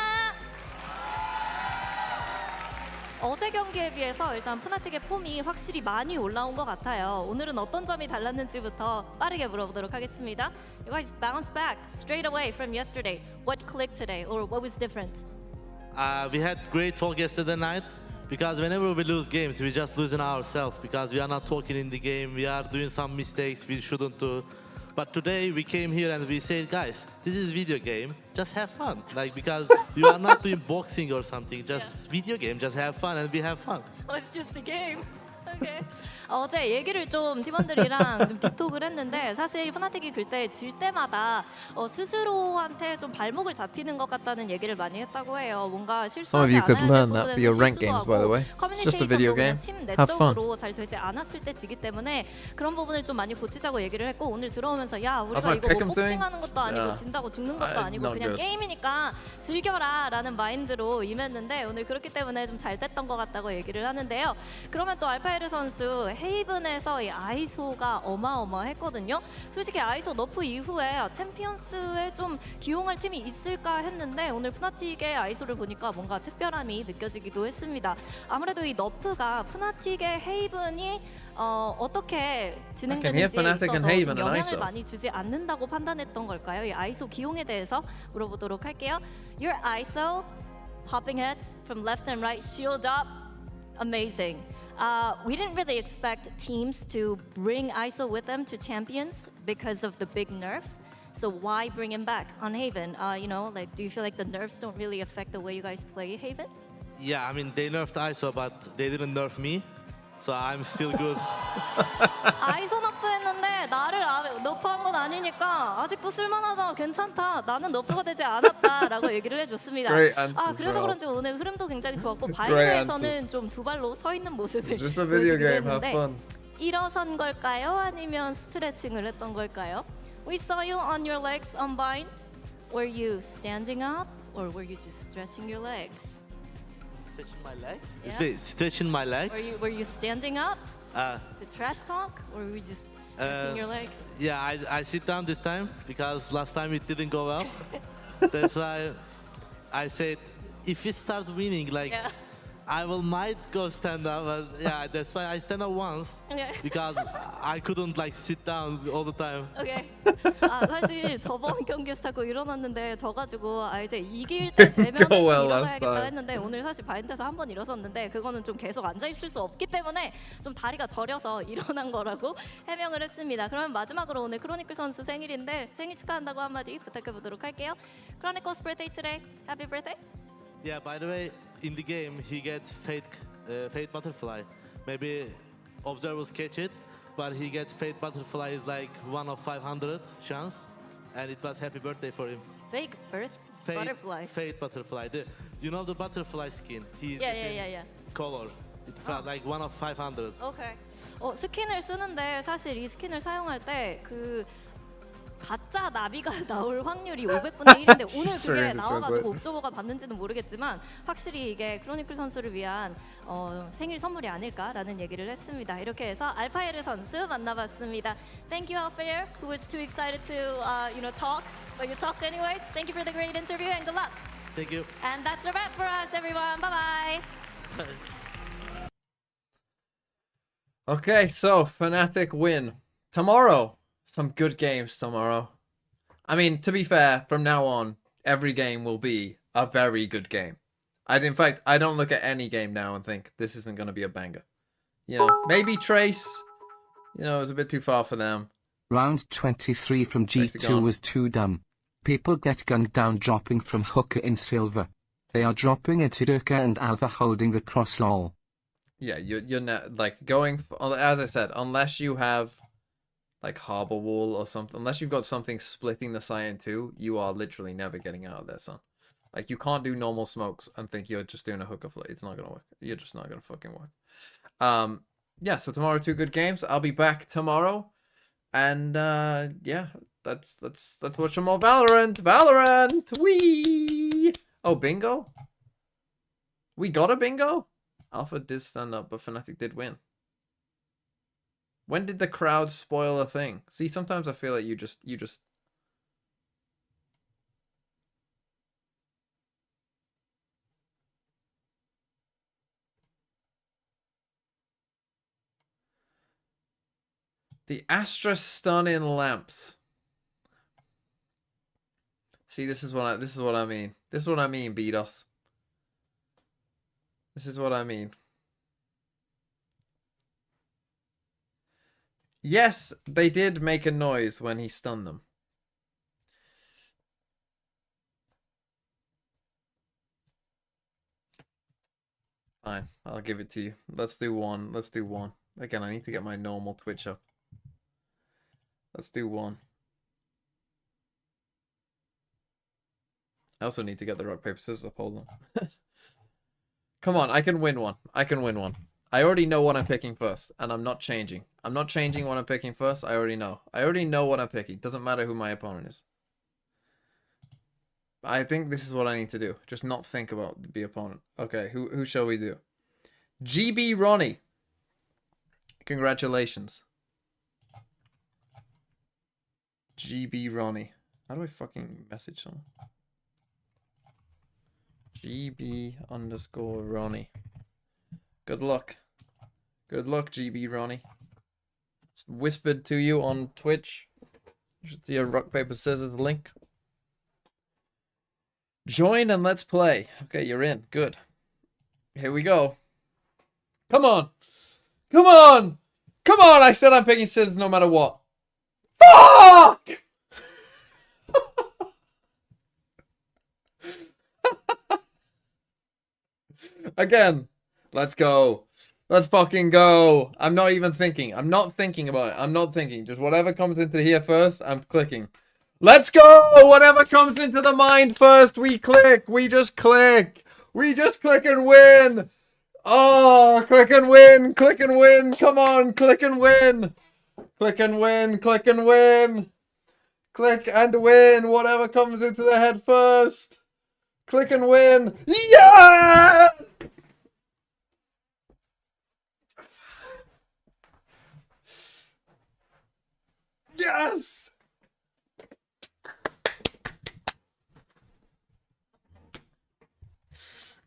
어제 경기에 비해서 일단 푸나틱의 폼이 확실히 많이 올라온 것 같아요. 오늘은 어떤 점이 달랐는지부터 빠르게 물어보도록 하겠습니다. You guys bounced back straight away from yesterday. What clicked today, or what was different? We had great talk yesterday night because whenever we lose games, we just losing ourselves because we are not talking in the game. We are doing some mistakes we shouldn't do. But today we came here and we said, guys, this is video game. Just have fun. Like because you are not doing boxing or something. Just video game. Just have fun and we have fun. Oh, it's just a game. Okay. 어제 얘기를 좀 팀원들이랑 좀 딥톡을 했는데 사실 푸나틱이 그때 질 때마다 스스로한테 좀 발목을 잡히는 것 같다는 얘기를 많이 했다고 해요. 뭔가 실수하지 않아야 될 부분에서 실수도 하고 커뮤니케이션도 그냥 팀 내적으로 잘 되지 않았을 때 지기 때문에 그런 부분을 좀 많이 고치자고 얘기를 했고 오늘 들어오면서 야 우리가 이거 뭐 복싱하는 것도 아니고 진다고 죽는 것도 아니고 그냥 게임이니까 즐겨라 라는 마인드로 임했는데 오늘 그렇기 때문에 좀 잘 됐던 것 같다고 얘기를 하는데요. 그러면 또 알파에르 선수 헤이븐에서 이 아이소가 어마어마했거든요. 솔직히 아이소 너프 이후에 챔피언스에 좀 기용할 팀이 있을까 했는데 오늘 푸나틱의 아이소를 보니까 뭔가 특별함이 느껴지기도 했습니다. 아무래도 이 너프가 푸나틱의 헤이븐이 어떻게 진행되는지에 있어서 좀 영향을 많이 주지 않는다고 판단했던 걸까요? 이 아이소 기용에 대해서 물어보도록 할게요. Your ISO popping heads from left and right, shield up, amazing. We didn't really expect teams to bring ISO with them to champions because of the big nerfs. So why bring him back on Haven? You know, like, do you feel like the nerfs don't really affect the way you guys play Haven? Yeah, I mean, they nerfed ISO, but they didn't nerf me. So I'm still good. 아이소 너프했는데 나를 너프한 건 아니니까 아직도 쓸만하다, 괜찮다. 나는 너프가 되지 않았다라고 얘기를 해줬습니다. 그래서 그런지 오늘 흐름도 굉장히 좋았고 바인드에서는 좀 두 발로 서 있는 모습을 보여주기도 했는데 일어선 걸까요? 아니면 스트레칭을 했던 걸까요? We saw you on your legs unbind. Were you standing up or were you just stretching your legs? Stretching my legs? Yeah. Stretching my legs? Were you standing up to trash talk, or were you just stretching your legs? Yeah, I sit down this time because last time it didn't go well. That's why I said if we start winning, like I might go stand up. But yeah, that's why I stand up once because I couldn't like sit down all the time. Okay. 사실 저번 경기에서 자꾸 일어났는데 져가지고 이제 이길 때 되면 일어서야겠다 했는데 오늘 사실 바인드에서 한 번 일어섰는데 그거는 좀 계속 앉아 있을 수 없기 때문에 좀 다리가 저려서 일어난 거라고 해명을 했습니다. 그러면 마지막으로 오늘 크로니클 선수 생일인데 생일 축하한다고 한마디 부탁해 보도록 할게요. Chronicle's birthday today. Happy birthday. Yeah, by the way, in the game he gets fate butterfly. Maybe observers catch it, but he gets fate butterfly is like 1 of 500 chance, and it was happy birthday for him. Fate butterfly. Fate butterfly. You know the butterfly skin? He's yeah. Color. It felt like 1 of 500. Okay. 스킨을 쓰는데 사실 이 스킨을 사용할 때 가짜 나비가 나올 확률이 500분의 1인데 오늘 그게 나와가지고 옵저버가 받는지는 모르겠지만 확실히 이게 크로니클 선수를 위한 생일 선물이 아닐까라는 얘기를 했습니다. 이렇게 해서 알파에르 선수 만나봤습니다. Thank you, Alfair, who was too excited to talk, but you talked anyways. Thank you for the great interview and good luck. Thank you. And that's a wrap for us, everyone. Bye bye. Okay, so Fnatic win tomorrow. Some good games tomorrow. I mean, to be fair, from now on, every game will be a very good game. In fact, I don't look at any game now and think this isn't going to be a banger. You know, maybe Trace, it was a bit too far for them. Round 23 from G2 was too dumb. People get gunned down dropping from Hooker in silver. They are dropping it to Durka and Alpha holding the cross lol. Yeah, you're not, like, going, as I said, unless you have like Harbor Wall or something, unless you've got something splitting the site in two, you are literally never getting out of there, son. Like, you can't do normal smokes and think you're just doing a hooker flight. It's not gonna work. You're just not gonna fucking work. Yeah, so tomorrow 2 good games. I'll be back tomorrow. And yeah, let's watch some more Valorant. Wee! Oh, bingo? We got a bingo? Alpha did stand up, but Fnatic did win. When did the crowd spoil a thing? See, sometimes I feel like you just The Astra stun in lamps. See, this is what I mean. This is what I mean, Beatos. This is what I mean. Yes, they did make a noise when he stunned them. Fine, I'll give it to you. Let's do one. Let's do one. Again, I need to get my normal Twitch up. Let's do one. I also need to get the rock, paper, scissors up. Hold on. Come on, I can win one. I can win one. I already know what I'm picking first, and I'm not changing. I'm not changing what I'm picking first. I already know. I already know what I'm picking. Doesn't matter who my opponent is. I think this is what I need to do. Just not think about the opponent. Okay, who shall we do? GB Ronnie. Congratulations. GB Ronnie. How do I fucking message someone? GB_Ronnie. Good luck. Good luck, GB Ronnie. It's whispered to you on Twitch. You should see a rock, paper, scissors link. Join and let's play. Okay, you're in. Good. Here we go. Come on. Come on. Come on. I said I'm picking scissors no matter what. Fuck! Again. Let's go. Let's fucking go. I'm not even thinking. I'm not thinking about it. I'm not thinking. Just whatever comes into here first, I'm clicking. Let's go! Whatever comes into the mind first, we click. We just click. We just click and win. Oh, click and win. Click and win. Come on, click and win. Click and win. Click and win. Click and win. Whatever comes into the head first. Click and win. Yeah! Yes!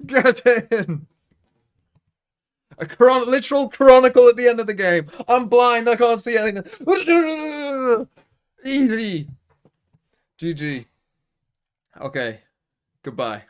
Get in! A literal chronicle at the end of the game. I'm blind, I can't see anything. Easy. GG. Okay. Goodbye.